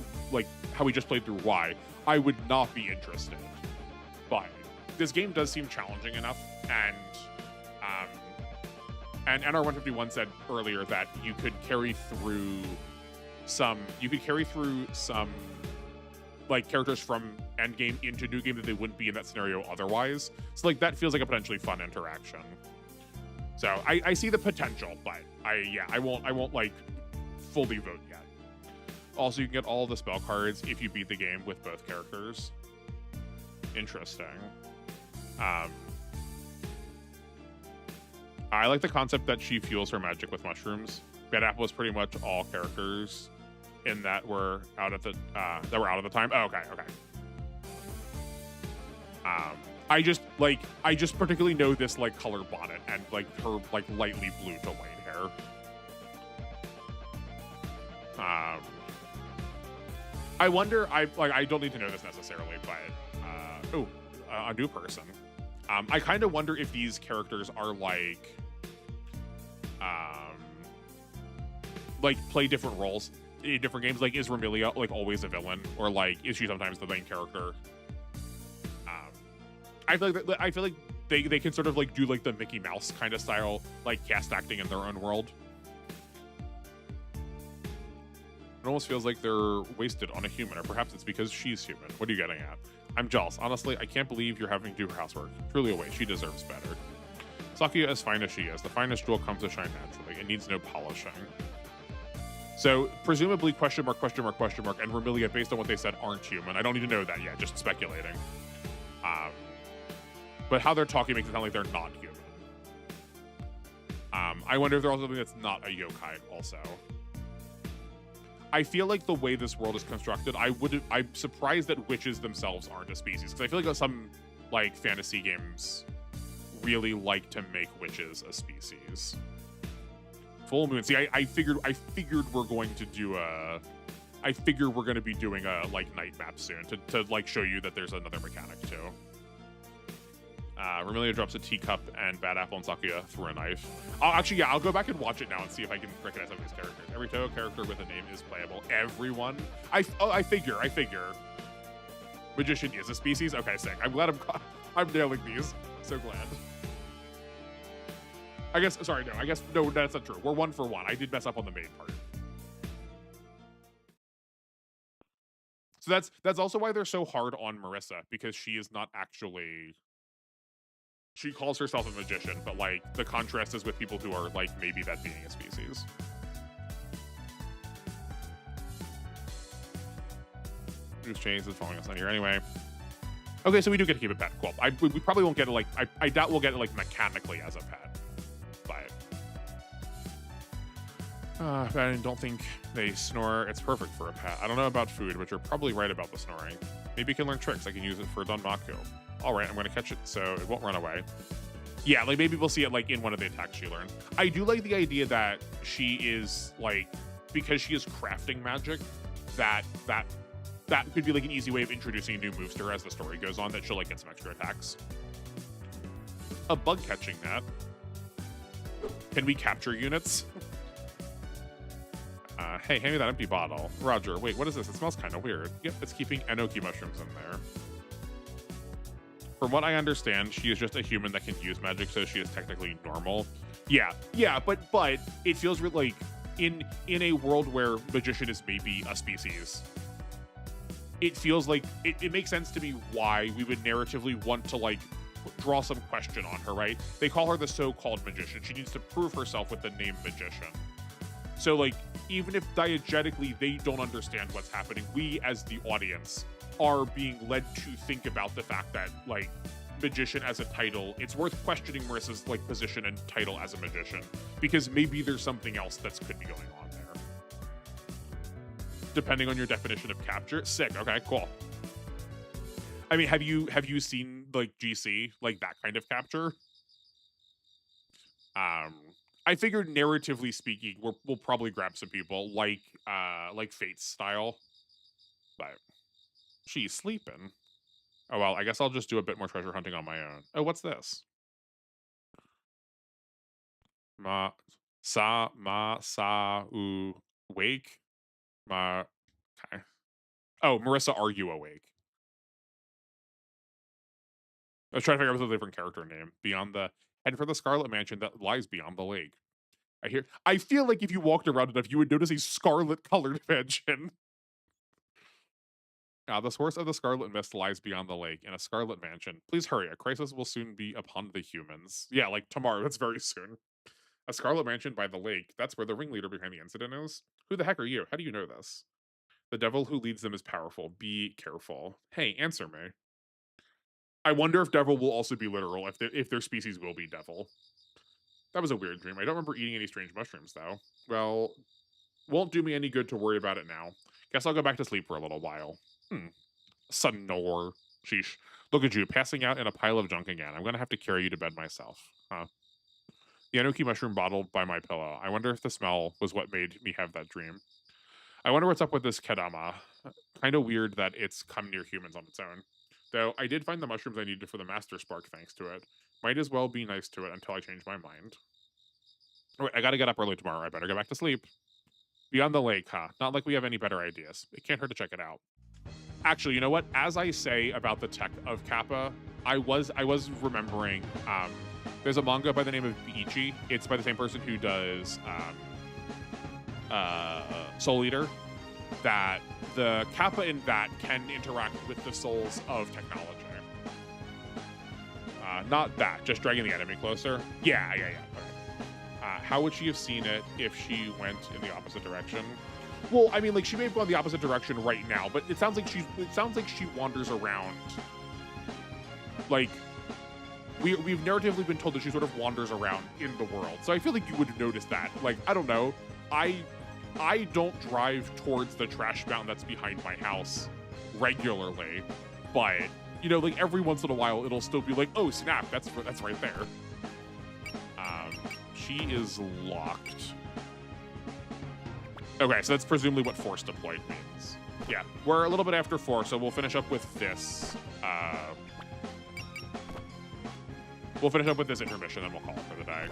how we just played through Y, I would not be interested. But this game does seem challenging enough, and NR151 said earlier that you could carry through some like characters from Endgame into New Game that they wouldn't be in that scenario otherwise. So like that feels like a potentially fun interaction. So I see the potential, but I won't like fully vote yet. Also, you can get all the spell cards if you beat the game with both characters. Interesting. I like the concept that she fuels her magic with mushrooms. Bad Apple was pretty much all characters in that were out at the time. Oh, okay. I just particularly know this like color bonnet and like her like lightly blue to white hair. I wonder. I don't need to know this necessarily, but a new person. I kind of wonder if these characters are like play different roles in different games. Like, is Remilia like always a villain, or like is she sometimes the main character? I feel like they can sort of like do like the Mickey Mouse kind of style, like cast acting in their own world. It almost feels like they're wasted on a human, or perhaps it's because she's human. What are you getting at? I'm jealous. Honestly, I can't believe you're having to do her housework. Truly a waste. She deserves better. Sakuya, as fine as she is, the finest jewel comes to shine naturally. It needs no polishing. So, presumably, question mark, and Remilia, based on what they said, aren't human. I don't need to know that yet, just speculating. But how they're talking makes it sound like they're not human. I wonder if there's also something that's not a yokai also. I feel like the way this world is constructed, I'm surprised that witches themselves aren't a species, because I feel like some like fantasy games really like to make witches a species. Full moon. See, I figured we're going to do I figure we're going to be doing a like night map soon to like show you that there's another mechanic too. Remilia drops a teacup and Bad Apple and Sakuya through a knife. I'll go back and watch it now and see if I can recognize some of these characters. Every Touhou character with a name is playable. Everyone. I figure. Magician is a species. Okay, sick. I'm glad I'm nailing these. So glad. I guess no, that's not true. We're 1 for 1. I did mess up on the main part. So that's also why they're so hard on Marissa, because she is not actually... She calls herself a magician, but like the contrast is with people who are like maybe that being a species. Whose chains is following us on here anyway. Okay, so we do get to keep a pet. Cool. We probably won't get it like I doubt we'll get it like mechanically as a pet, but I don't think they snore. It's perfect for a pet. I don't know about food, but you're probably right about the snoring. Maybe you can learn tricks. I can use it for Danmaku. All right, I'm going to catch it so it won't run away. Yeah, like maybe we'll see it like in one of the attacks she learned. I do like the idea that she is like, because she is crafting magic, that could be like an easy way of introducing new moves to her as the story goes on, that she'll like get some extra attacks. A bug catching net. Can we capture units? Hey, hand me that empty bottle. Roger, wait, what is this? It smells kind of weird. Yep, it's keeping enoki mushrooms in there. From what I understand, she is just a human that can use magic, so she is technically normal. Yeah, but it feels like in a world where magician is maybe a species, it feels like it makes sense to me why we would narratively want to like draw some question on her, right? They call her the so-called magician. She needs to prove herself with the name magician. So like, even if diegetically they don't understand what's happening, we as the audience are being led to think about the fact that like magician as a title, it's worth questioning Marissa's like position and title as a magician, because maybe there's something else that could be going on there. Depending on your definition of capture. Sick. Okay, cool. I mean, have you seen like GC, like that kind of capture? I figured narratively speaking, we'll probably grab some people like Fate's style. But she's sleeping. Oh well, I guess I'll just do a bit more treasure hunting on my own. Oh, what's this? Ma sa u wake. Ma okay. Oh, Marissa, are you awake? I was trying to figure out what's a different character name. Beyond the head for the Scarlet Mansion that lies beyond the lake. I feel like if you walked around enough, you would notice a scarlet colored mansion. The source of the Scarlet Mist lies beyond the lake in a scarlet mansion. Please hurry, a crisis will soon be upon the humans. Yeah, like tomorrow, that's very soon. A scarlet mansion by the lake, that's where the ringleader behind the incident is. Who the heck are you? How do you know this? The devil who leads them is powerful. Be careful. Hey, answer me. I wonder if devil will also be literal, if their species will be devil. That was a weird dream. I don't remember eating any strange mushrooms, though. Well, won't do me any good to worry about it now. Guess I'll go back to sleep for a little while. Sonor. Sheesh. Look at you, passing out in a pile of junk again. I'm gonna have to carry you to bed myself. Huh. The enoki mushroom bottle by my pillow. I wonder if the smell was what made me have that dream. I wonder what's up with this kedama. Kind of weird that it's come near humans on its own. Though I did find the mushrooms I needed for the master spark thanks to it. Might as well be nice to it until I change my mind. Wait, I gotta get up early tomorrow. I better go back to sleep. Beyond the lake, huh? Not like we have any better ideas. It can't hurt to check it out. Actually, you know what? As I say about the tech of Kappa, I was remembering there's a manga by the name of Ichi. It's by the same person who does Soul Eater. That the Kappa in that can interact with the souls of technology. Not that, just dragging the enemy closer. Yeah. Okay. How would she have seen it if she went in the opposite direction? Well, I mean, like she may have gone the opposite direction right now, but it sounds like she wanders around. Like we've narratively been told that she sort of wanders around in the world. So I feel like you would notice that. Like, I don't know. I don't drive towards the trash mountain that's behind my house regularly, but you know, like every once in a while it'll still be like, oh snap, that's right there. She is locked. Okay, so that's presumably what force deployed means. Yeah, we're a little bit after 4, so we'll finish up with this. We'll finish up with this intermission, and we'll call it for the day.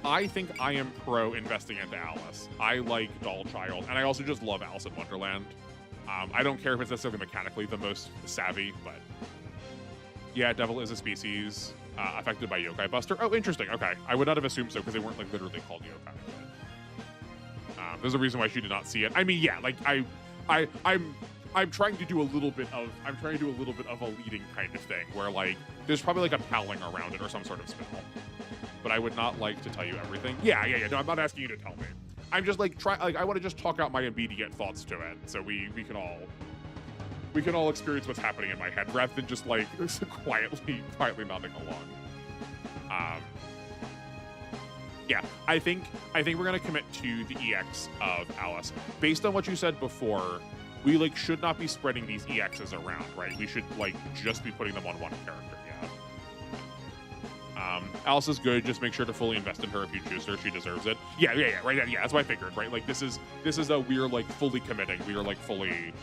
I think I am pro investing into Alice. I like Doll Child, and I also just love Alice in Wonderland. I don't care if it's necessarily mechanically the most savvy, but yeah, Devil is a species affected by Yokai Buster. Oh, interesting. Okay, I would not have assumed so because they weren't like literally called Yokai. There's a reason why she did not see it. I mean, yeah, like I'm trying to do a little bit of a leading kind of thing where like there's probably like a palling around it or some sort of spell. But I would not like to tell you everything. Yeah. No, I'm not asking you to tell me. I'm just like I want to just talk out my immediate thoughts to it, so we can all we can all experience what's happening in my head rather than just like quietly nodding along. Yeah, I think we're gonna commit to the EX of Alice. Based on what you said before, we like should not be spreading these EXs around, right? We should like just be putting them on one character. Yeah. Alice is good. Just make sure to fully invest in her if you choose her. She deserves it. Yeah, right. Yeah, that's what I figured, right? Like this is a we're like fully committing. We are like fully.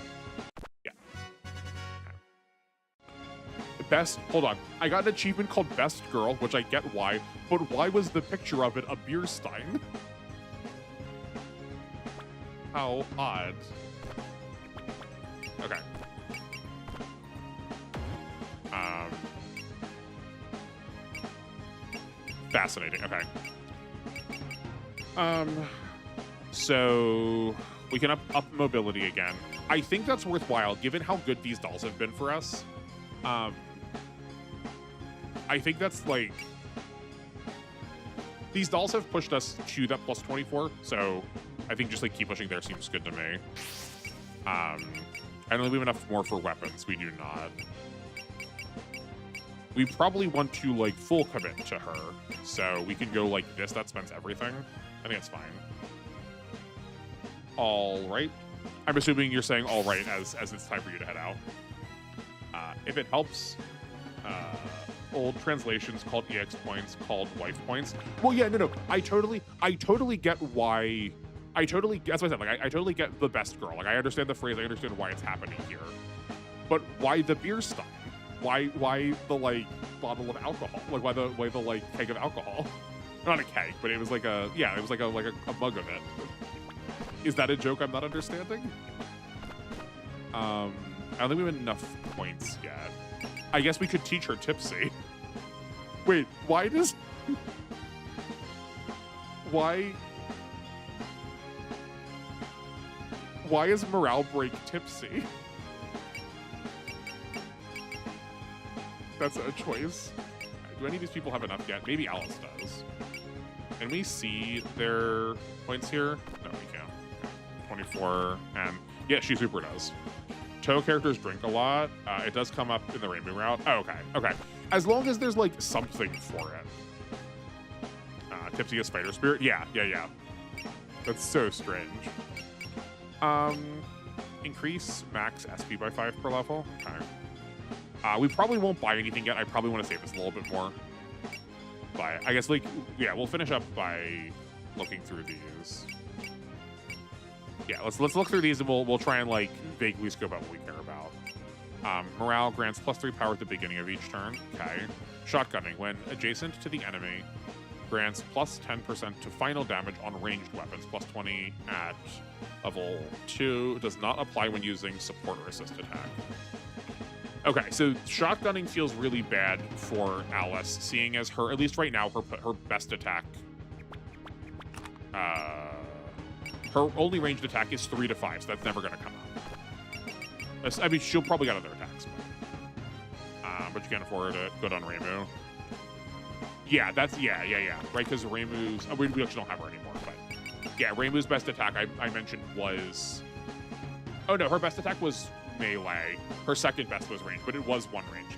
Yeah. Best, hold on. I got an achievement called Best Girl, which I get why, but why was the picture of it a beer stein? How odd. Okay. Fascinating, okay. So we can up mobility again. I think that's worthwhile given how good these dolls have been for us. I think that's like, these dolls have pushed us to that plus 24, so I think just like keep pushing there seems good to me. I don't think we have enough more for weapons. We do not. We probably want to like full commit to her, so we can go like this. That spends everything. I think it's fine. All right. I'm assuming you're saying all right as it's time for you to head out. If it helps, old translations called EX points, called wife points. Well, yeah, no. I totally get why. That's what I said. Like, I totally get the best girl. Like, I understand the phrase. I understand why it's happening here. But why the beer stein? Why the like bottle of alcohol? Like, why the like keg of alcohol? Not a keg, but it was like a it was like a mug of it. Is that a joke I'm not understanding? I don't think we have enough points yet. I guess we could teach her tipsy. Wait, why is morale break tipsy? That's a choice. Do any of these people have enough yet? Maybe Alice does. Can we see their points here? No, we can't. 24, and yeah, she super does. Touhou characters drink a lot. It does come up in the rainbow route. Oh, okay. As long as there's like something for it. Tipsy as spider spirit. Yeah. That's so strange. Increase max SP by 5 per level. Okay. We probably won't buy anything yet. I probably want to save this a little bit more. But I guess like, yeah, we'll finish up by looking through these. Yeah, let's look through these and we'll try and like vaguely scope out what we care about. Morale grants +3 power at the beginning of each turn. Okay. Shotgunning. When adjacent to the enemy, grants +10% to final damage on ranged weapons, +20 at level 2. Does not apply when using support or assist attack. Okay, so shotgunning feels really bad for Alice, seeing as her, at least right now, her best attack. Her only ranged attack is 3 to 5, so that's never going to come up. I mean, she'll probably get other attacks, but you can't afford it. Good on Reimu. Yeah, that's, yeah. Right, because Reimu's, we actually don't have her anymore, but yeah, Reimu's best attack I mentioned was, oh no, her best attack was melee. Her second best was range, but it was one range.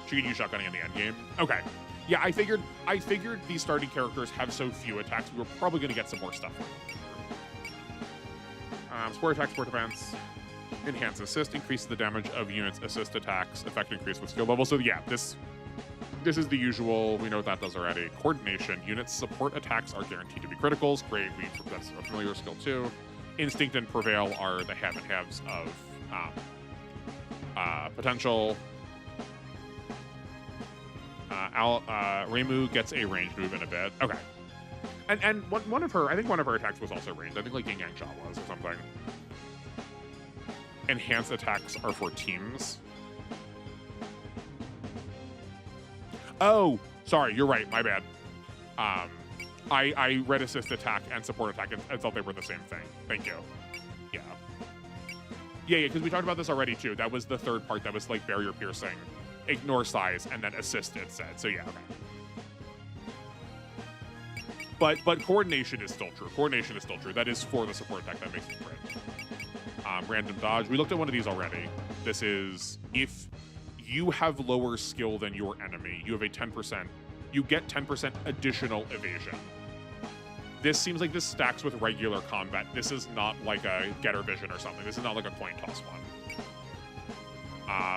She can use shotgunning in the end game. Okay. Yeah, I figured these starting characters have so few attacks, we were probably going to get some more stuff. Support attack, support defense, enhance assist, increase the damage of units, assist attacks, effect increase with skill level. So yeah, this is the usual. We know what that does already. Coordination, units support attacks are guaranteed to be criticals. Great, that's a familiar skill too. Instinct and Prevail are the have and haves of potential. Reimu gets a ranged move in a bit. Okay. And one of her attacks was also ranged. I think like Yin Yang Sha was or something. Enhanced attacks are for teams. Oh, sorry, you're right. My bad. I read assist attack and support attack and thought they were the same thing. Thank you. Yeah. Yeah, because we talked about this already too. That was the third part that was like barrier piercing, ignore size, and then assist it said. So yeah, okay. But coordination is still true. Coordination is still true. That is for the support attack that makes it crit. Random dodge. We looked at one of these already. This is if you have lower skill than your enemy, you have a 10%, you get 10% additional evasion. This seems like this stacks with regular combat. This is not like a getter vision or something. This is not like a coin toss one.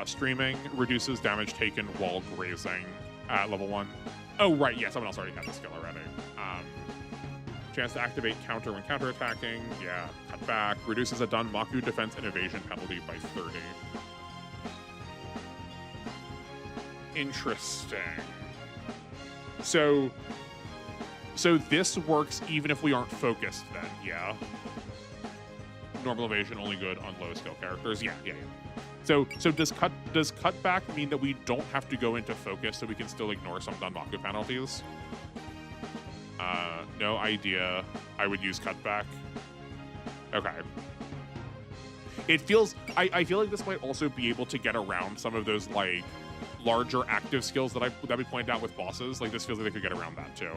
Streaming reduces damage taken while grazing at level 1. Oh, right, yeah, someone else already had the skill already. Chance to activate counter when counterattacking. Yeah, cut back. Reduces a Danmaku defense and evasion penalty by 30. Interesting. So this works even if we aren't focused then, yeah. Normal evasion only good on low skill characters. Yeah. So does cutback mean that we don't have to go into focus so we can still ignore some Danmaku penalties? No idea. I would use cutback. Okay. It feels I feel like this might also be able to get around some of those like larger active skills that we pointed out with bosses. Like this feels like they could get around that too.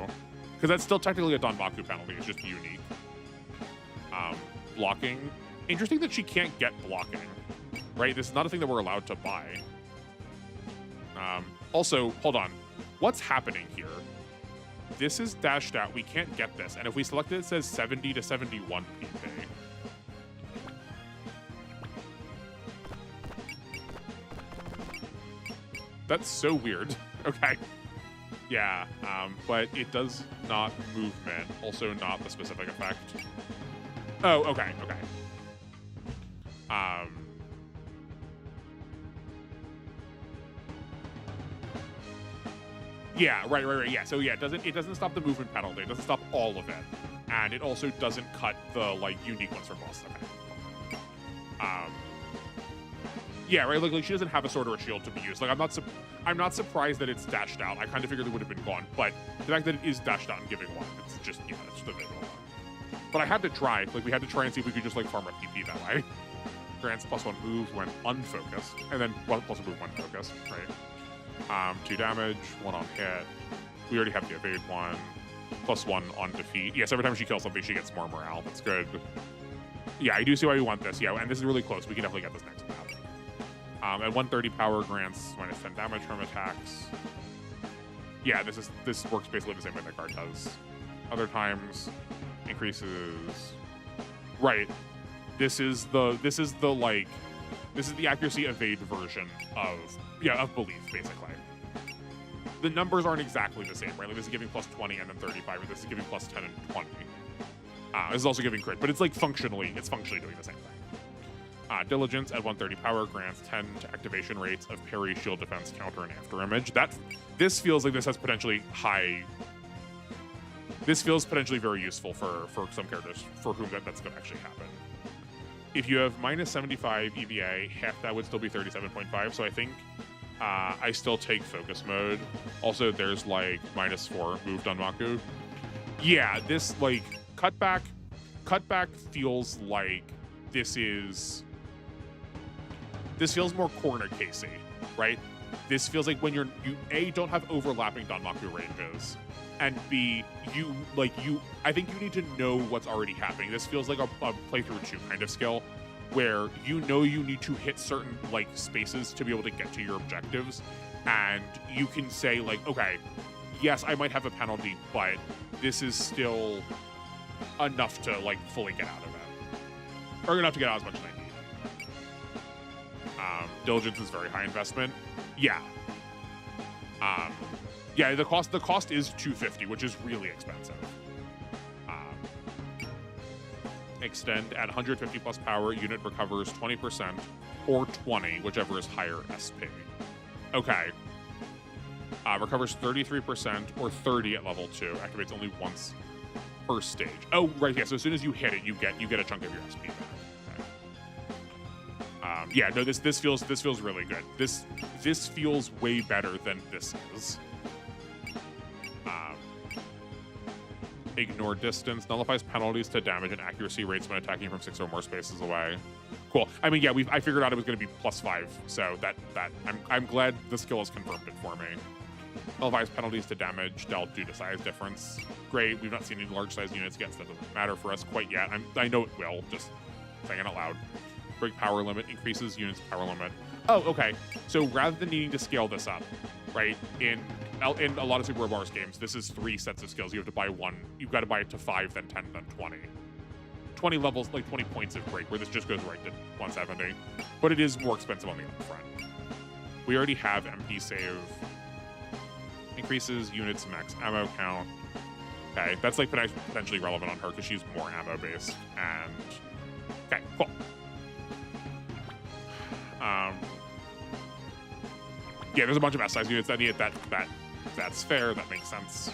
Because that's still technically a Danmaku penalty, it's just unique. Blocking. Interesting that she can't get blocking. Right? This is not a thing that we're allowed to buy. Also, hold on. What's happening here? This is dashed out. We can't get this. And if we select it, it says 70 to 71 PP. That's so weird. Okay. Yeah, but it does not movement. Also not the specific effect. Oh, okay. Yeah, right. Yeah, so yeah, it doesn't stop the movement penalty. It doesn't stop all of it. And it also doesn't cut the, like, unique ones from boss. Okay. Yeah, right, like she doesn't have a sword or a shield to be used. Like, I'm not surprised that it's dashed out. I kind of figured it would have been gone, but the fact that it is dashed out and giving one, it's just, yeah, it's just a visual one. But I had to try. Like, we had to try and see if we could just, like, farm a PP that way. Grants +1 move when unfocused, and then +1 move when focused, right? 2 damage, 1 on hit. We already have the evade one. +1 on defeat. Yes, every time she kills something, she gets more morale. That's good. Yeah, I do see why we want this. Yeah, and this is really close. We can definitely get this next map. At 130 power, grants -10 damage from attacks. Yeah, this works basically the same way the card does. Other times, increases. Right. This is the accuracy evade version of belief, basically. The numbers aren't exactly the same, right? Like this is giving +20 and then 35, or this is giving +10 and 20. This is also giving crit, but it's like functionally doing the same thing. Diligence at 130 power grants 10 to activation rates of parry, shield defense, counter, and after image. This feels like this has potentially high. This feels potentially very useful for some characters for whom that's going to actually happen. If you have -75 EVA, half that would still be 37.5. So I think I still take focus mode. Also, there's like -4 moved on Maku. Yeah, this like cutback feels like this feels more corner casey, right? This feels like when you A, don't have overlapping Danmaku ranges, and B, I think you need to know what's already happening. This feels like a playthrough 2 kind of skill, where you need to hit certain like spaces to be able to get to your objectives, and you can say like, okay, yes, I might have a penalty, but this is still enough to like fully get out of it, or enough to get out as much as I need. Diligence is very high investment. Yeah. Yeah, the cost is 250, which is really expensive. Extend at 150 plus power, unit recovers 20% or 20, whichever is higher SP. Okay. Recovers 33% or 30 at level 2. Activates only once per stage. Oh, right, yeah. So as soon as you hit it, you get a chunk of your SP back. Okay. Yeah, no, this feels really good. This feels way better than this is. Ignore distance, nullifies penalties to damage and accuracy rates when attacking from 6 or more spaces away. Cool. I mean, yeah, I figured out it was going to be +5, so I'm glad the skill has confirmed it for me. Nullifies penalties to damage dealt due to size difference. Great. We've not seen any large size units yet, so that doesn't matter for us quite yet. I know it will. Just saying it out loud. break power limit, increases units power limit. Oh, okay. So rather than needing to scale this up, right, in a lot of Super Mario Bros. Games, this is 3 sets of skills. You have to buy one. You've got to buy it to 5, then 10, then 20. 20 levels, like 20 points of break, where this just goes right to 170. But it is more expensive on the upfront. We already have MP save. Increases units max ammo count. Okay, that's like potentially relevant on her because she's more ammo based. And okay, cool. Yeah, there's a bunch of S-size units that need it. That's fair. That makes sense.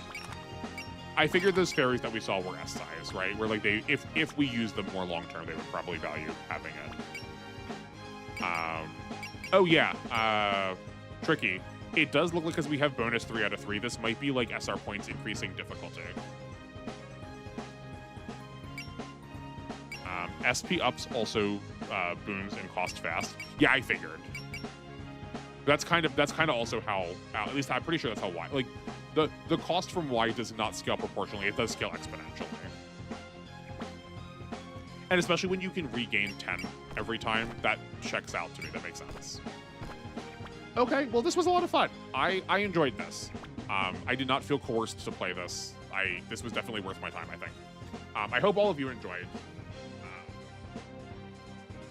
I figured those fairies that we saw were S-size, right? Where like if we use them more long term, they would probably value having it. Oh yeah, tricky. It does look like because we have bonus 3 out of 3, this might be like SR points increasing difficulty. SP ups also booms and cost fast. Yeah, I figured. That's kind of also how at least I'm pretty sure that's how Y, like the cost from Y does not scale proportionally. It does scale exponentially. And especially when you can regain 10 every time, that checks out to me. That makes sense. Okay, well, this was a lot of fun. I enjoyed this. I did not feel coerced to play this. This was definitely worth my time, I think. I hope all of you enjoyed.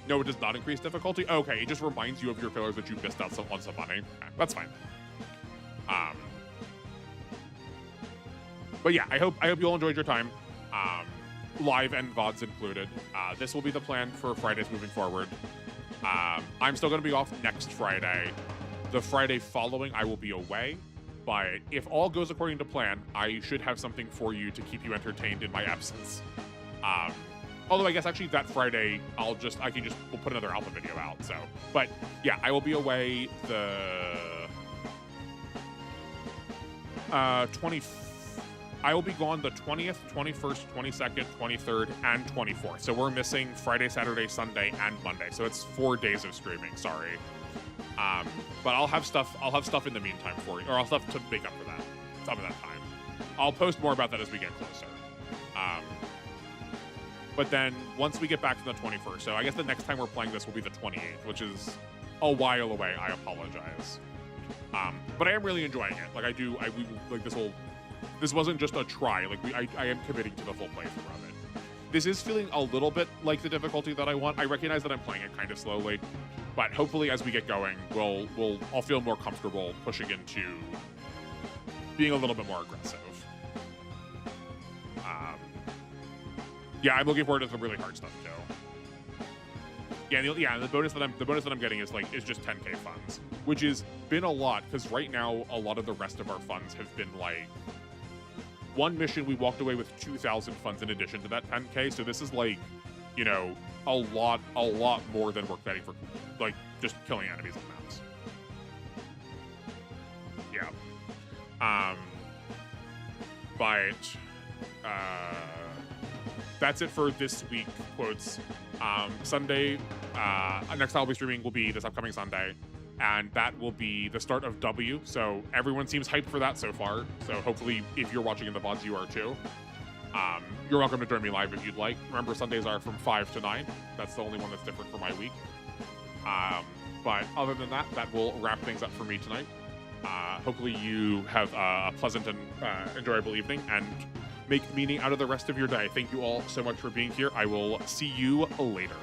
No, it does not increase difficulty. Okay, it just reminds you of your failures that you missed out on some money. Okay, that's fine. But yeah, I hope you all enjoyed your time. Live and VODs included. This will be the plan for Fridays moving forward. I'm still going to be off next Friday. The Friday following, I will be away. But if all goes according to plan, I should have something for you to keep you entertained in my absence. Although I guess actually that Friday, we'll put another alpha video out. So, but yeah, I will be away the 20th. I will be gone the 20th, 21st, 22nd, 23rd, and 24th. So we're missing Friday, Saturday, Sunday, and Monday. So it's 4 days of streaming. Sorry. But I'll have stuff in the meantime for you, or I'll have stuff to make up for that some of that time. I'll post more about that as we get closer. But then once we get back to the 21st, so I guess the next time we're playing this will be the 28th, which is a while away. I apologize. But I am really enjoying it. This wasn't just a try. Like I am committing to the full playthrough of it. This is feeling a little bit like the difficulty that I want. I recognize that I'm playing it kind of slowly, but hopefully as we get going, I'll feel more comfortable pushing into being a little bit more aggressive. Yeah, I'm looking forward to some really hard stuff too. Yeah, the bonus that I'm getting is just 10K funds, which has been a lot because right now a lot of the rest of our funds have been like one mission we walked away with 2,000 funds in addition to that 10K. So this is like, a lot more than we're getting for like just killing enemies on maps. Yeah. But that's it for this week, quotes. Sunday, next I'll be streaming will be this upcoming Sunday, and that will be the start of W, so everyone seems hyped for that so far, so hopefully if you're watching in the VODs, you are too. You're welcome to join me live if you'd like. Remember, Sundays are from 5 to 9. That's the only one that's different for my week. But other than that, that will wrap things up for me tonight. Hopefully you have a pleasant and enjoyable evening, and make meaning out of the rest of your day. Thank you all so much for being here. I will see you later.